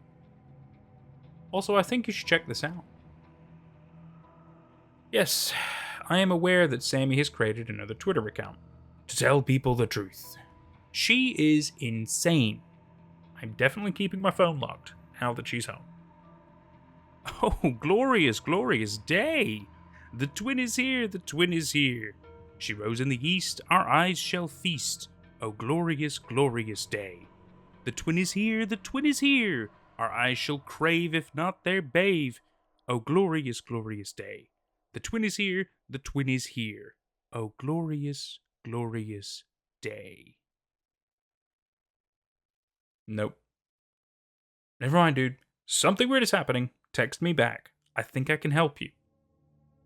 A: Also, I think you should check this out. Yes, I am aware that Sammy has created another Twitter account to tell people the truth. She is insane. I'm definitely keeping my phone locked now that she's home. Oh, glorious, glorious day! The twin is here, the twin is here. She rose in the east, our eyes shall feast. Oh, glorious, glorious day. The twin is here, the twin is here. Our eyes shall crave, if not their bathe. Oh, glorious, glorious day. The twin is here, the twin is here. Oh, glorious, glorious day. Nope. Never mind, dude. Something weird is happening. Text me back. I think I can help you.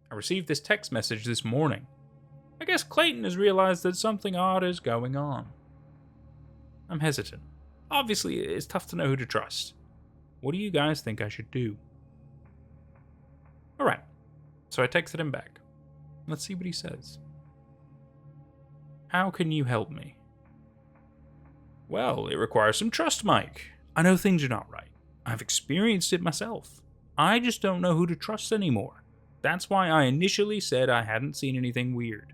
A: I received this text message this morning. I guess Clayton has realized that something odd is going on. I'm hesitant. Obviously, it's tough to know who to trust. What do you guys think I should do? Alright, so I texted him back. Let's see what he says. How can you help me? Well, it requires some trust, Mike. I know things are not right. I've experienced it myself. I just don't know who to trust anymore. That's why I initially said I hadn't seen anything weird.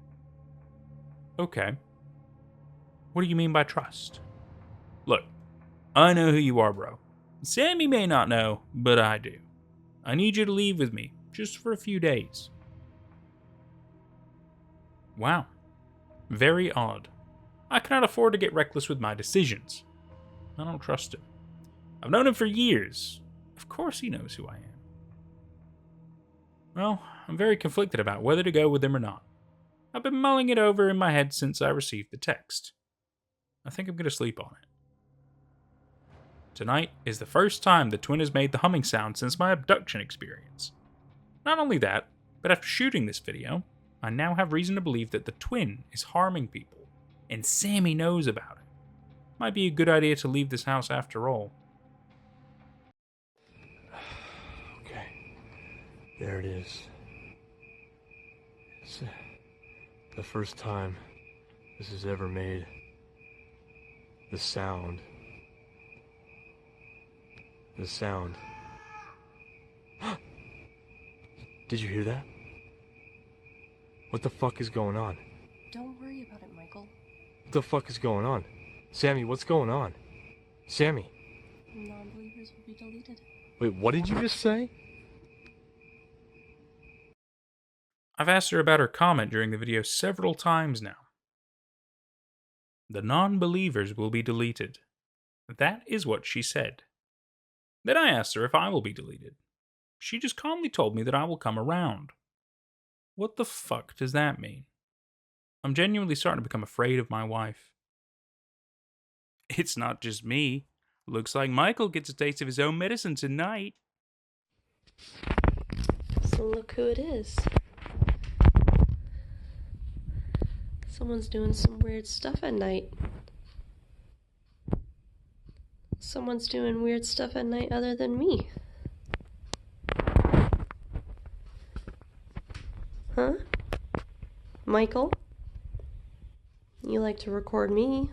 A: Okay. What do you mean by trust? Look, I know who you are, bro. Sammy may not know, but I do. I need you to leave with me, just for a few days. Wow. Very odd. I cannot afford to get reckless with my decisions. I don't trust him. I've known him for years. Of course he knows who I am. Well, I'm very conflicted about whether to go with him or not. I've been mulling it over in my head since I received the text. I think I'm going to sleep on it. Tonight is the first time the twin has made the humming sound since my abduction experience. Not only that, but after shooting this video, I now have reason to believe that the twin is harming people, and Sammy knows about it. Might be a good idea to leave this house after all.
F: Okay, there it is. It's the first time this has ever made the sound. The sound. Did you hear that? What the fuck is going on?
K: Don't worry about it, Michael.
F: What the fuck is going on? Sammy, what's going on? Sammy.
K: Non-believers will be deleted.
F: Wait, what did you just say?
A: I've asked her about her comment during the video several times now. The non-believers will be deleted. That is what she said. Then I asked her if I will be deleted. She just calmly told me that I will come around. What the fuck does that mean? I'm genuinely starting to become afraid of my wife. It's not just me. Looks like Michael gets a taste of his own medicine tonight.
K: So look who it is. Someone's doing some weird stuff at night. Someone's doing weird stuff at night other than me. Huh? Michael? You like to record me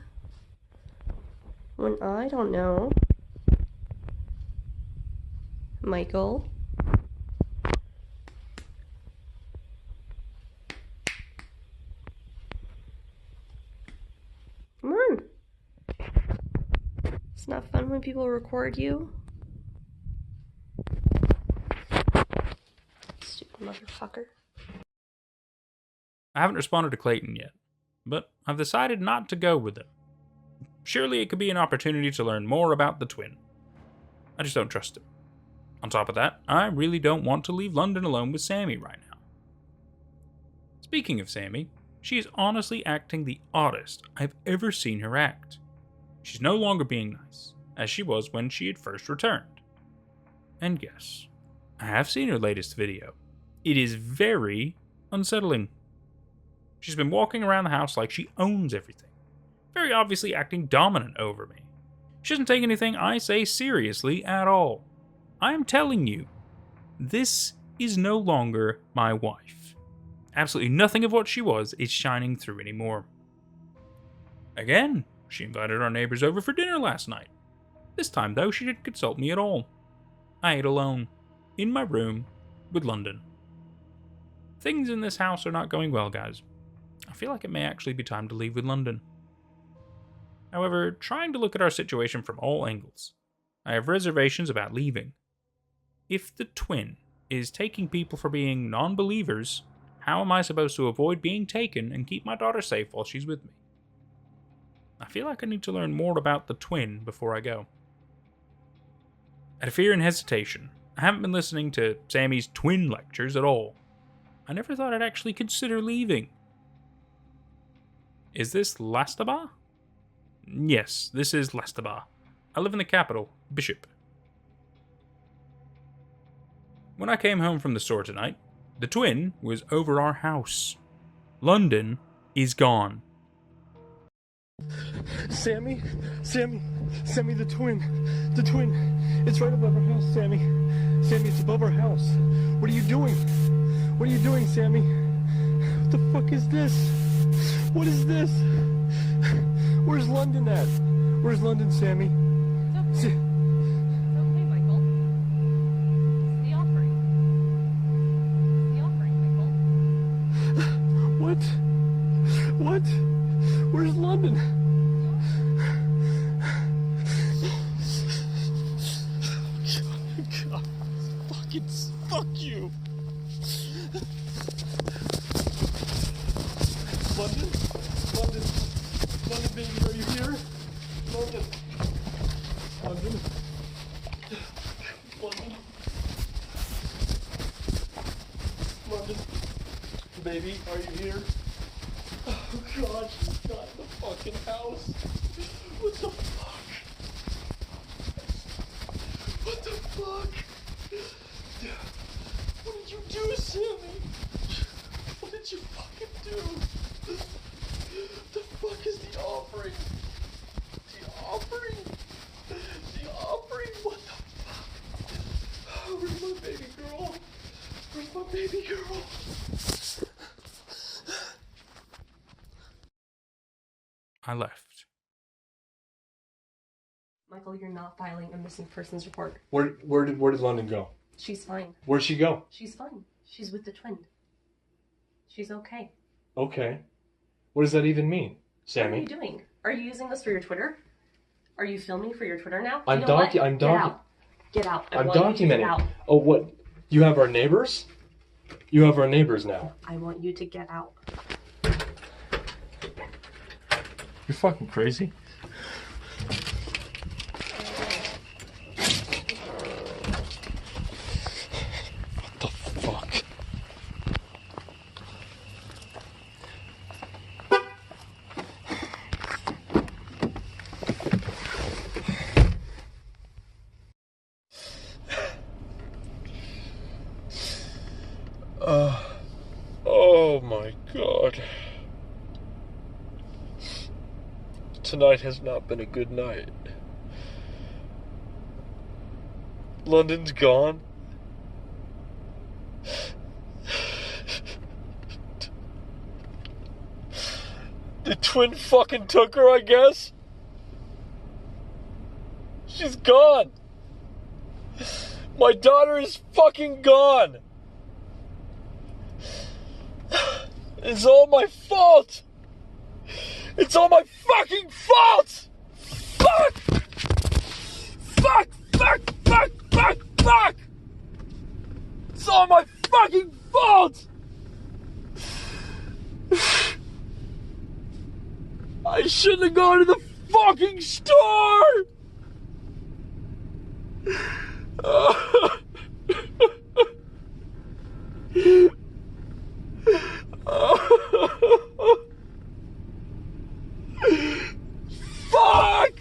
K: when I don't know. Michael? Come on. It's not fun when people record you. Stupid motherfucker.
A: I haven't responded to Clayton yet, but I've decided not to go with him. Surely it could be an opportunity to learn more about the twin. I just don't trust him. On top of that, I really don't want to leave London alone with Sammy right now. Speaking of Sammy, she is honestly acting the oddest I've ever seen her act. She's no longer being nice, as she was when she had first returned. And yes, I have seen her latest video. It is very unsettling. She's been walking around the house like she owns everything, very obviously acting dominant over me. She doesn't take anything I say seriously at all. I am telling you, this is no longer my wife. Absolutely nothing of what she was is shining through anymore. Again, she invited our neighbors over for dinner last night. This time, though, she didn't consult me at all. I ate alone, in my room, with London. Things in this house are not going well, guys. I feel like it may actually be time to leave with London. However, trying to look at our situation from all angles, I have reservations about leaving. If the twin is taking people for being non-believers, how am I supposed to avoid being taken and keep my daughter safe while she's with me? I feel like I need to learn more about the twin before I go. Out of fear and hesitation, I haven't been listening to Sammy's twin lectures at all. I never thought I'd actually consider leaving. Is this Lastaba? Yes, this is Lastaba. I live in the capital, Bishop. When I came home from the store tonight, the twin was over our house. London is gone.
F: Sammy, the twin. It's right above our house, Sammy. Sammy, it's above our house. What are you doing? What are you doing, Sammy? What the fuck is this? What is this? Where's London at? Where's London, Sammy?
K: It's okay, Michael. It's the offering. It's the offering, Michael.
F: What? Where's London? God. Fuck you. London, baby, are you here? London, baby, are you here? Oh God, she's not in the fucking house. What the fuck? What the fuck? What did you do, Sammy? What did you fucking do? The fuck is the offering? The offering? What the fuck? Oh, where's my baby girl? Where's my baby girl?
A: I left.
K: Michael, you're not filing a missing persons report.
F: Where did London go?
K: She's fine.
F: Where'd she go?
K: She's fine. She's with the twin. She's okay.
F: Okay. What does that even mean, Sammy?
K: What are you doing? Are you using this for your Twitter? Are you filming for your Twitter now?
F: I'm documenting.
K: Get out.
F: I'm documenting. Oh, what? You have our neighbors? You have our neighbors now.
K: I want you to get out.
F: You're fucking crazy. What the fuck? Tonight has not been a good night. London's gone. The twin fucking took her, I guess. She's gone. My daughter is fucking gone. It's all my fault. It's all my fucking fault. Fuck. Fuck, fuck, fuck, fuck, fuck. It's all my fucking fault. I shouldn't have gone to the fucking store! Fuck!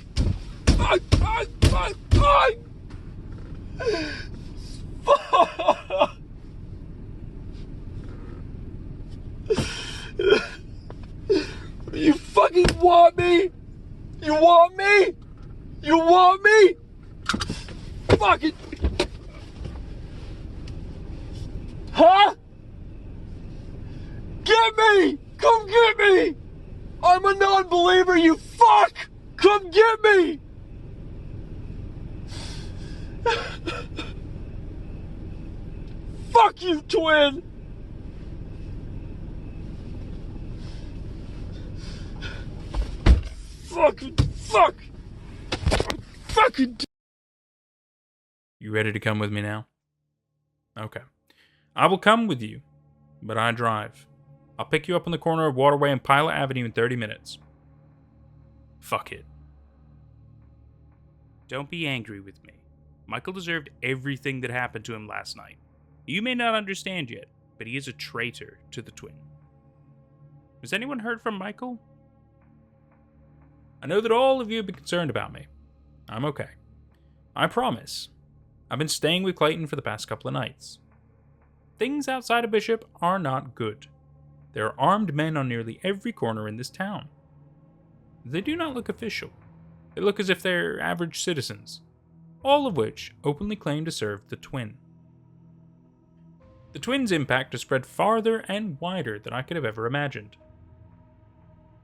F: Fuck, fuck, fuck, fuck! Fuck! You fucking want me? You want me? You want me? Fuck it. Huh? Get me! Come get me! I'm a non-believer, you fuck! Come get me! Fuck you, twin! Fucking fuck! Fucking.
A: You ready to come with me now? Okay. I will come with you, but I drive. I'll pick you up on the corner of Waterway and Pilot Avenue in 30 minutes. Fuck it. Don't be angry with me. Michael deserved everything that happened to him last night. You may not understand yet, but he is a traitor to the twin. Has anyone heard from Michael? I know that all of you have been concerned about me. I'm okay. I promise. I've been staying with Clayton for the past couple of nights. Things outside of Bishop are not good. There are armed men on nearly every corner in this town. They do not look official. They look as if they're average citizens, all of which openly claim to serve the twin. The twin's impact has spread farther and wider than I could have ever imagined.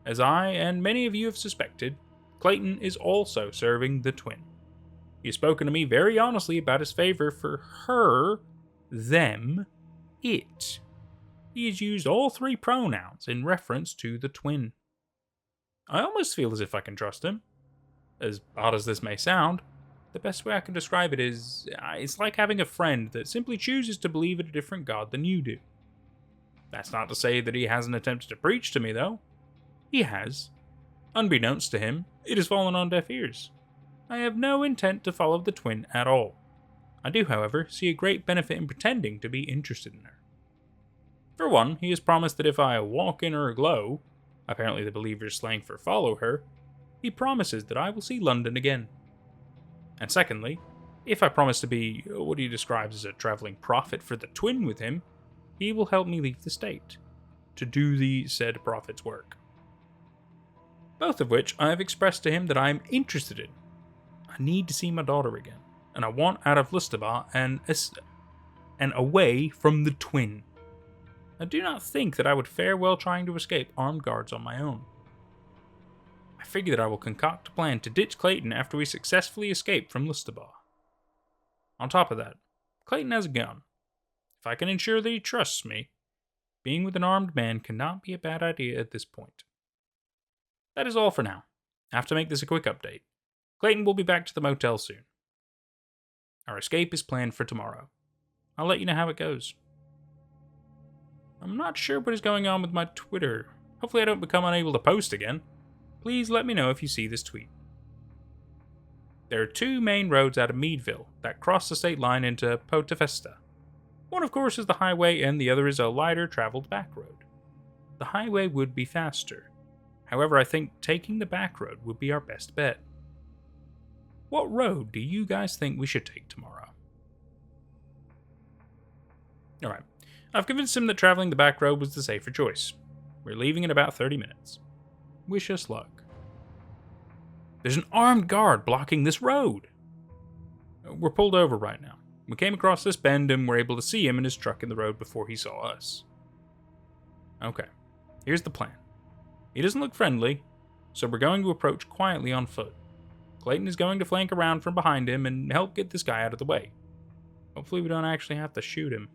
A: As I and many of you have suspected, Clayton is also serving the twin. He has spoken to me very honestly about his favor for her, them, it. He has used all three pronouns in reference to the twin. I almost feel as if I can trust him. As odd as this may sound, the best way I can describe it is, it's like having a friend that simply chooses to believe in a different God than you do. That's not to say that he hasn't attempted to preach to me, though. He has. Unbeknownst to him, it has fallen on deaf ears. I have no intent to follow the twin at all. I do, however, see a great benefit in pretending to be interested in her. For one, he has promised that if I walk in her glow, apparently the believer's slang for follow her, he promises that I will see London again. And secondly, if I promise to be what he describes as a travelling prophet for the twin with him, he will help me leave the state, to do the said prophet's work. Both of which I have expressed to him that I am interested in. I need to see my daughter again, and I want out of Lustabar and away from the twin. I do not think that I would fare well trying to escape armed guards on my own. I figure that I will concoct a plan to ditch Clayton after we successfully escape from Lustabar. On top of that, Clayton has a gun. If I can ensure that he trusts me, being with an armed man cannot be a bad idea at this point. That is all for now. I have to make this a quick update. Clayton will be back to the motel soon. Our escape is planned for tomorrow. I'll let you know how it goes. I'm not sure what is going on with my Twitter. Hopefully I don't become unable to post again. Please let me know if you see this tweet. There are two main roads out of Meadville that cross the state line into Potafesta. One, of course, is the highway, and the other is a lighter traveled back road. The highway would be faster. However, I think taking the back road would be our best bet. What road do you guys think we should take tomorrow? Alright, I've convinced him that traveling the back road was the safer choice. We're leaving in about 30 minutes. Wish us luck. There's an armed guard blocking this road. We're pulled over right now. We came across this bend and were able to see him in his truck in the road before he saw us. Okay, here's the plan. He doesn't look friendly, so we're going to approach quietly on foot. Clayton is going to flank around from behind him and help get this guy out of the way. Hopefully we don't actually have to shoot him.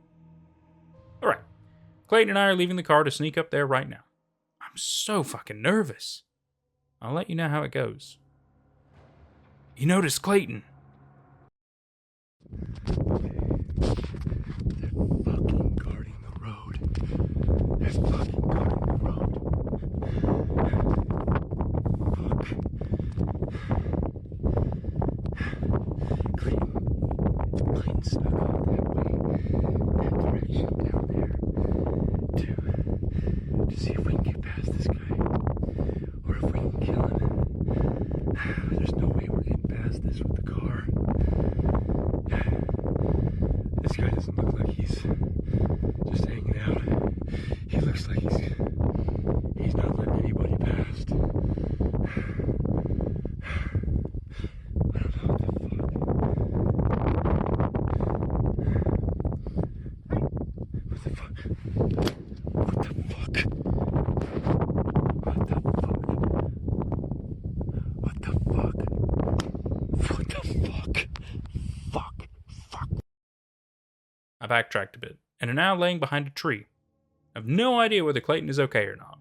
A: Alright, Clayton and I are leaving the car to sneak up there right now. I'm so fucking nervous. I'll let you know how it goes. You noticed Clayton.
F: They're fucking guarding the road. They're fucking guarding the road. Fuck. Clayton snuck off that way, that direction down there, to see if we can get past this guy, or if we can kill him. There's no way we're getting past this with the car. This guy doesn't look like he's just hanging out. He looks like he's not letting anybody past. I don't know what the fuck. What the fuck? What the fuck? What the fuck? What the fuck? What the fuck? Fuck. Fuck.
A: I backtracked a bit, and are now laying behind a tree. I have no idea whether Clayton is okay or not.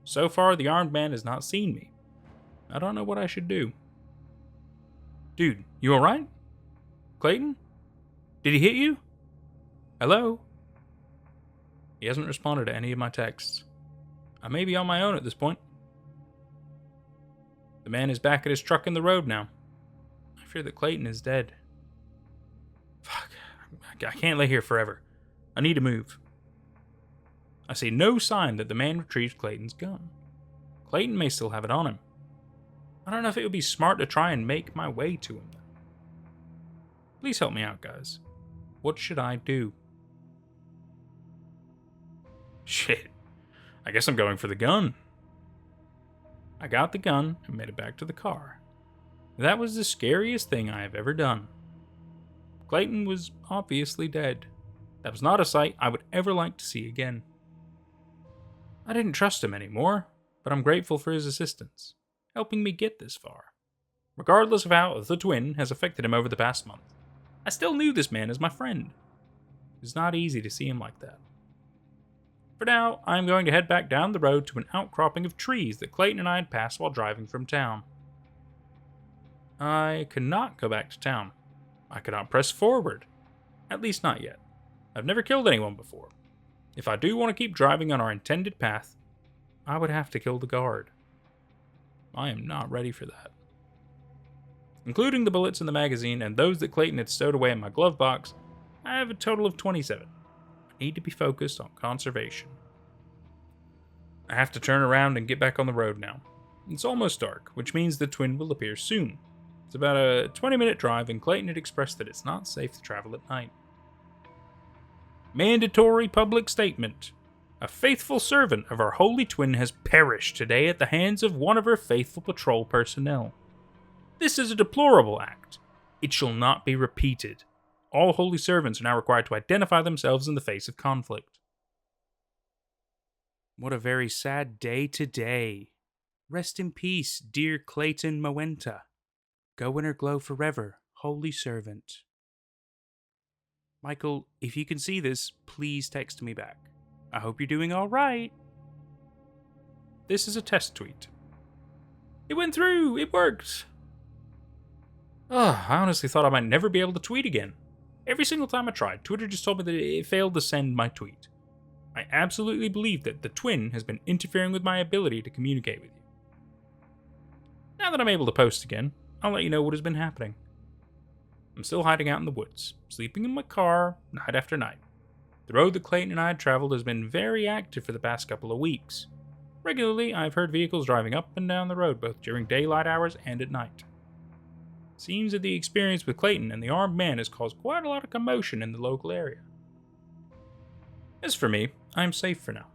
A: So far, the armed man has not seen me. I don't know what I should do. Dude, you alright? Clayton? Did he hit you? Hello? He hasn't responded to any of my texts. I may be on my own at this point. The man is back at his truck in the road now. I fear that Clayton is dead. Fuck. I can't lay here forever. I need to move. I see no sign that the man retrieved Clayton's gun. Clayton may still have it on him. I don't know if it would be smart to try and make my way to him. Please help me out, guys. What should I do? Shit. I guess I'm going for the gun. I got the gun and made it back to the car. That was the scariest thing I have ever done. Clayton was obviously dead. That was not a sight I would ever like to see again. I didn't trust him anymore, but I'm grateful for his assistance, helping me get this far. Regardless of how the twin has affected him over the past month, I still knew this man as my friend. It was not easy to see him like that. For now, I am going to head back down the road to an outcropping of trees that Clayton and I had passed while driving from town. I cannot go back to town. I cannot press forward. At least not yet. I've never killed anyone before. If I do want to keep driving on our intended path, I would have to kill the guard. I am not ready for that. Including the bullets in the magazine and those that Clayton had stowed away in my glove box, I have a total of 27. I need to be focused on conservation. I have to turn around and get back on the road now. It's almost dark, which means the twin will appear soon. It's about a 20-minute drive, and Clayton had expressed that it's not safe to travel at night. Mandatory public statement. A faithful servant of our holy twin has perished today at the hands of one of her faithful patrol personnel. This is a deplorable act. It shall not be repeated. All holy servants are now required to identify themselves in the face of conflict. What a very sad day today. Rest in peace, dear Clayton Moenta. Go in her glow forever, holy servant. Michael, if you can see this, please text me back. I hope you're doing all right. This is a test tweet. It went through! It worked! I honestly thought I might never be able to tweet again. Every single time I tried, Twitter just told me that it failed to send my tweet. I absolutely believe that the twin has been interfering with my ability to communicate with you. Now that I'm able to post again, I'll let you know what has been happening. I'm still hiding out in the woods, sleeping in my car night after night. The road that Clayton and I had traveled has been very active for the past couple of weeks. Regularly, I've heard vehicles driving up and down the road both during daylight hours and at night. Seems that the experience with Clayton and the armed man has caused quite a lot of commotion in the local area. As for me, I am safe for now.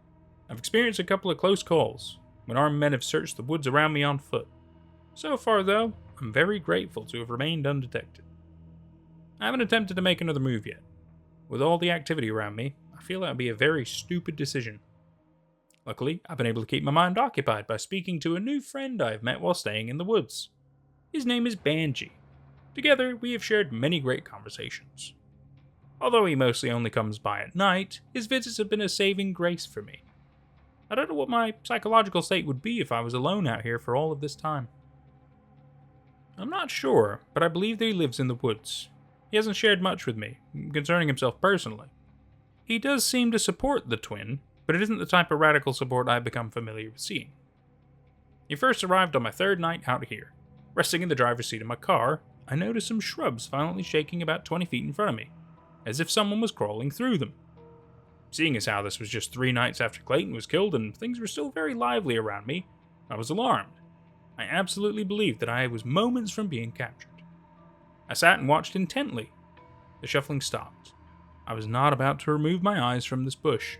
A: I've experienced a couple of close calls, when armed men have searched the woods around me on foot. So far, though, I'm very grateful to have remained undetected. I haven't attempted to make another move yet. With all the activity around me, I feel that would be a very stupid decision. Luckily, I've been able to keep my mind occupied by speaking to a new friend I've met while staying in the woods. His name is Banji. Together, we have shared many great conversations. Although he mostly only comes by at night, his visits have been a saving grace for me. I don't know what my psychological state would be if I was alone out here for all of this time. I'm not sure, but I believe that he lives in the woods. He hasn't shared much with me, concerning himself personally. He does seem to support the twin, but it isn't the type of radical support I've become familiar with seeing. He first arrived on my third night out here. Resting in the driver's seat of my car, I noticed some shrubs violently shaking about 20 feet in front of me, as if someone was crawling through them. Seeing as how this was just 3 nights after Clayton was killed and things were still very lively around me, I was alarmed. I absolutely believed that I was moments from being captured. I sat and watched intently. The shuffling stopped. I was not about to remove my eyes from this bush.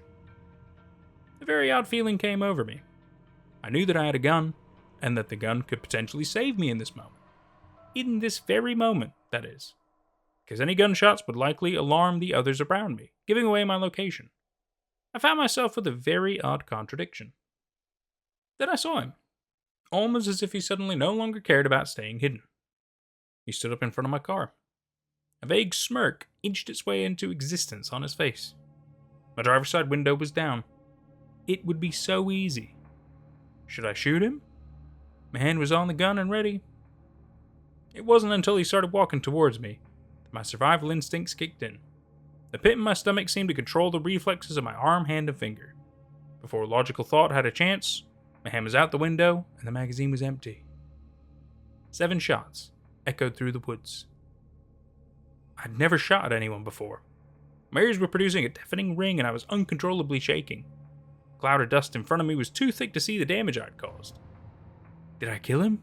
A: A very odd feeling came over me. I knew that I had a gun, and that the gun could potentially save me in this moment. In this very moment, that is. Because any gunshots would likely alarm the others around me, giving away my location. I found myself with a very odd contradiction. Then I saw him, almost as if he suddenly no longer cared about staying hidden. He stood up in front of my car. A vague smirk inched its way into existence on his face. My driver's side window was down. It would be so easy. Should I shoot him? My hand was on the gun and ready. It wasn't until he started walking towards me that my survival instincts kicked in. The pit in my stomach seemed to control the reflexes of my arm, hand, and finger. Before logical thought had a chance, my hand was out the window and the magazine was empty. 7 shots echoed through the woods. I'd never shot at anyone before. My ears were producing a deafening ring and I was uncontrollably shaking. The cloud of dust in front of me was too thick to see the damage I'd caused. Did I kill him?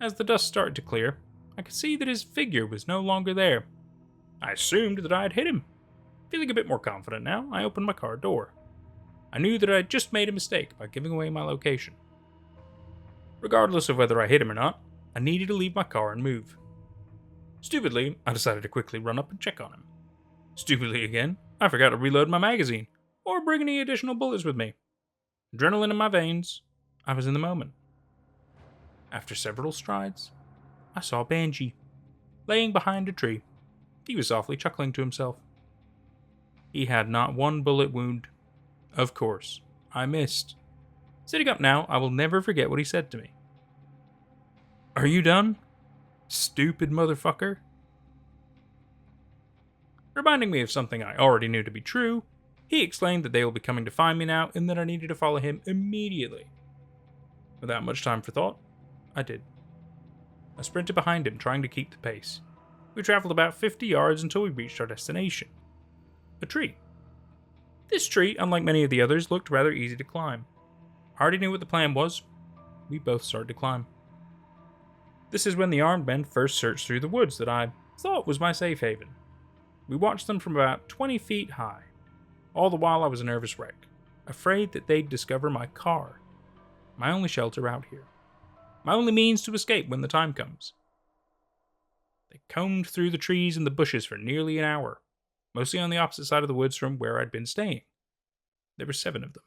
A: As the dust started to clear, I could see that his figure was no longer there. I assumed that I had hit him. Feeling a bit more confident now, I opened my car door. I knew that I had just made a mistake by giving away my location. Regardless of whether I hit him or not, I needed to leave my car and move. Stupidly, I decided to quickly run up and check on him. Stupidly again, I forgot to reload my magazine, or bring any additional bullets with me. Adrenaline in my veins, I was in the moment. After several strides, I saw Banji, laying behind a tree. He was softly chuckling to himself. He had not one bullet wound. Of course, I missed. Sitting up now, I will never forget what he said to me. "Are you done? Stupid motherfucker." Reminding me of something I already knew to be true, he explained that they will be coming to find me now and that I needed to follow him immediately. Without much time for thought, I did. I sprinted behind him, trying to keep the pace. We traveled about 50 yards until we reached our destination. A tree. This tree, unlike many of the others, looked rather easy to climb. I already knew what the plan was. We both started to climb. This is when the armed men first searched through the woods that I thought was my safe haven. We watched them from about 20 feet high. All the while I was a nervous wreck, afraid that they'd discover my car. My only shelter out here. My only means to escape when the time comes. They combed through the trees and the bushes for nearly an hour, mostly on the opposite side of the woods from where I'd been staying. There were 7 of them.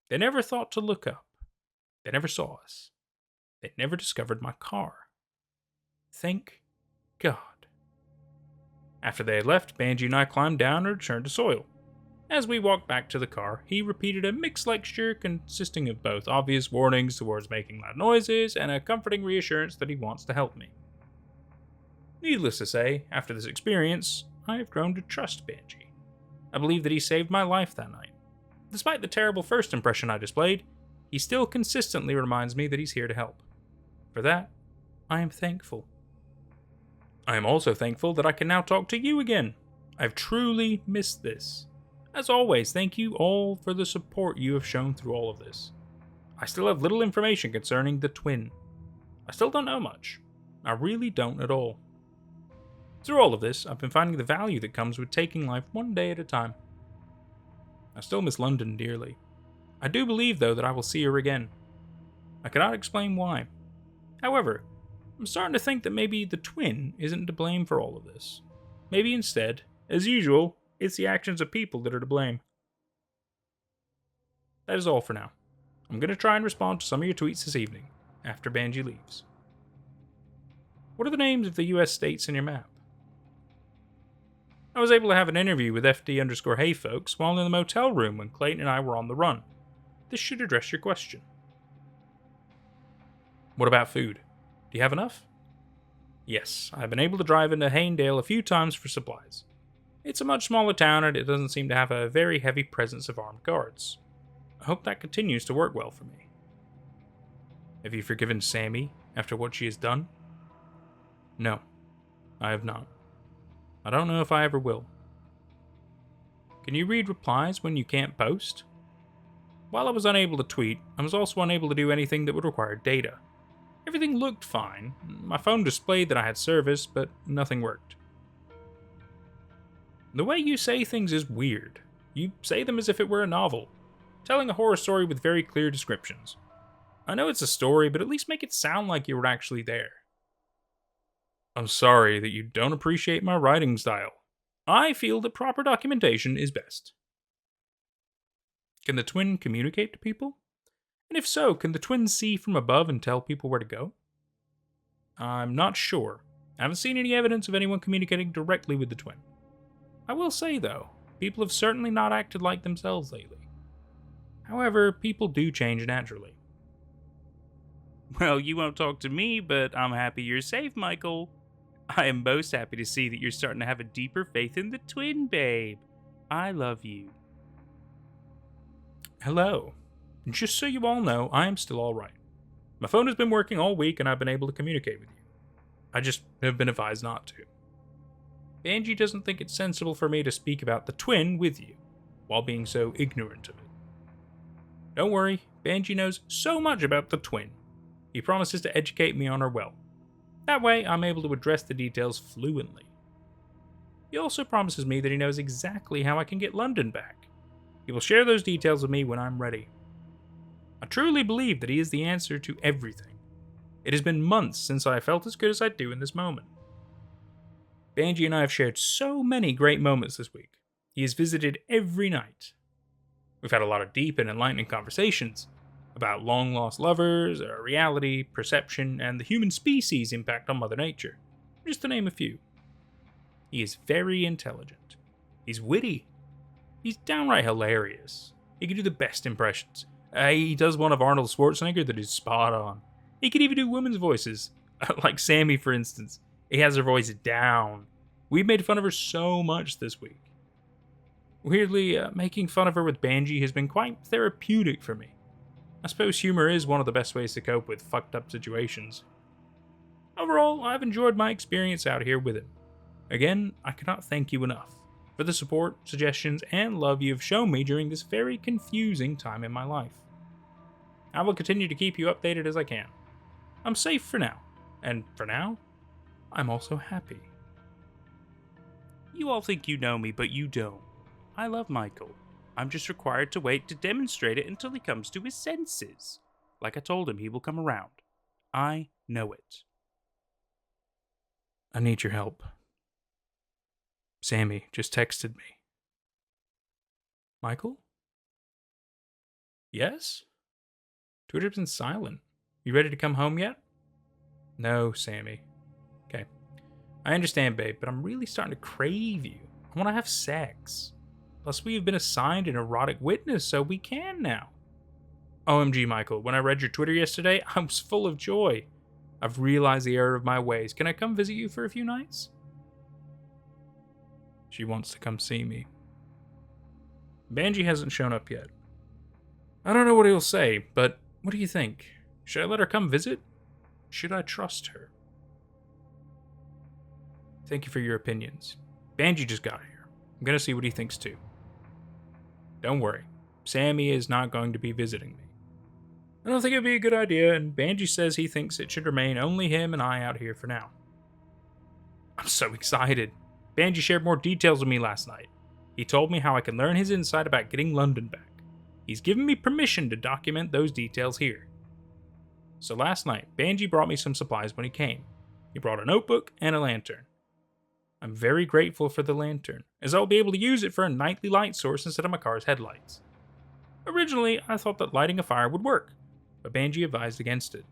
A: They never thought to look up. They never saw us. They never discovered my car. Thank God. After they had left, Banji and I climbed down and returned to soil. As we walked back to the car, he repeated a mixed lecture consisting of both obvious warnings towards making loud noises and a comforting reassurance that he wants to help me. Needless to say, after this experience, I have grown to trust Banji. I believe that he saved my life that night. Despite the terrible first impression I displayed, he still consistently reminds me that he's here to help. For that, I am thankful. I am also thankful that I can now talk to you again. I've truly missed this. As always, thank you all for the support you have shown through all of this. I still have little information concerning the twin. I still don't know much. I really don't at all. Through all of this, I've been finding the value that comes with taking life one day at a time. I still miss London dearly. I do believe, though, that I will see her again. I cannot explain why. However, I'm starting to think that maybe the twin isn't to blame for all of this. Maybe instead, as usual, it's the actions of people that are to blame. That is all for now. I'm going to try and respond to some of your tweets this evening, after Banji leaves. What are the names of the US states in your map? I was able to have an interview with FD_hey folks while in the motel room when Clayton and I were on the run. This should address your question. What about food? Do you have enough? Yes, I've been able to drive into Haindale a few times for supplies. It's a much smaller town and it doesn't seem to have a very heavy presence of armed guards. I hope that continues to work well for me. Have you forgiven Sammy after what she has done? No, I have not. I don't know if I ever will. Can you read replies when you can't post? While I was unable to tweet, I was also unable to do anything that would require data. Everything looked fine. My phone displayed that I had service, but nothing worked. The way you say things is weird. You say them as if it were a novel, telling a horror story with very clear descriptions. I know it's a story, but at least make it sound like you were actually there. I'm sorry that you don't appreciate my writing style. I feel that proper documentation is best. Can the twin communicate to people? And if so, can the twin see from above and tell people where to go? I'm not sure. I haven't seen any evidence of anyone communicating directly with the twin. I will say, though, people have certainly not acted like themselves lately. However, people do change naturally. Well, you won't talk to me, but I'm happy you're safe, Michael. I am most happy to see that you're starting to have a deeper faith in the twin, babe. I love you. Hello. Just so you all know, I am still alright. My phone has been working all week and I've been able to communicate with you. I just have been advised not to. Banji doesn't think it's sensible for me to speak about the twin with you, while being so ignorant of it. Don't worry, Banji knows so much about the twin. He promises to educate me on her well. That way, I'm able to address the details fluently. He also promises me that he knows exactly how I can get London back. He will share those details with me when I'm ready. I truly believe that he is the answer to everything. It has been months since I felt as good as I do in this moment. Banji and I have shared so many great moments this week. He has visited every night. We've had a lot of deep and enlightening conversations about long-lost lovers, reality, perception, and the human species' impact on Mother Nature, just to name a few. He is very intelligent. He's witty. He's downright hilarious. He can do the best impressions. He does one of Arnold Schwarzenegger that is spot on. He can even do women's voices, like Sammy, for instance. He has her voice down. We've made fun of her so much this week. Weirdly, making fun of her with Banji has been quite therapeutic for me. I suppose humor is one of the best ways to cope with fucked up situations. Overall, I've enjoyed my experience out here with him. Again, I cannot thank you enough for the support, suggestions, and love you have shown me during this very confusing time in my life. I will continue to keep you updated as I can. I'm safe for now, and for now, I'm also happy. You all think you know me, but you don't. I love Michael. I'm just required to wait to demonstrate it until he comes to his senses. Like I told him, he will come around. I know it. I need your help. Sammy just texted me. Michael? Yes? Twitter's been silent. You ready to come home yet? No, Sammy. Okay. I understand, babe, but I'm really starting to crave you. I want to have sex. Plus, we have been assigned an erotic witness, so we can now. OMG, Michael, when I read your Twitter yesterday, I was full of joy. I've realized the error of my ways. Can I come visit you for a few nights? She wants to come see me. Banji hasn't shown up yet. I don't know what he'll say, but what do you think? Should I let her come visit? Should I trust her? Thank you for your opinions. Banji just got here. I'm gonna see what he thinks too. Don't worry, Sammy is not going to be visiting me. I don't think it'd be a good idea, and Banji says he thinks it should remain only him and I out here for now. I'm so excited. Banji shared more details with me last night. He told me how I can learn his insight about getting London back. He's given me permission to document those details here. So last night, Banji brought me some supplies when he came. He brought a notebook and a lantern. I'm very grateful for the lantern, as I'll be able to use it for a nightly light source instead of my car's headlights. Originally, I thought that lighting a fire would work, but Banji advised against it.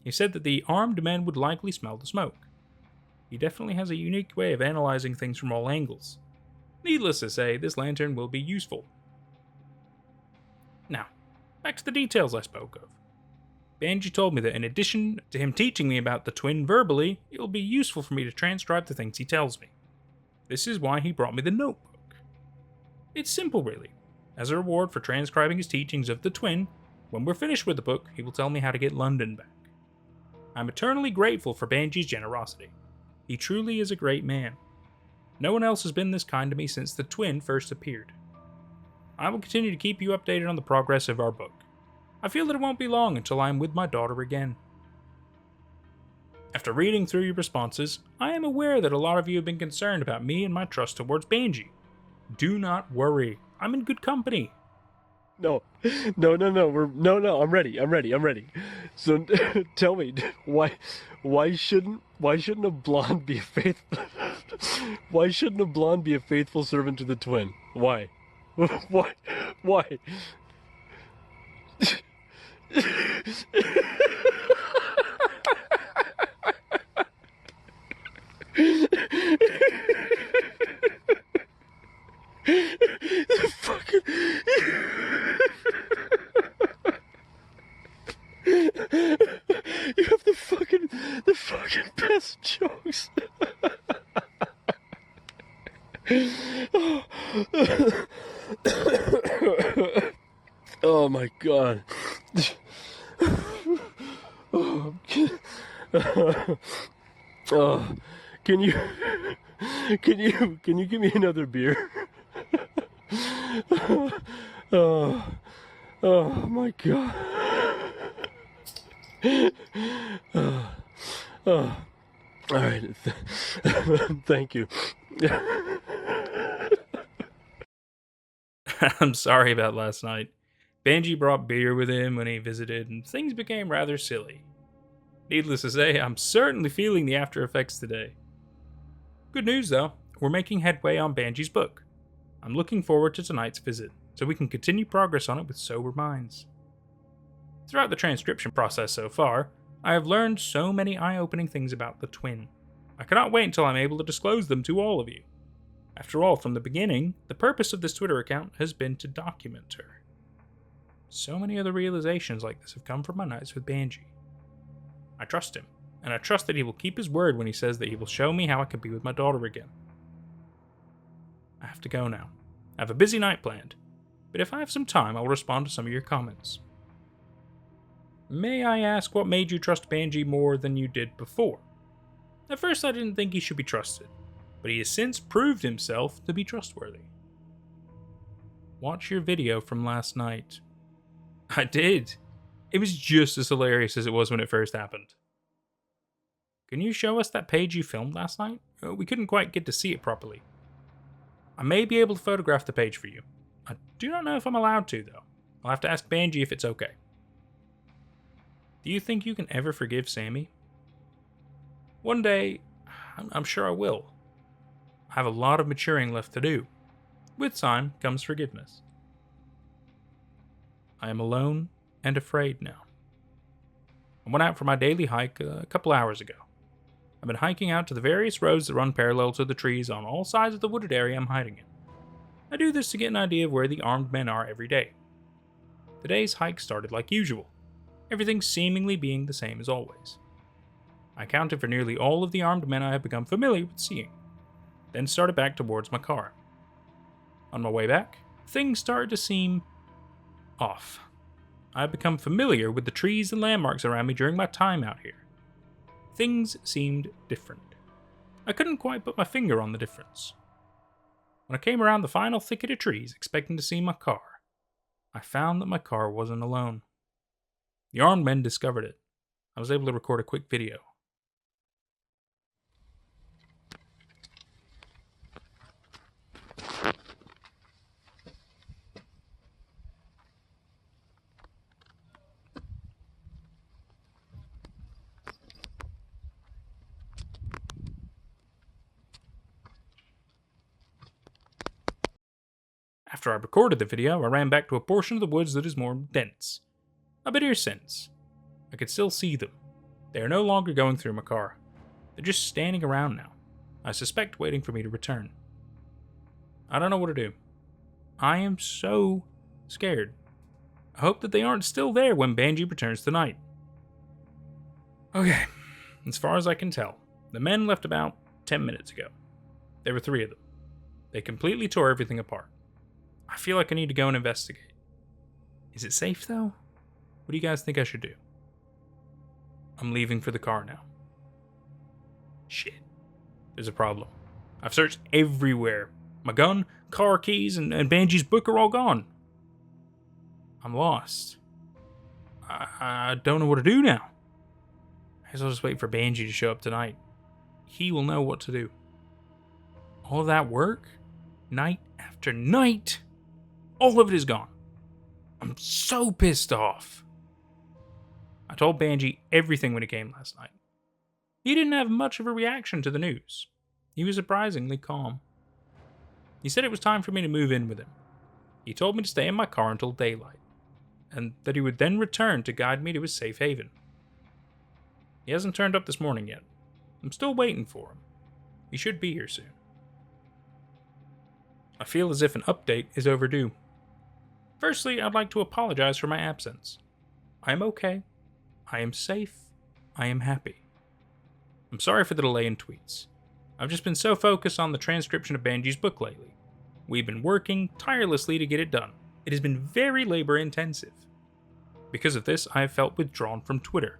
A: He said that the armed men would likely smell the smoke. He definitely has a unique way of analyzing things from all angles. Needless to say, this lantern will be useful. Now, back to the details I spoke of. Banji told me that in addition to him teaching me about the twin verbally, it will be useful for me to transcribe the things he tells me. This is why he brought me the notebook. It's simple, really. As a reward for transcribing his teachings of the twin, when we're finished with the book, he will tell me how to get London back. I'm eternally grateful for Banji's generosity. He truly is a great man. No one else has been this kind to me since the twin first appeared. I will continue to keep you updated on the progress of our book. I feel that it won't be long until I am with my daughter again. After reading through your responses, I am aware that a lot of you have been concerned about me and my trust towards Banji. Do not worry, I'm in good company.
F: No, I'm ready. So tell me, why shouldn't a blonde be a faithful servant to the twin? Why? Why? You have the fucking best jokes. Oh my god. Oh, can you give me another beer? Oh my god. All right. Thank you.
A: I'm sorry about last night. Banji brought beer with him when he visited, and things became rather silly. Needless to say, I'm certainly feeling the after effects today. Good news though, we're making headway on Banji's book. I'm looking forward to tonight's visit, so we can continue progress on it with sober minds. Throughout the transcription process so far, I have learned so many eye-opening things about the twin. I cannot wait until I'm able to disclose them to all of you. After all, from the beginning, the purpose of this Twitter account has been to document her. So many other realizations like this have come from my nights with Banji. I trust him, and I trust that he will keep his word when he says that he will show me how I can be with my daughter again. I have to go now. I have a busy night planned, but if I have some time, I'll respond to some of your comments. May I ask what made you trust Banji more than you did before? At first I didn't think he should be trusted, but he has since proved himself to be trustworthy. Watch your video from last night. I did. It was just as hilarious as it was when it first happened. Can you show us that page you filmed last night? We couldn't quite get to see it properly. I may be able to photograph the page for you. I do not know if I'm allowed to, though. I'll have to ask Banji if it's okay. Do you think you can ever forgive Sammy? One day, I'm sure I will. I have a lot of maturing left to do. With time comes forgiveness. I am alone and afraid now. I went out for my daily hike a couple hours ago. I've been hiking out to the various roads that run parallel to the trees on all sides of the wooded area I'm hiding in. I do this to get an idea of where the armed men are every day. Today's hike started like usual, everything seemingly being the same as always. I counted for nearly all of the armed men I have become familiar with seeing, then started back towards my car. On my way back, things started to seem off. I had become familiar with the trees and landmarks around me during my time out here. Things seemed different. I couldn't quite put my finger on the difference. When I came around the final thicket of trees expecting to see my car, I found that my car wasn't alone. The armed men discovered it. I was able to record a quick video. After I recorded the video, I ran back to a portion of the woods that is more dense. I've been here since. I could still see them. They are no longer going through my car. They're just standing around now. I suspect waiting for me to return. I don't know what to do. I am so scared. I hope that they aren't still there when Banji returns tonight. Okay, as far as I can tell, the men left about 10 minutes ago. There were 3 of them. They completely tore everything apart. I feel like I need to go and investigate. Is it safe though? What do you guys think I should do? I'm leaving for the car now. Shit. There's a problem. I've searched everywhere. My gun, car keys, and Banji's book are all gone. I'm lost. I don't know what to do now. I guess I'll just wait for Banji to show up tonight. He will know what to do. All of that work, night after night, all of it is gone. I'm so pissed off. I told Banji everything when he came last night. He didn't have much of a reaction to the news. He was surprisingly calm. He said it was time for me to move in with him. He told me to stay in my car until daylight, and that he would then return to guide me to his safe haven. He hasn't turned up this morning yet. I'm still waiting for him. He should be here soon. I feel as if an update is overdue. Firstly, I'd like to apologize for my absence. I am okay. I am safe. I am happy. I'm sorry for the delay in tweets. I've just been so focused on the transcription of Banji's book lately. We've been working tirelessly to get it done. It has been very labor intensive. Because of this, I have felt withdrawn from Twitter.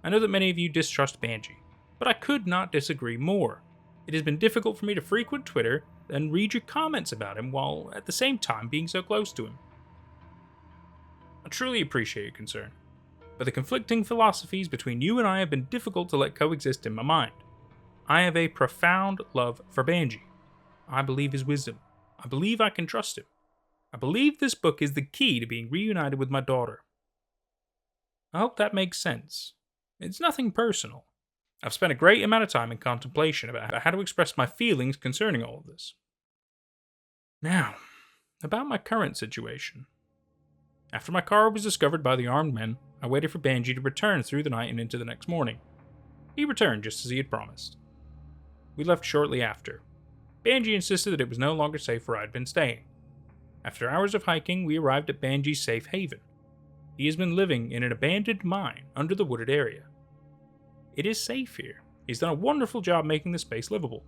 A: I know that many of you distrust Banji, but I could not disagree more. It has been difficult for me to frequent Twitter and read your comments about him while at the same time being so close to him. I truly appreciate your concern, but the conflicting philosophies between you and I have been difficult to let coexist in my mind. I have a profound love for Banji. I believe his wisdom. I believe I can trust him. I believe this book is the key to being reunited with my daughter. I hope that makes sense. It's nothing personal. I've spent a great amount of time in contemplation about how to express my feelings concerning all of this. Now, about my current situation. After my car was discovered by the armed men, I waited for Banji to return through the night and into the next morning. He returned just as he had promised. We left shortly after. Banji insisted that it was no longer safe where I had been staying. After hours of hiking, we arrived at Banji's safe haven. He has been living in an abandoned mine under the wooded area. It is safe here. He's done a wonderful job making the space livable.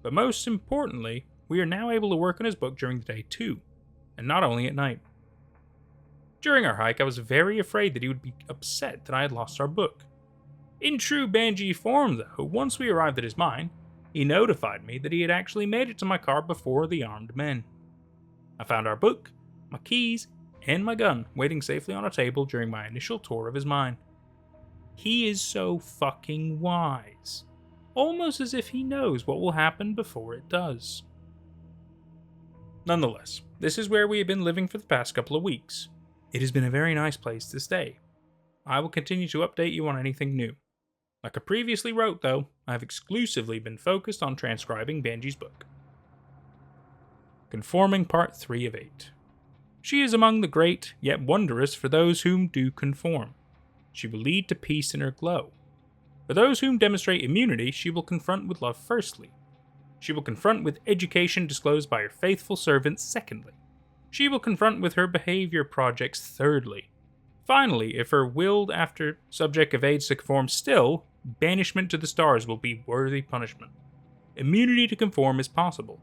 A: But most importantly, we are now able to work on his book during the day too, and not only at night. During our hike, I was very afraid that he would be upset that I had lost our book. In true Banji form, though, once we arrived at his mine, he notified me that he had actually made it to my car before the armed men. I found our book, my keys, and my gun waiting safely on a table during my initial tour of his mine. He is so fucking wise. Almost as if he knows what will happen before it does. Nonetheless, this is where we have been living for the past couple of weeks. It has been a very nice place to stay. I will continue to update you on anything new. Like I previously wrote, though, I have exclusively been focused on transcribing Banji's book. Conforming Part 3 of 8. She is among the great, yet wondrous for those whom do conform. She will lead to peace in her glow. For those whom demonstrate immunity, she will confront with love firstly. She will confront with education disclosed by her faithful servants secondly. She will confront with her behavior projects thirdly. Finally, if her willed after subject evades to conform still, banishment to the stars will be worthy punishment. Immunity to conform is possible.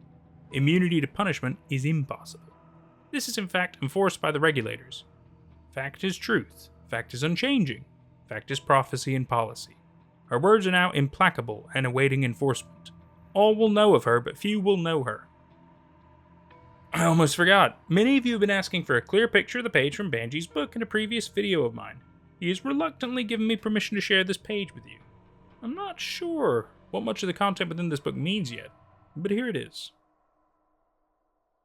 A: Immunity to punishment is impossible. This is in fact enforced by the regulators. Fact is truth. Fact is unchanging. Fact is prophecy and policy. Her words are now implacable and awaiting enforcement. All will know of her, but few will know her. I almost forgot. Many of you have been asking for a clear picture of the page from Banji's book in a previous video of mine. He has reluctantly given me permission to share this page with you. I'm not sure what much of the content within this book means yet, but here it is.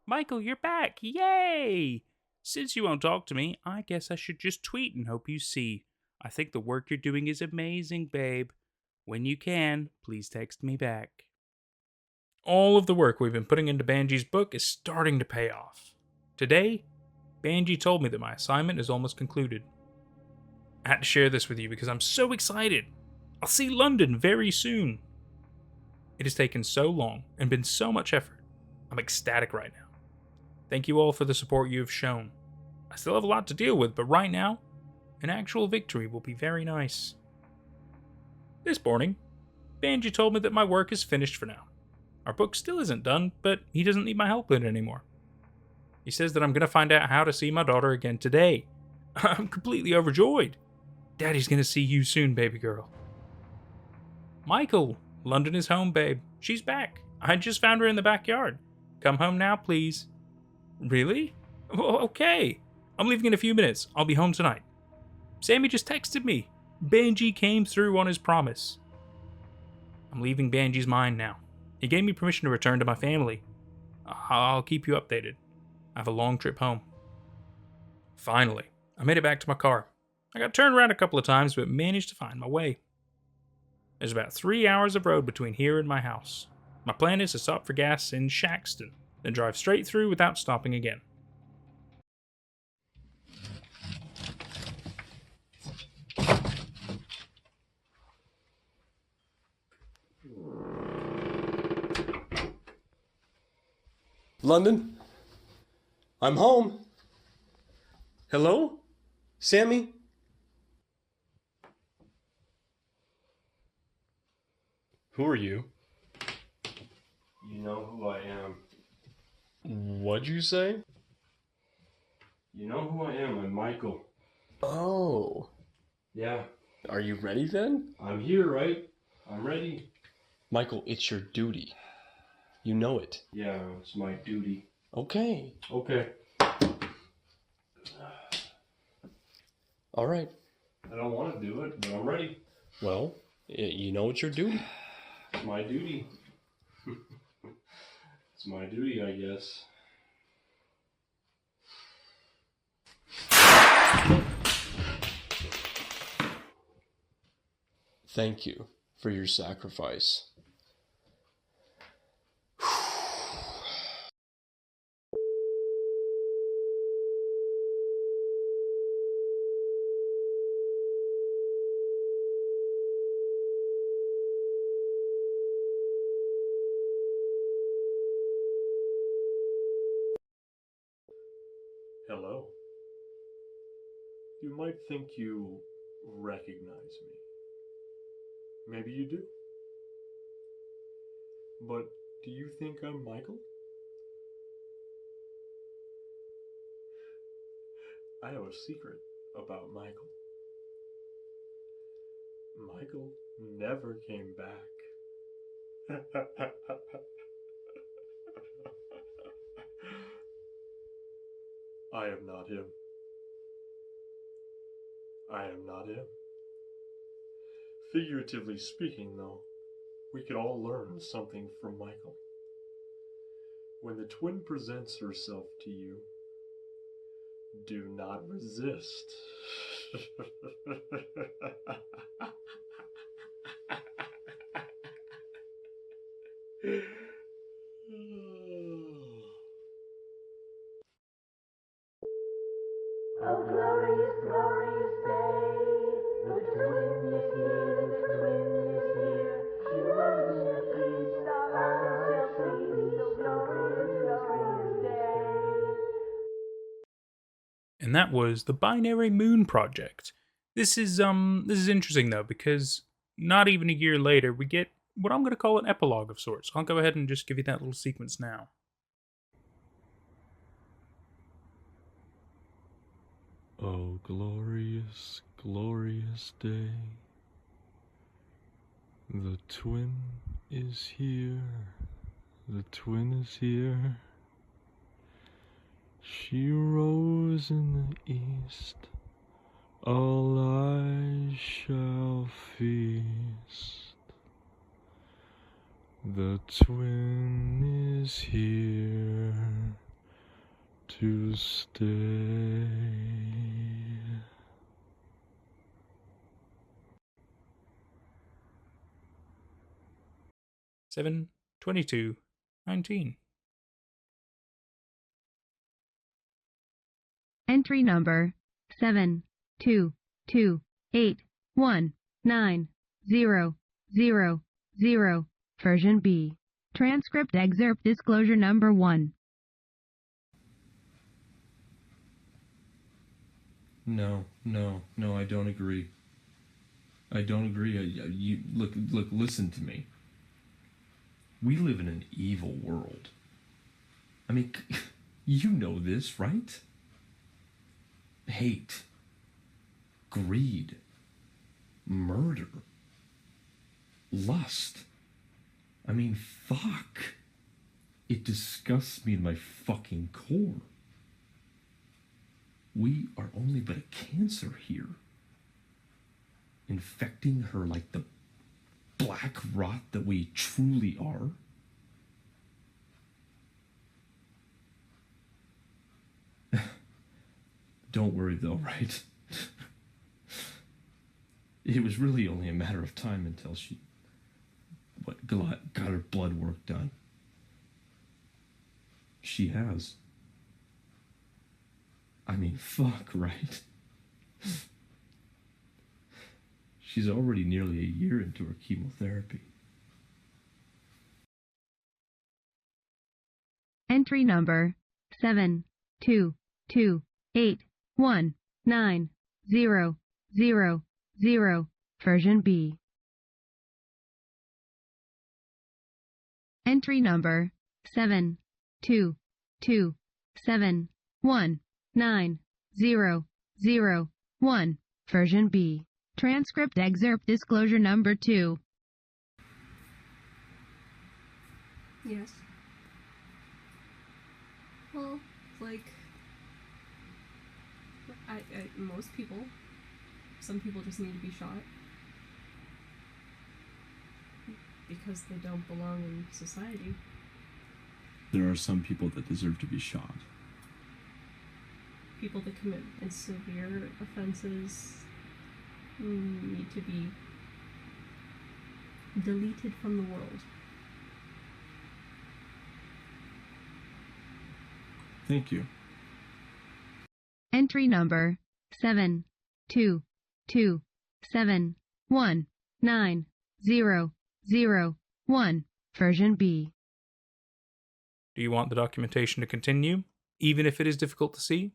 A: Michael, you're back! Yay! Since you won't talk to me, I guess I should just tweet and hope you see. I think the work you're doing is amazing, babe. When you can, please text me back. All of the work we've been putting into Banji's book is starting to pay off. Today, Benji told me that my assignment is almost concluded. I had to share this with you because I'm so excited. I'll see London very soon. It has taken so long and been so much effort. I'm ecstatic right now. Thank you all for the support you have shown. I still have a lot to deal with, but right now, an actual victory will be very nice. This morning, Benji told me that my work is finished for now. Our book still isn't done, but he doesn't need my help with it anymore. He says that I'm going to find out how to see my daughter again today. I'm completely overjoyed. Daddy's going to see you soon, baby girl. Michael, London is home, babe. She's back. I just found her in the backyard. Come home now, please. Really? Okay. I'm leaving in a few minutes. I'll be home tonight. Sammy just texted me. Benji came through on his promise. I'm leaving Benji's mind now. He gave me permission to return to my family. I'll keep you updated. I have a long trip home. Finally, I made it back to my car. I got turned around a couple of times, but managed to find my way. There's about 3 hours of road between here and my house. My plan is to stop for gas in Shaxton, then drive straight through without stopping again.
F: London? I'm home. Hello? Sammy? Who are you? You know who I am. What'd you say? You know who I am. I'm Michael. Oh. Yeah. Are you ready then? I'm here, right? I'm ready. Michael, it's your duty. You know it. Yeah, it's my duty. Okay. Okay. All right. I don't want to do it, but I'm ready. Well, you know it's your duty. It's my duty. It's my duty, I guess. Thank you for your sacrifice. Hello. You might think you recognize me. Maybe you do. But do you think I'm Michael? I have a secret about Michael. Michael never came back. I am not him. I am not him. Figuratively speaking, though, we could all learn something from Michael. When the twin presents herself to you, do not resist.
J: Oh, glorious, glorious day. The twin is here, the twin is here. She rose in the east, all shall be so glorious, glorious day.
A: And that was the Binary Moon Project. This is interesting though, because not even a year later we get what I'm going to call an epilogue of sorts. I'll go ahead and just give you that little sequence now.
F: Oh, glorious, glorious day. The twin is here. The twin is here. She rose in the east. All eyes shall feast. The twin is here to stay.
A: Seven 22 19.
L: Entry number 72228190000. Version B. Transcript excerpt disclosure number 1.
F: No, I don't agree. I don't agree. You look, listen to me. We live in an evil world. I mean, you know this, right? Hate, greed, murder, lust. I mean, fuck. It disgusts me to my fucking core. We are only but a cancer here, infecting her like the black rot that we truly are. Don't worry though, right? It was really only a matter of time until she got her blood work done. She has. I mean, fuck, right? She's already nearly a year into her chemotherapy.
L: Entry number 722819000. Version B. Entry number 722719001. Version B. Transcript excerpt disclosure number 2.
K: Yes. Well, like, most people, some people just need to be shot because they don't belong in society.
F: There are some people that deserve to be shot.
K: People that commit severe offenses need to be deleted from the world.
F: Thank you.
L: Entry number 722719001. Version B.
A: Do you want the documentation to continue, even if it is difficult to see?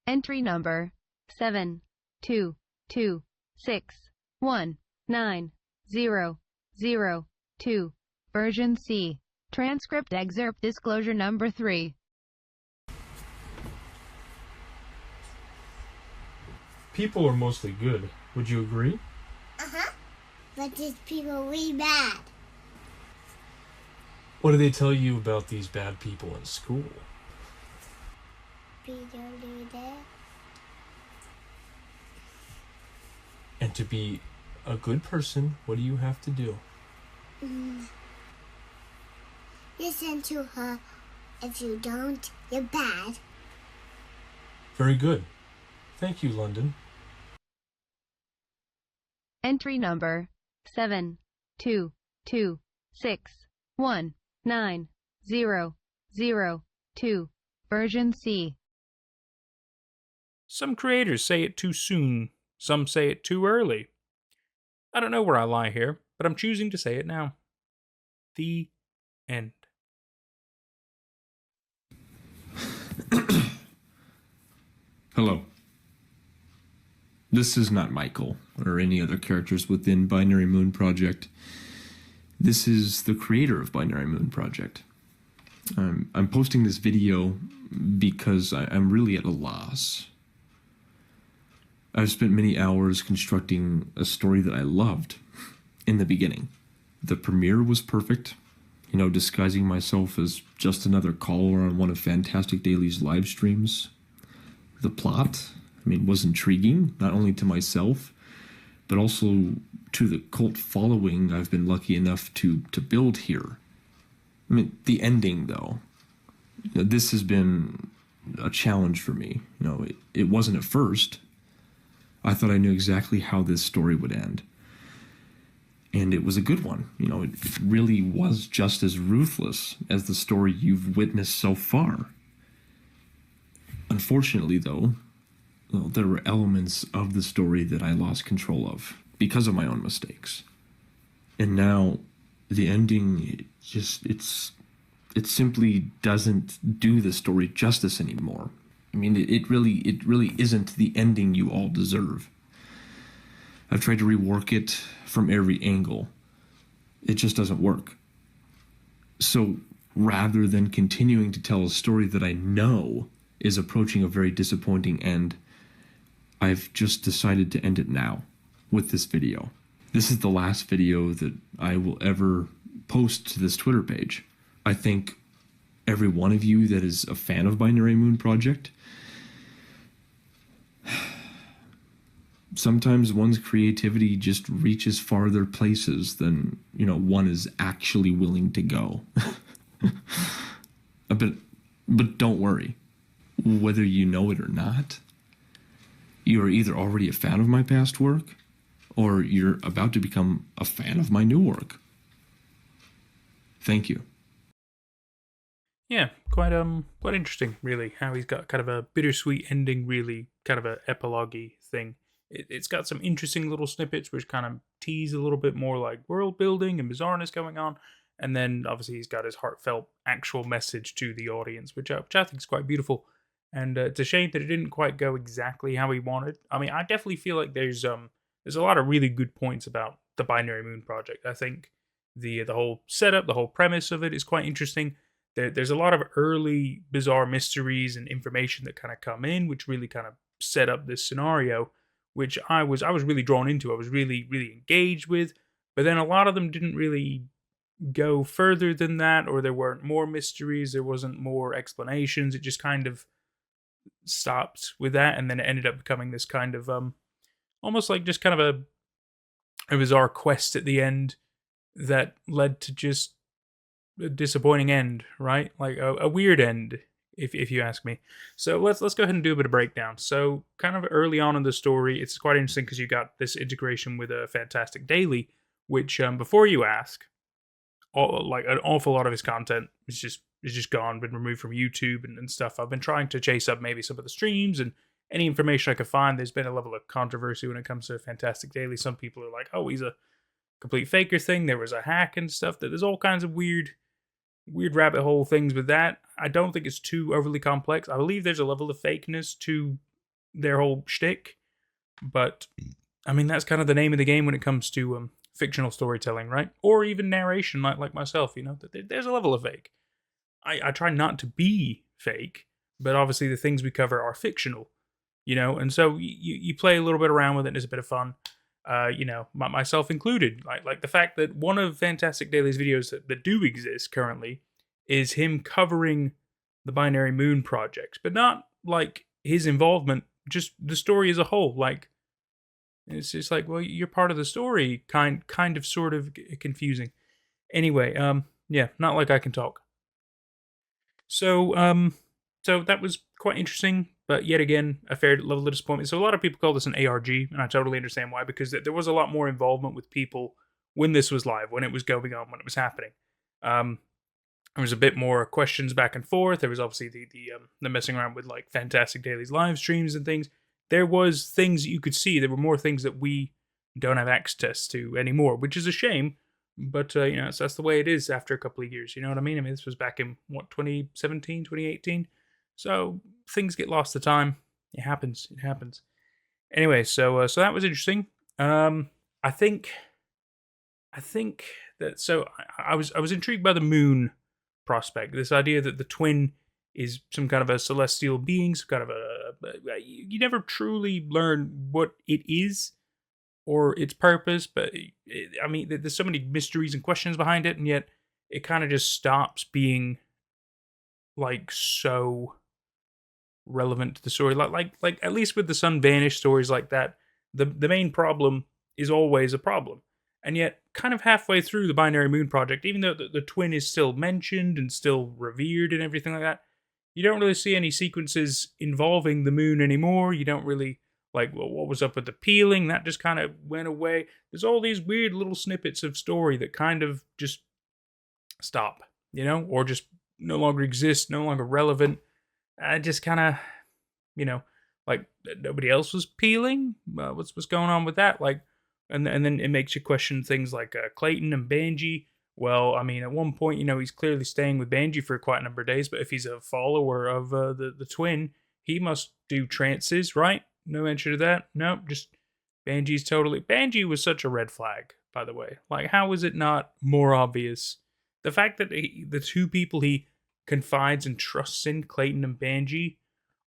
L: Entry number 722619002. Version C. Transcript excerpt disclosure number 3.
F: People are mostly good. Would you agree?
J: Uh-huh. But these people really bad.
F: What do they tell you about these bad people in school?
J: Be don't do that.
F: And to be a good person, what do you have to do?
J: Listen to her. If you don't, you're bad.
F: Very good. Thank you, London.
L: Entry number 722619002. Version C.
A: Some creators say it too soon, some say it too early. I don't know where I lie here, but I'm choosing to say it now. The end.
F: Hello. This is not Michael, or any other characters within Binary Moon Project. This is the creator of Binary Moon Project. I'm posting this video because I'm really at a loss. I've spent many hours constructing a story that I loved in the beginning. The premiere was perfect, disguising myself as just another caller on one of Fantastic Daily's live streams. The plot, was intriguing, not only to myself, but also to the cult following I've been lucky enough to build here. The ending, though. This has been a challenge for me. It wasn't at first. I thought I knew exactly how this story would end.
M: And it was a good one. You know, it really was just as ruthless as the story you've witnessed so far. Unfortunately, though, well, there were elements of the story that I lost control of because of my own mistakes. And now the ending it simply doesn't do the story justice anymore. I mean, it really isn't the ending you all deserve. I've tried to rework it from every angle. It just doesn't work. So rather than continuing to tell a story that I know is approaching a very disappointing end, I've just decided to end it now with this video. This is the last video that I will ever post to this Twitter page. I think every one of you that is a fan of Binary Moon Project, sometimes one's creativity just reaches farther places than, one is actually willing to go. But don't worry. Whether you know it or not, you are either already a fan of my past work, or you're about to become a fan of my new work. Thank you.
A: Yeah, quite interesting, really, how he's got kind of a bittersweet ending, really, kind of a epilogue-y thing. It's got some interesting little snippets which kind of tease a little bit more like world building and bizarreness going on, and then obviously he's got his heartfelt actual message to the audience, which I think is quite beautiful. And it's a shame that it didn't quite go exactly how he wanted. I mean, I definitely feel like there's a lot of really good points about the Binary Moon Project. I think the whole setup, the whole premise of it is quite interesting. There's a lot of early bizarre mysteries and information that kind of come in, which really kind of set up this scenario, which I was really drawn into. I was really, really engaged with. But then a lot of them didn't really go further than that, or there weren't more mysteries, there wasn't more explanations. It just kind of stopped with that, and then it ended up becoming this kind of almost like just kind of a bizarre quest at the end that led to just a disappointing end, right? Like a weird end, if you ask me. So let's go ahead and do a bit of breakdown. So kind of early on in the story, it's quite interesting because you got this integration with a Fantastic Daily, which before you ask, like an awful lot of his content is just gone, been removed from YouTube and stuff. I've been trying to chase up maybe some of the streams and any information I could find. There's been a level of controversy when it comes to Fantastic Daily. Some people are like, oh, he's a complete faker thing. There was a hack and stuff. There's all kinds of weird rabbit hole things with that. I don't think it's too overly complex. I believe there's a level of fakeness to their whole shtick, but I mean, that's kind of the name of the game when it comes to fictional storytelling, right? Or even narration, like myself, there's a level of fake. I try not to be fake, but obviously the things we cover are fictional, and so you play a little bit around with it and it's a bit of fun, myself included. Like the fact that one of Fantastic Daily's videos that do exist currently is him covering the Binary Moon Project, but not like his involvement, just the story as a whole. Like, it's just like, well, you're part of the story, kind of, sort of confusing. Anyway, yeah, not like I can talk. So that was quite interesting, but yet again, a fair level of disappointment. So a lot of people call this an ARG, and I totally understand why, because there was a lot more involvement with people when this was live, when it was going on, when it was happening. There was a bit more questions back and forth. There was obviously the messing around with like Fantastic Daily's live streams and things. There was things you could see. There were more things that we don't have access to anymore, which is a shame. But, so that's the way it is after a couple of years. You know what I mean? I mean, this was back in, 2017, 2018? So things get lost to time. It happens. Anyway, so that was interesting. I think that, so I was intrigued by the moon prospect. This idea that the twin is some kind of a celestial being, some kind of you never truly learn what it is or its purpose, but I mean, there's so many mysteries and questions behind it, and yet it kind of just stops being like so relevant to the story. Like at least with the Sun Vanished stories like that, the main problem is always a problem. And yet, kind of halfway through the Binary Moon Project, even though the twin is still mentioned and still revered and everything like that, you don't really see any sequences involving the moon anymore. You don't really, Like, well, what was up with the peeling? That just kind of went away. There's all these weird little snippets of story that kind of just stop, or just no longer exist, no longer relevant. I just kind of, like nobody else was peeling. What's going on with that? Like, and then it makes you question things like Clayton and Benji. Well, I mean, at one point, he's clearly staying with Benji for quite a number of days. But if he's a follower of the twin, he must do trances, right? No mention of that. Nope, just Benji was such a red flag, by the way. Like, how is it not more obvious? The fact that the two people he confides and trusts in, Clayton and Benji,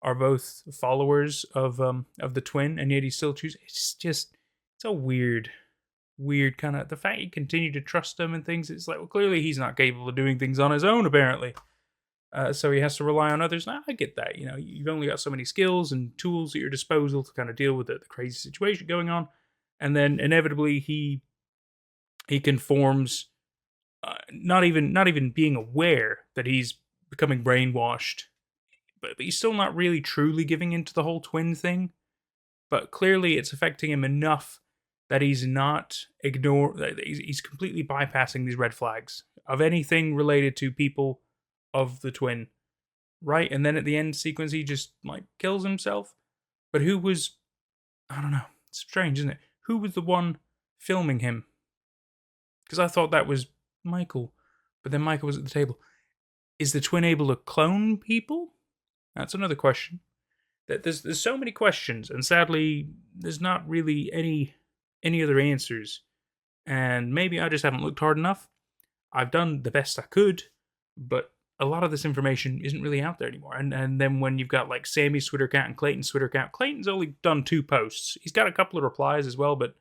A: are both followers of the twin, and yet he still chooses. It's a weird kind of, the fact you continue to trust him and things. It's like, well, clearly he's not capable of doing things on his own, apparently. So he has to rely on others. Now, I get that. You've only got so many skills and tools at your disposal to kind of deal with the crazy situation going on, and then inevitably he conforms, not even being aware that he's becoming brainwashed, but he's still not really truly giving into the whole twin thing. But clearly, it's affecting him enough that he's not he's completely bypassing these red flags of anything related to people of the twin, right? And then at the end sequence, he just like kills himself. But who was? I don't know. It's strange, isn't it? Who was the one filming him? Because I thought that was Michael, but then Michael was at the table. Is the twin able to clone people? That's another question. There's so many questions, and sadly, there's not really any other answers. And maybe I just haven't looked hard enough. I've done the best I could, but a lot of this information isn't really out there anymore. And then when you've got like Sammy's Twitter account and Clayton's Twitter account, Clayton's only done 2 posts. He's got a couple of replies as well, but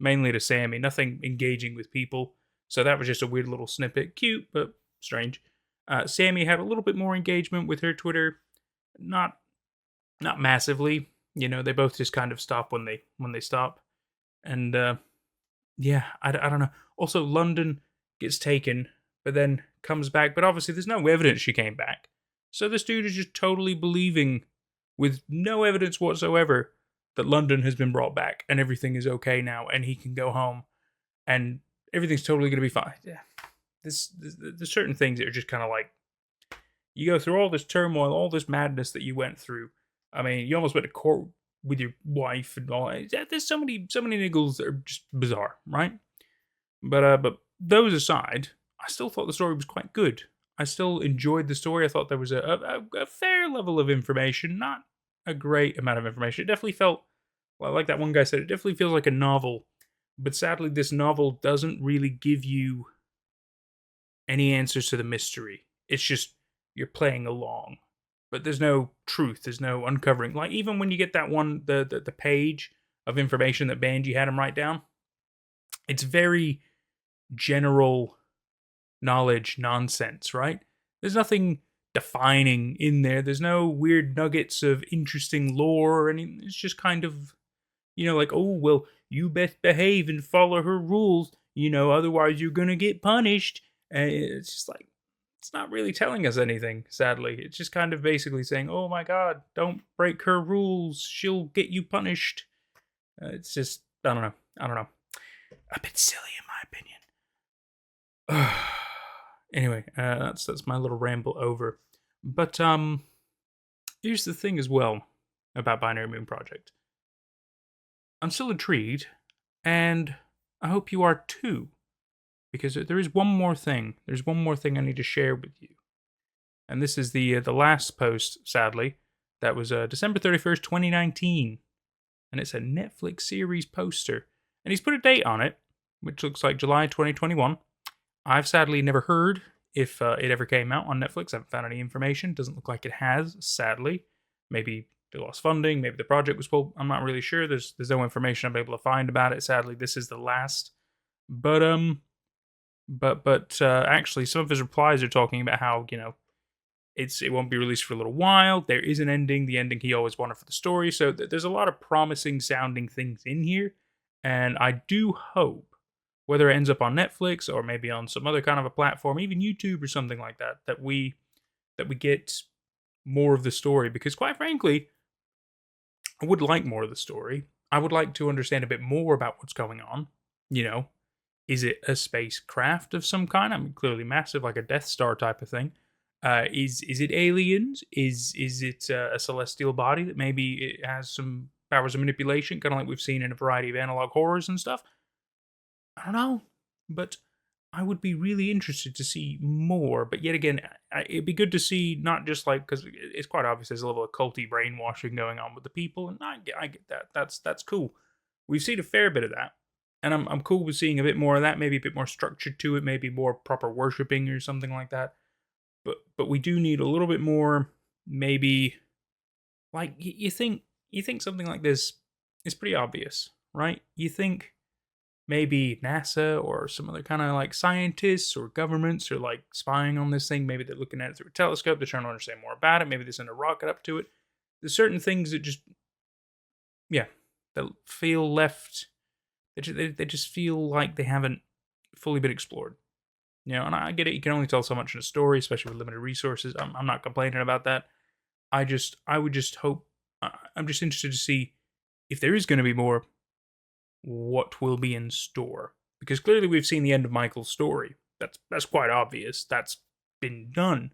A: mainly to Sammy. Nothing engaging with people. So that was just a weird little snippet. Cute, but strange. Sammy had a little bit more engagement with her Twitter. Not massively. They both just kind of stop when they stop. And yeah, I don't know. Also, London gets taken, but then comes back. But obviously, there's no evidence she came back. So this dude is just totally believing, with no evidence whatsoever, that London has been brought back and everything is okay now, and he can go home, and everything's totally going to be fine. Yeah, there's certain things that are just kind of like, you go through all this turmoil, all this madness that you went through. I mean, you almost went to court with your wife and all that. There's so many niggles that are just bizarre, right? But those aside, I still thought the story was quite good. I still enjoyed the story. I thought there was a fair level of information, not a great amount of information. It definitely felt, well, like that one guy said, it definitely feels like a novel. But sadly, this novel doesn't really give you any answers to the mystery. It's just, you're playing along. But there's no truth, there's no uncovering. Like, even when you get that one, the page of information that Benji had him write down, it's very general knowledge nonsense, right? There's nothing defining in there. There's no weird nuggets of interesting lore or anything. It's just kind of, like, oh, well, you best behave and follow her rules, otherwise you're gonna get punished. And it's just like, it's not really telling us anything, sadly. It's just kind of basically saying, oh my god, don't break her rules, she'll get you punished. It's just, I don't know. A bit silly in my opinion. Anyway, that's my little ramble over. But here's the thing as well about Binary Moon Project. I'm still intrigued, and I hope you are too. Because there is one more thing. There's one more thing I need to share with you. And this is the last post, sadly. That was December 31st, 2019. And it's a Netflix series poster. And he's put a date on it, which looks like July 2021. I've sadly never heard if it ever came out on Netflix. I haven't found any information. Doesn't look like it has, sadly. Maybe they lost funding. Maybe the project was pulled. I'm not really sure. There's no information I'm able to find about it. Sadly, this is the last. But actually, some of his replies are talking about how, it won't be released for a little while. There is an ending, the ending he always wanted for the story. So there's a lot of promising sounding things in here. And I do hope, whether it ends up on Netflix or maybe on some other kind of a platform, even YouTube or something like that, that we get more of the story. Because quite frankly, I would like more of the story. I would like to understand a bit more about what's going on. You know, is it a spacecraft of some kind? I mean, clearly massive, like a Death Star type of thing. Is it aliens? Is it a celestial body that maybe it has some powers of manipulation, kind of like we've seen in a variety of analog horrors and stuff? I don't know, but I would be really interested to see more. But yet again, it'd be good to see not just like, because it's quite obvious there's a level of culty brainwashing going on with the people, and I get that. That's cool. We've seen a fair bit of that, and I'm cool with seeing a bit more of that. Maybe a bit more structure to it. Maybe more proper worshiping or something like that. But we do need a little bit more. Maybe like you think something like this is pretty obvious, right? You think maybe NASA or some other kind of like scientists or governments are like spying on this thing. Maybe they're looking at it through a telescope. They're trying to understand more about it. Maybe they send a rocket up to it. There's certain things that just, yeah, that feel left. They just feel like they haven't fully been explored. You know, and I get it. You can only tell so much in a story, especially with limited resources. I'm not complaining about that. I would just hope. I'm just interested to see if there is going to be more, what will be in store. Because clearly we've seen the end of Michael's story. That's quite obvious. That's been done.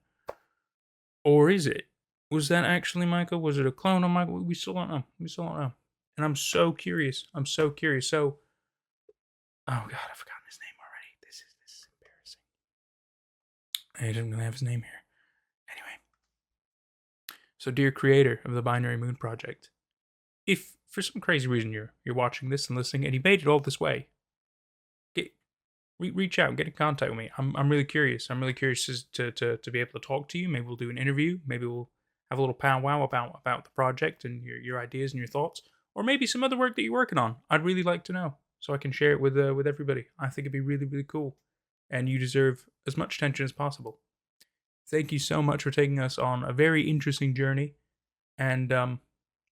A: Or is it? Was that actually Michael? Was it a clone of Michael? We still don't know. And I'm so curious. So, oh God, I've forgotten his name already. This is embarrassing. I didn't really have his name here. Anyway. So, dear creator of the Binary Moon Project, if for some crazy reason you're watching this and listening and you made it all this way, reach out and get in contact with me. I'm really curious. I'm really curious to be able to talk to you. Maybe we'll do an interview. Maybe we'll have a little powwow about the project and your ideas and your thoughts, or maybe some other work that you're working on. I'd really like to know so I can share it with everybody. I think it'd be really, really cool, and you deserve as much attention as possible. Thank you so much for taking us on a very interesting journey, and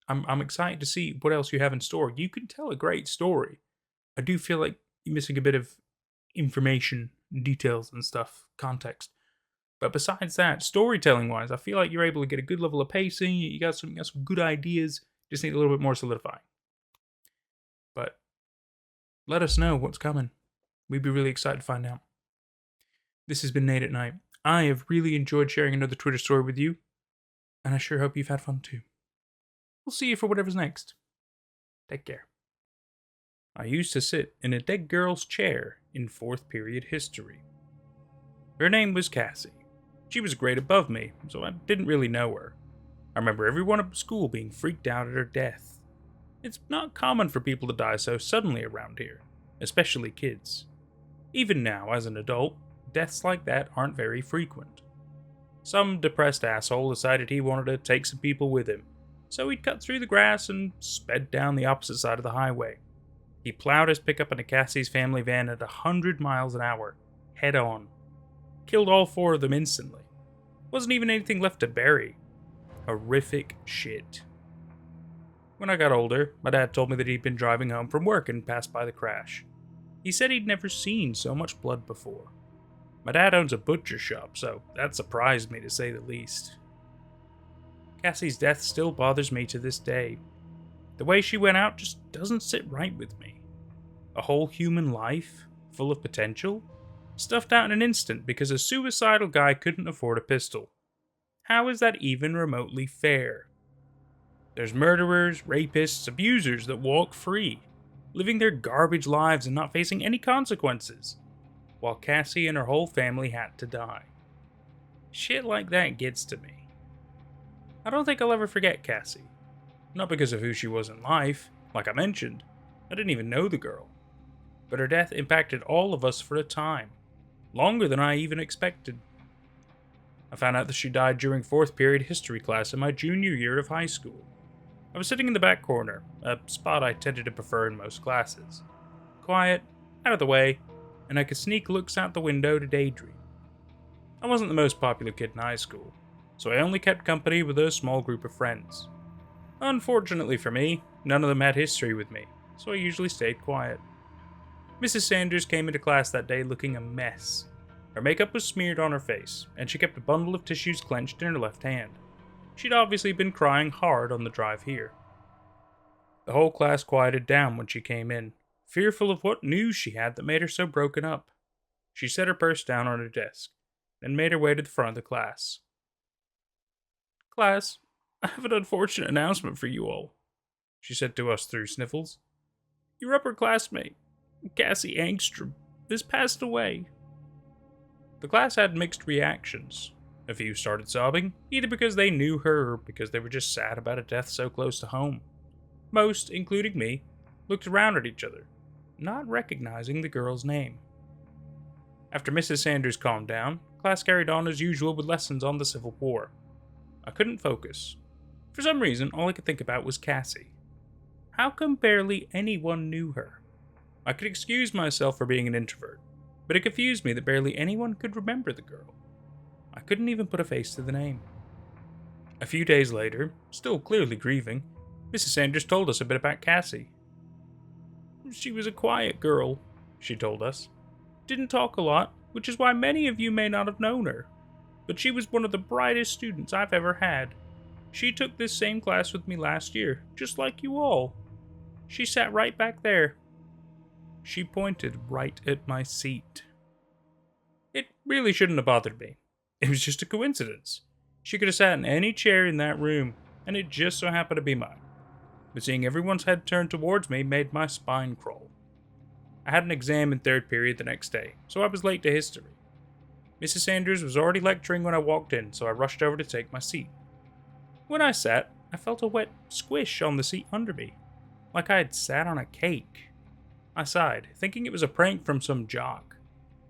A: I'm excited to see what else you have in store. You can tell a great story. I do feel like you're missing a bit of information, details and stuff, context. But besides that, storytelling-wise, I feel like you're able to get a good level of pacing. You got some good ideas. Just need a little bit more solidifying. But let us know what's coming. We'd be really excited to find out. This has been Nate at Night. I have really enjoyed sharing another Twitter story with you, and I sure hope you've had fun too. We'll see you for whatever's next. Take care. I used to sit in a dead girl's chair in 4th period history. Her name was Cassie. She was a grade above me, so I didn't really know her. I remember everyone at school being freaked out at her death. It's not common for people to die so suddenly around here, especially kids. Even now, as an adult, deaths like that aren't very frequent. Some depressed asshole decided he wanted to take some people with him, so he'd cut through the grass and sped down the opposite side of the highway. He plowed his pickup into Cassie's family van at 100 miles an hour, head on. Killed all 4 of them instantly. Wasn't even anything left to bury. Horrific shit. When I got older, my dad told me that he'd been driving home from work and passed by the crash. He said he'd never seen so much blood before. My dad owns a butcher shop, so that surprised me to say the least. Cassie's death still bothers me to this day. The way she went out just doesn't sit right with me. A whole human life, full of potential, stuffed out in an instant because a suicidal guy couldn't afford a pistol. How is that even remotely fair? There's murderers, rapists, abusers that walk free, living their garbage lives and not facing any consequences, while Cassie and her whole family had to die. Shit like that gets to me. I don't think I'll ever forget Cassie. Not because of who she was in life, like I mentioned. I didn't even know the girl. But her death impacted all of us for a time. Longer than I even expected. I found out that she died during 4th period history class in my junior year of high school. I was sitting in the back corner, a spot I tended to prefer in most classes. Quiet, out of the way, and I could sneak looks out the window to daydream. I wasn't the most popular kid in high school, so I only kept company with a small group of friends. Unfortunately for me, none of them had history with me, so I usually stayed quiet. Mrs. Sanders came into class that day looking a mess. Her makeup was smeared on her face, and she kept a bundle of tissues clenched in her left hand. She'd obviously been crying hard on the drive here. The whole class quieted down when she came in, fearful of what news she had that made her so broken up. She set her purse down on her desk, then made her way to the front of the class. "Class, I have an unfortunate announcement for you all," she said to us through sniffles. "Your upper classmate, Cassie Angstrom, has passed away." The class had mixed reactions. A few started sobbing, either because they knew her or because they were just sad about a death so close to home. Most, including me, looked around at each other, not recognizing the girl's name. After Mrs. Sanders calmed down, class carried on as usual with lessons on the Civil War. I couldn't focus. For some reason, all I could think about was Cassie. How come barely anyone knew her? I could excuse myself for being an introvert, but it confused me that barely anyone could remember the girl. I couldn't even put a face to the name. A few days later, still clearly grieving, Mrs. Sanders told us a bit about Cassie. "She was a quiet girl," she told us. "Didn't talk a lot, which is why many of you may not have known her. But she was one of the brightest students I've ever had. She took this same class with me last year, just like you all. She sat right back there." She pointed right at my seat. It really shouldn't have bothered me. It was just a coincidence. She could have sat in any chair in that room, and it just so happened to be mine. But seeing everyone's head turned towards me made my spine crawl. I had an exam in third period the next day, so I was late to history. Mrs. Sanders was already lecturing when I walked in, so I rushed over to take my seat. When I sat, I felt a wet squish on the seat under me, like I had sat on a cake. I sighed, thinking it was a prank from some jock.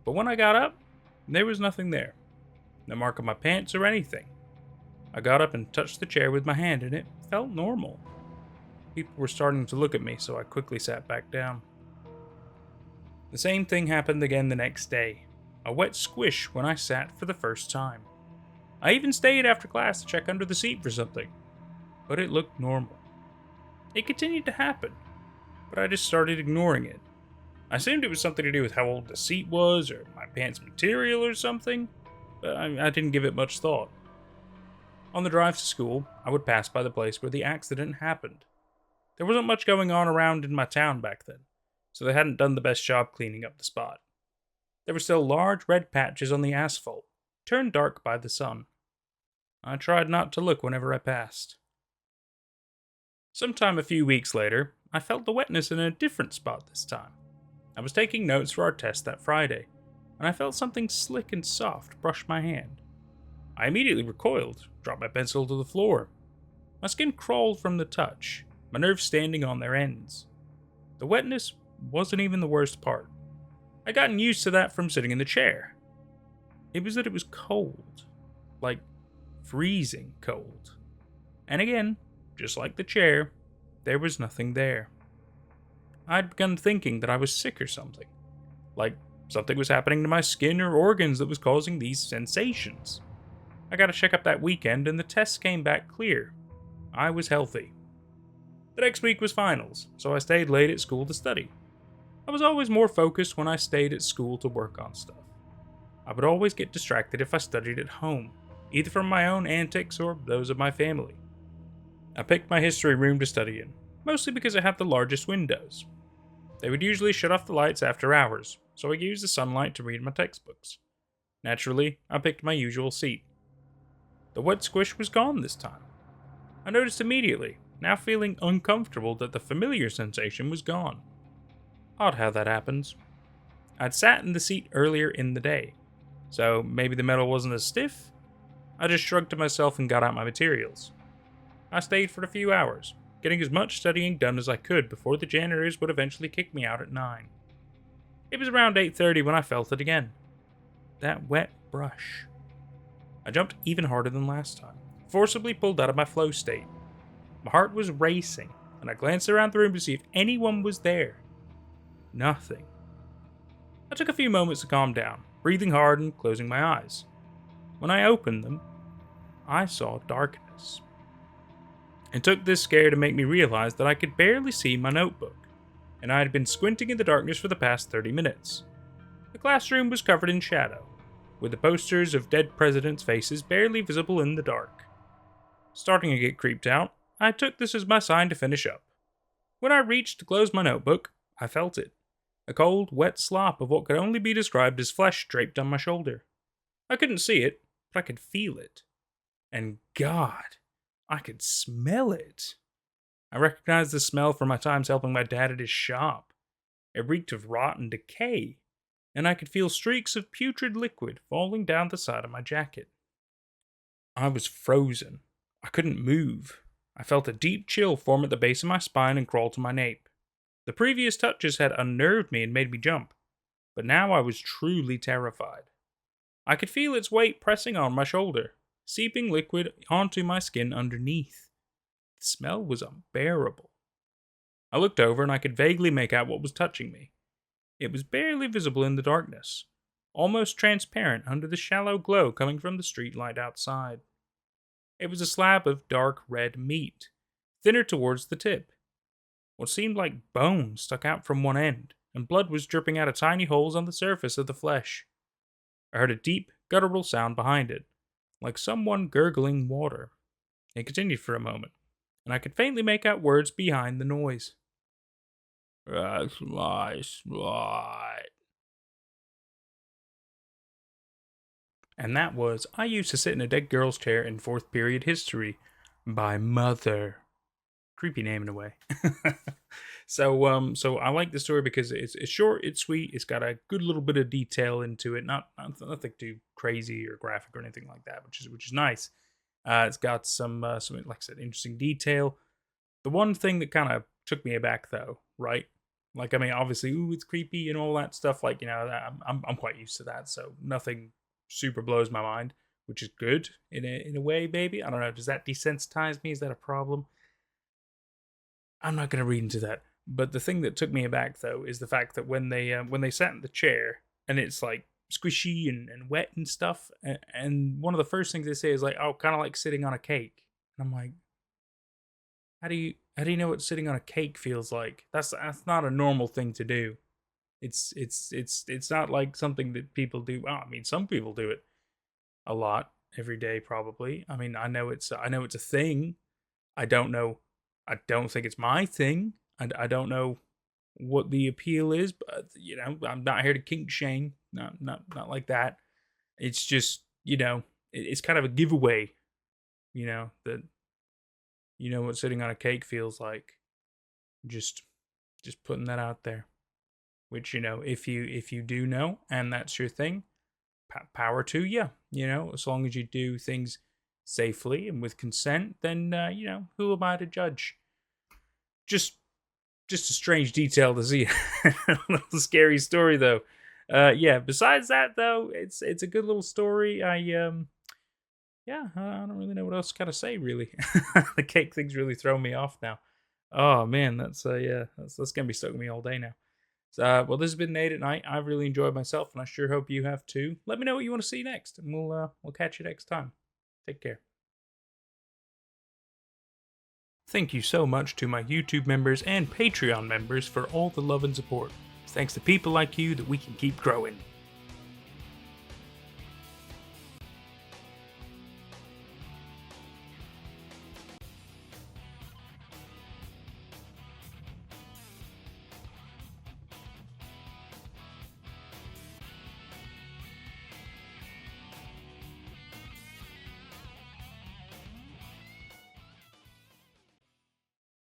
A: But when I got up, there was nothing there. No mark on my pants or anything. I got up and touched the chair with my hand, and it felt normal. People were starting to look at me, so I quickly sat back down. The same thing happened again the next day. A wet squish when I sat for the first time. I even stayed after class to check under the seat for something, but it looked normal. It continued to happen, but I just started ignoring it. I assumed it was something to do with how old the seat was, or my pants material or something, but I didn't give it much thought. On the drive to school, I would pass by the place where the accident happened. There wasn't much going on around in my town back then, so they hadn't done the best job cleaning up the spot. There were still large red patches on the asphalt, turned dark by the sun. I tried not to look whenever I passed. Sometime a few weeks later, I felt the wetness in a different spot this time. I was taking notes for our test that Friday, and I felt something slick and soft brush my hand. I immediately recoiled, dropped my pencil to the floor. My skin crawled from the touch, my nerves standing on their ends. The wetness wasn't even the worst part. I'd gotten used to that from sitting in the chair. It was that it was cold. Like freezing cold. And again, just like the chair, there was nothing there. I'd begun thinking that I was sick or something. Like something was happening to my skin or organs that was causing these sensations. I got to check up that weekend and the tests came back clear. I was healthy. The next week was finals, so I stayed late at school to study. I was always more focused when I stayed at school to work on stuff. I would always get distracted if I studied at home, either from my own antics or those of my family. I picked my history room to study in, mostly because it had the largest windows. They would usually shut off the lights after hours, so I used the sunlight to read my textbooks. Naturally, I picked my usual seat. The wet squish was gone this time. I noticed immediately, now feeling uncomfortable, that the familiar sensation was gone. Odd how that happens. I'd sat in the seat earlier in the day, so maybe the metal wasn't as stiff? I just shrugged to myself and got out my materials. I stayed for a few hours, getting as much studying done as I could before the janitors would eventually kick me out at 9. It was around 8:30 when I felt it again. That wet brush. I jumped even harder than last time, forcibly pulled out of my flow state. My heart was racing, and I glanced around the room to see if anyone was there. Nothing. I took a few moments to calm down, breathing hard and closing my eyes. When I opened them, I saw darkness. It took this scare to make me realize that I could barely see my notebook, and I had been squinting in the darkness for the past 30 minutes. The classroom was covered in shadow, with the posters of dead presidents' faces barely visible in the dark. Starting to get creeped out, I took this as my sign to finish up. When I reached to close my notebook, I felt it. A cold, wet slop of what could only be described as flesh draped on my shoulder. I couldn't see it, but I could feel it. And God, I could smell it. I recognized the smell from my times helping my dad at his shop. It reeked of rot and decay, and I could feel streaks of putrid liquid falling down the side of my jacket. I was frozen. I couldn't move. I felt a deep chill form at the base of my spine and crawl to my nape. The previous touches had unnerved me and made me jump, but now I was truly terrified. I could feel its weight pressing on my shoulder, seeping liquid onto my skin underneath. The smell was unbearable. I looked over and I could vaguely make out what was touching me. It was barely visible in the darkness, almost transparent under the shallow glow coming from the street light outside. It was a slab of dark red meat, thinner towards the tip. What seemed like bone stuck out from one end, and blood was dripping out of tiny holes on the surface of the flesh. I heard a deep, guttural sound behind it, like someone gurgling water. It continued for a moment, and I could faintly make out words behind the noise. That's my spot. And that was I Used to Sit in a Dead Girl's Chair in Fourth Period History by Mother. Creepy name in a way. So I like the story because it's short, it's sweet, it's got a good little bit of detail into it. Nothing too crazy or graphic or anything like that, which is nice. It's got some like I said, interesting detail. The one thing that kind of took me aback though, right? Like, I mean, obviously, it's creepy and all that stuff. Like, you know, I'm quite used to that, so nothing super blows my mind, which is good in a way. Maybe, I don't know. Does that desensitize me? Is that a problem? I'm not going to read into that. But the thing that took me aback though is the fact that when they sat in the chair and it's like squishy and wet and stuff, and one of the first things they say is like, oh, kind of like sitting on a cake, and I'm like, how do you know what sitting on a cake feels like? That's not a normal thing to do. It's not like something that people do. Well, I mean, some people do it a lot every day, probably. I mean, I know it's a thing. I don't think it's my thing. I don't know what the appeal is, but you know, I'm not here to kink shame. Not like that. It's just, you know, it's kind of a giveaway. You know that. You know what sitting on a cake feels like. Just putting that out there. Which, you know, if you do know and that's your thing, power to you. You know, as long as you do things safely and with consent, then you know, who am I to judge? Just a strange detail to see. A little scary story though. Yeah. Besides that though, it's a good little story. Yeah, I don't really know what else to kind of say, really. The cake thing's really thrown me off now. Oh, man, that's going to be stuck with me all day now. So, well, this has been Nate at Night. I've really enjoyed myself, and I sure hope you have too. Let me know what you want to see next, and we'll catch you next time. Take care. Thank you so much to my YouTube members and Patreon members for all the love and support. It's thanks to people like you that we can keep growing.